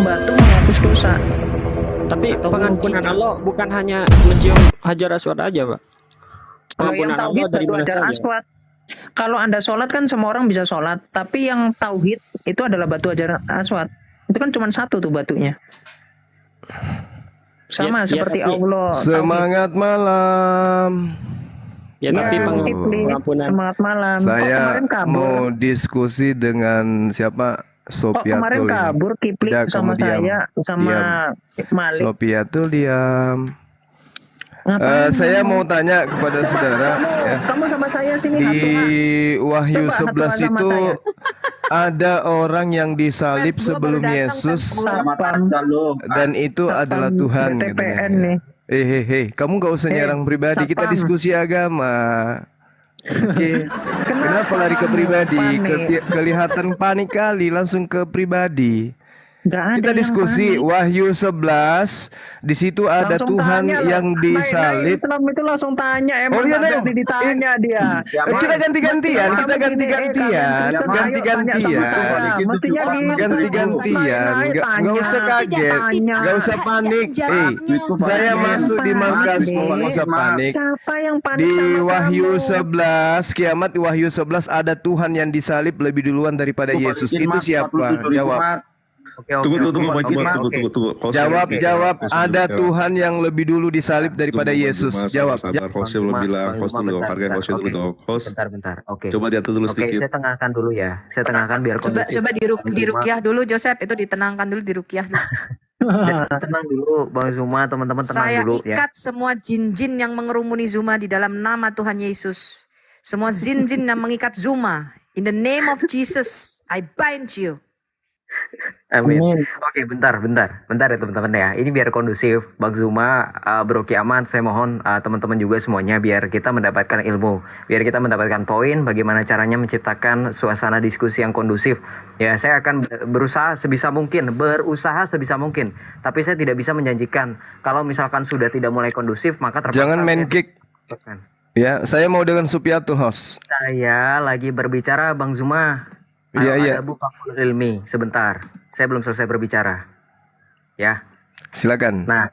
batu menghapus dosa. Tapi Atau pengampunan Allah bukan hanya mencium hajar aswad aja, Pak. Kalau yang Pengampunan Allah tauhid dari batu mana hajar saja? aswad. Kalau Anda sholat kan semua orang bisa sholat, tapi yang tauhid itu adalah batu hajar aswad. Itu kan cuma satu tuh batunya. Sama Ya, seperti tapi- Allah. Semangat malam. Ya, tapi Ya, pengampunan. semangat malam. Kok Saya kemarin kabur? mau diskusi dengan siapa? Kok kemarin Sopiatul. kabur Kipli Udah, sama kamu diam. saya sama Malik. Sopiatul diam. Ngapain? Saya mau tanya kepada saudara ya. Kamu sama saya sini Di Hatu. Wahyu Coba 11 Hatu sama itu saya. ada orang yang disalib sebelum Yesus dan itu adalah Tuhan TPN katanya. nih. Kamu gak usah nyerang pribadi, kita Satpam. diskusi agama. Oke. Kenapa lari ke pribadi? panik? Kelihatan panik kali, langsung ke pribadi. Nggak ada Kita yang diskusi panik. Wahyu 11, di situ ada Langsung Tuhan tanya loh. yang Nah, disalib. Islam itu langsung tanya Oh emang iya, nggak Neng. berani ditanya dia. Kita ganti-gantian, kita ganti-gantian, ganti-gantian. Mestinya gitu. Ganti-gantian, nggak usah kaget, nggak usah panik. Saya masuk di markasmu, nggak usah panik. Siapa yang panik Di sama Wahyu kamu? 11, kiamat di Wahyu 11 ada Tuhan yang disalib lebih duluan daripada Yesus. Itu siapa? Jawab. Tunggu. Jawab. Ada Tuhan yang lebih dulu disalib daripada Yesus. Jawab. Sabar, host belum bilang. Host dulu, hargai host dulu dong. Host, Bentar. Oke. coba diatur dulu Oke, sedikit. saya tengahkan dulu ya. Saya tengahkan biar Coba kondusif. coba di rukyah dulu Joseph, itu ditenangkan dulu di rukyah dulu. Tenang dulu, Bang Zuma, teman-teman tenang Saya dulu ya. ikat semua jin-jin yang mengerumuni Zuma di dalam nama Tuhan Yesus. Semua jin-jin yang mengikat Zuma. In the name of Jesus, I bind you. Amin. Oke, bentar ya teman-teman ya. Ini biar kondusif, Bang Zuma, Bro Kiaman, saya mohon teman-teman juga semuanya biar kita mendapatkan ilmu, biar kita mendapatkan poin bagaimana caranya menciptakan suasana diskusi yang kondusif. Ya, saya akan berusaha sebisa mungkin, tapi saya tidak bisa menjanjikan kalau misalkan sudah tidak mulai kondusif maka terpaksa Jangan main saya- kick. Ya, saya mau dengan Supiatul host. Saya lagi berbicara, Bang Zuma. Iya. Ada Bukakul Ilmi, sebentar. Saya belum selesai berbicara. Ya. Silakan. Nah,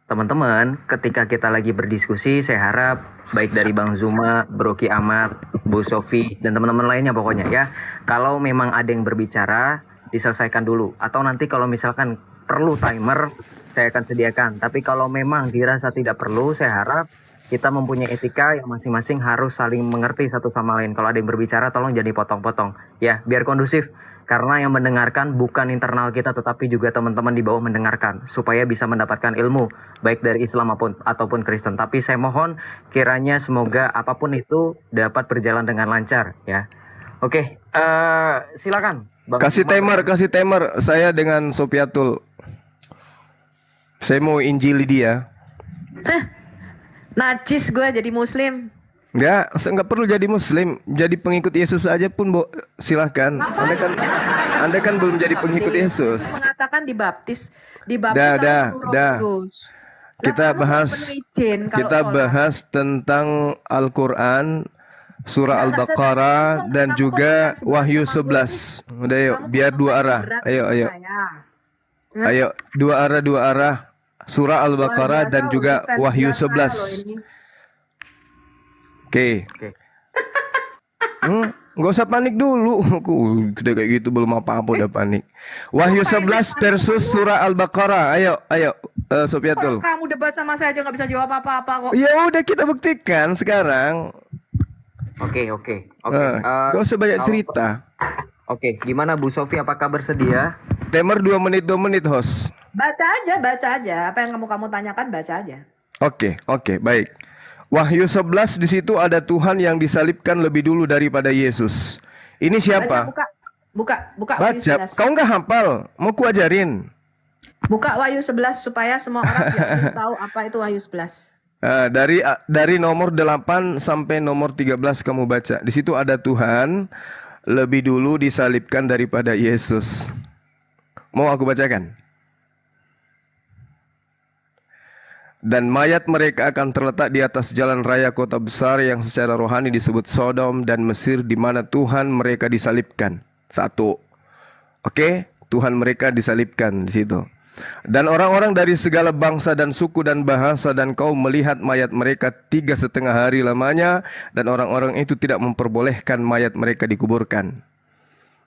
teman-teman, ketika kita lagi berdiskusi, saya harap baik dari Bang Zuma, Bro Ki Ahmad, Bu Sofi, dan teman-teman lainnya pokoknya ya. Kalau memang ada yang berbicara, diselesaikan dulu. Atau nanti kalau misalkan perlu timer, saya akan sediakan. Tapi kalau memang dirasa tidak perlu, saya harap kita mempunyai etika yang masing-masing harus saling mengerti satu sama lain. Kalau ada yang berbicara, tolong jangan dipotong-potong. Ya, biar kondusif. Karena yang mendengarkan bukan internal kita, tetapi juga teman-teman di bawah mendengarkan. Supaya bisa mendapatkan ilmu, baik dari Islam ataupun Kristen. Tapi saya mohon, kiranya semoga apapun itu dapat berjalan dengan lancar. Ya. Oke, silakan. Bang Kasih Zuma. timer. Saya dengan Sopiatul. Saya mau injili dia. Najis gue jadi muslim. Nggak perlu jadi Muslim, jadi pengikut Yesus aja pun, silahkan. Anda kan belum jadi pengikut Yesus. Mengatakan dibaptis Dah. dalam Roh Kudus. Kita Lah, bahas, kamu penuh izin kalau kita sholat. bahas tentang Al-Quran, surah Al-Baqarah dan juga Wahyu 11. Udah yuk, biar dua arah. Ayo, dua arah. Surah Al-Baqarah dan juga Wahyu 11. Oke. Nggak usah panik dulu. Udah kayak gitu belum apa-apa udah panik. Wahyu 11 versus surah Al-Baqarah. Ayo, Sopiatul. Kamu debat sama saya aja nggak bisa jawab apa-apa kok. Ya udah kita buktikan sekarang. Oke. Gak usah banyak kalau- cerita. Oke, gimana Bu Sofi? Apakah bersedia? Timer 2 menit host. Baca aja. Apa yang kamu tanyakan baca aja. Oke, baik. Wahyu 11 di situ ada Tuhan yang disalibkan lebih dulu daripada Yesus. Ini siapa? Buka Wahyu Baca. 11. Kau nggak hafal? Mau ku ajarin? Buka Wahyu 11 supaya semua orang biar tahu apa itu Wahyu 11. Dari nomor 8 sampai nomor 13 kamu baca. Di situ ada Tuhan lebih dulu disalibkan daripada Yesus. Mau aku bacakan? Dan mayat mereka akan terletak di atas jalan raya kota besar yang secara rohani disebut Sodom dan Mesir, di mana Tuhan mereka disalibkan. 1. Oke, Tuhan mereka disalibkan di situ. Dan orang-orang dari segala bangsa dan suku dan bahasa dan kaum melihat mayat mereka 3,5 hari lamanya, dan orang-orang itu tidak memperbolehkan mayat mereka dikuburkan.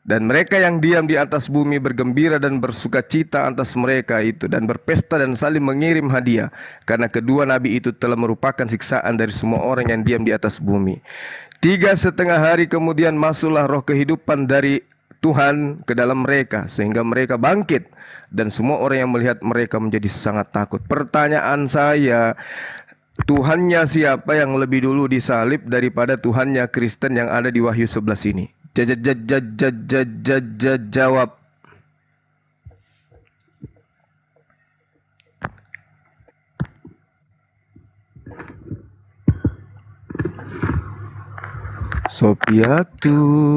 Dan mereka yang diam di atas bumi bergembira dan bersukacita atas mereka itu, dan berpesta dan saling mengirim hadiah, karena kedua nabi itu telah merupakan siksaan dari semua orang yang diam di atas bumi. 3,5 hari kemudian masuklah roh kehidupan dari Tuhan ke dalam mereka, sehingga mereka bangkit, dan semua orang yang melihat mereka menjadi sangat takut. Pertanyaan saya, Tuhannya siapa yang lebih dulu disalib daripada Tuhannya Kristen yang ada di Wahyu 11 ini? Jawab.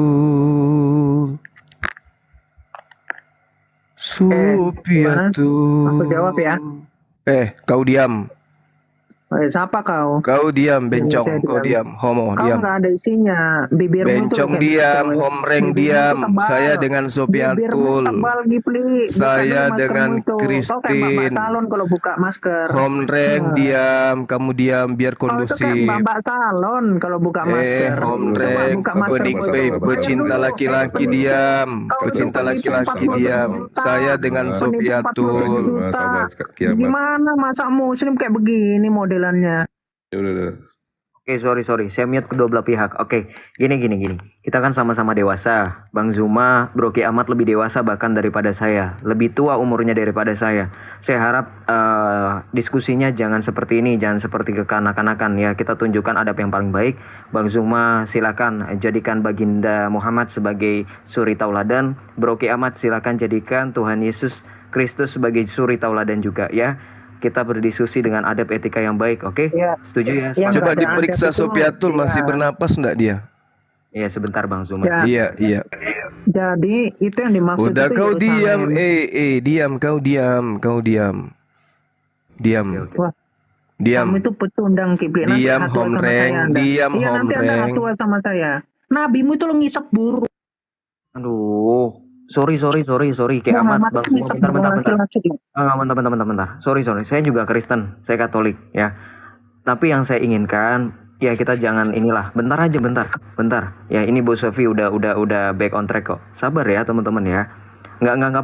Sopiatul. Sopiatul. Aku jawab ya. Kau diam. Siapa kau? Kau diam, bencong. Saya Kau diam, homo, Kau diam. nggak ada isinya. Bibirmu itu Bencong kayak diam, gitu. homreng Bibirmu diam. itu tebal. Saya dengan Bibirmu Sopiatul. tebal, Gipli. Buka Saya dulu dengan maskermu itu. Kau kayak mbak Christine. salon kalau buka masker. Homreng diam, kamu diam biar Kau itu kayak kondusif. mbak salon kalau buka masker. Coba Homreng, buka maskermu itu. babe, pecinta Bayar dulu. laki-laki diam. Kau itu Pecinta penipu laki-laki 47 diam. juta. Saya dengan Penipu Sopiatul. 47 juta. Sabar, kiamat. Gimana masa muslim kayak begini modelannya? Ya udah. Oke, sorry. Saya mute kedua belah pihak. Oke, gini. Kita kan sama-sama dewasa. Bang Zuma, Bro Ki Ahmad lebih dewasa bahkan daripada saya. Lebih tua umurnya daripada saya. Saya harap diskusinya jangan seperti ini. Jangan seperti kekanak-kanakan ya. Kita tunjukkan adab yang paling baik. Bang Zuma silakan jadikan Baginda Muhammad sebagai suri tauladan. Bro Ki Ahmad silakan jadikan Tuhan Yesus Kristus sebagai suri tauladan juga ya. Kita berdiskusi dengan adab etika yang baik, oke? Ya. Setuju ya? Yang Coba nggak ada diperiksa adab itu, Sopiatul masih ya. bernapas enggak dia? Iya, sebentar Bang Zuma. Ya. Iya. Jadi itu yang dimaksud Udah itu kau diam, Yerusalem. diam, kau diam. Diam. Wah, Diam. kamu itu pecundang Kipli. Nanti Diam, hatua sama homreng. saya, Anda. Diam, Iya, nanti Anda homreng. hatua sama saya. Nabimu itu lo ngisep burung. Aduh, sorry. Kayak amat Muhammad Bang itu Zuma, ngisep bentar. burung laki-laki. Bentar. Sorry. Saya juga Kristen, saya Katolik ya. Tapi yang saya inginkan ya kita jangan inilah. Bentar. Ya ini Bu Sofi udah back on track kok. Sabar ya teman-teman ya. Nggak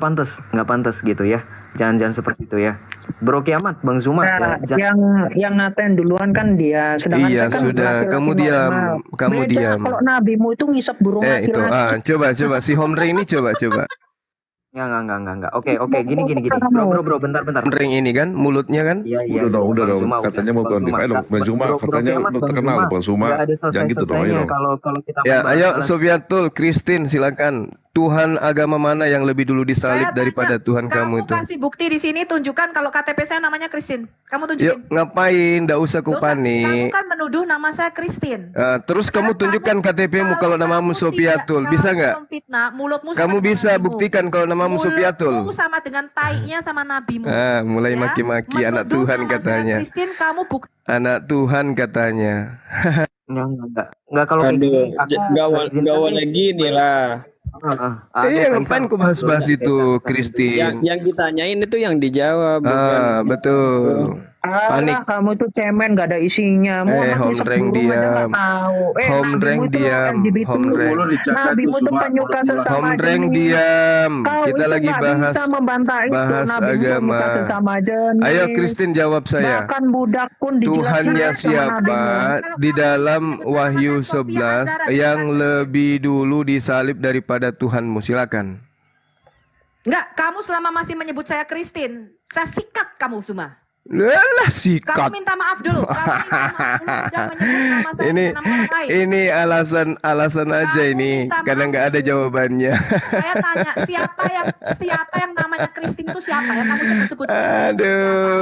pantas gitu ya. Jangan seperti itu ya. Bro Ki Ahmad, Bang Zuma Nah, ya. yang ngatain duluan kan dia. Sedangkan Iya, saya kan sudah. laki-laki Kamu diam. normal. Kamu Beda diam. kalau nabimu itu ngisep burung Itu. laki-laki. Coba si homreng ini coba. Enggak. Oke, gini. Bro, bentar. Homreng ini kan mulutnya kan? Iya. Udah Bang dong. Zuma, Katanya mau Bang quantify Zuma. dong. Bang Zuma Bro katanya Ki Ahmad, lu Bang terkenal Bang Zuma. Nggak ada Jangan gitu dong, ayo dong. Kalau kita Ya, membahas ayo masalah- Sofiatul, Christine silakan. Tuhan agama mana yang lebih dulu disalib Saya daripada tanya, Tuhan kamu itu? kasih bukti di sini, tunjukkan kalau KTP saya namanya Christine. Kamu Yuk, tunjukin. ngapain? Nggak usah ku Loh, kamu panik. kan menuduh nama saya Christine. Terus kamu tunjukkan KTP-mu kalau namamu Sofiatul, bisa nggak? Memfitnah, mulutmu sama Kamu dengan bisa nabimu. buktikan kalau namamu Sofiatul. Mulutmu sama dengan tainya sama nabimu. Mulai Ya, maki-maki anak menuduh Tuhan nama saya katanya. Christine, kamu bukti. Anak Tuhan katanya. Enggak kalau kayak Aduh, gini, aku gawan lagi nih lah. Ngapain kau bahas-bahas itu, Christine? Yang ditanyain itu yang dijawab, bukan. Betul. Panik. Alah, kamu itu cemen gak ada isinya. Muhammad ngisep homreng burung aja diam. nggak tahu. Homreng nabimu itu diam. LGBT. Homreng. Nabimu itu penyuka sesama Homreng jenis. diam. Kau Kita itu lagi nggak bahas bisa membantah itu. bahas Nabimu agama. penyuka sesama jenis. Ayo Christine jawab saya. Bahkan budak pun dijilat-jilat Tuhannya sama siapa nabimu. di dalam Wahyu 11 yang lebih dulu disalib daripada Tuhanmu? Silakan. Enggak, kamu selama masih menyebut saya Christine, saya sikat kamu Zuma. Lelah Kamu sikat. minta maaf dulu. Kamu minta maaf dulu sudah menyebut nama saya Ini dengan nama orang lain. ini alasan aja Kamu ini minta karena maaf nggak ada dulu. jawabannya. Saya tanya siapa yang namanya Christine itu siapa ya? Kamu sebut-sebut Christine itu Aduh,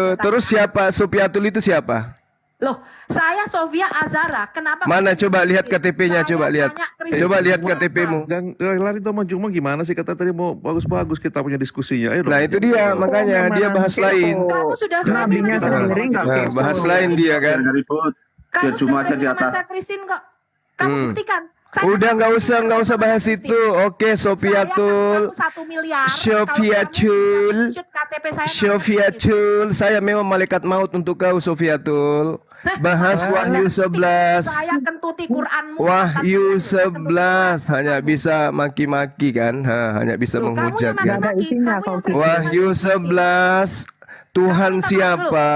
siapa? terus siapa Sofiatul itu siapa? Loh, saya Sofia Azara. Kenapa? Mana coba lihat KTP-nya, Saya coba lihat. tanya Christine Coba lihat siapa? KTP-mu. Dan lari tuh Bang Zuma gimana sih, kata tadi mau bagus-bagus kita punya diskusinya. Ayo dong. Nah, itu dia makanya dia bahas lain. Kamu sudah framing Nabinya menuduh sendiri nggak Nah, kepo. bahas lain dia kan. Kamu Biar Zuma sudah aja di framing nama atas. saya Christine kok. Kamu buktikan. Saya Udah nggak usah bahas Kristin. itu. Oke, Sofiatul. Saya akan kamu 1 miliar. Sofiatul. Shoot KTP saya. Sofiatul, saya memang malaikat maut untuk kau, Sofiatul. Bahas Wahyu 11. Saya kentuti Quranmu. Wahyu 11 hanya bisa maki-maki kan? Hanya bisa Loh, kamu menghujat yang kan? Ada isinya kamu kalau yang gitu. Wahyu 11 Tuhan minta maaf siapa?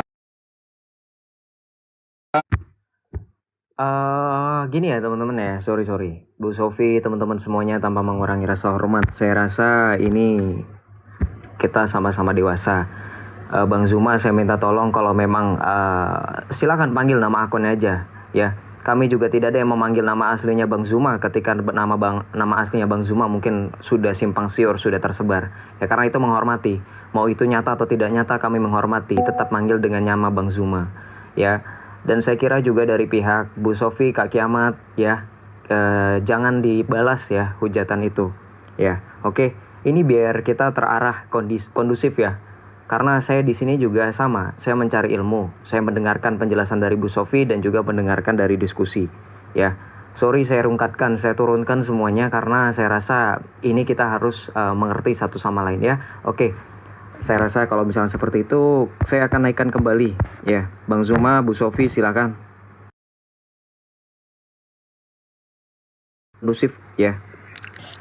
Gini ya teman-teman ya, sorry. Bu Sofi, teman-teman semuanya tanpa mengurangi rasa hormat. Saya rasa ini kita sama-sama dewasa. Bang Zuma, saya minta tolong kalau memang silakan panggil nama akunnya aja ya. Kami juga tidak ada yang memanggil nama aslinya Bang Zuma ketika nama aslinya Bang Zuma mungkin sudah simpang siur, sudah tersebar. Ya karena itu menghormati. Mau itu nyata atau tidak nyata kami menghormati, tetap manggil dengan nama Bang Zuma. Ya. Dan saya kira juga dari pihak Bu Sofi, Kak Kiamat ya, jangan dibalas ya hujatan itu. Ya, oke. Ini biar kita terarah kondusif ya. Karena saya di sini juga sama, saya mencari ilmu, saya mendengarkan penjelasan dari Bu Sofi dan juga mendengarkan dari diskusi. Ya, sorry saya rungkatkan, saya turunkan semuanya karena saya rasa ini kita harus mengerti satu sama lain ya. Oke, saya rasa kalau misalnya seperti itu, saya akan naikkan kembali. Ya, Bang Zuma, Bu Sofi silakan. Kondusif ya.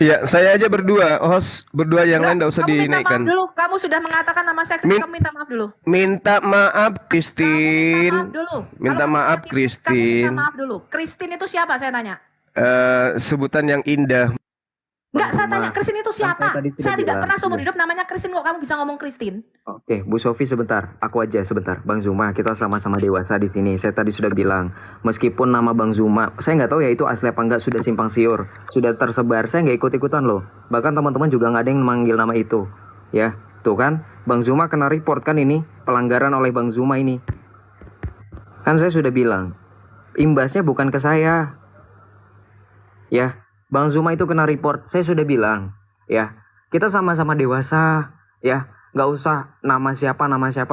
Ya, saya aja berdua, host berdua yang lain enggak usah Kamu minta dinaikkan. maaf dulu. Kamu sudah mengatakan nama saya Kristin, kamu minta maaf dulu. Minta maaf, Kamu Kristin. minta maaf dulu. Minta Kalau kamu maaf, sudah kamu Kristin. minta maaf dulu. Kristin itu siapa saya tanya? Sebutan yang indah. Enggak, saya Zuma. tanya Kristin itu Saya siapa? tadi sudah Saya tidak bilang, pernah seumur iya. hidup namanya Kristin, kok kamu bisa ngomong Kristin? Oke, Bu Sofi sebentar, aku aja sebentar. Bang Zuma, kita sama-sama dewasa di sini. Saya tadi sudah bilang, meskipun nama Bang Zuma, saya nggak tahu ya itu asli apa enggak, sudah simpang siur, sudah tersebar. Saya nggak ikut-ikutan loh. Bahkan teman-teman juga nggak ada yang manggil nama itu. Ya, tuh kan, Bang Zuma kena report kan ini, pelanggaran oleh Bang Zuma ini. Kan saya sudah bilang, imbasnya bukan ke saya. Ya, Bang Zuma itu kena report, saya sudah bilang. Ya, kita sama-sama dewasa. Ya, nggak usah nama siapa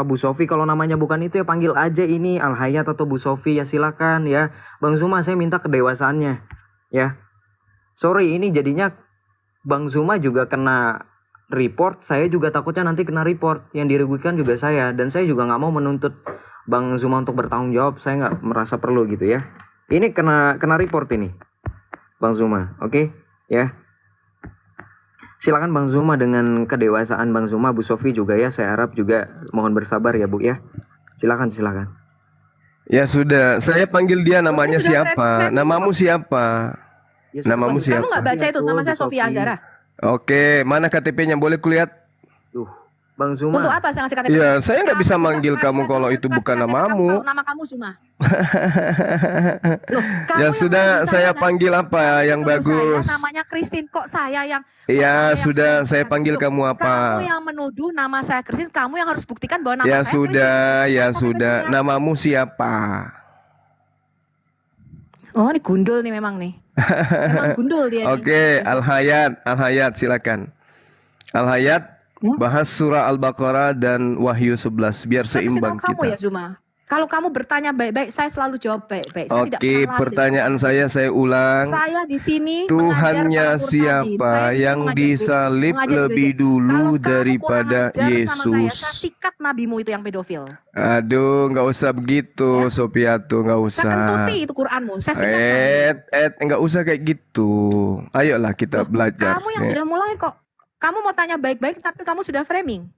Bu Sofi. Kalau namanya bukan itu ya panggil aja ini Al Hayat atau Bu Sofi ya silakan ya. Bang Zuma saya minta kedewasaannya. Ya, sorry ini jadinya Bang Zuma juga kena report. Saya juga takutnya nanti kena report. Yang dirugikan juga saya. Dan saya juga nggak mau menuntut Bang Zuma untuk bertanggung jawab. Saya nggak merasa perlu gitu ya. Ini kena report ini Bang Zuma, oke? Ya. Silakan Bang Zuma dengan kedewasaan Bang Zuma, Bu Sofi juga ya. Saya harap juga mohon bersabar ya Bu ya. Silakan. Ya sudah, saya panggil dia namanya sudah siapa? Namamu siapa? Ya, sudah, Namamu Bang. siapa? Kamu nggak baca itu, nama saya Bu Sofia Sofi. Azara. Oke, mana KTP-nya? Boleh kulihat? Duh, Bang Zuma. Untuk apa saya ngasih KTP? Iya, saya nggak bisa Kamu manggil nggak kamu kasih kalau KTP, itu kasih bukan KTP namamu. kalau nama kamu Zuma. Loh, kamu Ya yang sudah, menuduh saya kan? panggil apa yang Menuduh bagus? Saya namanya Kristin, kok saya yang Ya yang sudah, sudah saya bukan. panggil Loh, kamu Kamu apa? yang menuduh nama saya Kristin, kamu yang harus buktikan bahwa nama Ya saya sudah, Kristin. ya KTP sudah. saya. Namamu siapa? Oh, ini gundul nih memang nih. Memang gundul dia nih. Oke, Al Hayat silakan. Al Hayat bahas surah Al-Baqarah dan Wahyu 11 biar Saya kasih seimbang tahu kamu ya kita. Zuma. Kalau kamu bertanya baik-baik, saya selalu jawab baik-baik. Saya tidak Oke, pernah latih. pertanyaan saya ulang. Saya di sini Tuhannya mengajar para siapa Qur'anin. Saya di sini yang mengajar disalib mengajar lebih gereja. dulu Kalau kamu daripada kurang ajar sama saya Yesus? sikat nabimu itu yang pedofil. Aduh, nggak usah begitu, Sofiato, nggak Saya usah. kentuti itu Quranmu. Saya sikat nabimu. Nggak usah kayak gitu. Ayolah kita Loh, belajar. Kamu yang sudah mulai kok. Kamu mau tanya baik-baik tapi kamu sudah framing.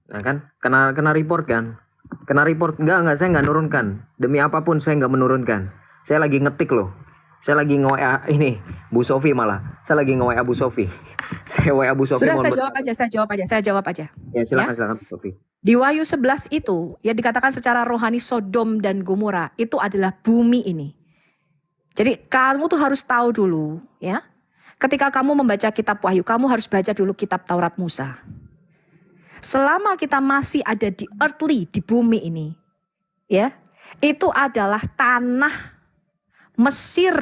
Nah kan, kena report kan? Kena report. Enggak, saya nggak nurunkan. Demi apapun saya nggak menurunkan. Saya lagi ngetik loh. Saya lagi nge-WA ini Bu Sofi malah. Saya lagi nge-WA Bu Sofi. Saya WA Bu Sofi. Sudah mohon saya jawab aja. Ya silakan Bu Sofi. Di Wahyu 11 itu ya dikatakan secara rohani Sodom dan Gomora itu adalah bumi ini. Jadi kamu tuh harus tahu dulu ya. Ketika kamu membaca kitab Wahyu, kamu harus baca dulu kitab Taurat Musa. Selama kita masih ada di earthly, di bumi ini, ya, itu adalah tanah Mesir,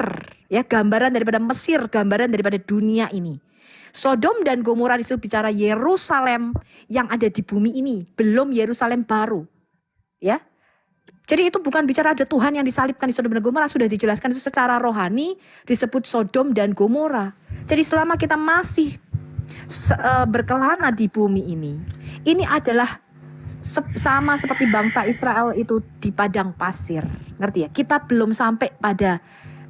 ya, gambaran daripada Mesir, gambaran daripada dunia ini. Sodom dan Gomora disitu bicara Yerusalem yang ada di bumi ini, belum Yerusalem baru, ya. Jadi itu bukan bicara ada Tuhan yang disalibkan di Sodom dan Gomora, sudah dijelaskan itu secara rohani disebut Sodom dan Gomora. Jadi selama kita masih berkelana di bumi ini adalah sama seperti bangsa Israel itu di padang pasir. Ngerti ya? Kita belum sampai pada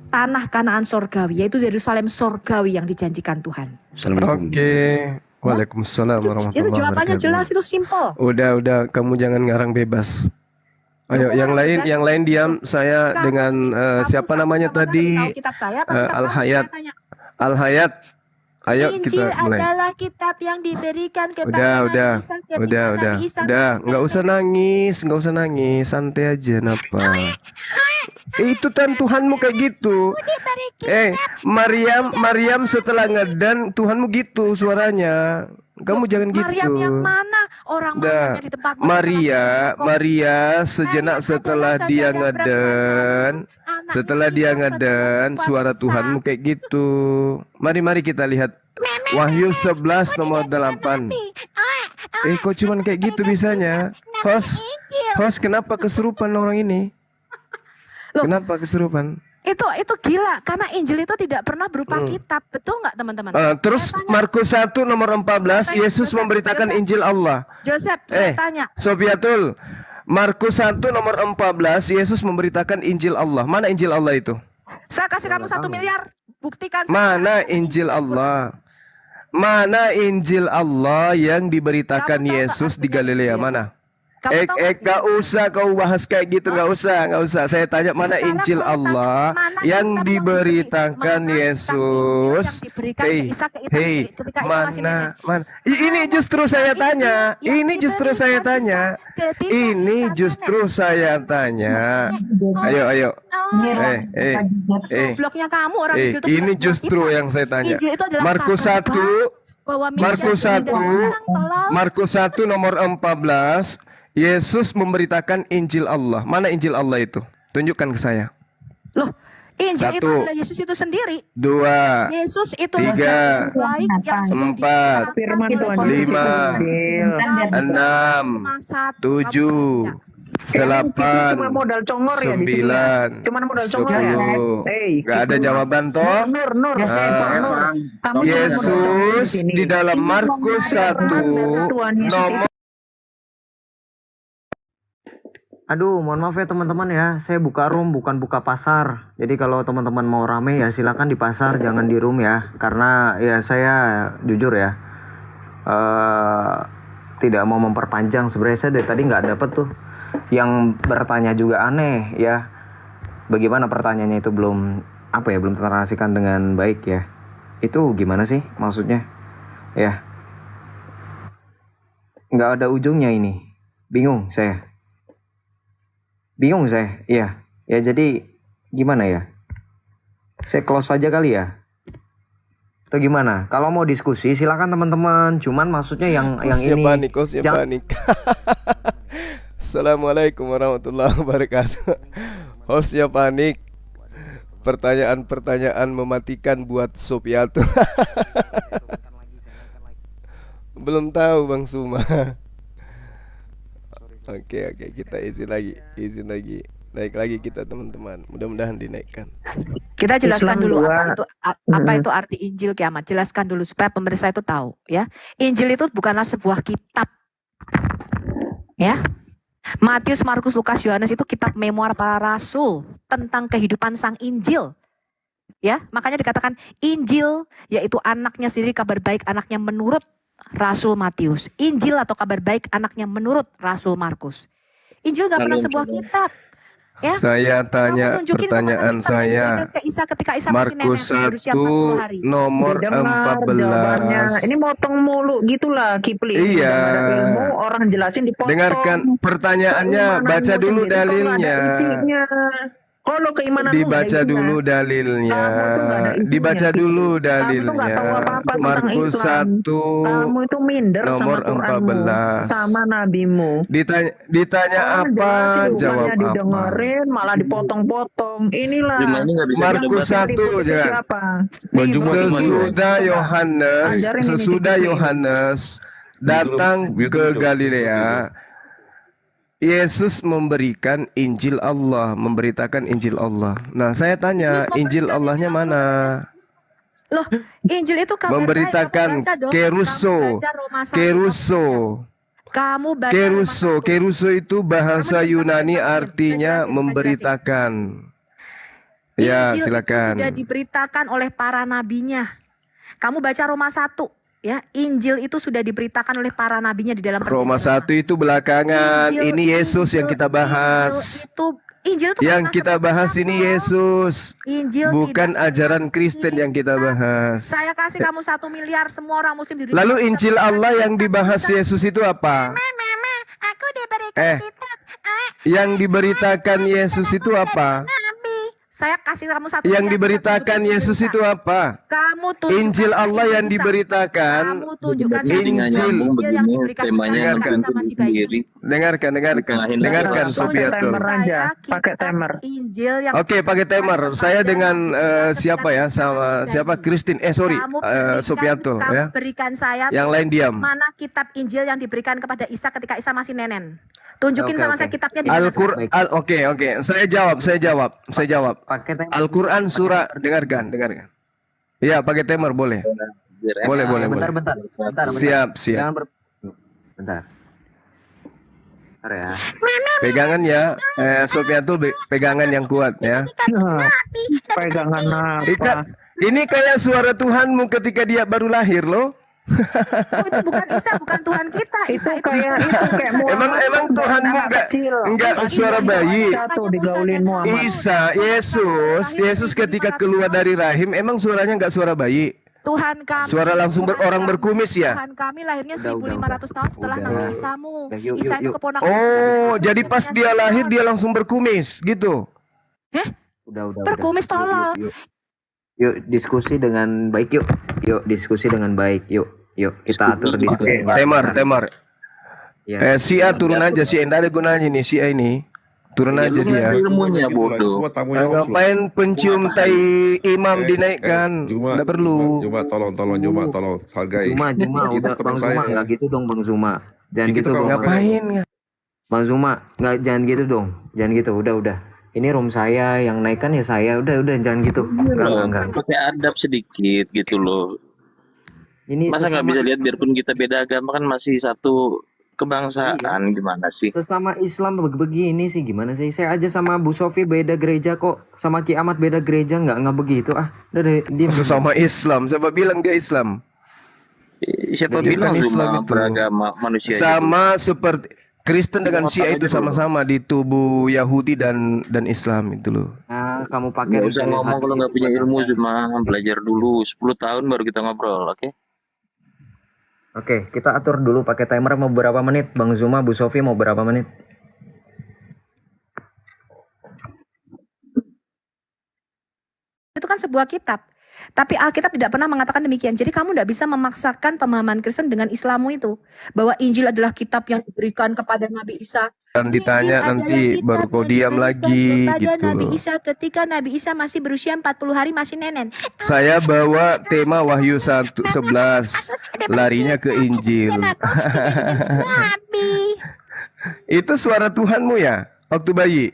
tanah Kanaan sorgawi, yaitu Yerusalem sorgawi yang dijanjikan Tuhan. Assalamualaikum. Oke. Waalaikumsalam Itu warahmatullahi jawabannya wabarakatuh. jelas, itu simple. Udah, kamu jangan ngarang bebas. Ayo, Loh, yang kok lain, bebas? yang lain diam. Saya Kamu- dengan kamu siapa sama- namanya sama-sama tadi? tahu kitab saya apa kitab kamu? Al-Hayat. Saya tanya. Al-Hayat. Ayo Injil kita mulai. adalah kitab yang diberikan kepada Udah, Nabi Isa ketika Nabi Isa nggak usah nangis, santai aja, napa? Itu kan Tuhanmu kayak gitu. Maryam setelah ngedan Tuhanmu gitu suaranya. Kamu jangan gitu. Maryam yang mana? Orang Dah. Maryam yang di tempat Maria sejenak setelah dia ngeden, suara Tuhanmu kayak gitu. Mari kita lihat Wahyu 11 nomor 8. Kok cuman kayak gitu bisanya? Host, kenapa kesurupan orang ini? Loh. Kenapa kesurupan? itu gila karena Injil itu tidak pernah berupa kitab, betul nggak teman-teman? Terus Saya tanya, Markus 1 nomor 14, Yesus memberitakan Injil Allah. Joseph, saya tanya, Sofiatul, Markus 1 nomor 14, Yesus memberitakan Injil Allah. Mana Injil Allah itu? saya kasih kamu 1 miliar, buktikan. Mana Injil Allah? Mana Injil Allah yang diberitakan Kamu tahu Yesus nggak di artinya Galilea? Injil? Mana? Kamu tahu nggak Gak usah kau bahas kayak gitu, nggak usah. Saya tanya mana Sekarang Injil saya tanya, Allah mana yang kitab diberitakan mana Yesus? kitab Injil yang diberikan ke Isa ketika Isa masih nenek? Mana? Ini justru saya tanya. yang Ini justru saya diberikan tanya. Isa ketika Ini Isa justru nenek. saya tanya. Ayo. Bloknya kamu orang Injil itu Ini bukan sebuah justru kitab. yang saya tanya. Injil itu adalah Markus kabar 1 bahwa Markus Mesias 1 sudah datang, tolong. Markus 1 nomor 14, Yesus memberitakan Injil Allah. Mana Injil Allah itu? Tunjukkan ke saya. Loh, Injil itu 1, adalah Yesus itu sendiri. 2, Yesus itu 3, baik yang sudah 4, Firman Tuhan dinyatakan Yesus Lima, itu adil. 6, 7, 8, Cuma modal congor ya di sini ya? 9, Cuman modal congor ya? 10. Gak ada jawaban toh? Nur. Ah. Nur. Kamu cuma modal congor Yesus sini. di dalam Ini Markus pengadilan 1 Tuhan Yesus nomor Aduh, mohon maaf ya teman-teman ya, saya buka room bukan buka pasar. Jadi kalau teman-teman mau rame ya silakan di pasar, jangan di room ya. Karena ya saya jujur ya, tidak mau memperpanjang. Sebenarnya saya dari tadi nggak dapet tuh. Yang bertanya juga aneh ya. Bagaimana pertanyaannya itu belum ternarasikan dengan baik ya. Itu gimana sih maksudnya? Ya, nggak ada ujungnya ini. Bingung saya. Iya. Ya jadi gimana ya? Saya close aja kali ya. Atau gimana? Kalau mau diskusi silakan teman-teman. Cuman maksudnya yang ini. Hostnya panik. Assalamualaikum warahmatullahi wabarakatuh. Hostnya panik. Pertanyaan-pertanyaan mematikan buat Sopiatu. Belum tahu Bang Suma. Oke, kita izin lagi. Naik lagi kita teman-teman. Mudah-mudahan dinaikkan. Kita jelaskan Islam dulu dua. apa itu arti Injil kiamat. Jelaskan dulu supaya pemirsa itu tahu ya. Injil itu bukanlah sebuah kitab. Ya. Matius, Markus, Lukas, Yohanes itu kitab memoir para rasul tentang kehidupan sang Injil. Ya, makanya dikatakan Injil yaitu anaknya sendiri, kabar baik anaknya menurut Rasul Matius. Injil atau kabar baik anaknya menurut Rasul Markus. Injil gak pernah sebuah kitab. Ya. Saya tanya Kamu tunjukin pertanyaan kemana kitab yang saya. diberikan ke Isa ketika Isa masih nenek Markus berusia 1 40 hari. nomor Dengar jawabannya. 14. Ini motong mulu gitulah Kipli. Iya. Nggak ada ilmu, orang jelasin dipotong. Dengarkan pertanyaannya, Keimananmu baca dulu sendiri tuh nggak ada dalilnya. isinya. Kalau keimananmu nggak ada Dibaca isinya. dulu dalilnya. Kamu tuh nggak ada isinya, Dibaca Kipli. dulu Kamu tuh nggak dalilnya. tahu apa-apa tentang Markus Islam. 1 Kamu itu minder nomor sama Quranmu, 14. sama nabimu. Ditanya Orang apa, jelasin, jawab bukannya apa. didengerin, malah dipotong-potong. Inilah. Markus yang 1 ribut itu jangan. siapa? Bang Juma Nih, gimana? Sesudah Yohanes, Ajarin ini sesudah Kipli. Yohanes datang ke Galilea, Yesus memberikan Injil Allah, memberitakan Injil Allah. Nah, saya tanya, Yesus Injil memberikan Allahnya Injil mana? Loh, Injil itu kabar baik. Memberitakan Kamu baca dong. keruso, Kamu baca Roma 1, keruso, Kamu baca keruso, Roma 1. keruso itu bahasa Kamu Yunani dengar, artinya saya jelasin. memberitakan. Ya, Injil itu silakan. sudah diberitakan oleh para nabinya. Kamu baca Roma 1 ya. Injil itu sudah diberitakan oleh para nabinya di dalam Roma perjanjian 1 itu belakangan. Injil, Ini Yesus yang kita bahas. Injil itu Yang pernah kita seperti bahas kamu. ini Yesus. Injil Bukan tidak ajaran seperti Kristen yang kita bahas. Saya kasih kamu 1 miliar semua orang muslim di dunia. Lalu Injil Allah yang dibahas Yesus itu apa? Mama, aku diberikan Eh, kitab. Yang diberitakan Yesus itu apa? Nabi. Saya kasih kamu 1 Yang miliar, diberitakan kamu Yesus tunjukkan itu apa? Kamu tunjukkan Injil Allah yang Isa. diberitakan. Kamu tunjukkan Injil. Injil yang begini diberikan temanya Isa dengarkan. sama si bayi. sendiri. Dengarkan, dengarkan Tunjukkan Sofiatul. Timer aja, saya pakai kitab timer. Injil yang Oke, pakai timer. diberikan Saya kepada dengan Isa siapa ya? ketika Sama si siapa? bayi. Christine. Sorry, Kamu berikan- Sofiatul kamu ya. berikan saya Yang lain diam. mana kitab Injil yang diberikan kepada Isa ketika Isa masih nenen. Tunjukin Oke, sama oke. saya kitabnya di mana. Baik. Oke. Saya jawab. Pakai timer. Al-Quran surah, dengarkan. Ya, pakai timer boleh. Biar Boleh, enak. boleh. Bentar. Siap. Jangan bentar. Bentar ya. Pegangan ya, Sofiatul pegangan yang kuat ya. Pegangan Ika, apa? ini kayak suara Tuhanmu ketika dia baru lahir loh. Oh, itu bukan Isa, bukan Tuhan kita. Itu kayak Emang Tuhanmu enggak suara bayi. Tuh digaulin Muhammad. Isa, Yesus ketika keluar dari rahim emang suaranya enggak suara bayi. Tuhan kami. Suara langsung orang berkumis ya. Tuhan kami lahirnya Udah, 1500 tahun setelah Udah. Nabi Isamu. Udah, yuk, Isa itu yuk. keponakan. Oh, jadi pas dia lahir dia langsung berkumis gitu. Udah. Berkumis tolol. Yuk, diskusi dengan baik yuk. Yuk, diskusi dengan baik yuk. Kita atur diskusinya. Temar. Ya. Si A turun aja, si A enggak ada gunanya nih, si A ini. Turun Ya, aja lu dia. ngerti ilmunya Gitu lah, bodoh. semua tamunya offline. Ngapain pencium tai imam dinaikkan? Juma, Enggak perlu. Juma, tolong, hargai. Juma, Itu udah teman Bang Zuma saya. nggak gitu dong Bang Zuma. Jangan Kita gitu kalau Bang. Ngapain? Bang Zuma, nggak jangan gitu dong. Jangan gitu, udah. Ini room saya yang naikkan ya saya. Udah jangan gitu. Enggak. Pakai adab sedikit gitu loh. Ini Masa nggak sesama- bisa lihat biarpun kita beda agama kan masih satu kebangsaan, gimana sih? Sesama Islam begini sih gimana sih? Saya aja sama Bu Sofi beda gereja kok. Sama Ki Ahmad beda gereja nggak begitu ah. Udah deh, diam. Sesama Islam, siapa bilang dia Islam? Siapa Dia bilang kan Islam semua itu. beragama manusia itu? Sama seperti Kristen dengan Iya, Syiah itu sama-sama di tubuh Yahudi dan Islam itu loh. Nah, kamu pakai Nggak usah referensi ngomong kalau hadis nggak itu punya buat ilmu apa? cuma belajar dulu 10 tahun baru kita ngobrol, oke? Oke, kita atur dulu pakai timer mau berapa menit? Bang Zuma, Bu Sofi mau berapa menit? Itu kan sebuah kitab. Tapi Alkitab tidak pernah mengatakan demikian. Jadi kamu tidak bisa memaksakan pemahaman Kristen dengan Islammu itu. Bahwa Injil adalah kitab yang diberikan kepada Nabi Isa. Dan ditanya Injil nanti adalah kitab baru kau yang diam diberikan lagi kepada gitu Nabi loh. Isa ketika Nabi Isa masih berusia 40 hari masih nenen. Saya bawa tema Wahyu 11, larinya ke Injil. Nabi. Itu suara Tuhanmu ya waktu bayi?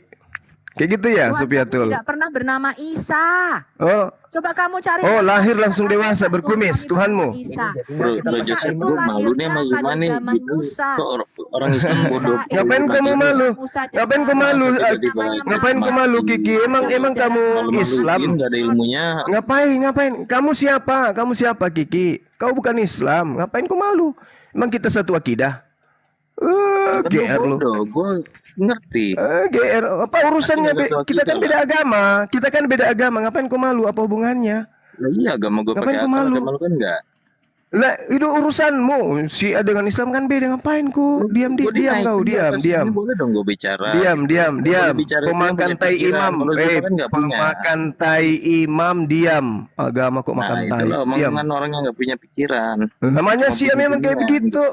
Kayak gitu ya, Tuhan Sofiatul? kamu tidak pernah bernama Isa. Oh, Coba kamu cari. lahir langsung dewasa berkumis Tuhanmu. Isa. Bro, Isa Joseph, itu gue malu nih lahirnya sama pada Zuma nih zaman gitu. Musa. Kok orang Islam Isa bodoh? itu Ngapain kamu malu? Musa dan Ngapain kamu malu? Ngapain kamu malu, Kiki? Emang kamu Islam? Gak ada ilmunya. Ngapain? Kamu siapa, Kiki? Kau bukan Islam. Ngapain kau malu? Emang kita satu akidah? GR lu. Bodoh, gue ngerti. GR apa urusannya? Pasti nggak Kita kan akidah beda agama. Kita kan beda agama. Ngapain kau malu? Apa hubungannya? Nah, iya agama gue Ngapain pakai kau apa? malu? Agama lu kan enggak. Lah, itu urusanmu. Syiah dengan Islam kan beda. Ngapain kau? Diam kau, diam. Boleh dong gue bicara. Diam. Boleh bicara, Pemakan punya tai pikiran. imam. Kalau Zuma kan nggak punya. Pemakan tai imam, diam. Agama kok makan Nah tai. itulah Diam. omongan orang yang nggak punya pikiran. Namanya Cuma Syiah memang kayak pikiran. begitu.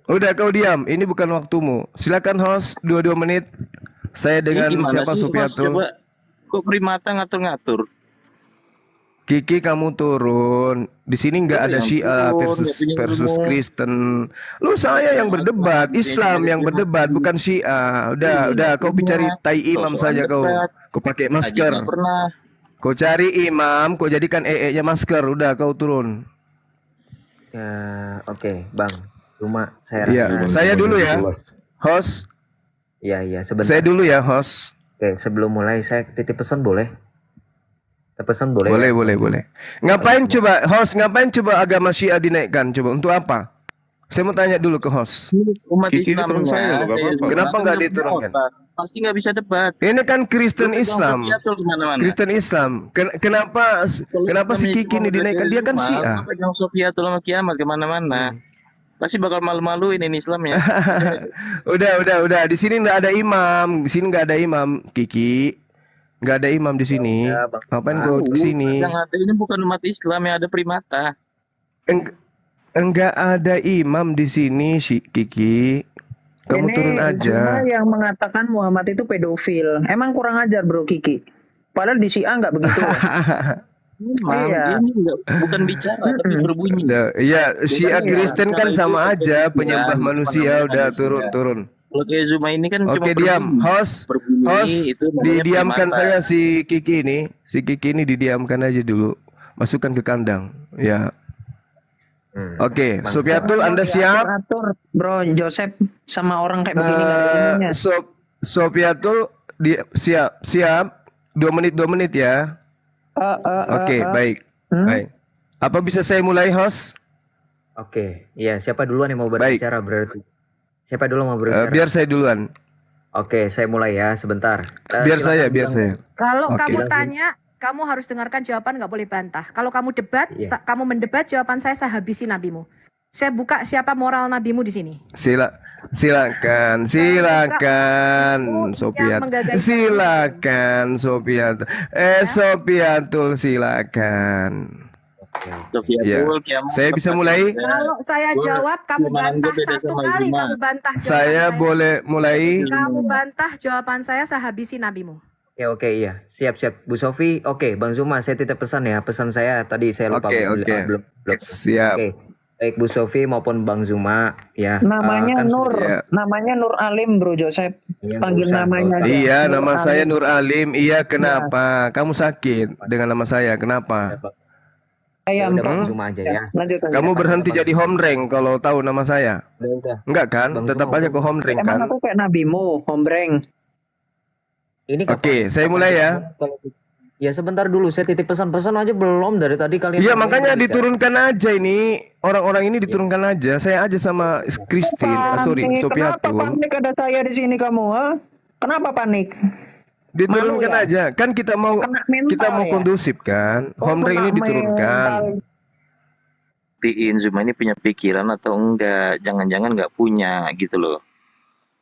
Udah kau diam. Ini bukan waktumu. Silakan host 22 menit. Saya dengan Ini gimana siapa sih, Mas? Supiatul. Coba kok primata ngatur-ngatur? Kiki kamu turun. Di sini nggak ada Syiah versus Kristen. Lu saya yang berdebat, Islam yang berdebat, bukan Syiah. Udah kau cari tai imam saja kau. Kau pakai masker. Pernah. Kau cari imam, kau jadikan nya masker. Udah kau turun. Ya, oke, Bang. Cuma saya Iya, rasa saya dulu ya. Host, iya, sebentar. saya dulu ya, host. Oke, sebelum mulai saya titip pesan boleh? Titip pesan boleh? Boleh, ya? boleh. Ngapain coba, host, ngapain coba agama Syiah dinaikkan? Coba untuk apa? Saya mau tanya dulu ke host. Umat Kiki ini Islam teman saya loh, gak apa-apa. Kenapa nggak diturunkan? Pasti nggak bisa debat. Ini kan Kristen Islam. Kristen Islam. Kenapa si Kiki ini dinaikkan? Dia kan Syiah. Pegang Sofiatul sama kiamat kemana-mana. Pasti bakal malu-maluin ini Islam ya. Udah. Di sini nggak ada imam. Di sini nggak ada imam, Kiki. Nggak ada imam di sini. Ya, Bang. Ngapain kau ke sini? Yang ada ini bukan umat Islam, yang ada primata. Enggak ada imam di sini, Kiki. Kamu turun Zuma aja. yang mengatakan Muhammad itu pedofil. Emang kurang ajar bro Kiki. Padahal di Syiah nggak begitu. Memang Iya. ini bukan bicara tapi berbunyi. Iya, Syiah Kristen kan sama aja, penyembah manusia. Udah turun. Kalau kayak Zuma ini kan cuma Oke, diam. berbunyi. Host, Itu namanya didiamkan primata. saya si Kiki ini. Si Kiki ini didiamkan aja dulu. Masukkan ke kandang. Ya. Oke, Bang. Sofiatul Anda siap? Atur bro Joseph sama orang kayak begini nggak ada ininya. Sofiatul siap. 2 menit ya. Oke, baik. Baik. Apa bisa saya mulai, host? Oke, iya, siapa duluan yang mau Baik. berbicara berarti? Siapa dulu mau berbicara? Biar saya duluan. Oke, saya mulai ya sebentar. Biar saya. Kalau Oke. kamu tanya, kamu harus dengarkan jawaban, nggak boleh bantah. Kalau kamu debat, Iya. kamu mendebat, jawaban saya habisi nabimu. Saya buka siapa moral nabimu di sini. Silakan, Sofiat. menggagai- Silakan, Sofiat. Sofiatul, silakan. Sofiatul, Iya. kiamat, Saya bisa pasti mulai? ada. Kalau saya jawab, kamu Cuman bantah gue beda satu sama kali. Zuma. Kamu bantah jawaban Saya boleh mulai? Kamu bantah jawaban saya habisi nabimu. Oke, iya. Siap. Bu Sofi, oke. Bang Zuma, saya titip pesan ya. Pesan saya tadi saya lupa. Oke. Belum. Siap. Oke. Baik Bu Sofi maupun Bang Zuma ya. Namanya kan Nur, Iya. namanya Nur Alim bro Joseph. Iya, Panggil nggak usah, namanya nggak aja. Iya, Nur nama saya Alim. Nur Alim. Iya, kenapa? Kamu sakit dengan nama saya, kenapa? Ya Ayam udah Bang Pak. Zuma aja ya. Lanjut. Kamu berhenti jadi home rank kalau tahu nama saya? Udah. Enggak kan? Bang Tetap Zuma, aja ke home rank Emang kan? aku kayak nabimu, hombreng. Ini Oke, saya mulai ya. Ya sebentar dulu, saya titip pesan-pesan aja belum dari tadi kalian. Iya, makanya diturunkan aja ini. Orang-orang ini diturunkan aja. Saya aja sama Christine. Kenapa Sofiatul. panik ada saya di sini kamu, ha? Kenapa panik? Diturunkan Malu ya? aja. Kan kita mau Kena mental ya? kondusif kan. Home rank ini kena diturunkan. mental. Buktiin Zuma ini punya pikiran atau enggak, jangan-jangan enggak punya gitu loh.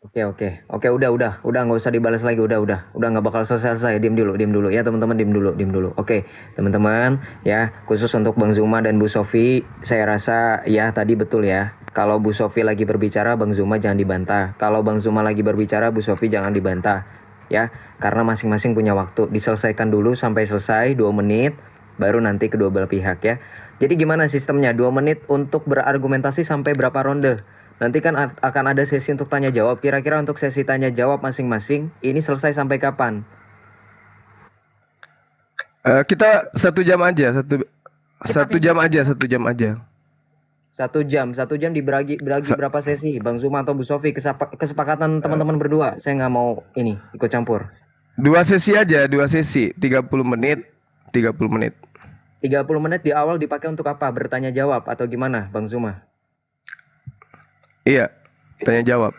Oke, udah nggak usah dibalas lagi, udah nggak bakal selesai. Diam dulu ya teman-teman, diam dulu. Oke, teman-teman ya, khusus untuk Bang Zuma dan Bu Sofi, saya rasa ya tadi betul ya. Kalau Bu Sofi lagi berbicara, Bang Zuma jangan dibantah. Kalau Bang Zuma lagi berbicara, Bu Sofi jangan dibantah ya, karena masing-masing punya waktu. Diselesaikan dulu sampai selesai 2 menit, baru nanti kedua belah pihak ya. Jadi gimana sistemnya? 2 menit untuk berargumentasi sampai berapa ronde? Nanti kan akan ada sesi untuk tanya jawab. Kira-kira untuk sesi tanya jawab masing-masing ini selesai sampai kapan? Kita 1 jam aja. Satu jam aja. 1 jam dibagi berapa sesi? Bang Zuma atau Bu Sofi? Kesepakatan teman-teman berdua. Saya nggak mau ini ikut campur. 2 sesi aja, 2 sesi. 30 menit. 30 menit di awal dipakai untuk apa? Bertanya jawab atau gimana, Bang Zuma? Iya, tanya jawab.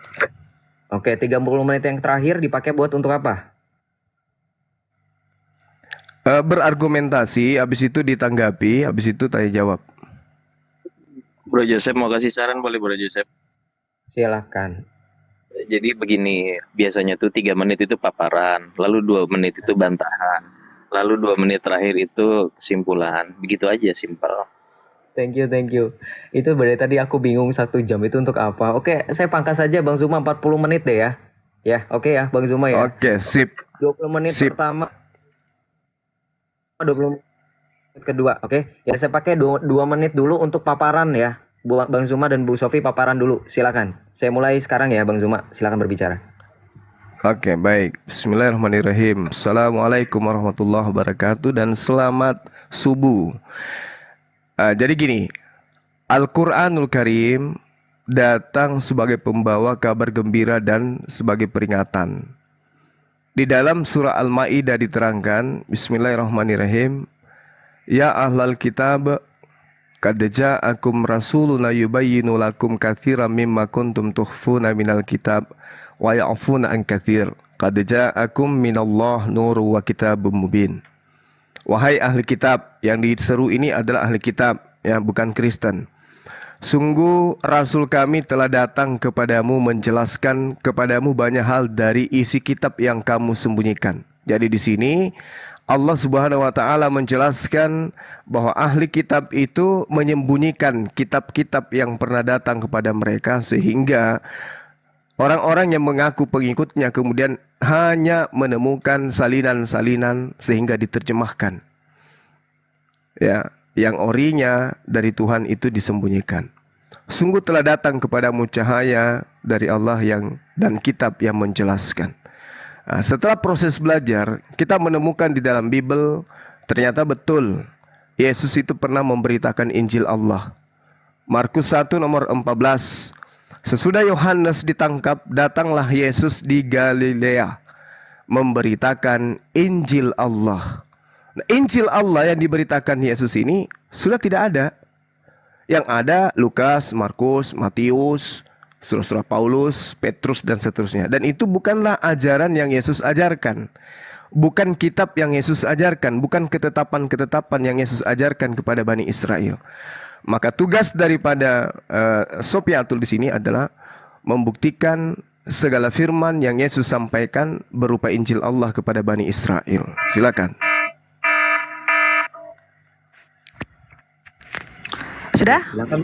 Oke, 30 menit yang terakhir dipakai buat untuk apa? Berargumentasi, habis itu ditanggapi, habis itu tanya jawab. Bro Joseph mau kasih saran boleh Bro Joseph? Silakan. Jadi begini, biasanya tuh 3 menit itu paparan, lalu 2 menit itu bantahan, lalu 2 menit terakhir itu kesimpulan. Begitu aja, simpel. Thank you. Itu berarti tadi aku bingung 1 jam itu untuk apa. Oke, saya pangkas saja Bang Zuma 40 menit deh ya. Ya, oke ya Bang Zuma ya. Oke, sip. 20 menit Sip. pertama. 20 Kedua, oke. Ya saya pakai 2 menit dulu untuk paparan ya. Bang Zuma dan Bu Sofi paparan dulu. Silakan. Saya mulai sekarang ya Bang Zuma. Silakan berbicara. Oke, baik. Bismillahirrahmanirrahim. Assalamualaikum warahmatullahi wabarakatuh dan selamat subuh. Jadi gini, Al-Quranul Karim datang sebagai pembawa kabar gembira dan sebagai peringatan. Di dalam surah Al-Maidah diterangkan, Bismillahirrahmanirrahim, Ya ahlal kitab, qad ja'akum rasuluna yubayyinu lakum katsiran mimma kuntum tukhfuna minal kitab wa ya'funa an katsir. Qad ja'akum minallah nurun wa kitabum mubin. Wahai ahli kitab, yang diseru ini adalah ahli kitab, ya, bukan Kristen. Sungguh Rasul kami telah datang kepadamu menjelaskan kepadamu banyak hal dari isi kitab yang kamu sembunyikan. Jadi di sini Allah Subhanahu wa taala menjelaskan bahwa ahli kitab itu menyembunyikan kitab-kitab yang pernah datang kepada mereka, sehingga orang-orang yang mengaku pengikutnya kemudian hanya menemukan salinan-salinan sehingga diterjemahkan. Ya, yang orinya dari Tuhan itu disembunyikan. Sungguh telah datang kepadamu cahaya dari Allah dan kitab yang menjelaskan. Setelah proses belajar, kita menemukan di dalam Bible ternyata betul Yesus itu pernah memberitakan Injil Allah. Markus 1 nomor 14. Sesudah Yohanes ditangkap, datanglah Yesus di Galilea memberitakan Injil Allah. Nah, Injil Allah yang diberitakan Yesus ini sudah tidak ada. Yang ada Lukas, Markus, Matius, surah-surah Paulus, Petrus, dan seterusnya. Dan itu bukanlah ajaran yang Yesus ajarkan. Bukan kitab yang Yesus ajarkan. Bukan ketetapan-ketetapan yang Yesus ajarkan kepada Bani Israel. Maka tugas daripada Sopiatul di sini adalah membuktikan segala firman yang Yesus sampaikan berupa Injil Allah kepada Bani Israel. Silakan. Sudah? Silakan.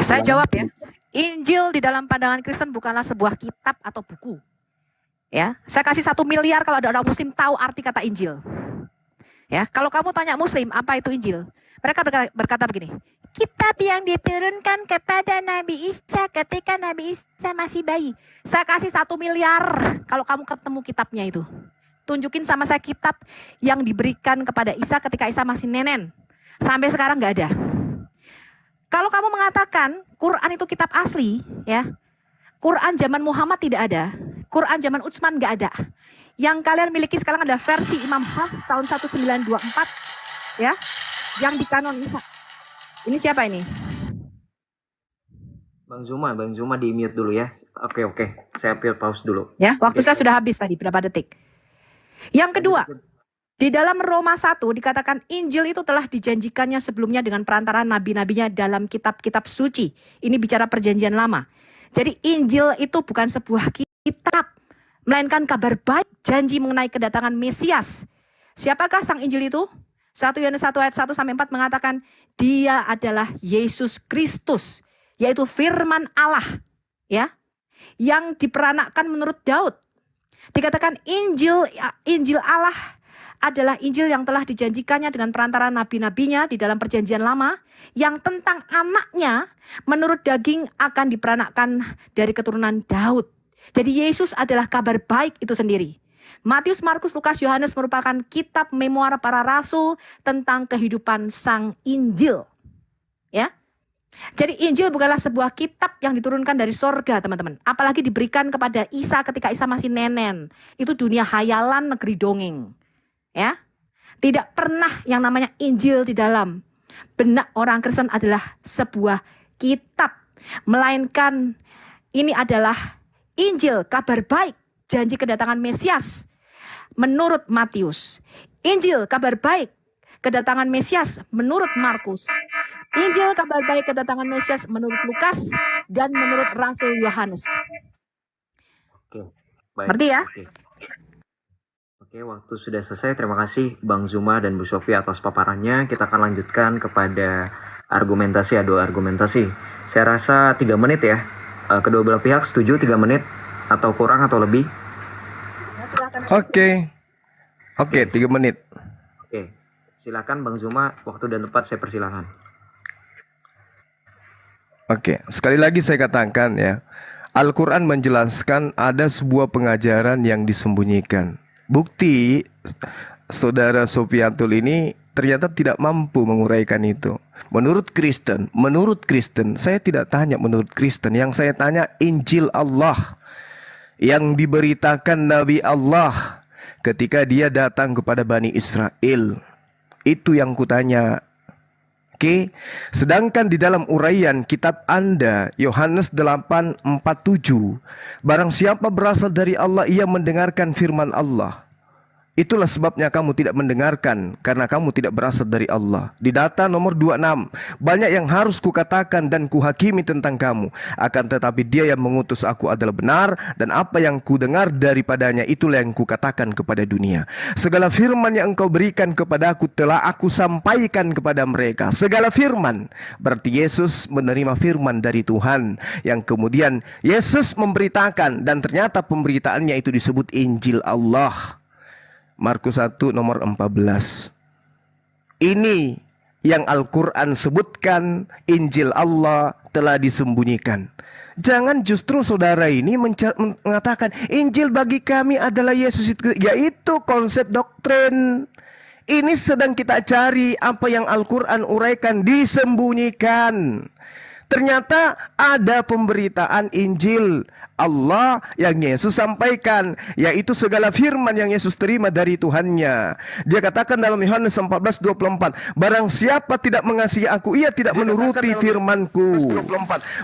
Saya jawab ya. Injil di dalam pandangan Kristen bukanlah sebuah kitab atau buku. Ya, saya kasih 1 miliar kalau ada orang Muslim tahu arti kata Injil. Ya, kalau kamu tanya Muslim apa itu Injil, mereka berkata begini, kitab yang diturunkan kepada Nabi Isa ketika Nabi Isa masih bayi. Saya kasih 1 miliar kalau kamu ketemu kitabnya itu. Tunjukin sama saya kitab yang diberikan kepada Isa ketika Isa masih nenen. Sampai sekarang nggak ada. Kalau kamu mengatakan Quran itu kitab asli, ya, Quran zaman Muhammad tidak ada, Quran zaman Utsman nggak ada. Yang kalian miliki sekarang ada versi Imam Hafs tahun 1924, ya, yang dikanonisasi. Ini siapa ini? Bang Zuma di mute dulu ya. Oke. Saya pause dulu. Ya, waktu saya sudah habis tadi berapa detik. Yang kedua, di dalam Roma 1 dikatakan Injil itu telah dijanjikannya sebelumnya dengan perantara nabi-nabinya dalam kitab-kitab suci. Ini bicara perjanjian lama. Jadi Injil itu bukan sebuah kitab, melainkan kabar baik, janji mengenai kedatangan Mesias. Siapakah sang Injil itu? 1 Yohanes 1 ayat 1 sampai 4 mengatakan dia adalah Yesus Kristus, yaitu firman Allah, ya, yang diperanakkan menurut Daud. Dikatakan Injil Allah adalah Injil yang telah dijanjikannya dengan perantara nabi-nabinya di dalam perjanjian lama, yang tentang anaknya menurut daging akan diperanakkan dari keturunan Daud. Jadi Yesus adalah kabar baik itu sendiri. Matius, Markus, Lukas, Yohanes merupakan kitab memoir para rasul tentang kehidupan sang Injil. Ya. Jadi Injil bukanlah sebuah kitab yang diturunkan dari sorga, teman-teman. Apalagi diberikan kepada Isa ketika Isa masih nenen. Itu dunia hayalan, negeri dongeng. Ya, tidak pernah yang namanya Injil di dalam benak orang Kristen adalah sebuah kitab, melainkan ini adalah Injil, kabar baik, janji kedatangan Mesias menurut Matius. Injil, kabar baik, kedatangan Mesias menurut Markus. Injil, kabar baik, kedatangan Mesias menurut Lukas dan menurut Rasul Yohanes. Oke, baik. Berarti ya? Oke, waktu sudah selesai. Terima kasih Bang Zuma dan Bu Sofi atas paparannya. Kita akan lanjutkan kepada argumentasi, adu argumentasi. Saya rasa 3 menit ya. Kedua belah pihak setuju 3 menit atau kurang atau lebih? Oke, 3 menit. Oke, Silakan Bang Zuma, waktu dan tempat saya persilahkan. Oke, sekali lagi saya katakan ya, Al-Quran menjelaskan ada sebuah pengajaran yang disembunyikan. Bukti saudara Sofiatul ini ternyata tidak mampu menguraikan itu. Menurut Kristen, saya tidak tanya menurut Kristen, yang saya tanya Injil Allah yang diberitakan Nabi Allah ketika dia datang kepada Bani Israel. Itu yang kutanya. Oke, sedangkan di dalam uraian kitab Anda Yohanes 8:47, barang siapa berasal dari Allah ia mendengarkan firman Allah. Itulah sebabnya kamu tidak mendengarkan, karena kamu tidak berasal dari Allah. Di data nomor 26, banyak yang harus kukatakan dan kuhakimi tentang kamu. Akan tetapi dia yang mengutus aku adalah benar, dan apa yang kudengar daripadanya itulah yang kukatakan kepada dunia. Segala firman yang engkau berikan kepadaku telah aku sampaikan kepada mereka. Segala firman, berarti Yesus menerima firman dari Tuhan, yang kemudian Yesus memberitakan, dan ternyata pemberitaannya itu disebut Injil Allah. Markus 1 nomor 14. Ini yang Al-Quran sebutkan, Injil Allah telah disembunyikan. Jangan justru saudara ini mengatakan Injil bagi kami adalah Yesus itu, yaitu konsep doktrin. Ini sedang kita cari apa yang Al-Quran uraikan, disembunyikan. Ternyata ada pemberitaan Injil Allah yang Yesus sampaikan, yaitu segala firman yang Yesus terima dari Tuhannya. Dia katakan dalam Yohanes 14:24, barang siapa tidak mengasihi aku, ia tidak menuruti firmanku.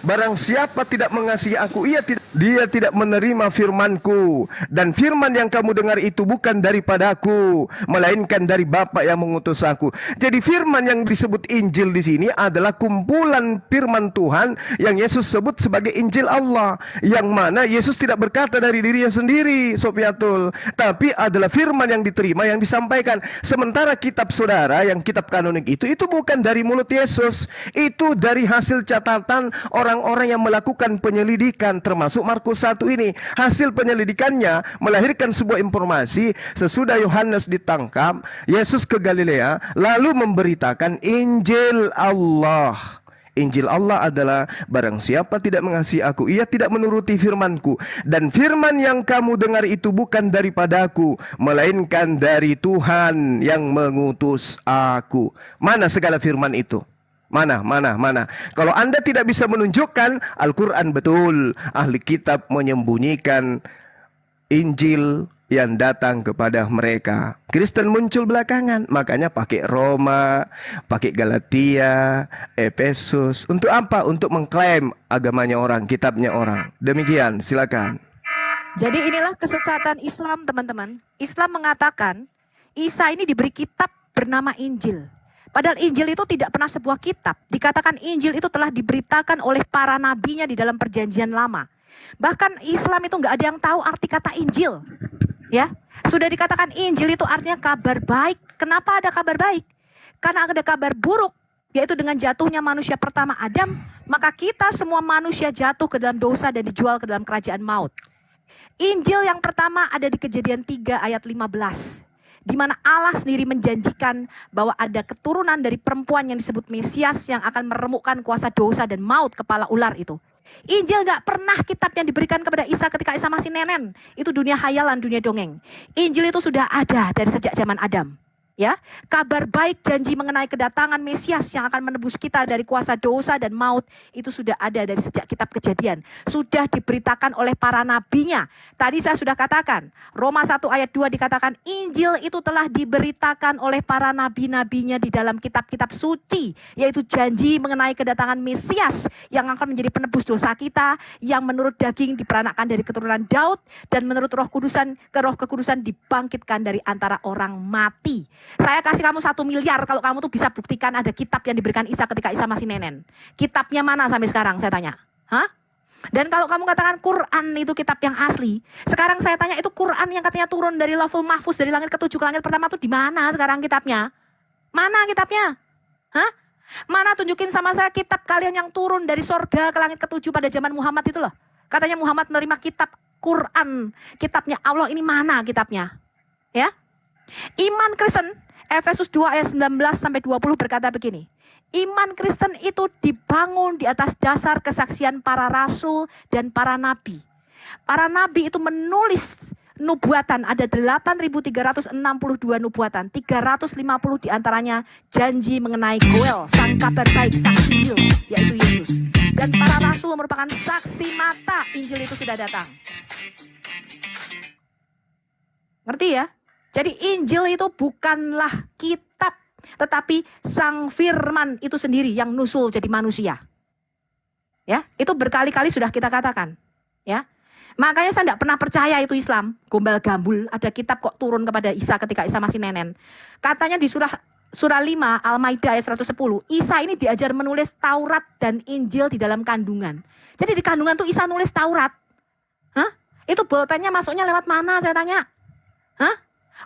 Barang siapa tidak mengasihi aku, dia tidak menerima firmanku. Dan firman yang kamu dengar itu bukan daripadaku, melainkan dari Bapa yang mengutus aku. Jadi firman yang disebut Injil di sini adalah kumpulan firman Tuhan yang Yesus sebut sebagai Injil Allah, yang mana Yesus tidak berkata dari dirinya sendiri, Sofiatul, tapi adalah firman yang diterima, yang disampaikan. Sementara kitab saudara, yang kitab kanonik itu bukan dari mulut Yesus, itu dari hasil catatan orang-orang yang melakukan penyelidikan, termasuk Markus 1 ini. Hasil penyelidikannya melahirkan sebuah informasi. Sesudah Yohanes ditangkap, Yesus ke Galilea lalu memberitakan Injil Allah. Injil Allah adalah barang siapa tidak mengasihi aku, ia tidak menuruti firmanku. Dan firman yang kamu dengar itu bukan daripadaku, melainkan dari Tuhan yang mengutus aku. Mana segala firman itu? Mana? Kalau Anda tidak bisa menunjukkan Al-Quran betul, ahli kitab menyembunyikan Injil yang datang kepada mereka. Kristen muncul belakangan, makanya pakai Roma, pakai Galatia, Efesus. Untuk apa? Untuk mengklaim agamanya orang, kitabnya orang. Demikian, silakan. Jadi inilah kesesatan Islam, teman-teman. Islam mengatakan Isa ini diberi kitab bernama Injil. Padahal Injil itu tidak pernah sebuah kitab. Dikatakan Injil itu telah diberitakan oleh para nabinya di dalam perjanjian lama. Bahkan Islam itu nggak ada yang tahu arti kata Injil. Ya, sudah dikatakan Injil itu artinya kabar baik. Kenapa ada kabar baik? Karena ada kabar buruk, yaitu dengan jatuhnya manusia pertama Adam, maka kita semua manusia jatuh ke dalam dosa dan dijual ke dalam kerajaan maut. Injil yang pertama ada di Kejadian 3 ayat 15. Di mana Allah sendiri menjanjikan bahwa ada keturunan dari perempuan yang disebut Mesias yang akan meremukkan kuasa dosa dan maut, kepala ular itu. Injil gak pernah kitab yang diberikan kepada Isa ketika Isa masih nenen. Itu dunia hayalan, dunia dongeng. Injil itu sudah ada dari sejak zaman Adam. Ya, kabar baik janji mengenai kedatangan Mesias yang akan menebus kita dari kuasa dosa dan maut itu sudah ada dari sejak kitab Kejadian. Sudah diberitakan oleh para nabinya. Tadi saya sudah katakan, Roma 1 ayat 2 dikatakan Injil itu telah diberitakan oleh para nabi-nabinya di dalam kitab-kitab suci, yaitu janji mengenai kedatangan Mesias yang akan menjadi penebus dosa kita, yang menurut daging diperanakkan dari keturunan Daud, dan menurut Roh Kekudusan dibangkitkan dari antara orang mati. Saya kasih kamu 1 miliar kalau kamu tuh bisa buktikan ada kitab yang diberikan Isa ketika Isa masih nenen. Kitabnya mana sampai sekarang, saya tanya? Hah? Dan kalau kamu katakan Quran itu kitab yang asli, sekarang saya tanya itu Quran yang katanya turun dari Lauhul Mahfuz, dari langit ke-7 ke langit pertama tuh di mana sekarang kitabnya? Mana kitabnya? Hah? Mana tunjukin sama saya kitab kalian yang turun dari sorga ke langit ke-7 pada zaman Muhammad itu loh. Katanya Muhammad menerima kitab Quran, kitabnya Allah, ini mana kitabnya? Ya? Iman Kristen Efesus 2 ayat 19 sampai 20 berkata begini. Iman Kristen itu dibangun di atas dasar kesaksian para rasul dan para nabi. Para nabi itu menulis nubuatan, ada 8.362 nubuatan, 350 diantaranya janji mengenai Goel, sang kabar baik, sang Injil, yaitu Yesus. Dan para rasul merupakan saksi mata Injil itu sudah datang. Ngerti ya? Jadi Injil itu bukanlah kitab, tetapi sang firman itu sendiri yang nusul jadi manusia. Ya, itu berkali-kali sudah kita katakan. Ya, makanya saya tidak pernah percaya itu Islam, gombal gambul, ada kitab kok turun kepada Isa ketika Isa masih nenen. Katanya di surah 5 Al-Maidah ayat 110, Isa ini diajar menulis Taurat dan Injil di dalam kandungan. Jadi di kandungan tuh Isa nulis Taurat. Hah? Itu bolpennya masuknya lewat mana saya tanya? Hah?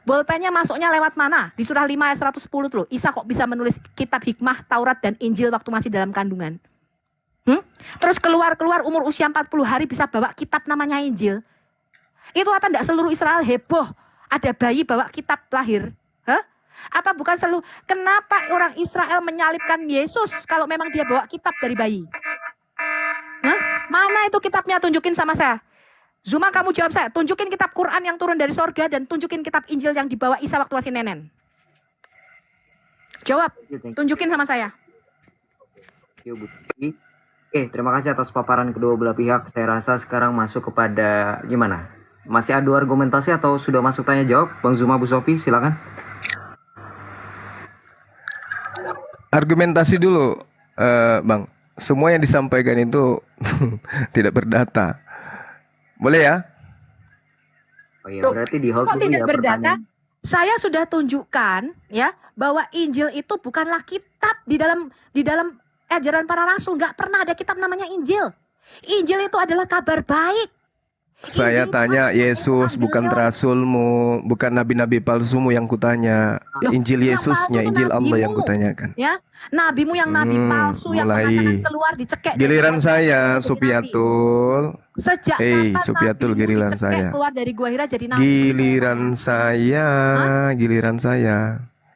Bolpennya masuknya lewat mana? Di surah 5 ayat 110 tuh, Isa kok bisa menulis kitab hikmah, Taurat dan Injil waktu masih dalam kandungan? Terus keluar umur usia 40 hari bisa bawa kitab namanya Injil. Itu apa enggak seluruh Israel heboh ada bayi bawa kitab lahir? Hah? Apa bukan seluruh? Kenapa orang Israel menyalibkan Yesus kalau memang dia bawa kitab dari bayi? Hah? Mana itu kitabnya? Tunjukin sama saya. Zuma, kamu jawab saya. Tunjukin kitab Quran yang turun dari sorga dan tunjukin kitab Injil yang dibawa Isa waktu masih nenen. Jawab. Tunjukin sama saya. Oke, terima kasih atas paparan kedua belah pihak. Saya rasa sekarang masuk kepada gimana? Masih adu argumentasi atau sudah masuk tanya jawab? Bang Zuma, Bu Sofi, silakan. Argumentasi dulu, Bang. Semua yang disampaikan itu tidak berdata. Boleh ya? Oh iya, berarti di hold Kok dulu tidak ya berdata? pertanyaan. Saya sudah tunjukkan ya bahwa Injil itu bukanlah kitab di dalam ajaran para rasul. Nggak pernah ada kitab namanya Injil. Injil itu adalah kabar baik. Saya Injil tanya itu Yesus, bukan Evangelion. rasulmu, bukan nabi-nabi palsumu yang kutanya. Loh, Injil yang Yesusnya, palsu Injil Allah yang nabimu. kutanyakan. Ya, nabimu yang nabi palsu yang mulai. mengatakan keluar dicekek. dari Giliran gua Hira saya, jadi nabi. Sopiatul. Sejak Hei, kapan Sopiatul, nabimu giliran dicekek saya. keluar dari gua Hira jadi nabi? Giliran saya, giliran saya.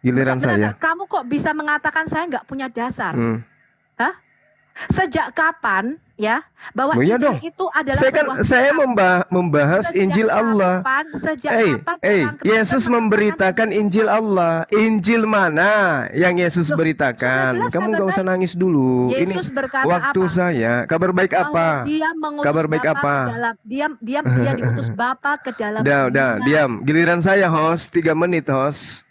Giliran Benar, saya. kamu kok bisa mengatakan saya nggak punya dasar? Hah? Sejak kapan ya bahwa Oh iya Injil dong. itu adalah Saya kitab? membahas Sejak Injil Allah. Sejak kapan orang Kristen Yesus mengatakan memberitakan Injil Allah. Injil mana yang Yesus Loh, beritakan? sudah jelas Kamu kabar gak usah baik. nangis dulu. Yesus Ini berkata waktu apa? saya. Kabar baik Bahwa apa? Dia mengutus Kabar baik Bapa apa? ke dalam, dia diutus Bapa ke dalam Udah, dunia. diam. Giliran saya host, 3 menit host.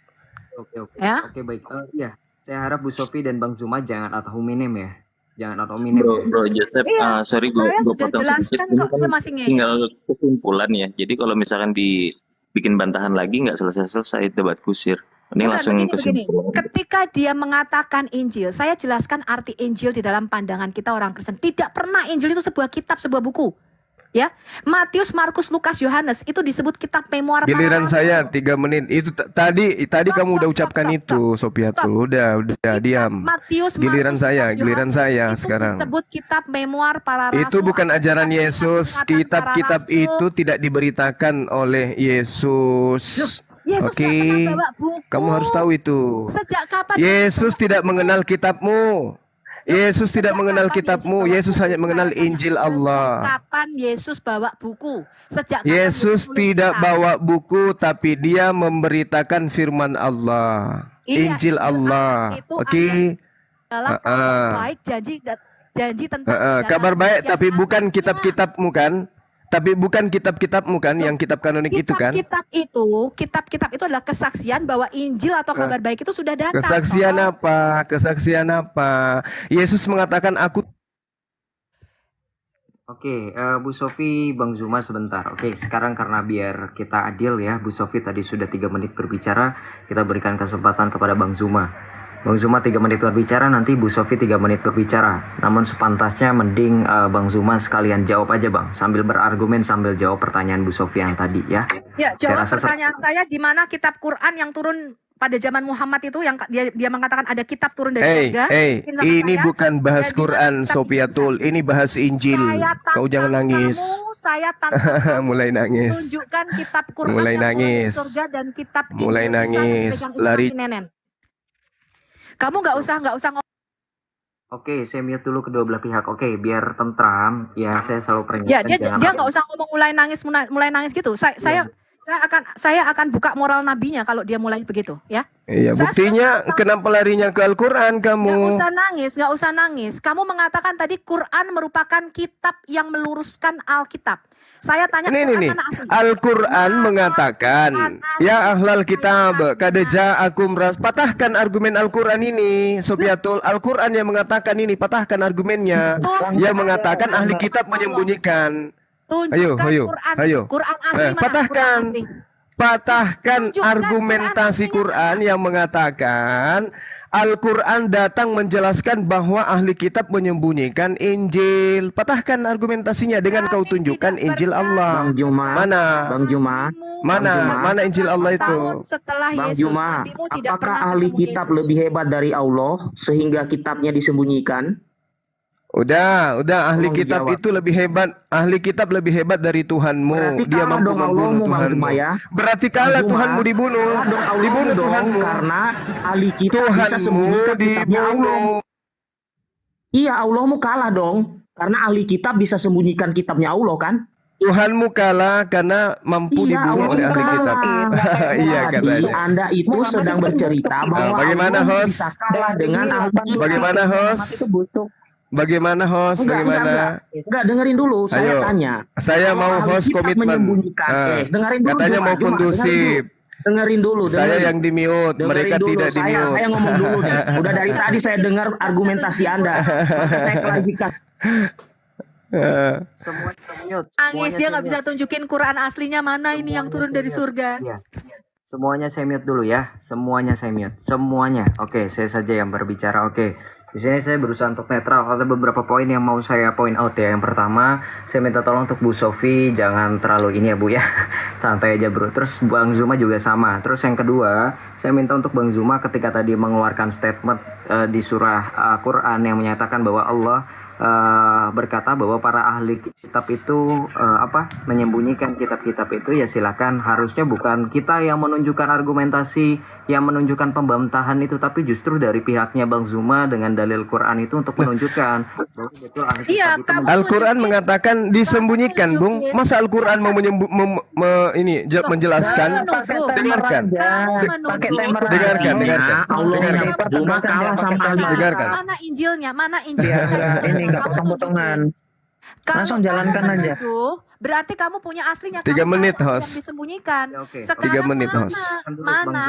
Oke. Ya? Oke, baik. Iya, saya harap Bu Sofi dan Bang Zuma jangan ad hominem ya. Jangan ad hominem ya. Bro Joseph, Iya, sorry saya gue sudah potong jelaskan sedikit. Ini kok, kan lu masih ngeyel. tinggal kesimpulan ya. Jadi kalau misalkan dibikin bantahan lagi nggak selesai debat kusir. Ini Bukan, langsung begini. kesimpulan. Ketika dia mengatakan Injil, saya jelaskan arti Injil di dalam pandangan kita orang Kristen. Tidak pernah Injil itu sebuah kitab, sebuah buku. Ya, Matius, Markus, Lukas, Yohanes itu disebut kitab memoir. Giliran para saya rasul. 3 menit. Itu tadi kamu udah ucapkan itu, Sopiatul. Udah Kitab diam. Matius, Giliran Markus, saya, Lukas, giliran Yohanes saya itu sekarang. disebut kitab memoir para rasul. Itu bukan atau ajaran kitab Yesus. ingatan para Kitab-kitab rasul. itu tidak diberitakan oleh Yesus. Yesus Oke. nggak pernah bawa buku. Kamu harus tahu itu. Sejak kapan Yesus tidak mengenal kitabmu. Yesus tidak mengenal kitabmu. Yesus hanya mengenal Injil Allah. Sejak kapan Yesus bawa buku? Sejak kapan Yesus menulis tidak kitab? bawa buku, tapi dia memberitakan firman Allah. Iya, Injil Allah. itu Oke. Dalam kabar baik janji tentang Kabar baik, tapi Mesias bukan anaknya. kitab-kitabmu kan? Tapi bukan kitab-kitabmu kan, yang kitab kanonik itu kan? Kitab-kitab itu adalah kesaksian bahwa Injil atau kabar baik itu sudah datang. Kesaksian toh. apa? Kesaksian apa? Yesus mengatakan aku. Oke, Bu Sofi, Bang Zuma sebentar. Oke, sekarang karena biar kita adil ya, Bu Sofi tadi sudah 3 menit berbicara, kita berikan kesempatan kepada Bang Zuma. Bang Zuma 3 menit berbicara, nanti Bu Sofi 3 menit berbicara. Namun sepantasnya mending Bang Zuma sekalian jawab aja Bang, sambil berargumen sambil jawab pertanyaan Bu Sofi yang tadi ya. Ya, Saya jawab rasa pertanyaan saya di mana kitab Quran yang turun pada zaman Muhammad itu yang dia mengatakan ada kitab turun dari Hey, surga. hey, Mungkin sama ini saya, bukan bahas jadilah Quran, kitab Sofiatul. Injil. Ini bahas Injil. Saya Kau jangan tantang nangis. saya tantang kamu Mulai nangis. tunjukkan kitab Quran Mulai yang turun dari nangis. surga dan kitab Injil Mulai Isa yang nangis. dipegang Lari. Ismail Nenen. Kamu nggak usah Oke, saya mute dulu kedua belah pihak. Oke, biar tentram. Ya, saya selalu ya peringatkan dia nggak usah ngomong mulai nangis gitu. Saya akan buka moral nabinya kalau dia mulai begitu, ya. Iya, Saya buktinya sudah kenapa larinya ke Al-Quran Nggak kamu? usah nangis. Kamu mengatakan tadi Quran merupakan kitab yang meluruskan Alkitab. Saya tanya Nih, Quran nih. mana asli? Al-Quran Mana mengatakan, Quran asli? ya ahlal kitab, Saya kada tanya. ja'akum ras. Patahkan argumen Al-Quran ini, Sofiatul. Al-Quran yang mengatakan ini, patahkan argumennya. Tunjukkan Yang mengatakan Quran ahli kitab Allah. menyembunyikan. Tunjukkan Ayo. Quran asli mana? patahkan. Quran asli. Patahkan Tunjukkan argumentasi Quran yang mengatakan Al-Quran datang menjelaskan bahwa ahli kitab menyembunyikan Injil. Patahkan argumentasinya dengan kau Kami tunjukkan tidak Injil percaya. Allah. Bang Juma, Mana? Bang Juma, Mana Injil Allah itu? Tahun setelah Bang Yesus, Juma, nabimu tidak apakah pernah ahli ketemu kitab Yesus. lebih hebat dari Allah sehingga kitabnya disembunyikan? Udah, ahli Tolong kitab dijawab. itu lebih hebat. Ahli kitab lebih hebat dari Tuhanmu. Berarti Dia kalah mampu dong membunuh Allahmu, Bang Tuhanmu. Juma, ya. Berarti kalah Bang Juma, Tuhanmu dibunuh. Kalah dong Allahmu Dibunuh dong, Tuhanmu. karena ahli kitab bisa Tuhanmu sembunyikan kitabnya Allah. dibunuh. Iya, Allahmu kalah dong, karena ahli kitab bisa sembunyikan kitabnya Allah kan? Tuhanmu kalah karena mampu Iya, dibunuh oleh ahli Allahmu kitab. kalah. Iya Jadi katanya. Anda itu sedang bercerita bahwa bagaimana, Allah host? bisa kalah dengan ahli kitab. Bagaimana, host? Bagaimana, host? Bagaimana? Enggak, dengerin dulu, saya Ayo. tanya. Saya mau Ahli host kitab komitmen. menyembunyikan. Ah, Dengerin dulu. katanya Juma, mau Juma, kondusif. Dengerin dulu. Saya yang di mute, Dengerin mereka dulu. tidak di mute. Saya ngomong dulu deh. Udah dari tadi saya dengar argumentasi Anda. Maka saya klarifikasi. Semua mute. Nangis dia nggak bisa tunjukin Quran aslinya mana ini yang turun dari surga. Iya. Semuanya saya mute dulu ya. Semuanya saya mute. Semuanya. Oke, saya saja yang berbicara. Oke. Di sini saya berusaha untuk netral. Ada beberapa poin yang mau saya point out ya. Yang pertama, saya minta tolong untuk Bu Sofi jangan terlalu ini ya Bu ya. Santai aja bro. Terus Bang Zuma juga sama. Terus yang kedua, saya minta untuk Bang Zuma ketika tadi mengeluarkan statement di surah Quran yang menyatakan bahwa Allah berkata bahwa para ahli kitab itu menyembunyikan kitab-kitab itu, ya silakan. Harusnya bukan kita yang menunjukkan argumentasi, yang menunjukkan pembantahan itu, tapi justru dari pihaknya Bang Zuma dengan dalil Quran itu untuk menunjukkan bahwa betul ahli kitab Iya, itu kamu Al-Quran mengatakan disembunyikan, Bung. Masa Al-Quran mau menjelaskan? Dengarkan. Pakai timer aja. Dengarkan. Allah Dengarkan. Juma kalah sama ahli kitab. Dengarkan. Mana Injilnya? Mana Biar Injilnya? nggak ini nggak Kamu potong-potongan. Kalau Langsung jalankan kamu aja. menuduh, berarti kamu punya aslinya. 3 Kamu menit, tahu apa host. yang disembunyikan. Ya, oke. 3 menit, host.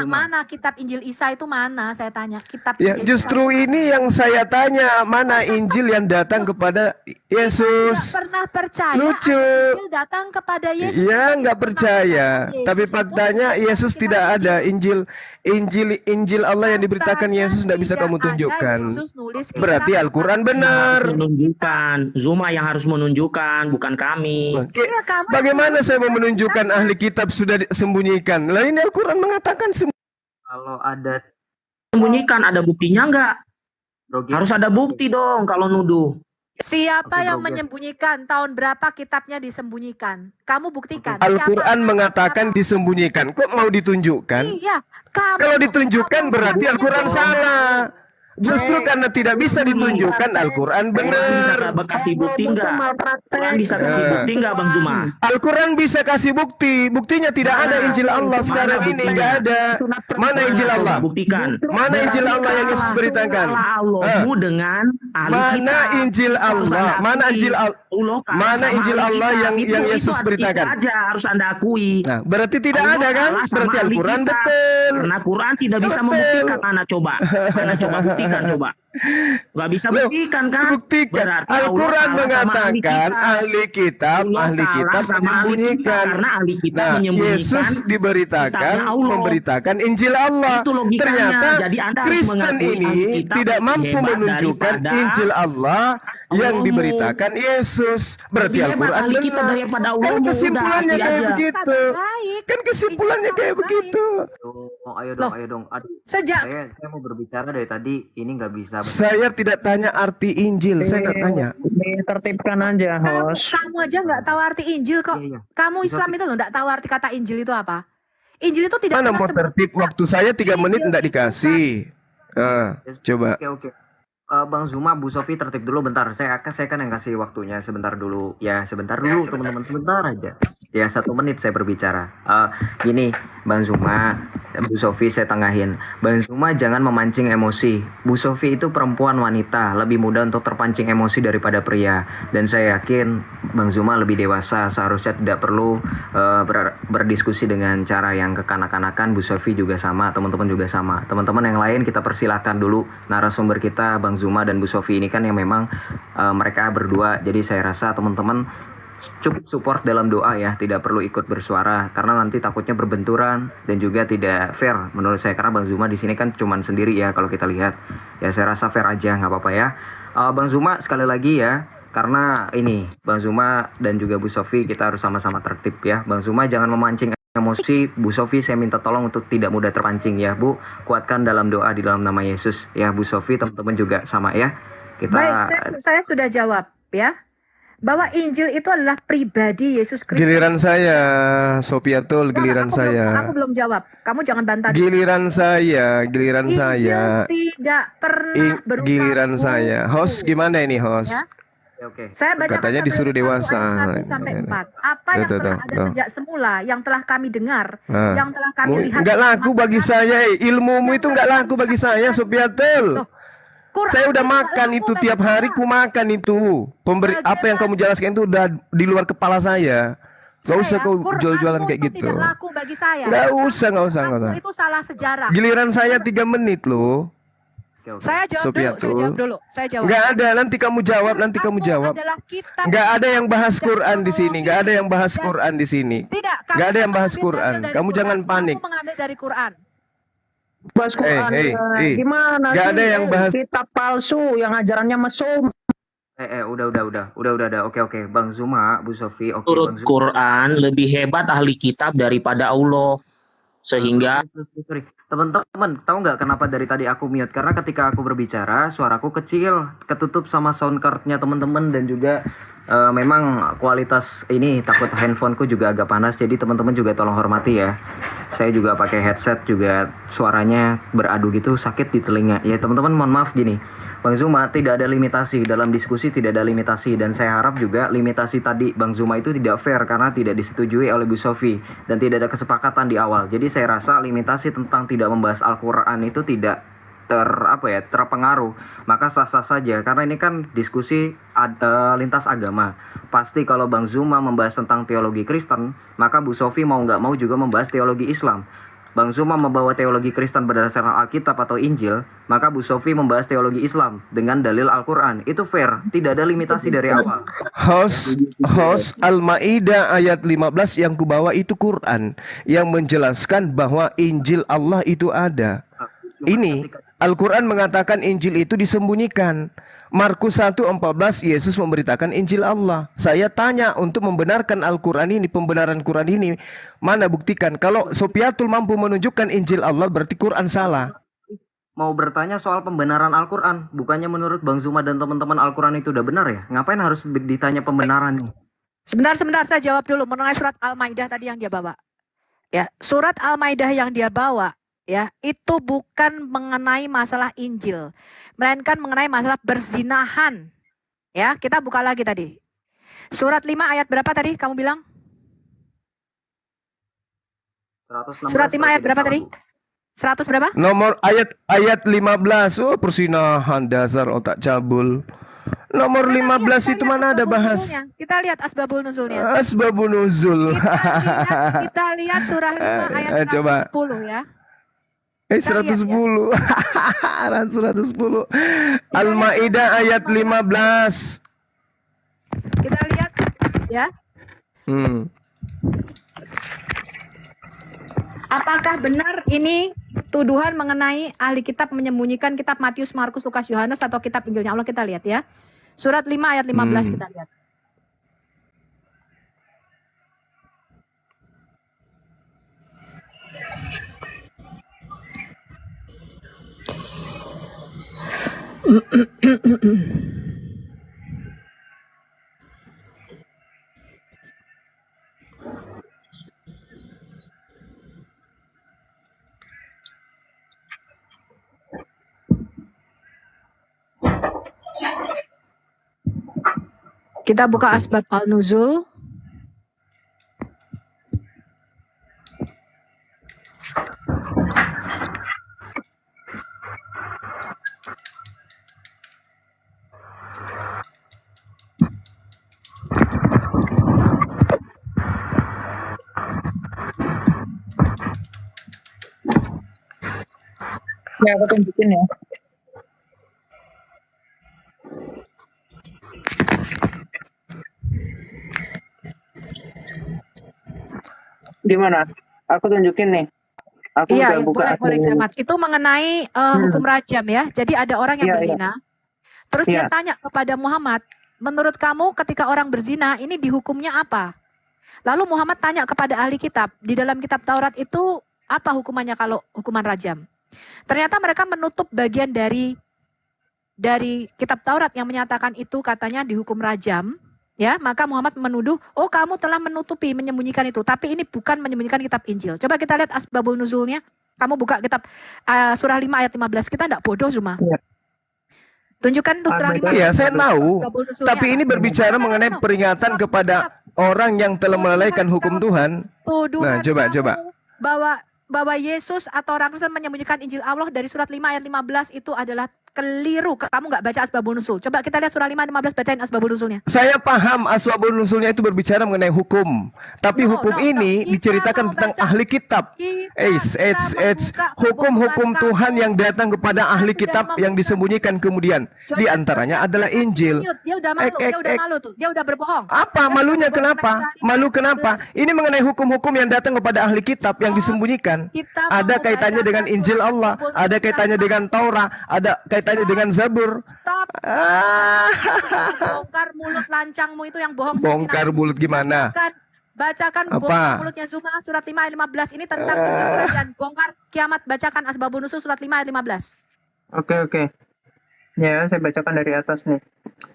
Mana kitab Injil Isa itu mana? Saya tanya. Kitab Ya, Injil justru Isa. ini yang saya tanya, mana Injil yang datang kepada Tidak Yesus? pernah percaya. Lucu. ada Injil datang kepada Yesus. Iya, Tidak nggak pernah percaya. Yesus Tapi itu faktanya bukan Yesus kitab tidak ada. Injil. Injil Allah yang diberitakan Faktanya Yesus tidak bisa tidak kamu ada tunjukkan. Yesus nulis kitab Berarti Al-Quran kepada benar. Menunjukkan. Zuma yang harus menunjukkan, bukan kami. Iya, kamu Bagaimana saya mau menunjukkan ahli kitab sudah disembunyikan? Lah ini Al-Quran mengatakan kalau ada Sembunyikan, ada buktinya nggak? Rogi, Harus ada bukti dong kalau nuduh. Siapa Oke, yang Bro, menyembunyikan? Tahun berapa kitabnya disembunyikan? Kamu buktikan. Al-Quran Siapa? mengatakan disembunyikan. Kok mau ditunjukkan? Iya, kamu. Kalau ditunjukkan berarti Kamu Al-Quran buktinya salah. Justru karena tidak bisa ditunjukkan Al-Quran benar. Bisa kasih bukti nggak? Quran bisa kasih bukti nggak, Bang Juma? Al-Quran bisa kasih bukti. Buktinya tidak ada Injil Allah sekarang ini. Nggak ada. Mana Injil Allah? Buktikan. Mana Injil Allah yang Yesus beritakan? Kalah Allahmu dengan ahli Mana kitab. Injil Allah? Mana Injil Allah? Allah kalah Mana sama Injil ahli Allah kitab. yang Yesus beritakan? Itu aja harus Anda akui. Nah, berarti tidak Allah ada kan? kalah sama Berarti ahli Al-Quran kitab. betul. Karena Quran tidak bisa Betul. membuktikan. Anak coba buktikan coba. Nggak bisa Loh, buktikan kan? Buktikan. Berarti Al-Quran Allah kalah sama mengatakan ahli kitab Allah kalah sama ahli menyembunyikan. kitab, karena ahli kitab Nah, menyembunyikan Yesus diberitakan kitabnya Allah. memberitakan Injil Allah. Itu logikanya. Ternyata Jadi Anda harus Kristen mengakui ini ahli kitab tidak lebih mampu hebat menunjukkan daripada Injil Allah yang Allahmu. diberitakan Yesus. Berarti Lebih hebat Al-Quran ahli kitab benar. daripada Kan Allahmu. kesimpulannya Udah, kayak hati aja. begitu. Baik. Kan kesimpulannya Injil kayak kabar baik. begitu. Oh, ayo Loh, dong. Aduh, sejak saya mau berbicara dari tadi, ini nggak bisa. Saya tidak tanya arti Injil, saya nggak tanya. Ditertibkan aja, host. kamu aja nggak tahu arti Injil kok. Iya. Kamu Bisa Islam itu loh nggak tahu arti kata Injil itu apa. Injil itu tidak Mana pernah mau tertib, waktu saya 3 menit Injil enggak itu dikasih. Coba. Oke. Bang Zuma, Bu Sofi tertib dulu bentar. Saya kan yang kasih waktunya sebentar dulu. Ya, sebentar dulu teman-teman, sebentar aja. Ya, 1 menit saya berbicara. Gini, Bang Zuma, Bu Sofi saya tengahin. Bang Zuma jangan memancing emosi. Bu Sofi itu perempuan wanita, lebih mudah untuk terpancing emosi daripada pria. Dan saya yakin Bang Zuma lebih dewasa, seharusnya tidak perlu berdiskusi dengan cara yang kekanak-kanakan. Bu Sofi juga sama, teman-teman juga sama. Teman-teman yang lain kita persilakan dulu narasumber kita Bang Zuma dan Bu Sofi ini kan yang memang mereka berdua. Jadi saya rasa teman-teman cukup support dalam doa ya, tidak perlu ikut bersuara karena nanti takutnya berbenturan dan juga tidak fair menurut saya, karena Bang Zuma di sini kan cuman sendiri ya kalau kita lihat. Ya saya rasa fair aja, nggak apa-apa ya. Bang Zuma sekali lagi ya, karena ini Bang Zuma dan juga Bu Sofi kita harus sama-sama tertib ya. Bang Zuma jangan memancing emosi. Bu Sofi saya minta tolong untuk tidak mudah terpancing ya Bu, kuatkan dalam doa di dalam nama Yesus ya. Bu Sofi teman-teman juga sama ya. Baik, saya sudah jawab ya. Bahwa Injil itu adalah pribadi Yesus Kristus. Giliran saya, Sopiatul, giliran saya. Aku belum jawab. Kamu jangan bantah. Giliran saya. Injil tidak pernah berupa Giliran buku. saya. Host gimana ini, host? Ya. Oke. Saya baca Katanya disuruh dewasa. 1 sampai 4. Apa yang telah ada sejak semula, yang telah kami dengar, yang telah kami lihat. Enggak laku bagi saya, ilmumu itu enggak laku bagi saya, Sopiatul. Saya udah makan itu tiap hari, ku makan itu. Apa yang kamu jelaskan itu udah di luar kepala saya. Gak usah kau jual-jualan kayak gitu. Tidak laku bagi saya. Gak usah. Itu salah sejarah. Giliran saya 3 menit loh. Saya jawab dulu. Saya jawab. Gak ada, nanti kamu jawab. Gak ada yang bahas Quran di sini. Gak ada yang bahas Quran di sini. Gak ada yang bahas Quran. Kamu jangan panik. Kamu mengambil dari Quran. Bahas Quran. Gimana Gak sih? ada yang bahas Kitab palsu yang ajarannya mesum. Udah. Oke. Bang Zuma, Bu Sofi, oke. Menurut Bang Zuma. Quran lebih hebat ahli kitab daripada Allah. Sehingga Sorry. Teman-teman, tahu nggak kenapa dari tadi aku mute? Karena ketika aku berbicara, suaraku kecil, ketutup sama sound card-nya teman-teman, dan juga memang kualitas ini takut handphoneku juga agak panas, jadi teman-teman juga tolong hormati ya. Saya juga pakai headset, juga suaranya beradu gitu, sakit di telinga. Ya teman-teman mohon maaf gini. Bang Zuma, tidak ada limitasi dalam diskusi, tidak ada limitasi, dan saya harap juga limitasi tadi Bang Zuma itu tidak fair karena tidak disetujui oleh Bu Sofi dan tidak ada kesepakatan di awal. Jadi saya rasa limitasi tentang tidak membahas Al-Qur'an itu tidak terpengaruh, maka sah-sah saja karena ini kan diskusi lintas agama. Pasti kalau Bang Zuma membahas tentang teologi Kristen, maka Bu Sofi mau nggak mau juga membahas teologi Islam. Bang Zuma membawa teologi Kristen berdasarkan Alkitab atau Injil, maka Bu Sofi membahas teologi Islam dengan dalil Al-Quran. Itu fair, tidak ada limitasi dari awal. Host Al-Maidah ayat 15 yang kubawa itu Quran yang menjelaskan bahwa Injil Allah itu ada. Ini Al-Quran mengatakan Injil itu disembunyikan. Markus 1:14 Yesus memberitakan Injil Allah. Saya tanya untuk membenarkan Al-Quran ini, pembenaran Quran ini, mana buktikan? Kalau Sopiatul mampu menunjukkan Injil Allah, berarti Quran salah. Mau bertanya soal pembenaran Al-Quran, bukannya menurut Bang Zuma dan teman-teman Al-Quran itu udah benar ya? Ngapain harus ditanya pembenaran nih? Sebentar, saya jawab dulu mengenai surat Al-Maidah tadi yang dia bawa. Ya, surat Al-Maidah yang dia bawa, ya, itu bukan mengenai masalah Injil, melainkan mengenai masalah berzinahan. Ya, kita buka lagi tadi. Surat 5 ayat berapa tadi kamu bilang? 116, Surat 5 ayat berapa tadi? 100 berapa? Nomor ayat 15. Oh, persinahan dasar otak cabul. Nomor 15 itu mana ada bahas? Kita lihat asbabul nuzulnya. Asbabun nuzul. Kita lihat surah 5 ayat 110 ya. 110. 110. Al-Maidah ayat 15. Kita lihat ya. Apakah benar ini tuduhan mengenai ahli kitab menyembunyikan kitab Matius, Markus, Lukas, Yohanes atau kitab Injilnya Allah? Kita lihat ya. Surat 5 ayat 15 kita lihat. Kita buka asbab al-nuzul. Ya, aku tunjukin ya. Gimana? Aku tunjukin nih. Aku Iya, udah buka boleh admin. Camat. Itu mengenai hukum rajam ya. Jadi ada orang yang Iya, iya. berzina. Terus dia Iya. tanya kepada Muhammad, menurut kamu ketika orang berzina ini dihukumnya apa? Lalu Muhammad tanya kepada ahli kitab, di dalam kitab Taurat itu apa hukumannya kalau hukuman rajam? Ternyata mereka menutup bagian dari kitab Taurat yang menyatakan itu katanya dihukum rajam. Ya, maka Muhammad menuduh, oh kamu telah menutupi, menyembunyikan itu. Tapi ini bukan menyembunyikan kitab Injil. Coba kita lihat asbabul nuzulnya. Kamu buka kitab surah 5 ayat 15. Kita enggak bodoh cuma. Iya. Tunjukkan tuh surah 5. Iya, saya tahu. asbabul nuzulnya Tapi apa. ini berbicara mengenai peringatan kepada orang yang telah melalaikan hukum Tuhan. Tuduhan Nah, coba, kamu coba. bahwa Yesus atau orang Kristen menyembunyikan Injil Allah dari surat 5 ayat 15 itu adalah keliru. Kamu nggak baca asbabun nuzul. Coba kita lihat surah 5 ayat 15, bacain asbabun nuzulnya. Saya paham asbabun nuzulnya itu berbicara mengenai hukum. Tapi No, hukum no, no. ini Kita diceritakan mau tentang baca. ahli kitab. Hukum-hukum Tuhan yang datang kepada ahli kitab yang disembunyikan kemudian. Di antaranya adalah Injil. Dia udah malu, dia udah malu tuh. Dia udah berbohong. Apa malunya kenapa? Malu kenapa? Ini mengenai hukum-hukum yang datang kepada ahli kitab yang disembunyikan. Kita Ada mau kaitannya baca dengan surah Injil Allah, 30 ada kaitannya dengan Taurat, ada kaitannya dengan Zabur. Stop. Ah, Bongkar mulut lancangmu itu yang bohong. bongkar mulut gimana? Bacakan Apa? bongkar mulutnya Zuma surat 5 ayat 15. Ini tentang Injil kerajaan. Bongkar kiamat, bacakan asbabun nuzul surat 5 ayat 15. Oke. Ya, saya bacakan dari atas nih.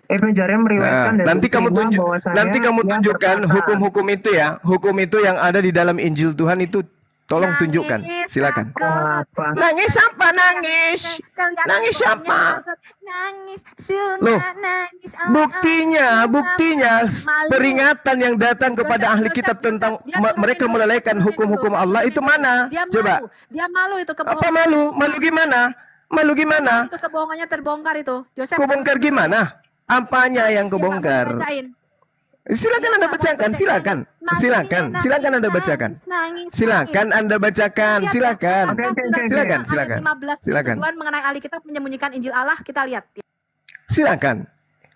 Ibnu Jarir meriwayatkan dari nanti kamu Ikrimah nanti kamu bahwasanya tunjukkan dia berkata, hukum-hukum itu ya, hukum itu yang ada di dalam Injil Tuhan itu tolong tunjukkan. Silakan. apa? Nangis apa nangis? Nangis siapa? Nangis. Loh, buktinya peringatan yang datang kepada ahli kitab tentang mereka melalaikan hukum-hukum Allah itu mana? Coba. Dia malu itu Apa kebohongan. malu? Malu gimana? Malu gimana? Itu kebohongannya terbongkar itu. Joseph, Kebongkar gimana? Apanya yang Siapa mau kebongkar? bacain? Silakan Anda bacakan, silakan. Silakan Anda bacakan. Silakan Anda bacakan, silakan. Silakan, silakan. Silakan. Tuhan mengenai ahli kitab menyembunyikan Injil Allah, kita lihat. Silakan.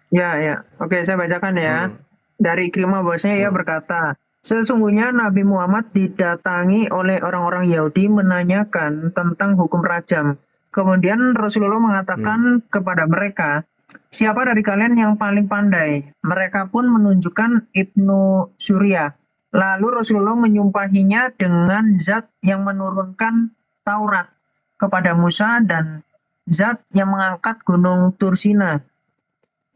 Ya. Oke, saya bacakan ya. Dari Ikrimah bahwasanya ia berkata, sesungguhnya Nabi Muhammad didatangi oleh orang-orang Yahudi menanyakan tentang hukum rajam. Kemudian Rasulullah mengatakan kepada mereka, siapa dari kalian yang paling pandai? Mereka pun menunjukkan Ibnu Surya. Lalu Rasulullah menyumpahinya dengan zat yang menurunkan Taurat kepada Musa dan zat yang mengangkat gunung Tursina.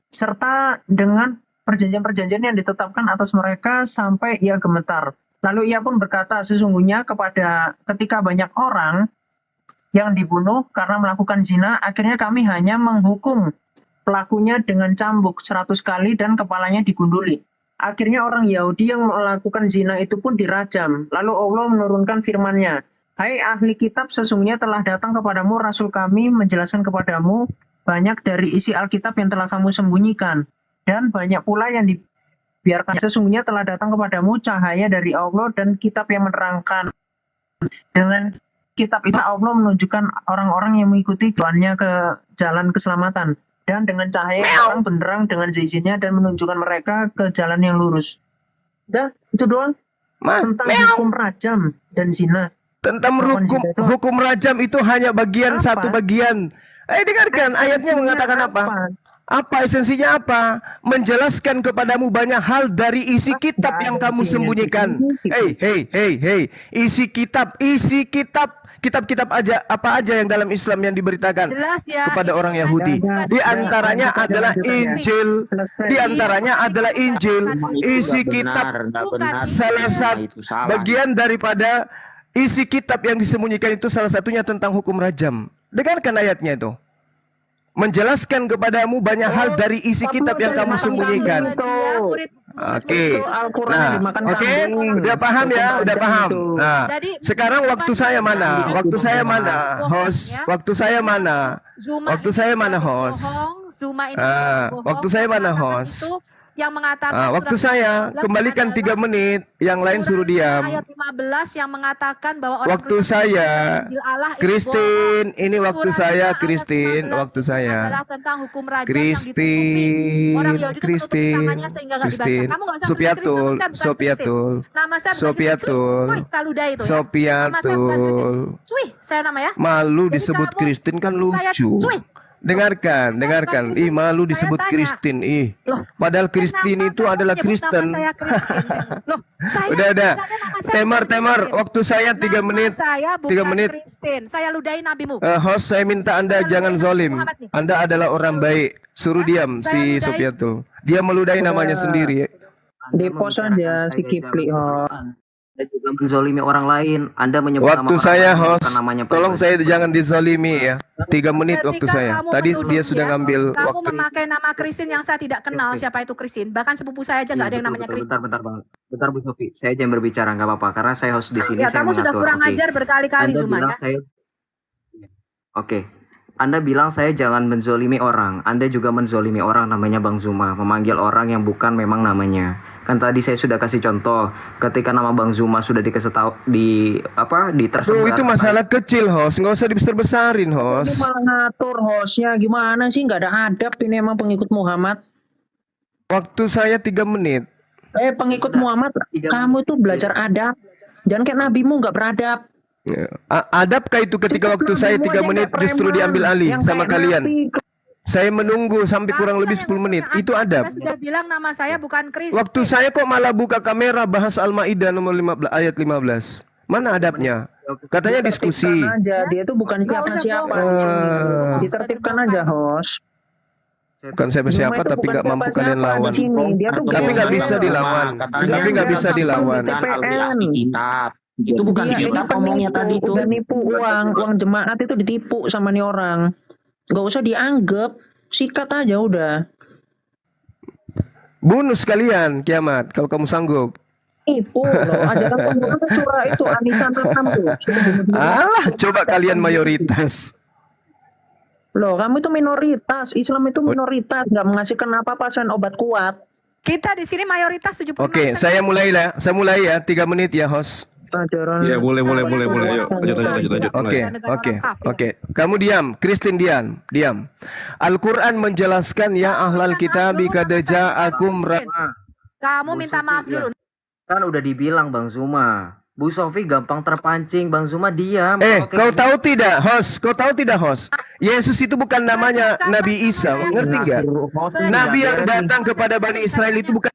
Serta dengan perjanjian-perjanjian yang ditetapkan atas mereka sampai ia gemetar. Lalu ia pun berkata, sesungguhnya ketika banyak orang yang dibunuh karena melakukan zina, akhirnya kami hanya menghukum pelakunya dengan cambuk 100 kali dan kepalanya digunduli. Akhirnya orang Yahudi yang melakukan zina itu pun dirajam. Lalu Allah menurunkan firman-Nya, hai ahli kitab, sesungguhnya telah datang kepadamu Rasul kami menjelaskan kepadamu banyak dari isi Alkitab yang telah kamu sembunyikan. Dan banyak pula yang dibiarkan. Sesungguhnya telah datang kepadamu cahaya dari Allah dan kitab yang menerangkan. Dengan kitab itu Allah menunjukkan orang-orang yang mengikuti Tuhannya ke jalan keselamatan. Dan dengan cahaya yang terang benderang dengan izinnya dan menunjukkan mereka ke jalan yang lurus. Dah, itu doang. Tentang hukum rajam dan zina. Tentang hukum rajam itu hanya bagian Apa? satu bagian. Dengarkan ayatnya mengatakan apa? Apa esensinya apa? Menjelaskan kepadamu banyak hal dari isi kitab yang kamu sembunyikan. Hei. Isi kitab kitab-kitab aja apa aja yang dalam Islam yang diberitakan Jelas ya. kepada ini orang bukan- Yahudi. bukan- Di antaranya adalah Injil. Selesai. Di antaranya adalah Injil. Isi Nggak kitab benar, nggak Bukan. benar. salah Nah, satu itu salah. bagian daripada isi kitab yang disembunyikan itu salah satunya tentang hukum rajam. Dengarkan ayatnya itu. Menjelaskan kepadamu banyak hal dari isi kitab yang kamu sembunyikan. Dia murid- Oke. Itu Al-Quran Nah, dimakan oke, kambing. udah paham ya, Hukum udah rajam paham. itu. Nah, Jadi, sekarang waktu saya mana? Waktu saya mana, host? Waktu saya mana? Zuma Waktu ini saya sudah mana, berbohong, host? Zuma ini Ah, sudah berbohong, waktu saya yang mana, mengatakan host? itu, yang mengatakan Waktu surat saya 15 kembalikan 3 adalah menit, yang lain surat suruh diam. Ayat 15 yang mengatakan bahwa orang Waktu Kristen saya, memanggil Allah itu Christine, ini waktu Surat saya, ayat Christine, 15 waktu itu saya. adalah tentang hukum rajam yang ditutupi. Christine, Orang Yahudi itu menutupi Christine, tangannya sehingga nggak dibaca. Christine, Kamu nggak usah Sopiatul, Kristen, nama saya bukan Sopiatul, Kristen. Nama saya bukan Sopiatul, Kristen. Cuy, saludai itu ya. Nama saya bukan Kristen. Sopiatul. Cuy, saya nama ya. Malu Jadi disebut kamu- Kristen kan saya- lucu. cuy. Dengarkan, Saya dengarkan. bukan Ih, Kristen. malu Saya disebut tanya. Kristen. Ih, Loh, padahal Kristen kenapa itu kamu adalah menyebut Kristen. Nama saya Kristen. Loh, saya Udah. bilangnya nama saya Temar, bukan Temar. Kristen. Waktu saya 3 Nama menit. Saya bukan 3 menit. Kristen. Saya ludahi nabimu. Host, saya minta Anda Saya jangan ludahi zolim. Muhammad nih. Anda adalah orang baik. Suruh Ya, diam saya si ludahi. Sopiatul. Dia meludahi namanya sendiri. Di pos aja si Kipli, host. Anda juga menzolimi orang lain. Anda menyebut Waktu nama saya orang lain, bukan host, namanya tolong pribadi. saya jangan dizolimi ya. 3 menit Ketika waktu saya. kamu Tadi menuduh dia sudah ya, ngambil kamu waktu. memakai nama Kristen yang saya tidak kenal siapa itu Kristen. Bahkan sepupu saya aja nggak ada yang namanya Kristen. Bentar bang. Bentar Bu Sofi. Saya jangan berbicara nggak apa-apa karena saya host di sini. Ya, saya kamu sudah mengatur. kurang Oke. ajar berkali-kali Anda Zuma bilang ya. saya. Oke. Anda bilang saya jangan menzolimi orang. Anda juga menzolimi orang namanya Bang Zuma, memanggil orang yang bukan memang namanya. Kan tadi saya sudah kasih contoh, ketika nama Bang Zuma sudah dikasih tahu di Tuh, itu masalah kecil host, nggak usah dibesar-besarin Ini host. malah ngatur hostnya. Gimana sih? Nggak ada adab ini emang pengikut Muhammad. Waktu saya 3 menit. Pengikut Muhammad, kamu itu belajar adab. Jangan kayak nabimu nggak beradab. Adapkah itu ketika Cukup waktu saya nabimu 3 aja menit nggak justru preman. diambil alih Yang sama kayak kalian? Nabi. Saya menunggu sampai kurang lebih 10 menit. Itu adab. Anda sudah bilang nama saya bukan Kristen. Waktu saya kok malah buka kamera bahas Al-Maidah nomor 15, ayat 15. Mana adabnya? Katanya diskusi. Ditertibkan aja. Dia itu bukan Nggak usah siapa-siapa. bohong. Ditertibkan aja, host. Bukan siapa-siapa Zuma itu tapi bukan nggak mampu siapa-siapa kalian lawan. di sini. Dia tuh Tapi nggak gembel. bisa dilawan. Tapi nggak bisa dilawan. Al-Qur'an di kitab. Itu bukan Dia kitab ini ngomongnya penipu, tadi tuh. udah nipu uang jemaat itu ditipu sama nih orang. Gak usah dianggap, sikat aja udah. Bunuh sekalian kiamat kalau kamu sanggup. Tipu loh, ajaran pembunuhan kan curah itu Anisan Rekam tuh. Sudah bunuh-bunuh. Alah, coba kalian mayoritas. Loh, kamu itu minoritas, Islam itu minoritas, nggak menghasilkan apa-apa selain obat kuat. Kita di sini mayoritas 75%. Oke, saya mulai ya 3 menit ya host. Ajaran. Ya, boleh. Yuk, lanjut. Oke. Kamu diam, Christine diam. Al-Quran menjelaskan ya ahlal kitabi kad ja'akum Kamu minta maaf dulu. Kan udah dibilang Bang Zuma. Bu Sofi gampang terpancing, Bang Zuma diam. Oke. kau tahu tidak host? Yesus itu bukan namanya Nabi Isa, ngerti nggak? Nabi yang datang kepada Bani Israel itu bukan.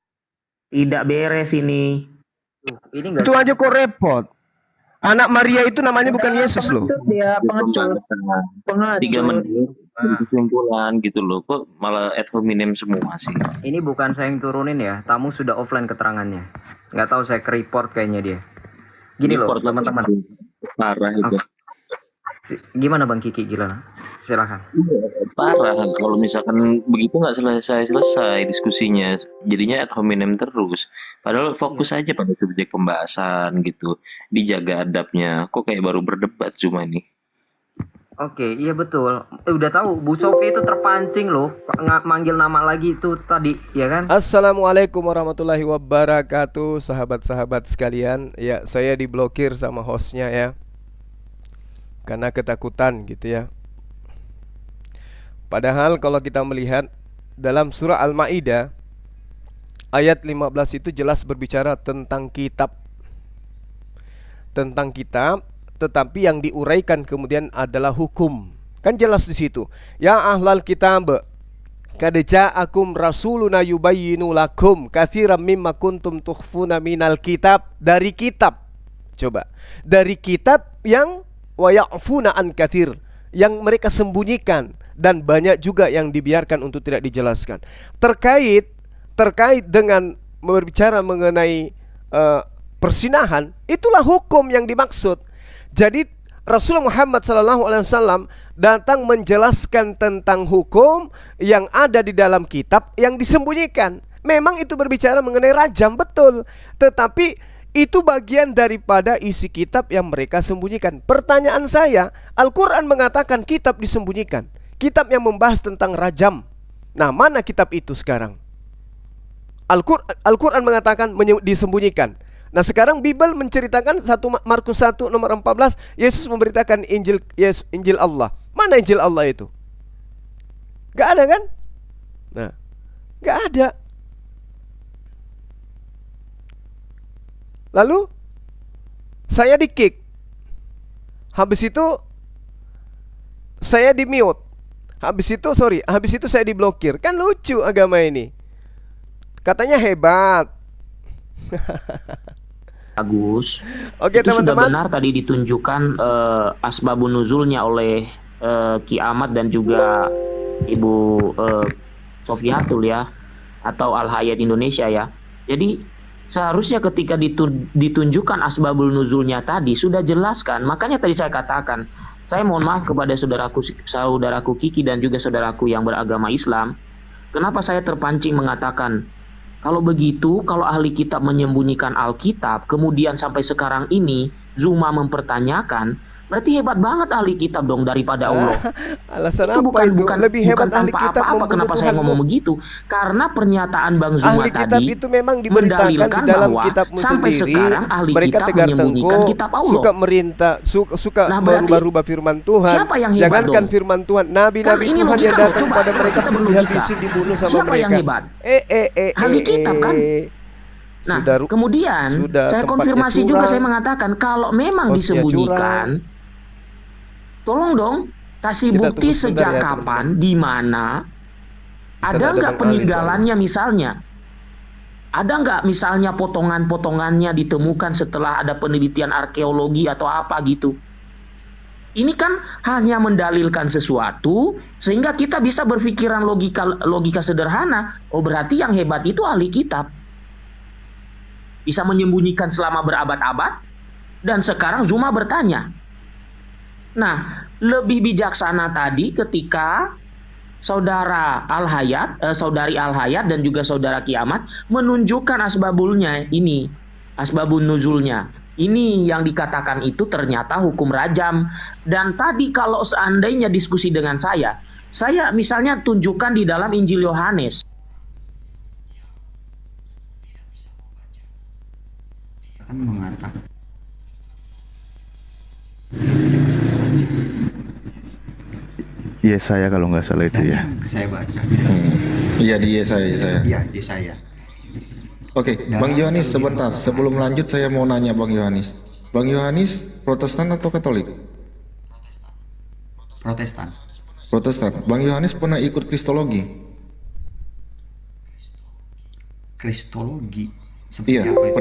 Tidak beres ini. Ini enggak Itu aja kok repot. Anak Maria itu namanya bukan Yesus loh. Dia pengecut. 3 menit kesimpulan gitu loh, kok malah ad hominem semua sih. Ini bukan saya yang turunin ya, tamu sudah offline keterangannya. Nggak tahu saya ke-report kayaknya dia. Gini loh Report teman-teman. Parah itu. Gimana Bang Kiki Gilana? Silakan. Parah kalau misalkan begitu nggak selesai diskusinya, jadinya ad hominem terus. Padahal fokus aja pada subjek pembahasan gitu, dijaga adabnya. Kok kayak baru berdebat cuma nih. Oke, iya betul. Udah tahu Bu Sofi itu terpancing loh, manggil nama lagi itu tadi, ya kan? Assalamualaikum warahmatullahi wabarakatuh, sahabat-sahabat sekalian. Ya, saya diblokir sama hostnya ya, karena ketakutan gitu ya. Padahal kalau kita melihat dalam surah Al-Maidah ayat 15 itu jelas berbicara tentang kitab. Tentang kitab, tetapi yang diuraikan kemudian adalah hukum. Kan jelas di situ. Ya ahlal kitab, qad ja'akum rasuluna yubayyinu lakum katsiran mimma kuntum tukhfuna minal kitab. Dari kitab. Coba. Dari kitab yang wa ya'funa an katsir, yang mereka sembunyikan dan banyak juga yang dibiarkan untuk tidak dijelaskan. Terkait dengan berbicara mengenai persinahan, itulah hukum yang dimaksud. Jadi Rasulullah Muhammad SAW datang menjelaskan tentang hukum yang ada di dalam kitab yang disembunyikan. Memang itu berbicara mengenai rajam, betul, tetapi itu bagian daripada isi kitab yang mereka sembunyikan. Pertanyaan saya, Al-Quran mengatakan kitab disembunyikan, kitab yang membahas tentang rajam. Nah, mana kitab itu sekarang? Al-Quran mengatakan disembunyikan. Nah, sekarang Bible menceritakan Markus 1 nomor 14, Yesus memberitakan Injil Allah. Mana Injil Allah itu? Gak ada kan? Nah, gak ada. Lalu saya di-kick. Habis itu saya di-mute. Habis itu saya diblokir. Kan lucu agama ini. Katanya hebat. Bagus. Oke, Itu sudah teman-teman. benar tadi ditunjukkan asbabun nuzulnya oleh Ki Ahmad dan juga Ibu Sofiatul ya, atau Al Hayat Indonesia ya. Jadi seharusnya ketika ditunjukkan asbabul nuzulnya tadi sudah jelaskan. Makanya tadi saya katakan, saya mohon maaf kepada saudaraku Kiki dan juga saudaraku yang beragama Islam. Kenapa saya terpancing mengatakan, kalau begitu, kalau ahli kitab menyembunyikan Alkitab, kemudian sampai sekarang ini Zuma mempertanyakan, berarti hebat banget ahli kitab dong daripada Allah. Alasan Itu apa itu? bukan Lebih hebat ahli tanpa kitab apa-apa. membunuh Kenapa saya Tuhan, ngomong Bu? begitu? Karena pernyataan Bang Zuma Ahli kitab tadi itu memang diberitakan di mendalilkan dalam bahwa kitabmu sampai sendiri. sekarang ahli Mereka kitab tegar menyembunyikan tengkuk, kitab Allah. suka merintah, suka Nah, berarti merubah firman Tuhan. siapa yang hebat Jangankan dong? firman Tuhan, nabi-nabi Kan ini Tuhan yang logika loh. datang Coba pada mereka kita pun berlogika. dihabisin, dibunuh sama Siapa mereka. yang hebat? Ahli kitab kan? Nah, kemudian saya konfirmasi juga, saya mengatakan kalau memang hostnya disembunyikan, tolong dong kasih Kita bukti tunggu sebentar sejak ya, kapan, di mana, Bisa ada ada nggak Bang Ali peninggalannya misalnya, ada nggak misalnya potongan-potongannya ditemukan setelah ada penelitian arkeologi atau apa gitu. Ini kan hanya mendalilkan sesuatu sehingga kita bisa berpikiran logika sederhana. Oh, berarti yang hebat itu ahli kitab. Bisa menyembunyikan selama berabad-abad, dan sekarang Zuma bertanya. Nah, lebih bijaksana tadi ketika saudara saudari Al Hayat dan juga saudara Ki Ahmad menunjukkan asbabulnya ini, asbabun nuzulnya. Ini yang dikatakan itu ternyata hukum rajam. Dan tadi kalau seandainya diskusi dengan saya misalnya tunjukkan di dalam Injil Yohanes. Mengatakan Yesaya kalau nggak salah itu ya. saya baca. Iya di Yesaya. Iya, di saya. Oke, Bang Yohanes sebentar. Sebelum lanjut saya mau nanya Bang Yohanes. Bang Yohanes Protestan atau Katolik? Protestan. Protestan. Bang Yohanes pernah ikut Kristologi? Kristologi. Seperti Iya, apa itu?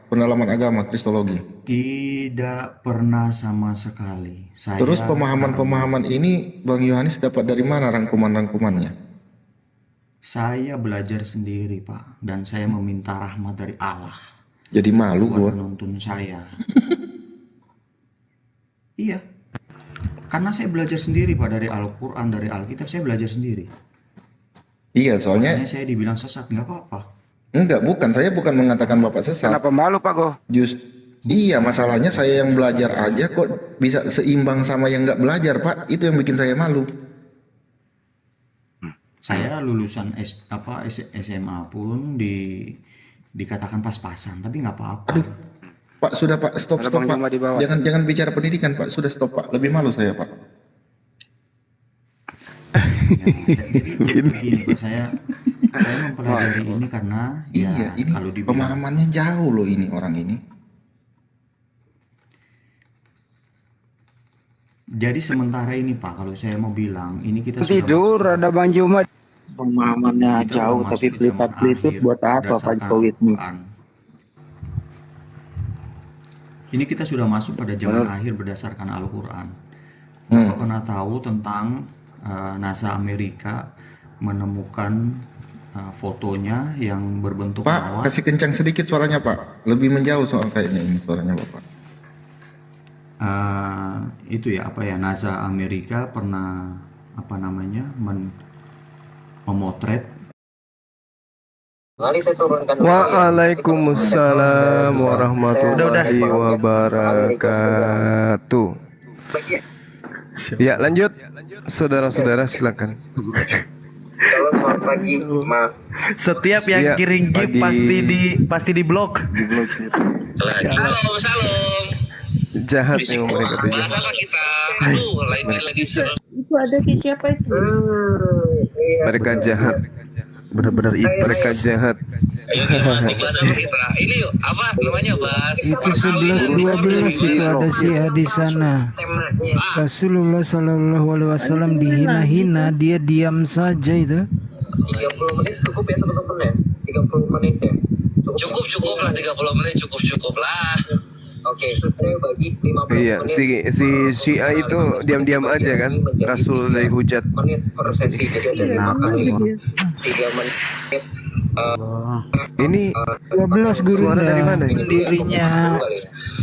pendalaman agama Kristologi. Tidak pernah sama sekali. Terus pemahaman-pemahaman ini Bang Yohanes dapat dari mana rangkuman-rangkumannya? Saya belajar sendiri, Pak, dan saya meminta rahmat dari Allah Jadi malu buat gua. menuntun saya. Iya, karena saya belajar sendiri, Pak, dari Al-Quran, dari Alkitab, saya belajar sendiri. Iya, soalnya Makanya saya dibilang sesat, nggak apa-apa. enggak, saya bukan mengatakan Bapak sesat. Kenapa malu Pak Go? Iya, masalahnya saya yang belajar aja kok bisa seimbang sama yang nggak belajar, Pak. Itu yang bikin saya malu. Saya lulusan SMA pun dikatakan pas-pasan, tapi nggak apa-apa. Aduh, Pak, sudah Pak, stop Ada Pak. Bang Juma di bawah. Jangan bicara pendidikan, Pak. Sudah stop, Pak. Lebih malu saya, Pak. Jadi begini, Pak, saya mempelajari ini karena Iya, ini kalau dibilang pemahamannya jauh loh ini orang ini. jadi sementara ini, Pak, kalau saya mau bilang ini kita sudah Tidur masuk ada Bang Juma. Pemahamannya kita jauh udah tapi masuk di zaman pelipat-peliput akhir buat apa Pak berdasarkan Jokowi ini? Al-Quran. Ini kita sudah masuk pada zaman akhir berdasarkan Al-Quran. Bapak pernah tahu tentang NASA Amerika menemukan fotonya yang berbentuk Pak, mawar. kasih kencang sedikit suaranya Pak. Lebih menjauh soal kayaknya ini suaranya Bapak. Itu ya apa ya, NASA Amerika pernah memotret. Waalaikumsalam warahmatullahi wabarakatuh. Ya, lanjut. Saudara-saudara silakan. Selamat pagi, Ma. Setiap yang kirim gift pasti di blok. Halo, salam. Jahat yang mereka tuh. Bahas apa kita? Aduh, lagi seru. Itu ada di siapa itu? Mereka jahat. Benar-benar mereka jahat. Ayo gimana? Bahas apa kita? Ini yuk, apa namanya? Bahas itu 11-12 itu ada Syiah di sana. Rasulullah Shallallahu Alaihi Wasallam dihina-hina, dia diam saja itu. 30 menit cukup ya teman-teman ya? 30 menit ya? Cukup lah 30 menit cukup lah. Oke, saya bagi 15 Iya, menit. si Syiah itu diam-diam aja kan. Rasul dari hujat. Menit per sesi, jadi ada 5 kali 3 menit. Ini 12 guru dari mana ini? pendirinya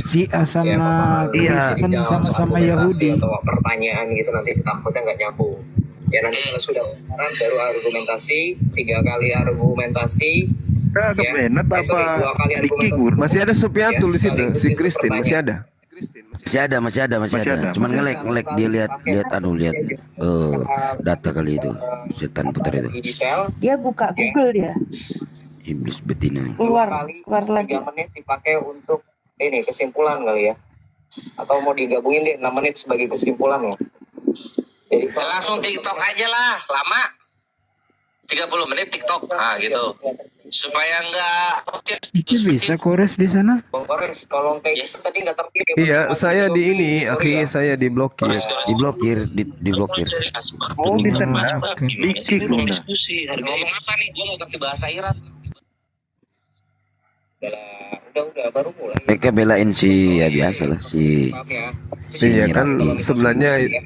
Syiah sama Kristen sama-sama Yahudi. Atau pertanyaan gitu nanti takutnya nggak nyambung. Ya nanti kalau sudah benar baru argumentasi, 3 kali argumentasi. Ya, sorry, 2 kali argumentasi. Masih ada Supiatul di situ, si Kristen masih ada. Masih ada. Cuman ngelek dia lihat data kali itu. Setan putar itu. Dia buka Google dia. Iblis betina. Keluar lagi. 3 menit dipakai untuk ini kesimpulan kali ya. Atau mau digabungin deh 6 menit sebagai kesimpulan ya. Jadi langsung TikTok aja lah, lama. 30 menit TikTok. Gitu. Supaya enggak Itu bisa kores di sana? Kores, kalau kayak gitu tadi enggak terpilih. Iya, saya di ini, akhirnya saya diblokir. Diblokir. Oh, bisa Dikik belum diskusi. Harganya apa nih? Gua mau ganti bahasa Iran. Udah baru mulai. Mereka belain si ya biasa lah si. Iya kan sebenarnya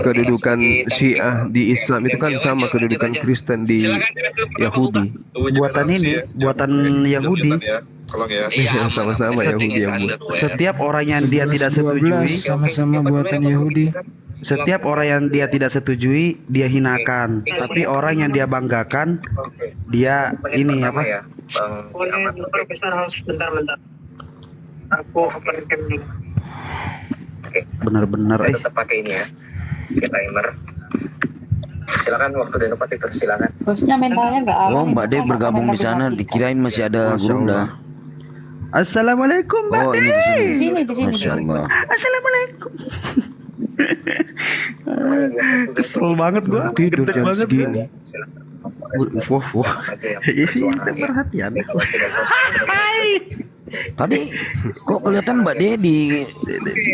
kedudukan Syiah di Islam itu kan sama kedudukan Kristen di Yahudi. Buatan Yahudi. Iya, sama-sama Yahudi yang buat. Setiap orang yang dia tidak setujui, sama-sama buatan Yahudi. Setiap orang yang dia tidak setujui, dia hinakan. Tapi orang yang dia banggakan, dia ini apa? Profesor harus bentar. Aku open cam dulu. Benar-benar tetap pakai ini ya. Timer. Silakan waktu dan tempat itu silakan. Bosnya mentalnya nggak aman. Oh, Mbak De bergabung di sana, dikirain masih ada Gurunda. Assalamualaikum Mbak Oh, De. ini Di sini. Masya Allah. Assalamualaikum. Kesel banget gua. Tidur jam segini. Wah. Isi perhatian. Hai. Tadi kok kelihatan Mbak De di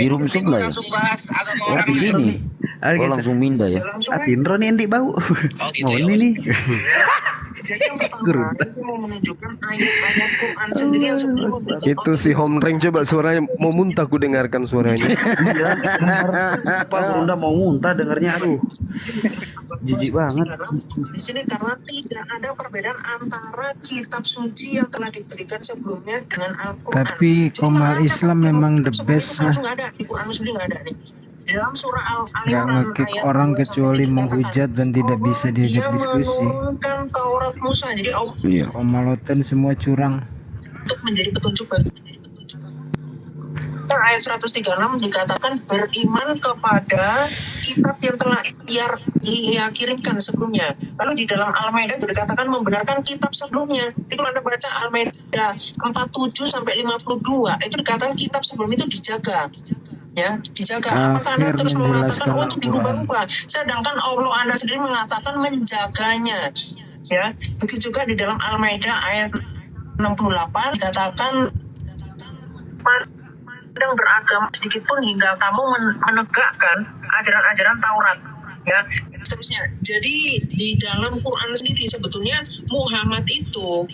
room sebelah ya? Oh, di sini. Oh, langsung pindah ya. Atindro nih Andi bau. Oh gitu ya. Ini nih. Jadi yang pertama itu mau menunjukkan ayat-ayat Quran sendiri yang sebelumnya. Itu si Home Rank, coba suaranya mau muntah, ku dengarkan suaranya. Iya, Pak Gurunda mau muntah dengarnya, aduh. Jijik banget. Di sini karena tidak ada perbedaan antara kitab suci yang telah diberikan sebelumnya dengan Al-Quran. Tapi Komal Islam memang the best lah. Nggak ada, di Quran sendiri nggak ada nih. Dalam surah Al-Imran Nggak nge-kick orang kecuali menghujat dan tidak bisa diajak diskusi. menurunkan Taurat Musa. Jadi Iya. Komaloten semua curang. untuk menjadi petunjuk bagi ayat 136 dikatakan beriman kepada kitab yang telah ia kirimkan sebelumnya. Lalu di dalam Al-Maidah itu dikatakan membenarkan kitab sebelumnya. Jadi kalau Anda baca Al-Maidah 47 sampai 52 itu dikatakan kitab sebelum itu dijaga. Ya, dijaga. Apakah Anda terus mengatakan itu dirubah-rubah? Sedangkan Allah Anda sendiri mengatakan menjaganya. Ya, begitu juga di dalam Al-Maidah ayat 68 dikatakan sedang beragama sedikit pun hingga kamu menegakkan ajaran-ajaran Taurat, ya, dan seterusnya. Jadi di dalam Quran sendiri sebetulnya Muhammad itu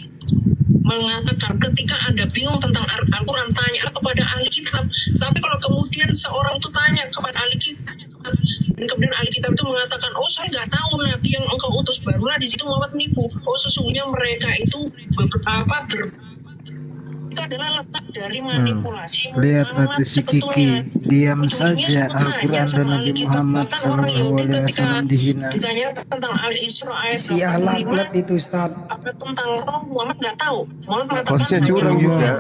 mengatakan ketika Anda bingung tentang Al-Quran, tanya kepada ahli kitab. Tapi kalau kemudian seorang itu tanya kepada ahli kitab, dan kemudian ahli kitab itu mengatakan, oh saya nggak tahu nabi yang engkau utus, barulah di situ Muhammad menipu. Oh sesungguhnya mereka itu itu adalah letak dari manipulasi. Lihat batu si Kiki, diam saja Al-Quran dan Nabi Muhammad SAW dihina. Ditanya tentang Al-Isra ayat Si laknat itu Ustaz. apa tentang roh, Muhammad nggak tahu. Muhammad mengatakan Hostnya curang juga.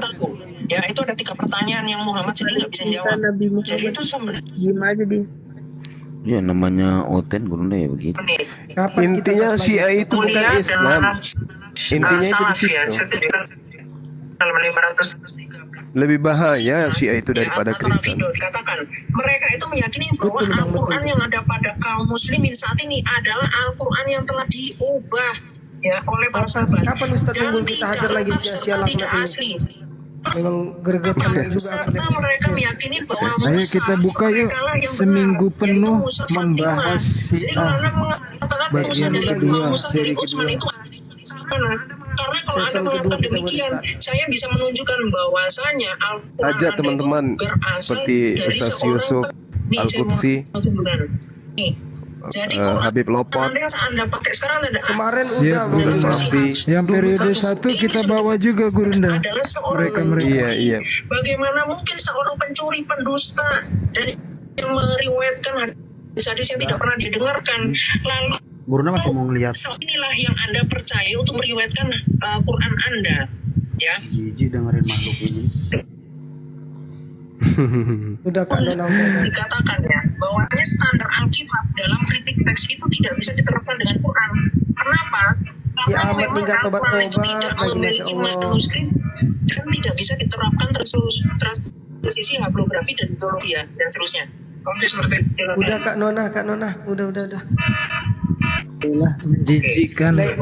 ya itu ada 3 pertanyaan yang Muhammad sendiri nggak bisa jawab. Jadi itu sebenarnya Gimana aja di? Ya namanya Oten gurunda ya begitu. Intinya Syiah itu bukan Islam. Intinya itu di situ. Lebih bahaya Syiah itu daripada Kristen. Dikatakan mereka itu meyakini bahwa Al-Quran yang ada pada kaum muslimin saat ini adalah Al-Quran yang telah diubah ya oleh para sahabat. Kapan Ustaz tunggu kita hajar lagi sia-sia tidak laknat asli. ini? Memang gregetan juga. Serta mereka meyakini bahwa Ayo kita buka yuk, seminggu penuh membahas Syiah bagian kedua seri kedua. Karena kalau Anda mengatakan demikian, saya bisa menunjukkan bahwasanya Al-Quran Aja teman-teman seperti Ustaz Yusuf Al-Qudsi, Jadi Habib Lopot, yang Anda pakai sekarang ada kemarin Siap Guru. Yang periode 1 kita bawa juga Gurunda. Mereka. Iya. Bagaimana mungkin seorang pencuri, pendusta, dan yang meriwayatkan hadis-hadis yang tidak pernah didengarkan, lalu Gurunda masih mau ngeliat. inilah yang Anda percaya untuk meriwayatkan Quran Anda, ya? Jijik dengerin makhluk ini. Udah Kak Nona. Dikatakan ya bahwasanya standar Alkitab dalam kritik teks itu tidak bisa diterapkan dengan Quran. Kenapa? Ya Karena amat tinggal tobat-tobat lagi Masya Allah. manuskrip dan tidak bisa diterapkan transisi haplografi dan zoologi ya dan seterusnya. Oke seperti itu. Udah Kak Nona, udah. Itulah menjijikan. Naik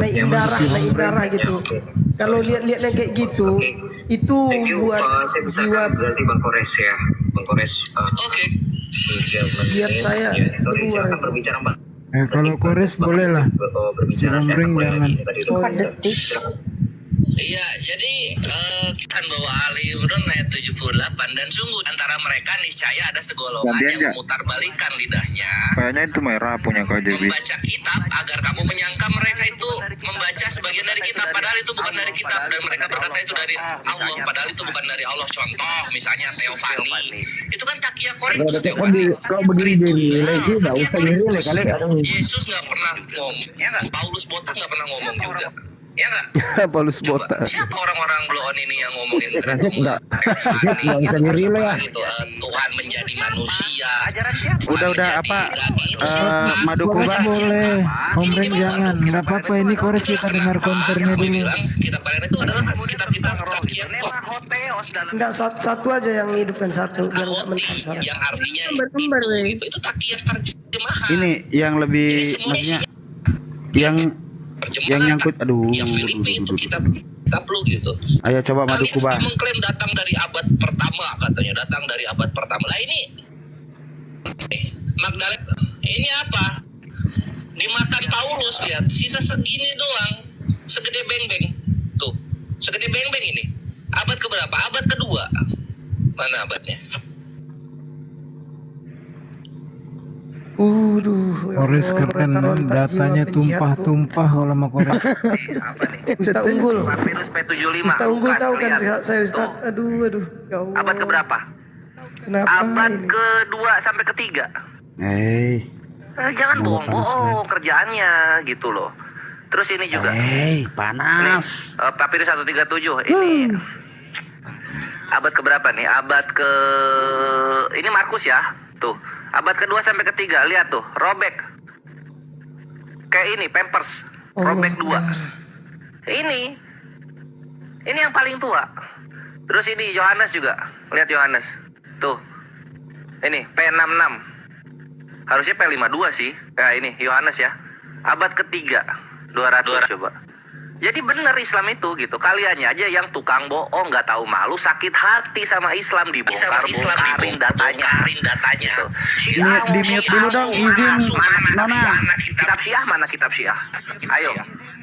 darah gitu. Kalau lihat kayak gitu, itu buat jiwa berarti Bang Kores ya. Bang Kores. Oke. giat saya keluar. Berbicara Bang. Kalau Kores boleh lah. Sambring jangan. Iya, jadi kan bawa Ali Imran ayat 78 dan sungguh antara mereka niscaya ada segolongan yang memutarbalikkan lidahnya. Kayaknya itu merah punya KJB. Membaca kitab agar kamu menyangka mereka itu membaca sebagian dari kitab padahal itu bukan dari kitab dan mereka berkata itu dari Allah padahal itu bukan dari Allah. Contoh misalnya Teofani. Itu kan Takia Korintus Teofani. Kau begini jadi lagi enggak usah jadi kali ada. Yesus nggak pernah ngomong. Paulus Botak nggak pernah ngomong juga. Ya nggak? Paulus Botak. Siapa orang-orang bloon ini yang ngomongin Enggak usah dirilai ya. itu Tuhan menjadi manusia. Udah apa? Madu Kores Kuba. boleh. Omreng jangan. Nggak apa-apa ini Kores kita dengar konternya dulu. Kitab kalian itu adalah kitab-kitab Takia Enggak satu aja yang hidupkan satu biar enggak mentah. yang artinya itu Takia terjemahan. Ini yang lebih maksudnya yang nyangkut yang Filipi itu kitab lu gitu. Ayo coba Madu Kuba. Dia mengklaim datang dari abad pertama katanya, datang dari abad pertama. Lah ini Magdalena ini apa? Dimakan Paulus, lihat sisa segini doang, segede beng-beng. Tuh, segede beng-beng ini. Abad keberapa? Abad kedua. Mana abadnya? Kores keren, datanya tumpah-tumpah kalau sama Kores. Ustaz unggul. Papirus P75. Ustaz unggul tahu kan saya Ustaz. Aduh. Ya Allah. Abad keberapa? Kenapa Abad ini? kedua sampai ketiga. Jangan bohong-bohong kerjaannya gitu loh. Terus ini juga. Panas. Nih, Papirus 137 ini. Abad keberapa nih? Abad ke ini Markus ya. Tuh. Abad kedua sampai ketiga, lihat tuh, robek. Kayak ini, Pampers. Robek 2. Ini yang paling tua. Terus ini Yohanes juga. Lihat Yohanes. Tuh. Ini P66. Harusnya P52 sih. Kayak ini Yohanes ya. Abad ketiga. 200 coba. Jadi benar Islam itu gitu. Kaliannya aja yang tukang bohong, nggak tahu malu, sakit hati sama Islam dibongkarin datanya. Gitu. Di mute dulu dong, izin Nona. Kitab Syiah mana kitab Syiah? Ayo.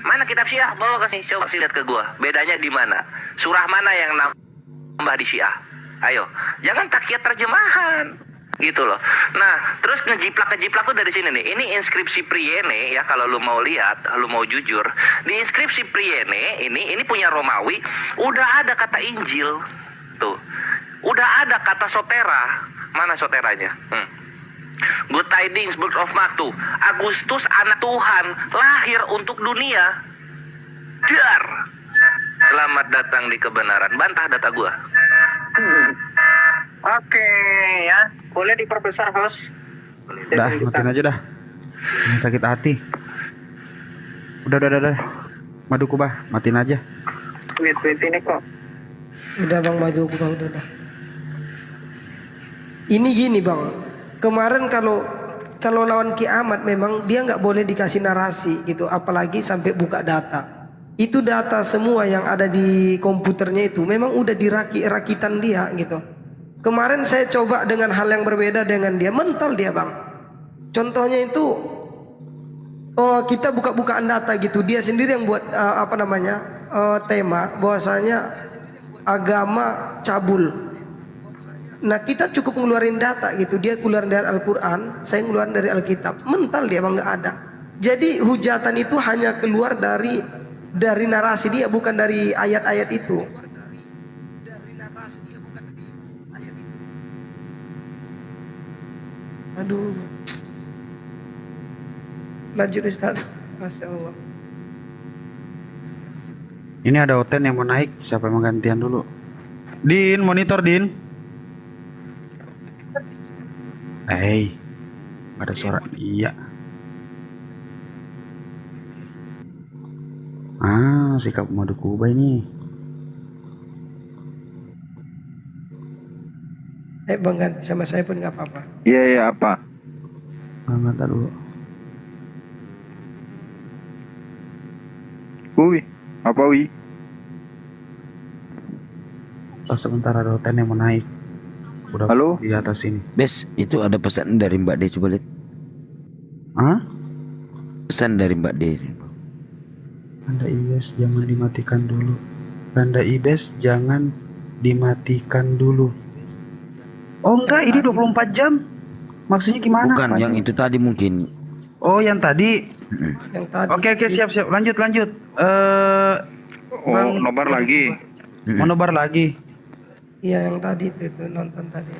Mana kitab Syiah? Bawa ke sini, coba sih lihat ke gua. Bedanya di mana? Surah mana yang nambah di Syiah? Ayo, jangan takyat terjemahan. Gitu loh. Nah, terus ngejiplak tuh dari sini nih. Ini inskripsi Priene ya, kalau lu mau lihat, lu mau jujur. Di inskripsi Priene ini punya Romawi, udah ada kata Injil. Tuh. Udah ada kata sotera. Mana soteranya? Good Tidings, Book of Mark tuh. Agustus anak Tuhan lahir untuk dunia. Dar. Selamat datang di kebenaran. Bantah data gua. Oke ya, boleh diperbesar host. Udah, matiin aja dah. Ini sakit hati. Udah. Madu Kubah, matiin aja. Wait ini kok. Udah Bang Madu Kubah, udah. Ini gini Bang, kemarin kalau lawan kiamat memang dia nggak boleh dikasih narasi gitu, apalagi sampai buka data. Itu data semua yang ada di komputernya itu memang udah rakitan dia gitu. Kemarin saya coba dengan hal yang berbeda dengan dia, mental dia Bang. Contohnya itu, kita buka-bukaan data gitu, dia sendiri yang buat tema bahwasanya agama cabul. Nah kita cukup ngeluarin data gitu, dia keluarin dari Al-Quran, saya ngeluarin dari Alkitab. Mental dia Bang, nggak ada. Jadi hujatan itu hanya keluar dari narasi dia, bukan dari ayat-ayat itu. Aduh. Lanjut Ustaz. Masya Allah. Ini ada Oten yang mau naik, siapa yang mau gantian dulu? Din, monitor Din. Gak ada suara. Iya. Sikap Madu Kubah ini. Bang ganti sama saya pun nggak apa-apa. Iya, apa? Ganti dulu. Apa Wi? Sebentar ada Oten yang mau naik. Udah halo? Di atas sini. Bes, itu ada pesan dari Mbak D, coba lihat. Pesan dari Mbak D. Tanda IBES jangan dimatikan dulu. Tanda IBES jangan dimatikan dulu. Oh enggak, ini 24 jam. Maksudnya gimana? Bukan, yang itu tadi mungkin. Oh, yang tadi. Yang tadi. Oke, siap. Lanjut. Nobar lagi. Mau nobar lagi. Iya, yang tadi itu nonton tadi.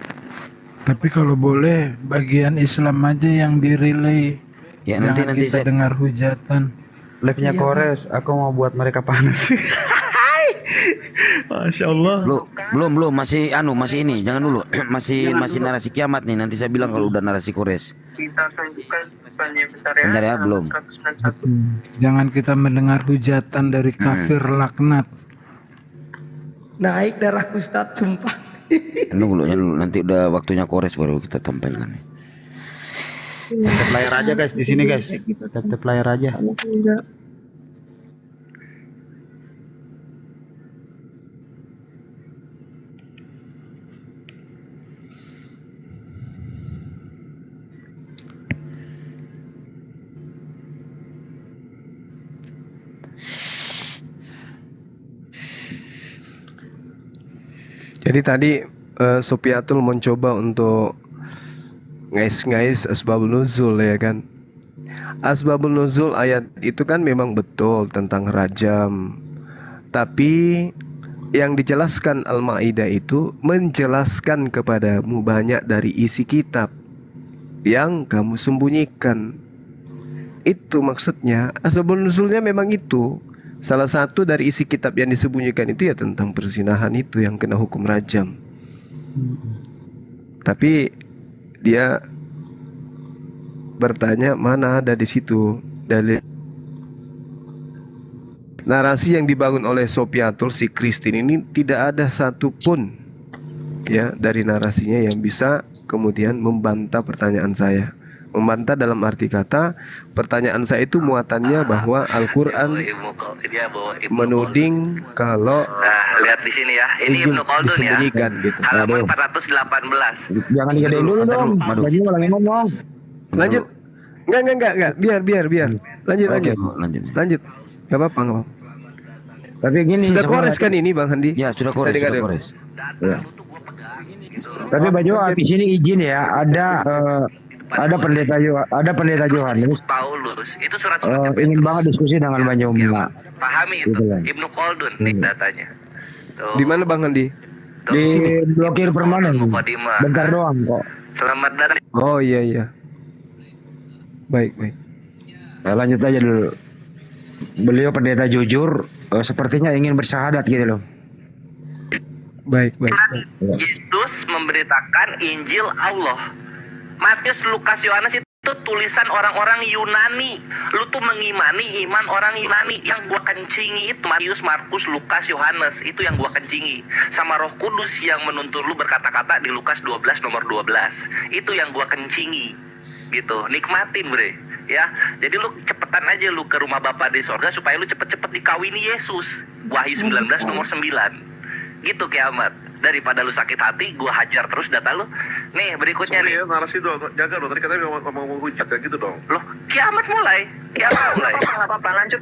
Tapi kalau boleh bagian Islam aja yang direlay. Ya nanti kita saya dengar hujatan. Live-nya Kores, aku mau buat mereka panas. Masya Allah. Belum masih ini, jangan dulu. masih narasi kiamat nih. Nanti saya bilang kalau udah narasi Kores. Kita tunjukkan bentar ya. Bentar ya, belum. Jangan kita mendengar hujatan dari kafir laknat. Naik darah Ustadz, sumpah. Dulu, nanti udah waktunya Kores baru kita tampilkan. Tap layar aja guys di sini guys. Tap layar aja. Jadi tadi Sopiatul mencoba untuk ngais-ngais asbabun nuzul ya kan. Asbabun nuzul ayat itu kan memang betul tentang rajam. Tapi yang dijelaskan Al-Maidah itu menjelaskan kepadamu banyak dari isi kitab yang kamu sembunyikan. Itu maksudnya, asbabun nuzulnya memang itu. Salah satu dari isi kitab yang disembunyikan itu ya tentang perzinahan itu yang kena hukum rajam. Tapi dia bertanya mana ada di situ dalil. Narasi yang dibangun oleh Sopiatul si Kristin ini tidak ada satupun ya dari narasinya yang bisa kemudian membantah pertanyaan saya. Membantah dalam arti kata pertanyaan saya itu muatannya bahwa Al-Quran menuding kalau lihat di sini ya, ini Ibnu Khaldun ya, gitu. halaman 418. Jangan digedein dulu dong. Lagi lagi ngomong. Lanjut. Enggak. Biar. Lanjut. Gak apa-apa, gak apa-apa. Tapi gini, Sudah sebenarnya- kores kan ini Bang Handi? Ya, sudah kores, Tadi sudah nggak ada. kores. Ya. Tapi Baju habis ini izin ya, ada pendeta Yohanes Paulus itu surat-surat ingin banget diskusi dengan Bang Joma. pahami itu Gitu lah. Ibnu Khaldun nih datanya. Di mana Bang Handi? Di blokir permanen. Mukadimah. Bentar doang kok. Selamat datang. Oh iya. Baik. Nah, lanjut aja dulu. Beliau pendeta jujur, sepertinya ingin bersyahadat gitu loh. Baik. Yesus memberitakan Injil Allah. Matius, Lukas, Yohanes itu tulisan orang-orang Yunani. Lu tuh mengimani iman orang Yunani. Yang gua kencingi itu Matius, Markus, Lukas, Yohanes. Itu yang gua kencingi. Sama Roh Kudus yang menuntun lu berkata-kata di Lukas 12 nomor 12. Itu yang gua kencingi. Gitu. Nikmatin, bre. Ya, jadi lu cepetan aja lu ke rumah Bapa di sorga supaya lu cepet-cepet dikawini Yesus. Wahyu 19 nomor 9. Gitu kiamat. Daripada lu sakit hati, gua hajar terus data lu. Nih berikutnya nih. narasi dong, jaga dong. Tadi katanya ngomong hujat ya gitu dong. Loh, kiamat mulai. Nggak apa-apa, lanjut.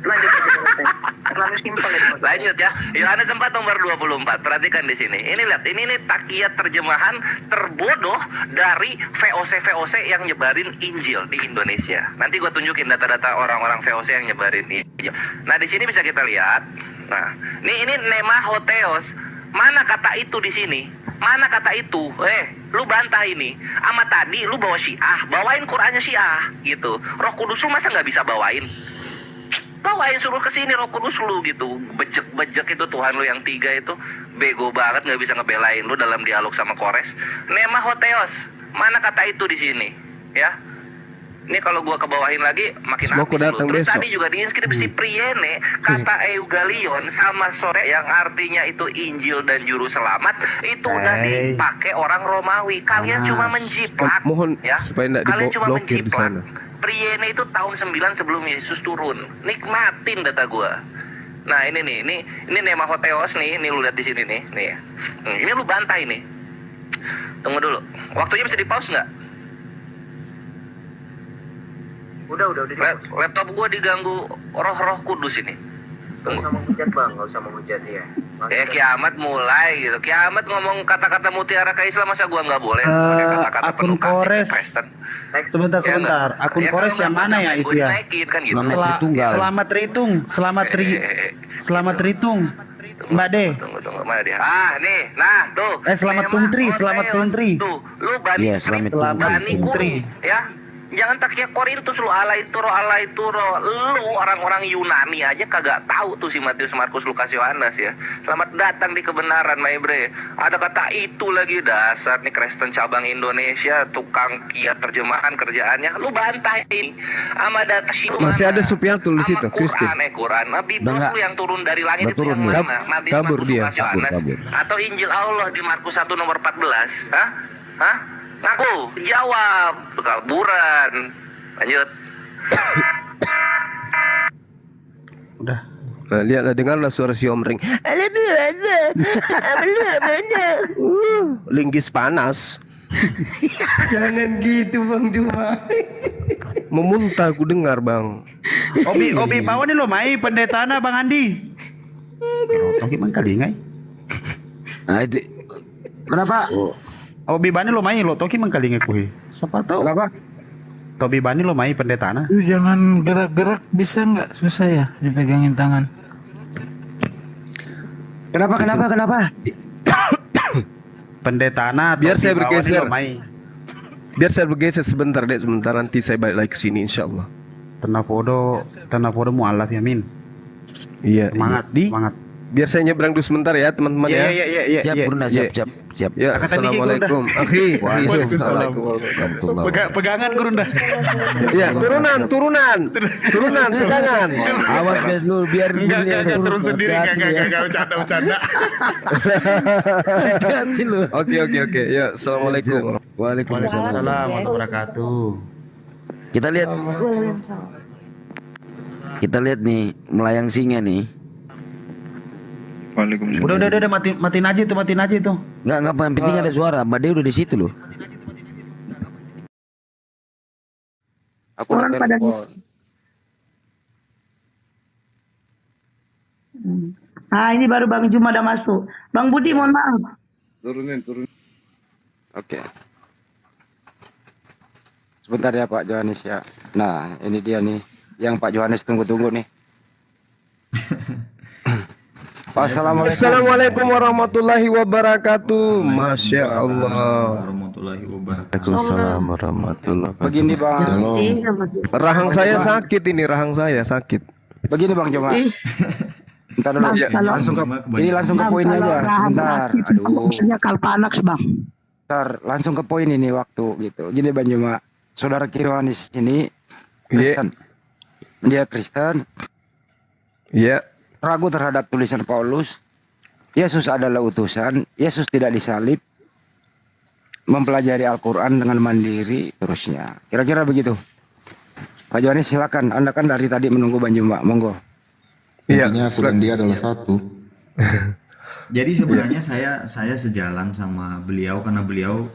Terlalu simpel itu. Lanjut ya. Yohanes 4 nomor 24. Perhatikan di sini. Ini lihat, ini nih takiat terjemahan terbodoh dari VOC yang nyebarin Injil di Indonesia. Nanti gua tunjukin data-data orang-orang VOC yang nyebarin Injil. Nah, di sini bisa kita lihat. Nah, ini nemahotheos. Mana kata itu di sini? Mana kata itu? Lu bantah ini. Ama tadi lu bawa Syiah, bawain Qur'annya Syiah gitu. Roh Kudus lu masa nggak bisa bawain? Bawain, suruh ke sini Roh Kudus lu gitu. Bejek itu Tuhan lu yang 3 itu bego banget, nggak bisa ngebelain lu dalam dialog sama Kores. Nemahotheos. Mana kata itu di sini? Ya. Ini kalau gua kebawahin lagi makin Semoga habis datang lu. Terus besok. tadi juga di inskripsi Priene kata Eugalion sama sore yang artinya itu Injil dan juru selamat itu udah dipakai orang Romawi. Kalian cuma menjiplak. Mohon ya. supaya tidak Kalian cuma diblokir di menjiplak. sana. Priene itu tahun 9 sebelum Yesus turun. Nikmatin data gua. Nah, ini nemahotheos nih, ini lu lihat di sini nih. Ini lu bantah ini. Tunggu dulu. Waktunya bisa di-pause nggak? Udah Laptop gua diganggu roh kudus ini. Nggak usah menghujat bang, nggak usah menghujat ya. Kiamat mulai gitu. Kiamat ngomong kata-kata mutiara ke Islam, masa gua nggak boleh pakai kata-kata akun penuh kasih Kores. ke Kristen. Sebentar. Akun Ya, Kores kalau yang nggak mana ya main, itu gua ya? dinaikin kan gitu. Selamat Ritung. Mbak De. Tunggu mana dia? Nih, nah tuh. Selamat Tungtri. Tuh, lu bani Iya, selamat bani Tungtri. kuring, ya. Jangan takia Korintus lu alai turo. Lu orang-orang Yunani aja kagak tahu tuh si Matius, Markus, Lukas, Yohanes ya. Selamat datang di kebenaran, my bre. Ada kata itu lagi, dasar nih Kristen cabang Indonesia, tukang kiat terjemahan kerjaannya. Lu bantahin sama data Masih ada Supiatul di situ, Kristen. Quran. Bibel Udah lu yang turun dari langit itu turun, yang ya. mana? Matius, Kabur Markus, dia. Lukas, Yohanes. Kabur. Atau Injil Allah di Markus 1 nomor 14? Hah? Ngaku, jawab, kaburan. Lanjut. Udah. Nah, lihatlah, dengarlah suara si Omring. Linggis panas. Jangan gitu Bang Juma. Memuntah aku dengar bang. Obi bawa nih lo mai pendetana Bang Andi. Oke mang kali ngai. Nah itu kenapa? Obi bani lo mai lo toki mang kali ngai kuhi. Siapa tahu? Kenapa? Tobi bani lo mai pendetana. Lu jangan gerak-gerak, bisa nggak? Susah ya dipegangin tangan. Kenapa? Pendetana Biar saya Tobi bawa nih bergeser. lo mai. Biar saya bergeser sebentar deh, sebentar nanti saya balik lagi ke sini insyaallah. Tanah podo mualaf ya Min. Iya. Semangat, Di. semangat. Biar saya nyebrang dulu sebentar ya teman-teman ya. Iya. Siap, Bruna, siap. Ya, assalamualaikum. Akhi. Waalaikumsalam. Pegangan Gurunda. Ya, turunan, pegangan. Awas guys lu biar Enggak turun sendiri, enggak bercanda. Hati lu. Oke. Ya, assalamualaikum. Waalaikumsalam warahmatullahi wabarakatuh. Kita lihat nih melayang singa nih. Udah matiin aja itu. Enggak apa yang penting ada suara. Mbak Dia udah di situ loh. Orang pada Nah, ini baru Bang Juma udah masuk. Bang Budi, mohon maaf. Turunin. Oke. Sebentar ya Pak Johannes ya. Nah, ini dia nih yang Pak Johannes tunggu-tunggu nih. Assalamualaikum warahmatullahi wabarakatuh. Masya Allah. Warahmatullahi wabarakatuh. Waalaikumsalam warahmatullahi wabarakatuh. Begini Bang. Rahang saya sakit ini, rahang saya sakit. Begini Bang Joma. Bentar dulu. Langsung ke poinnya aja. Sebentar. Aduh. Maksudnya Kalpanax, Bang. Bentar, langsung ke poin ini waktu gitu. Gini Bang Joma. Saudara Yohanes ini Kristen. Dia Kristen. Iya. Ragu terhadap tulisan Paulus. Yesus adalah utusan. Yesus tidak disalib. Mempelajari Al-Quran dengan mandiri terusnya. Kira-kira begitu. Pak Johannes silakan. Anda kan dari tadi menunggu Bang Juma. Monggo. Iya. Aku dan dia adalah satu. Jadi sebenarnya saya sejalan sama beliau karena beliau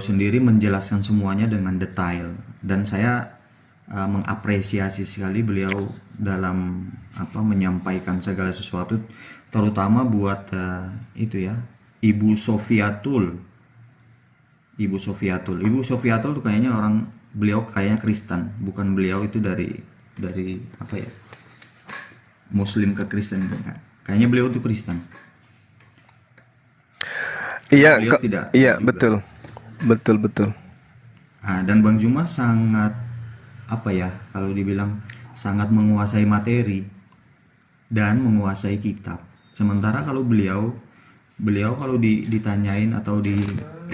sendiri menjelaskan semuanya dengan detail dan saya mengapresiasi sekali beliau dalam menyampaikan segala sesuatu, terutama buat itu ya, Ibu Sofiatul tuh kayaknya beliau kayaknya Kristen, bukan beliau itu dari apa ya, Muslim ke Kristen enggak. Kayaknya beliau itu Kristen. Iya, iya betul. Nah, dan Bang Juma sangat kalau dibilang sangat menguasai materi dan menguasai kitab. Sementara kalau beliau kalau ditanyain atau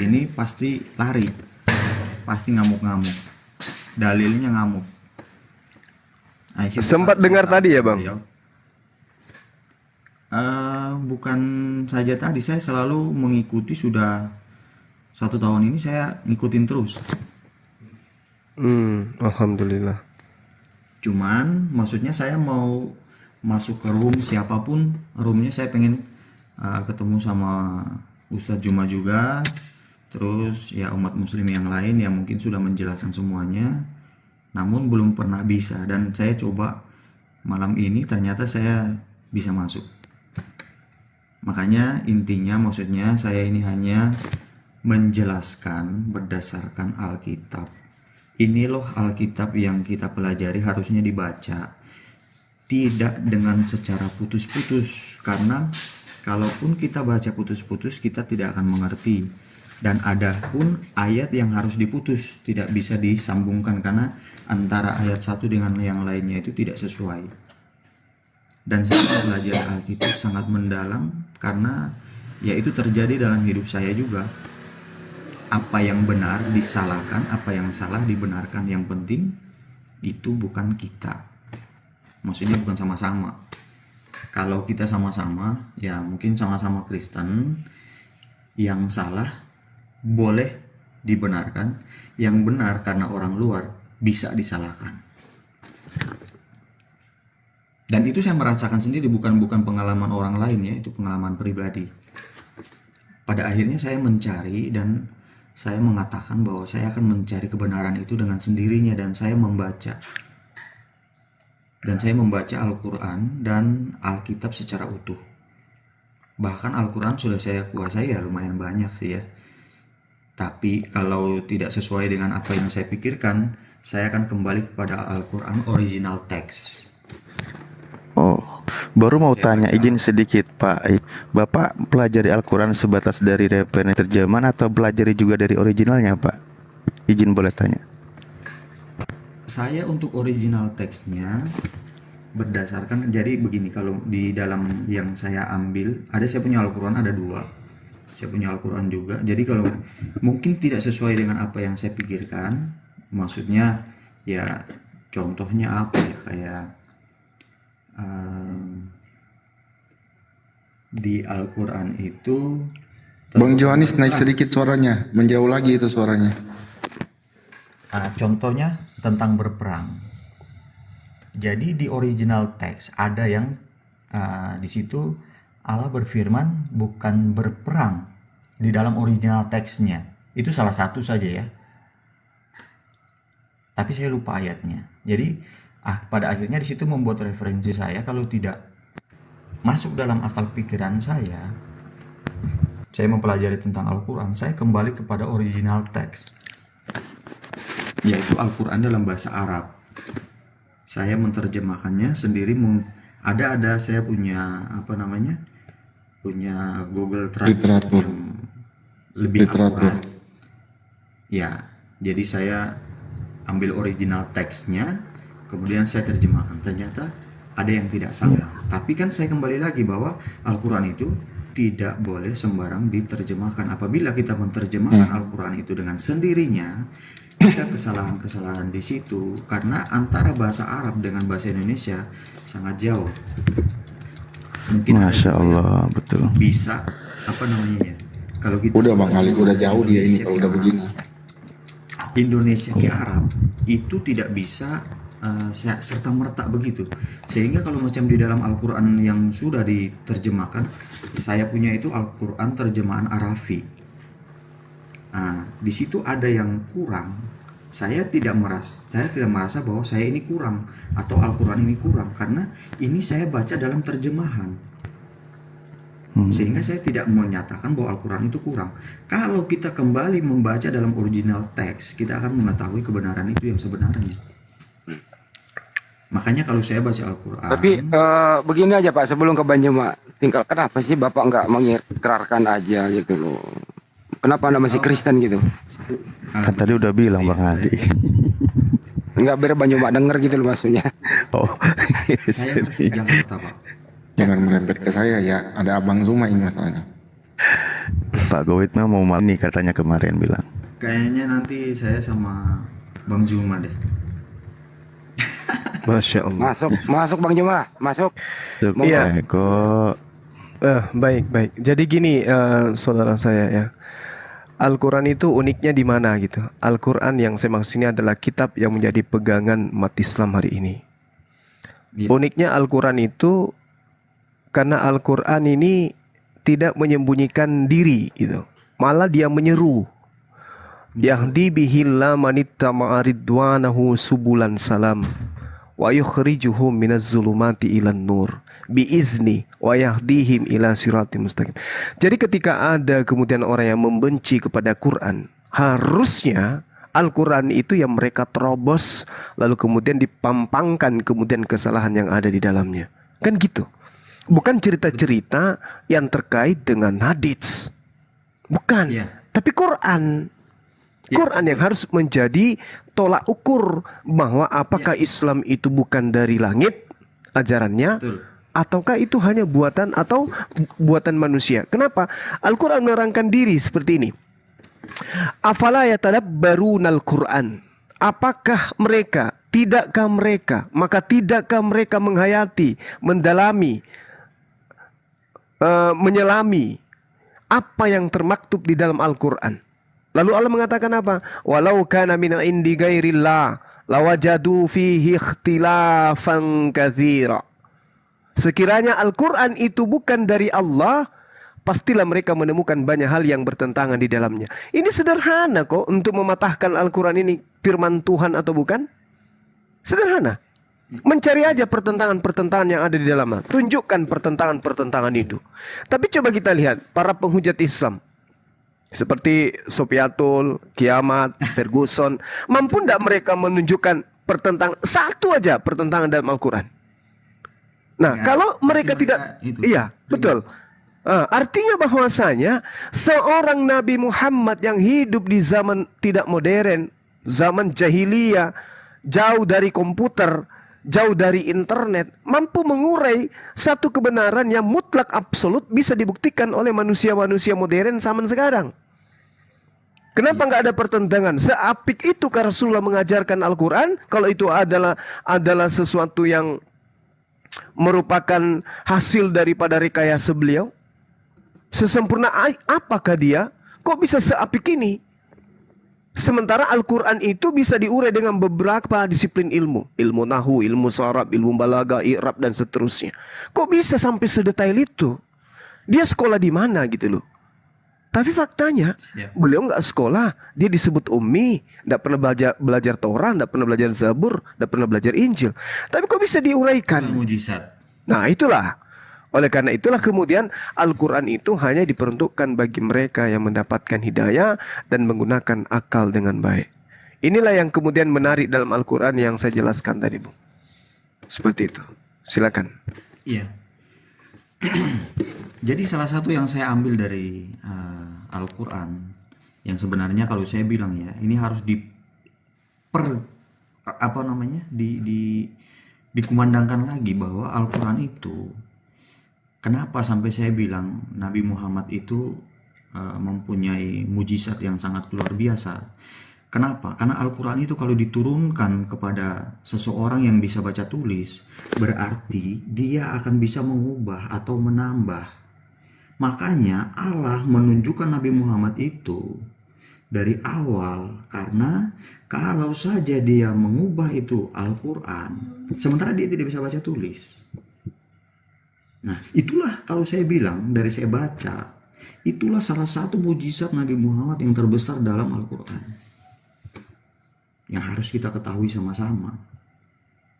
ini pasti lari, pasti ngamuk-ngamuk, dalilnya ngamuk. Nah, sempat dengar tadi ya Bang? Bukan saja tadi, saya selalu mengikuti, sudah 1 tahun ini saya ngikutin terus. Alhamdulillah. Cuman maksudnya saya mau masuk ke room siapapun roomnya, saya pengen ketemu sama Ustadz Juma juga, terus ya umat muslim yang lain yang mungkin sudah menjelaskan semuanya, namun belum pernah bisa, dan saya coba malam ini ternyata saya bisa masuk. Makanya intinya maksudnya saya ini hanya menjelaskan berdasarkan Alkitab. Ini loh Alkitab yang kita pelajari, harusnya dibaca tidak dengan secara putus-putus, karena kalaupun kita baca putus-putus kita tidak akan mengerti, dan ada pun ayat yang harus diputus, tidak bisa disambungkan karena antara ayat satu dengan yang lainnya itu tidak sesuai. Dan saya belajar Alkitab sangat mendalam karena ya itu terjadi dalam hidup saya juga. Apa yang benar disalahkan, apa yang salah dibenarkan. Yang penting itu bukan kita, maksudnya bukan sama-sama. Kalau kita sama-sama, ya mungkin sama-sama Kristen, yang salah boleh dibenarkan, yang benar karena orang luar bisa disalahkan. Dan itu saya merasakan sendiri, bukan pengalaman orang lain ya, itu pengalaman pribadi. Pada akhirnya saya mencari dan saya mengatakan bahwa saya akan mencari kebenaran itu dengan sendirinya, dan saya membaca. Dan saya membaca Al-Quran dan Alkitab secara utuh. Bahkan Al-Quran sudah saya kuasai ya lumayan banyak sih ya. Tapi kalau tidak sesuai dengan apa yang saya pikirkan, saya akan kembali kepada Al-Quran original text. Oh, baru mau tanya, izin sedikit Pak. Bapak pelajari Al-Quran sebatas dari referensi terjemahan atau pelajari juga dari originalnya Pak? Izin boleh tanya. Saya untuk original teksnya berdasarkan, jadi begini, kalau di dalam yang saya ambil, saya punya Al-Quran ada 2. Saya punya Al-Quran juga. Jadi kalau mungkin tidak sesuai dengan apa yang saya pikirkan, maksudnya ya contohnya apa ya, kayak di Al-Quran itu Bang Johannes naik sedikit suaranya, menjauh lagi itu suaranya. Contohnya tentang berperang. Jadi di original text ada yang di situ Allah berfirman bukan berperang di dalam original teksnya. Itu salah satu saja ya. Tapi saya lupa ayatnya. Jadi pada akhirnya di situ membuat referensi saya, kalau tidak masuk dalam akal pikiran saya mempelajari tentang Al-Quran, saya kembali kepada original teks, yaitu Al-Quran dalam bahasa Arab. Saya menerjemahkannya sendiri. Ada saya punya punya Google Translate yang lebih akurat. Ya, jadi saya ambil original teksnya, kemudian saya terjemahkan. Ternyata ada yang tidak sama. Tapi kan saya kembali lagi bahwa Al-Quran itu tidak boleh sembarang diterjemahkan. Apabila kita menerjemahkan Al-Quran itu dengan sendirinya, ada kesalahan-kesalahan di situ, karena antara bahasa Arab dengan bahasa Indonesia sangat jauh. Mungkin Masya Allah, betul. Bisa kalau kita udah Bang Ali, udah jauh dia ini kalau udah begini. Indonesia ke Arab itu tidak bisa serta merta begitu, sehingga kalau macam di dalam Al-Quran yang sudah diterjemahkan, saya punya itu Al-Quran terjemahan Arafi. Di situ ada yang kurang. Saya tidak merasa bahwa saya ini kurang atau Al-Quran ini kurang, karena ini saya baca dalam terjemahan, sehingga saya tidak menyatakan bahwa Al-Quran itu kurang. Kalau kita kembali membaca dalam original teks, kita akan mengetahui kebenaran itu yang sebenarnya. Makanya kalau saya baca Al-Quran. Tapi begini aja Pak, sebelum ke Bang Juma, tinggal kenapa sih Bapak nggak mengikrarkan aja gitu loh? Kenapa Anda masih Kristen gitu? Kan tadi udah bilang Bang Ali. Enggak, biar Bang Juma denger gitu loh maksudnya. Saya masih Jakarta Pak. Jangan merembet ke saya ya, ada Abang Zuma ini masalahnya. Pak Gowit mah mau malam nih katanya kemarin bilang. Kayaknya nanti saya sama Bang Juma deh. Masya Allah. Masuk Bang Juma, masuk. Iya kok. Baik. Jadi gini, saudara saya ya. Al-Quran itu uniknya di mana gitu. Al-Quran yang saya maksud ini adalah kitab yang menjadi pegangan umat Islam hari ini. Uniknya Al-Quran itu karena Al-Quran ini tidak menyembunyikan diri gitu. Malah dia menyeru. Yahdi bihillah manittama'a ridwanahu subulan salam wa yukhrijuhum minaz zulumati ilan nur biizni wa yahdihim ila siratim mustaqim. Jadi ketika ada kemudian orang yang membenci kepada Quran, harusnya Al-Quran itu yang mereka terobos, lalu kemudian dipampangkan kemudian kesalahan yang ada di dalamnya. Kan gitu. Bukan cerita-cerita yang terkait dengan hadits. Bukan. Tapi Quran. Quran yang harus menjadi tolak ukur bahwa apakah Islam itu bukan dari langit ajarannya, ataukah itu hanya buatan atau buatan manusia. Kenapa? Al-Quran menerangkan diri seperti ini. Afala yatadabbarunal Quran. Apakah mereka, tidakkah mereka menghayati, mendalami, menyelami apa yang termaktub di dalam Al-Quran. Lalu Allah mengatakan apa? Walau kana min indi ghairillah lawajadu fihi ikhtilafan katsira. Sekiranya Al-Quran itu bukan dari Allah, pastilah mereka menemukan banyak hal yang bertentangan di dalamnya. Ini sederhana kok untuk mematahkan Al-Quran ini firman Tuhan atau bukan. Sederhana. Mencari aja pertentangan-pertentangan yang ada di dalamnya. Tunjukkan pertentangan-pertentangan itu. Tapi coba kita lihat para penghujat Islam. Seperti Sofiatul, Kiamat, Ferguson. Mampu tidak mereka menunjukkan pertentangan, satu aja pertentangan dalam Al-Quran? Nah, kalau mereka tidak, iya, betul. Artinya bahwasanya seorang Nabi Muhammad yang hidup di zaman tidak modern, zaman jahiliyah, jauh dari komputer, jauh dari internet, mampu mengurai satu kebenaran yang mutlak absolut bisa dibuktikan oleh manusia-manusia modern zaman sekarang. Kenapa nggak ada pertentangan? Seapik itu Rasulullah mengajarkan Al-Quran, kalau itu adalah sesuatu yang merupakan hasil daripada rekayasa beliau. Sesempurna apakah dia? Kok bisa seapik ini? Sementara Al-Quran itu bisa diurai dengan beberapa disiplin ilmu. Ilmu nahu, ilmu sarab, ilmu balaga, i'rab, dan seterusnya. Kok bisa sampai sedetail itu? Dia sekolah di mana gitu loh. Tapi faktanya, beliau nggak sekolah. Dia disebut ummi. Nggak pernah belajar Torah, nggak pernah belajar Zabur, nggak pernah belajar Injil. Tapi kok bisa diuraikan? Mujizat. Nah itulah. Oleh karena itulah kemudian Al-Quran itu hanya diperuntukkan bagi mereka yang mendapatkan hidayah dan menggunakan akal dengan baik. Inilah yang kemudian menarik dalam Al-Quran yang saya jelaskan tadi, Bu. Seperti itu. Silakan. Iya. Jadi salah satu yang saya ambil dari Al-Quran, yang sebenarnya kalau saya bilang ya, ini harus dikumandangkan lagi bahwa Al-Quran itu, kenapa sampai saya bilang Nabi Muhammad itu mempunyai mujizat yang sangat luar biasa. Kenapa? Karena Al-Quran itu kalau diturunkan kepada seseorang yang bisa baca tulis, berarti dia akan bisa mengubah atau menambah. Makanya Allah menunjukkan Nabi Muhammad itu dari awal, karena kalau saja dia mengubah itu Al-Quran, sementara dia tidak bisa baca tulis. Nah, itulah kalau saya bilang, dari saya baca, itulah salah satu mujizat Nabi Muhammad yang terbesar dalam Al-Quran, yang harus kita ketahui sama-sama.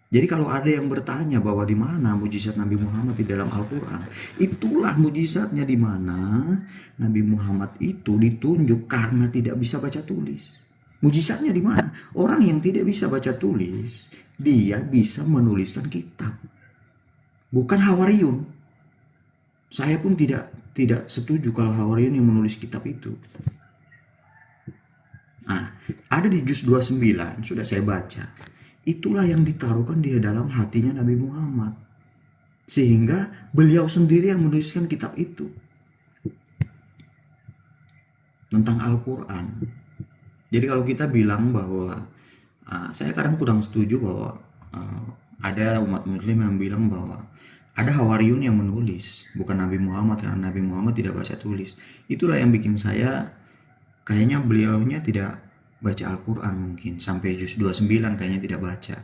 Jadi kalau ada yang bertanya bahwa di mana mujizat Nabi Muhammad di dalam Al-Quran, itulah mujizatnya, di mana Nabi Muhammad itu ditunjuk karena tidak bisa baca tulis. Mujizatnya di mana? Orang yang tidak bisa baca tulis, dia bisa menuliskan kitab. Bukan Hawariyun. Saya pun tidak setuju kalau Hawariyun yang menulis kitab itu. Nah, ada di juz 29, sudah saya baca. Itulah yang ditaruhkan di dalam hatinya Nabi Muhammad. Sehingga beliau sendiri yang menuliskan kitab itu. Tentang Al-Quran. Jadi kalau kita bilang bahwa, saya kadang kurang setuju bahwa ada umat muslim yang bilang bahwa ada Hawariyun yang menulis, bukan Nabi Muhammad, karena Nabi Muhammad tidak baca tulis. Itulah yang bikin saya, kayaknya beliaunya tidak baca Al-Quran mungkin. Sampai juz 29 kayaknya tidak baca.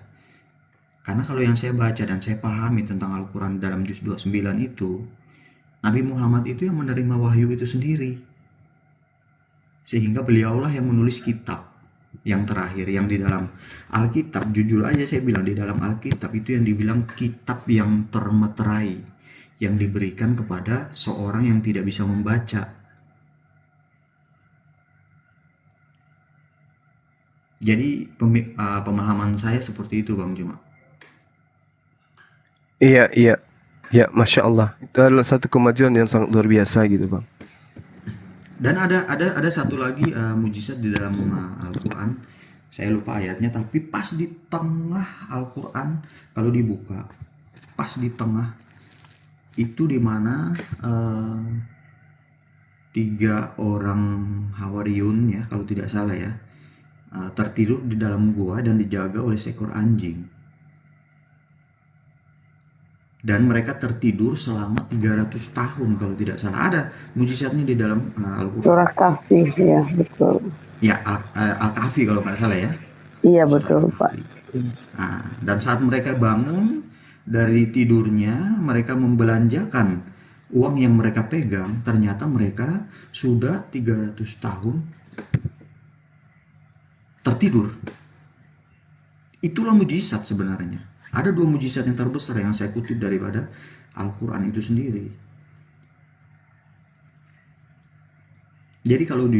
Karena kalau yang saya baca dan saya pahami tentang Al-Quran dalam juz 29 itu, Nabi Muhammad itu yang menerima wahyu itu sendiri. Sehingga beliaulah yang menulis kitab yang terakhir, yang di dalam Alkitab. Jujur aja saya bilang, di dalam Alkitab itu yang dibilang kitab yang termeterai, yang diberikan kepada seorang yang tidak bisa membaca. Jadi pemahaman saya seperti itu, Bang Juma. Iya, Masya Allah. Itu adalah satu kemajuan yang sangat luar biasa gitu, Bang. Dan ada satu lagi mujizat di dalam Al-Quran. Saya lupa ayatnya, tapi pas di tengah Al-Quran, kalau dibuka, pas di tengah itu dimana 3 orang Hawariyun ya, kalau tidak salah ya, tertidur di dalam gua dan dijaga oleh seekor anjing. Dan mereka tertidur selama 300 tahun kalau tidak salah. Ada mujizatnya di dalam Al-Quran. Surah Kahfi, ya betul. Ya, Al-Kahfi kalau nggak salah ya. Iya betul Pak. Nah, dan saat mereka bangun dari tidurnya, mereka membelanjakan uang yang mereka pegang. Ternyata mereka sudah 300 tahun tertidur. Itulah mujizat sebenarnya. Ada 2 mujizat yang terbesar yang saya kutip daripada Al-Quran itu sendiri. Jadi kalau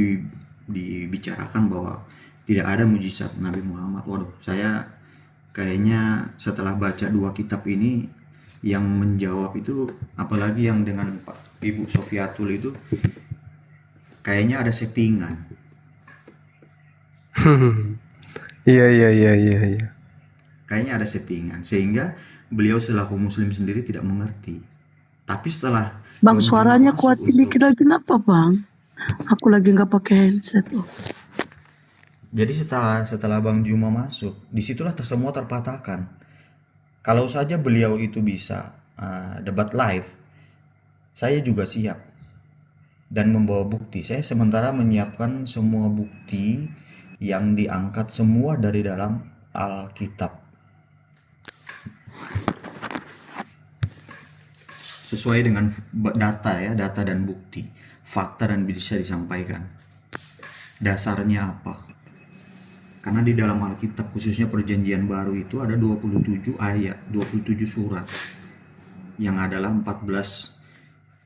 dibicarakan bahwa tidak ada mujizat Nabi Muhammad, waduh, saya kayaknya setelah baca 2 kitab ini, yang menjawab itu, apalagi yang dengan Pak Ibu Sofiatul itu, kayaknya ada settingan. Iya. Kayaknya ada settingan, sehingga beliau selaku muslim sendiri tidak mengerti. Tapi setelah Bang, suaranya kuat dikit lagi, kenapa Bang? Aku lagi nggak pakai headset loh. Jadi setelah Bang Juma masuk, disitulah semua terpatahkan. Kalau saja beliau itu bisa debat live, saya juga siap dan membawa bukti. Saya sementara menyiapkan semua bukti yang diangkat semua dari dalam Alkitab. Sesuai dengan data ya, data dan bukti, fakta dan bisa disampaikan. Dasarnya apa? Karena di dalam Alkitab khususnya Perjanjian Baru itu ada 27 ayat, 27 surat. yang adalah 14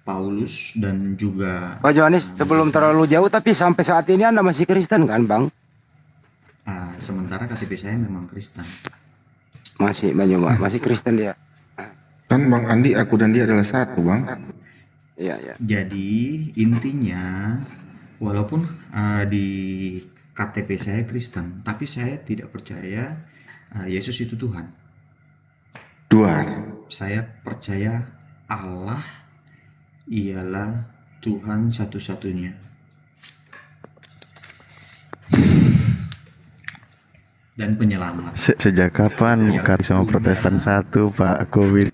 Paulus dan juga Pak Yohanes, sebelum terlalu jauh, tapi sampai saat ini Anda masih Kristen kan, Bang? sementara KTP saya memang Kristen. Masih, Bang Juma, masih Kristen dia. Kan Bang Andi, aku dan dia adalah satu, Bang. Iya, iya. Jadi intinya walaupun di KTP saya Kristen, tapi saya tidak percaya Yesus itu Tuhan. Saya percaya Allah ialah Tuhan satu-satunya. Dan penyelamat. Sejak kapan kami sama Protestan satu, Pak Covid?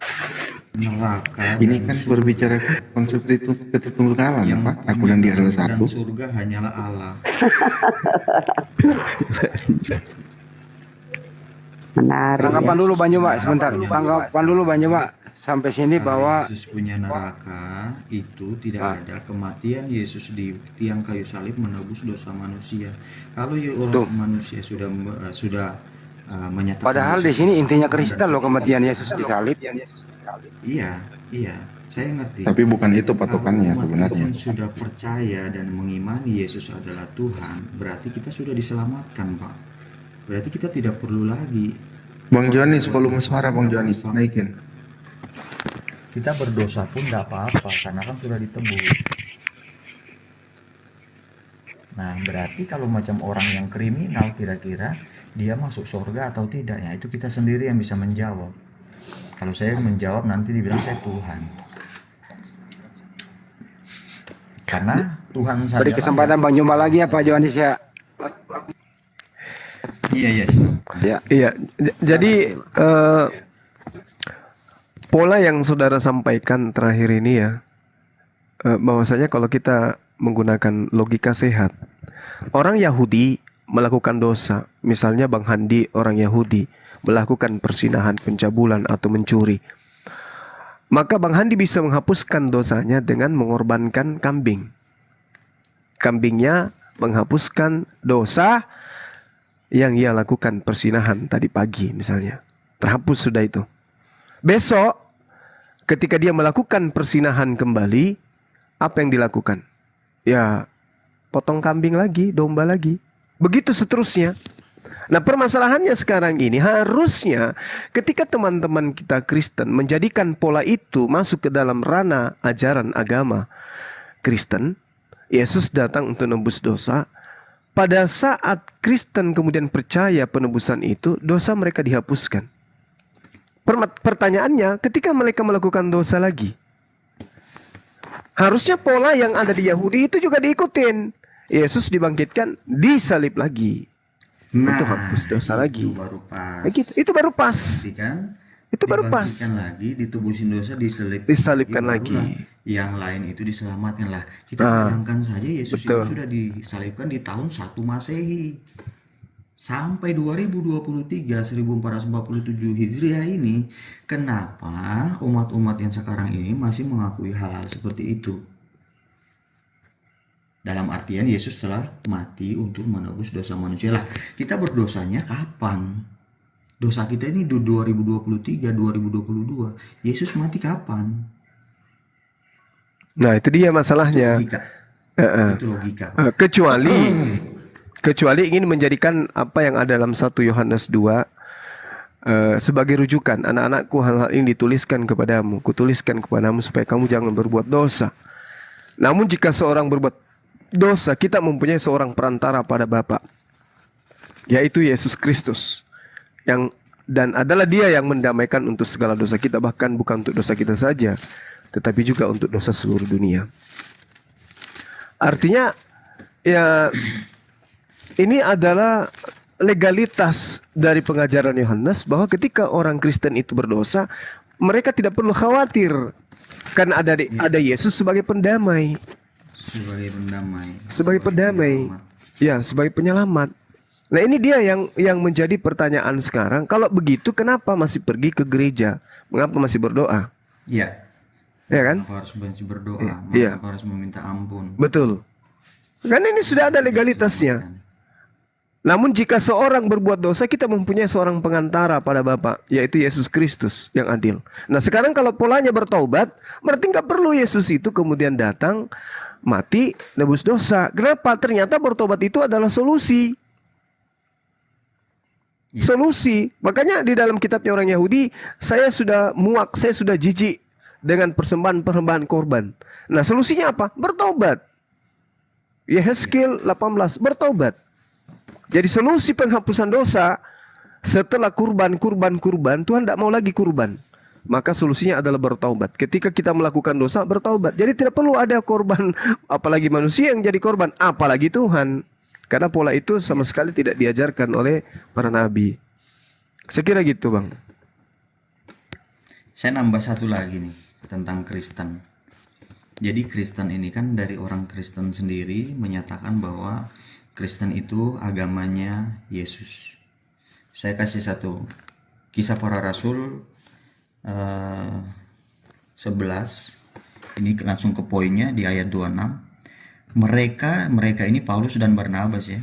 Neraka Ini kan berbicara konsep itu ketunggalan ya, Pak. Aku dan dia adalah satu. Dan surga hanyalah Allah. Menarik. Tanggapan dulu Bang Juma, sebentar. Tanggapan dulu Bang Juma. Sampai sini bahwa Yesus punya neraka itu tidak ada kematian Yesus di tiang kayu salib menebus dosa manusia. Kalau orang manusia sudah menyatakan, padahal di sini intinya Kristen loh, kematian Yesus di salib. Iya, saya ngerti. Tapi bukan itu patokannya Kalau umat sebenarnya. Kristen sudah percaya dan mengimani Yesus adalah Tuhan, berarti kita sudah diselamatkan, Pak. Berarti kita tidak perlu lagi. Bang Johanis, volume suara Bang Johanis, naikin. Kita berdosa pun nggak apa-apa karena kan sudah ditebus. Nah, berarti kalau macam orang yang kriminal kira-kira dia masuk surga atau tidak, ya itu kita sendiri yang bisa menjawab. Kalau saya menjawab nanti dibilang saya Tuhan. Karena Tuhan saja. Beri kesempatan Bang Juma lagi ya Pak Johanis ya. Iya. Iya. Jadi pola yang saudara sampaikan terakhir ini ya, bahwasanya kalau kita menggunakan logika sehat, orang Yahudi melakukan dosa, misalnya Bang Handi orang Yahudi melakukan persinahan, pencabulan atau mencuri, maka Bang Handi bisa menghapuskan dosanya dengan mengorbankan kambing. Kambingnya menghapuskan dosa yang ia lakukan persinahan tadi pagi misalnya, terhapus sudah itu. Besok ketika dia melakukan persinahan kembali, apa yang dilakukan? Ya, potong kambing lagi, domba lagi. Begitu seterusnya. Nah, permasalahannya sekarang ini harusnya ketika teman-teman kita Kristen menjadikan pola itu masuk ke dalam ranah ajaran agama Kristen, Yesus datang untuk menebus dosa. Pada saat Kristen kemudian percaya penebusan itu, dosa mereka dihapuskan. Pertanyaannya, ketika mereka melakukan dosa lagi, harusnya pola yang ada di Yahudi itu juga diikutin. Yesus dibangkitkan, disalib lagi. Untuk hapus dosa lagi. Itu baru pas. Itu baru pas. Kan? Itu baru pas. Dibangkitkan lagi, ditubusin dosa, disalibkan lagi. Yang lain itu diselamatkan lah. Kita bayangkan saja Yesus itu sudah disalibkan di tahun 1 Masehi. Sampai 2023 1447 Hijriah ini, kenapa umat-umat yang sekarang ini masih mengakui hal-hal seperti itu? Dalam artian Yesus telah mati untuk menebus dosa manusia lah. Kita berdosanya kapan? Dosa kita ini 2023, 2022. Yesus mati kapan? Nah, itu dia masalahnya. Itu logika. Kecuali ingin menjadikan apa yang ada dalam 1 Yohanes 2 sebagai rujukan. Anak-anakku, hal-hal ini dituliskan kepadamu, kutuliskan kepadamu supaya kamu jangan berbuat dosa. Namun jika seorang berbuat dosa, kita mempunyai seorang perantara pada Bapa, yaitu Yesus Kristus, dan adalah Dia yang mendamaikan untuk segala dosa kita, bahkan bukan untuk dosa kita saja, tetapi juga untuk dosa seluruh dunia. Artinya ya, ini adalah legalitas dari pengajaran Yohanes bahwa ketika orang Kristen itu berdosa, mereka tidak perlu khawatir karena ada Yesus sebagai pendamai. Sebagai pendamai. Ya, sebagai penyelamat. Nah, ini dia yang menjadi pertanyaan sekarang. Kalau begitu, kenapa masih pergi ke gereja? Mengapa masih berdoa? Iya. Ya kan? Mengapa harus berdoa? Iya. Mengapa harus meminta ampun? Betul. Karena ini sudah ada legalitasnya. Namun jika seorang berbuat dosa, kita mempunyai seorang pengantara pada Bapa, yaitu Yesus Kristus yang adil. Nah sekarang kalau polanya bertaubat, berarti nggak perlu Yesus itu kemudian datang, mati, nebus dosa. Kenapa? Ternyata bertobat itu adalah solusi. Solusi. Makanya di dalam kitabnya orang Yahudi, saya sudah muak, saya sudah jijik dengan persembahan korban. Nah solusinya apa? Bertobat. Yehezkiel 18, bertobat. Jadi solusi penghapusan dosa setelah kurban, Tuhan tidak mau lagi kurban. Maka solusinya adalah bertaubat. Ketika kita melakukan dosa, bertaubat. Jadi tidak perlu ada korban, apalagi manusia yang jadi korban, apalagi Tuhan. Karena pola itu sama sekali tidak diajarkan oleh para nabi. Saya kira gitu, Bang. Saya nambah satu lagi nih tentang Kristen. Jadi Kristen ini kan dari orang Kristen sendiri menyatakan bahwa Kristen itu agamanya Yesus. Saya kasih satu Kisah Para Rasul 11. Ini langsung ke poinnya di ayat 26. Mereka ini Paulus dan Barnabas ya.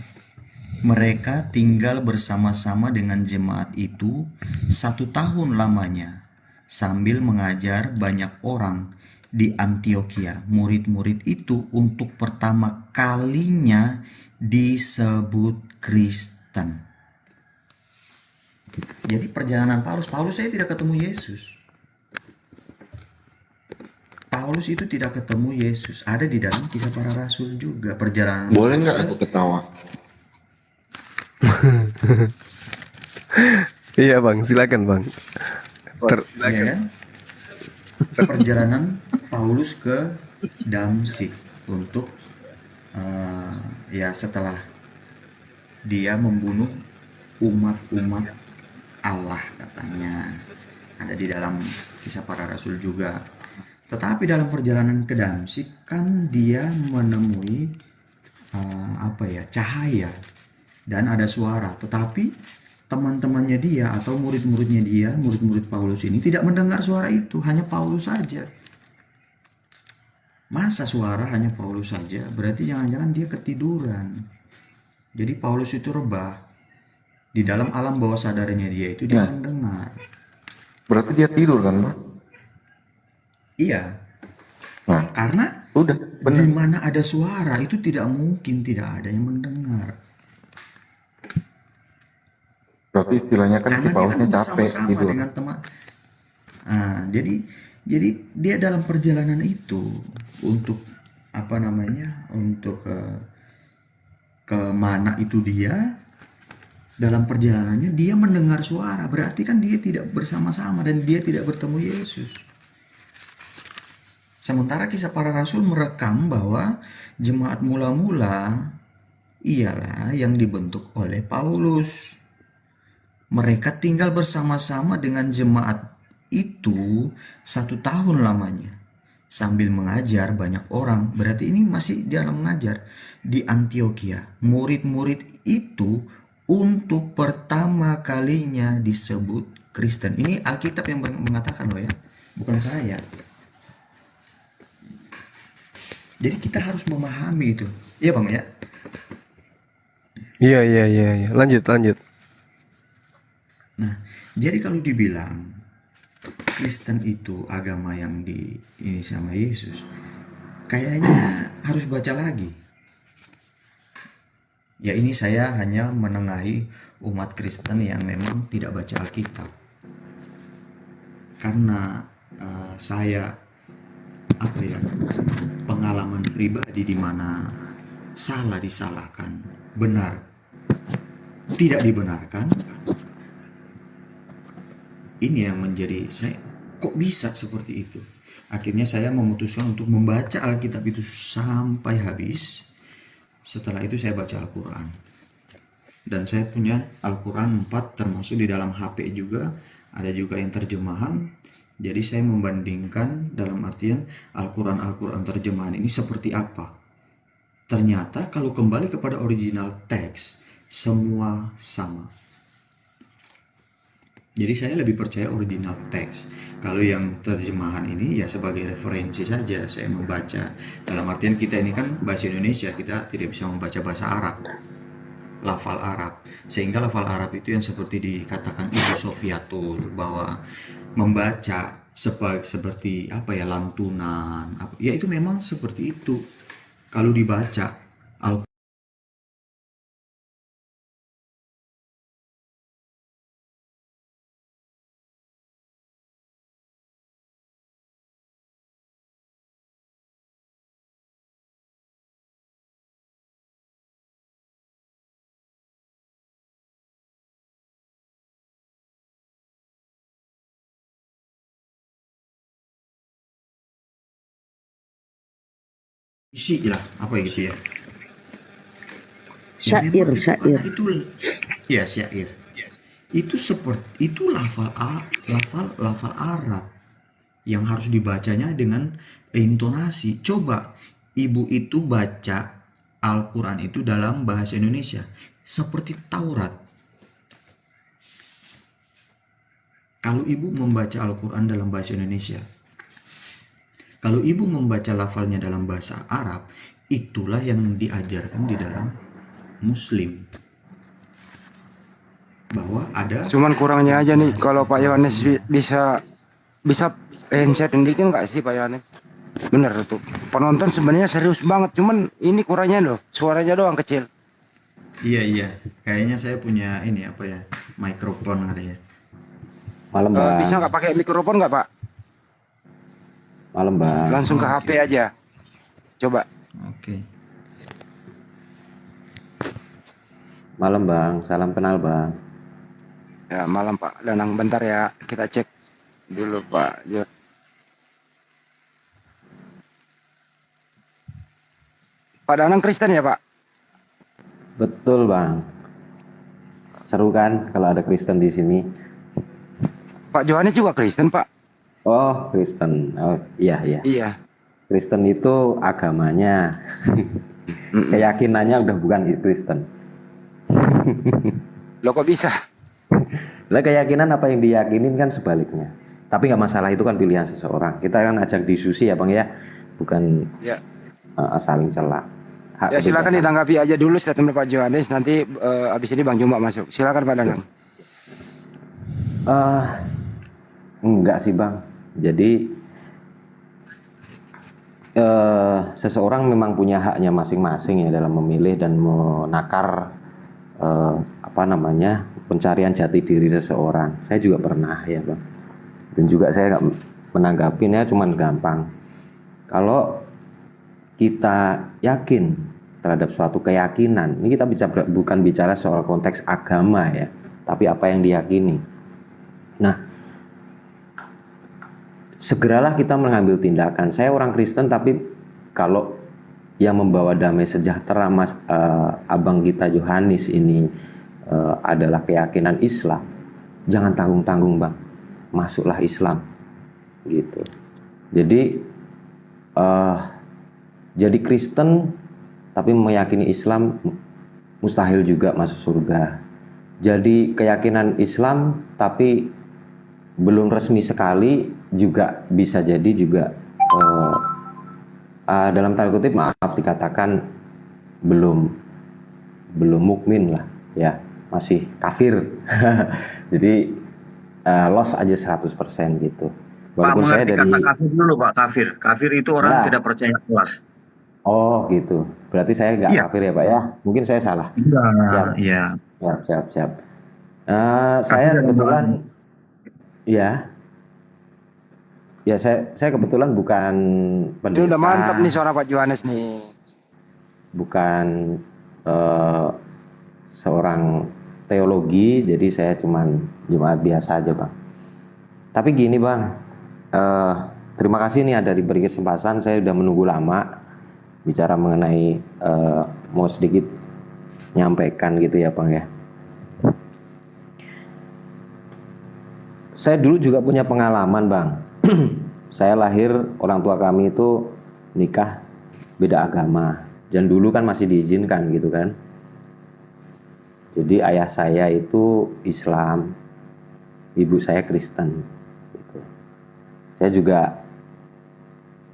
Mereka tinggal bersama-sama dengan jemaat itu 1 tahun lamanya sambil mengajar banyak orang di Antioquia. Murid-murid itu untuk pertama kalinya disebut Kristen. Jadi perjalanan Paulus saya tidak ketemu Yesus. Paulus itu tidak ketemu Yesus. Ada di dalam Kisah Para Rasul juga perjalanan. Boleh nggak aku ketawa? Iya Bang, silakan Bang. Ya kan? Perjalanan Paulus ke Damsik untuk ya setelah dia membunuh umat-umat Allah katanya, ada di dalam Kisah Para Rasul juga. Tetapi dalam perjalanan ke Damsik kan dia menemui cahaya dan ada suara. Tetapi teman-temannya dia atau murid-muridnya dia, murid-murid Paulus ini tidak mendengar suara itu, hanya Paulus saja. Masa suara hanya Paulus saja? Berarti jangan-jangan dia ketiduran. Jadi Paulus itu rebah. Di dalam alam bawah sadarnya dia itu dia mendengar. Berarti dia tidur kan, Pak? Iya. Nah, karena di mana ada suara itu tidak mungkin tidak ada yang mendengar. Berarti istilahnya kan si Paulusnya capek tidur. Dengan teman. Nah, jadi dia dalam perjalanan itu untuk untuk ke mana itu dia dalam perjalanannya dia mendengar suara, berarti kan dia tidak bersama-sama dan dia tidak bertemu Yesus. Sementara Kisah Para Rasul merekam bahwa jemaat mula-mula ialah yang dibentuk oleh Paulus. Mereka tinggal bersama-sama dengan jemaat itu 1 tahun lamanya sambil mengajar banyak orang. Berarti ini masih dalam mengajar di Antioquia. Murid-murid itu untuk pertama kalinya disebut Kristen. Ini Alkitab yang mengatakan loh ya, bukan saya. Jadi kita harus memahami itu. Iya Bang ya? Iya. Lanjut. Nah, jadi kalau dibilang Kristen itu agama yang ini sama Yesus, kayaknya harus baca lagi. Ya ini saya hanya menengahi umat Kristen yang memang tidak baca Alkitab. Karena saya pengalaman pribadi di mana salah disalahkan, benar tidak dibenarkan. Ini yang menjadi saya, kok bisa seperti itu? Akhirnya saya memutuskan untuk membaca Alkitab itu sampai habis. Setelah itu saya baca Al-Quran. Dan saya punya Al-Quran 4 termasuk di dalam HP juga. Ada juga yang terjemahan. Jadi saya membandingkan dalam artian Al-Quran terjemahan ini seperti apa. Ternyata kalau kembali kepada original teks, semua sama. Jadi saya lebih percaya original teks. Kalau yang terjemahan ini ya sebagai referensi saja saya membaca. Dalam artian kita ini kan bahasa Indonesia, kita tidak bisa membaca bahasa Arab. lafal Arab, sehingga lafal Arab itu yang seperti dikatakan Ibu Sofiatul bahwa membaca seperti apa ya, lantunan apa, ya itu memang seperti itu kalau dibaca Al. Isi lah apa gitu ya. Syair, syair. Itu ya syair. Itu seperti itu lafal Arab yang harus dibacanya dengan intonasi. Coba ibu itu baca Al-Quran itu dalam bahasa Indonesia seperti Taurat. Kalau ibu membaca Al-Quran dalam bahasa Indonesia, kalau ibu membaca lafalnya dalam bahasa Arab, itulah yang diajarkan di dalam Muslim. Bahwa ada. Cuman kurangnya aja nih, kalau Pak Yohanes bisa handset dikit nggak sih Pak Yohanes? Bener tuh. Penonton sebenarnya serius banget, cuman ini kurangnya loh, suaranya doang kecil. Iya. Kayaknya saya punya ini apa ya, mikrofon katanya. Malam Bang. Bisa nggak pakai mikrofon nggak Pak? Malam Bang. Langsung ke HP aja. Coba. Oke. Malam Bang, salam kenal Bang. Ya malam Pak Danang, bentar ya, kita cek dulu Pak. Pak Danang Kristen ya Pak? Betul Bang. Seru kan kalau ada Kristen di sini. Pak Yohanes juga Kristen Pak? Oh Kristen, oh iya. Iya. Kristen itu agamanya, keyakinannya udah bukan Kristen. Loh kok bisa? Lah keyakinan apa yang diyakinin kan sebaliknya. Tapi nggak masalah, itu kan pilihan seseorang. Kita kan ajak diskusi ya Bang ya, bukan ya. Saling celak. Ya silakan ditanggapi aja dulu statement Pak Yohanes, nanti abis ini Bang Juma masuk. Silakan Pak Danang. Enggak sih Bang. Jadi seseorang memang punya haknya masing-masing ya dalam memilih dan menakar pencarian jati diri seseorang. Saya juga pernah ya Bang. Dan juga saya nggak menanggapinya cuman gampang. Kalau kita yakin terhadap suatu keyakinan, ini kita bukan bicara soal konteks agama ya, tapi apa yang diyakini. Nah, segeralah kita mengambil tindakan. Saya orang Kristen, tapi kalau yang membawa damai sejahtera abang kita Yohanes ini adalah keyakinan Islam, jangan tanggung-tanggung Bang, masuklah Islam gitu. Jadi Kristen tapi meyakini Islam mustahil juga masuk surga. Jadi keyakinan Islam tapi belum resmi sekali juga bisa jadi juga dalam tanda kutip maaf dikatakan belum mukmin lah ya, masih kafir. Jadi loss aja 100% gitu. Walaupun Pak, saya mengerti dari kata kafir dulu Pak, kafir. Kafir itu orang Ya. tidak percaya Allah. Oh gitu. Berarti saya nggak Iya. kafir ya Pak ya? Mungkin saya salah. Siap. Iya. Siap. Saya kebetulan ya saya kebetulan bukan Ini pendeta. udah mantap nih suara Pak Yohanes nih. Bukan seorang teologi, jadi saya cuman jemaat biasa aja Bang. Tapi gini Bang, terima kasih nih ada diberi kesempatan. Saya udah menunggu lama bicara mengenai mau sedikit nyampaikan gitu ya Bang ya. Saya dulu juga punya pengalaman Bang. Saya lahir, orang tua kami itu nikah beda agama. Dan dulu kan masih diizinkan gitu kan. Jadi ayah saya itu Islam, ibu saya Kristen. Gitu. Saya juga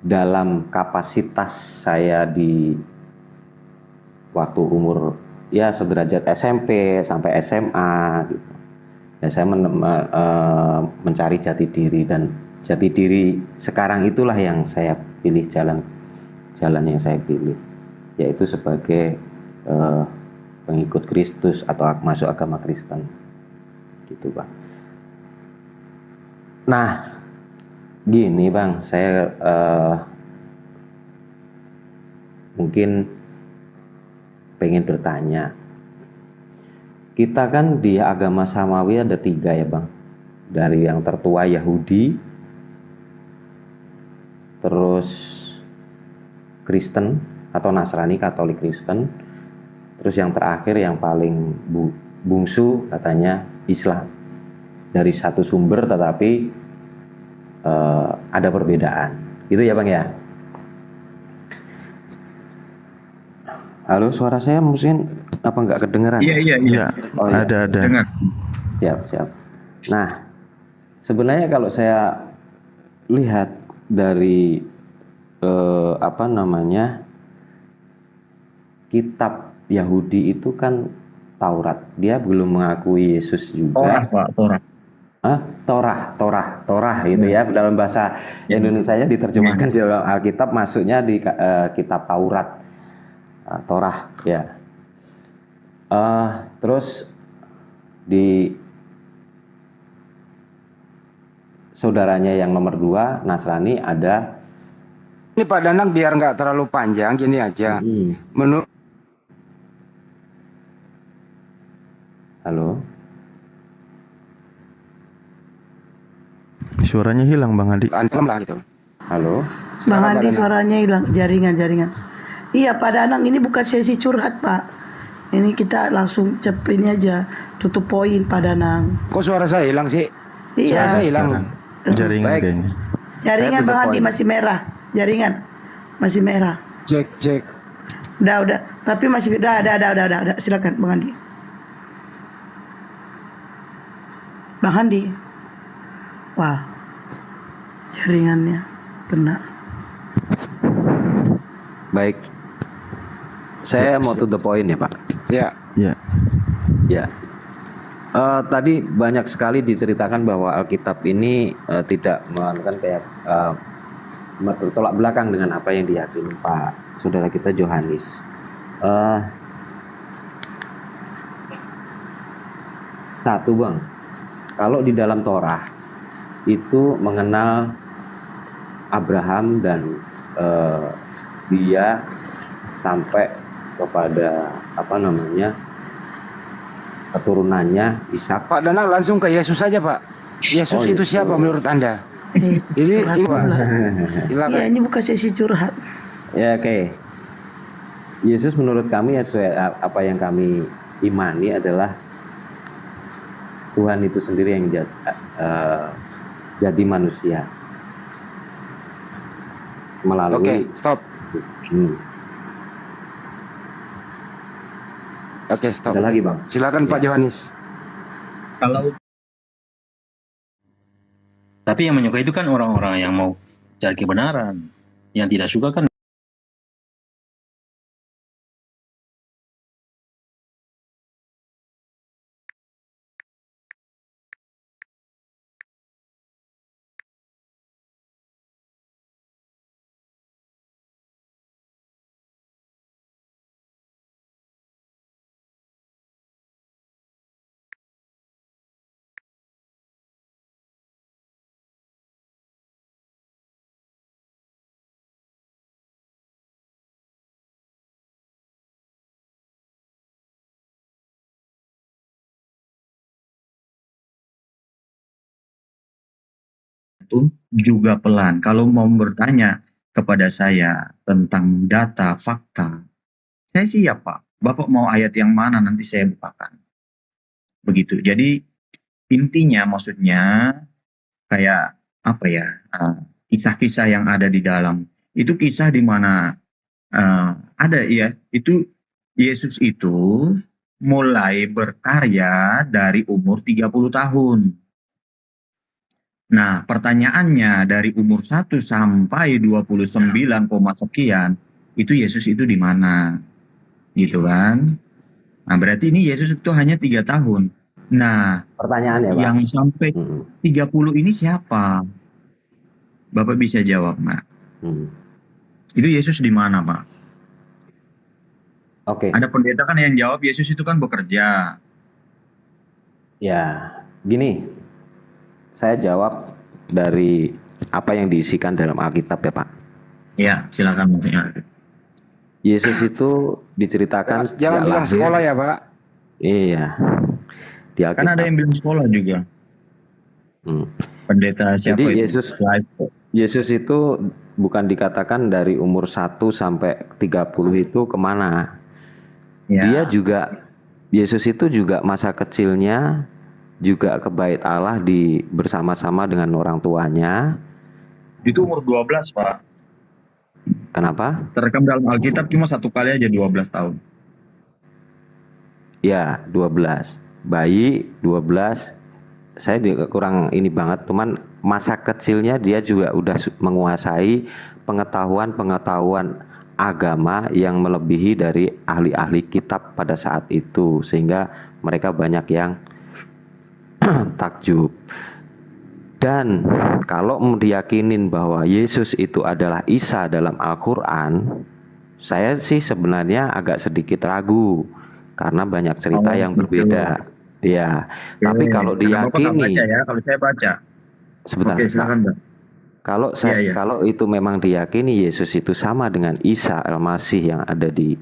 dalam kapasitas saya di waktu umur ya sederajat SMP sampai SMA gitu. Ya saya mencari jati diri, dan jati diri sekarang itulah yang saya pilih, jalan yang saya pilih, yaitu sebagai pengikut Kristus atau masuk agama Kristen gitu Bang. Nah gini Bang, saya mungkin pengen bertanya. Kita kan di agama Samawi ada 3 ya Bang. Dari yang tertua Yahudi, terus Kristen atau Nasrani, Katolik Kristen, terus yang terakhir yang paling bungsu katanya Islam. Dari satu sumber tetapi ada perbedaan. Gitu ya Bang ya? Halo, suara saya mungkin apa nggak kedengeran? Iya. Oh, iya. Ada. Dengar. Siap. Nah, sebenarnya kalau saya lihat dari kitab Yahudi itu kan Taurat. Dia belum mengakui Yesus juga. Torah gitu ya. Dalam bahasa Indonesianya diterjemahkan di dalam Alkitab, masuknya di kitab Taurat. Torah ya. Terus di saudaranya yang nomor 2 Nasrani ada. Ini Pak Danang biar nggak terlalu panjang, gini aja. Menurut Halo. Suaranya hilang Bang Adi. lah gitu. Halo. Bang Andi suaranya hilang, jaringan. Iya Pak Danang, ini bukan sesi curhat Pak. Ini kita langsung ini aja, tutup poin Pak Danang. Kok suara saya hilang sih? Iya. Suara saya hilang. Jaringan kayaknya. Jaringan Bang Andi masih merah. Jaringan masih merah. Cek. Udah. Tapi masih udah. Silakan Bang Andi. Bang Andi. Wah. Jaringannya kena. Baik. Saya mau to the point ya Pak. Ya. Tadi banyak sekali diceritakan bahwa Alkitab ini tidak melakukan kayak bertolak belakang dengan apa yang diyakini Pak saudara kita Yohanes. Satu Bang, kalau di dalam Torah itu mengenal Abraham dan dia sampai kepada keturunannya Ishak. Pak Danang langsung ke Yesus saja Pak. Yesus itu siapa menurut Anda? Jadi silakan. Ya ini bukan sesi curhat. Ya oke. Yesus menurut kami sesuai apa yang kami imani adalah Tuhan itu sendiri yang jadi manusia melalui. Oke, stop. Oke, stop. Ada lagi Bang. Silakan Pak Yohanes. Tapi yang menyukai itu kan orang-orang yang mau cari kebenaran. Yang tidak suka kan itu juga pelan. Kalau mau bertanya kepada saya tentang data, fakta, saya siap Pak. Bapak mau ayat yang mana nanti saya bukakan. Begitu. Jadi intinya maksudnya kayak apa ya, kisah-kisah yang ada di dalam. Itu kisah di mana ada ya, itu Yesus itu mulai berkarya dari umur 30 tahun. Nah, pertanyaannya dari umur 1 sampai 29, sekian, itu Yesus itu di mana? Gitu kan? Nah, berarti ini Yesus itu hanya 3 tahun. Nah, Pertanyaannya, Pak. yang sampai 30 ini siapa? Bapak bisa jawab, Pak. Itu Yesus di mana, Pak? Oke. Ada pendeta kan yang jawab Yesus itu kan bekerja. Ya, gini. Saya jawab dari apa yang diisikan dalam Alkitab ya, Pak. Ya, silakan Maksudnya. Yesus itu diceritakan Jangan bilang lahir. sekolah ya, Pak. Iya. Di Alkitab. Kan ada yang bilang sekolah juga. Pendeta siapa Jadi itu? Yesus itu bukan dikatakan dari umur 1 sampai 30 itu kemana. Ya. Dia juga, Yesus itu juga masa kecilnya juga ke Bait Allah bersama-sama dengan orang tuanya. Itu umur 12, Pak. Kenapa? Terekam dalam Alkitab cuma 1 kali aja 12 tahun. Ya, 12. Bayi 12. Saya kurang ini banget, cuman masa kecilnya dia juga udah menguasai pengetahuan agama yang melebihi dari ahli-ahli kitab pada saat itu, sehingga mereka banyak yang takjub. Dan kalau diyakinin bahwa Yesus itu adalah Isa dalam Al-Quran, saya sih sebenarnya agak sedikit ragu karena banyak cerita yang berbeda. Ya, tapi kalau diyakini, ya, kalau saya baca. Sebentar. Oke, silakan, Bang. Kalau itu memang diyakini Yesus itu sama dengan Isa Al-Masih yang ada di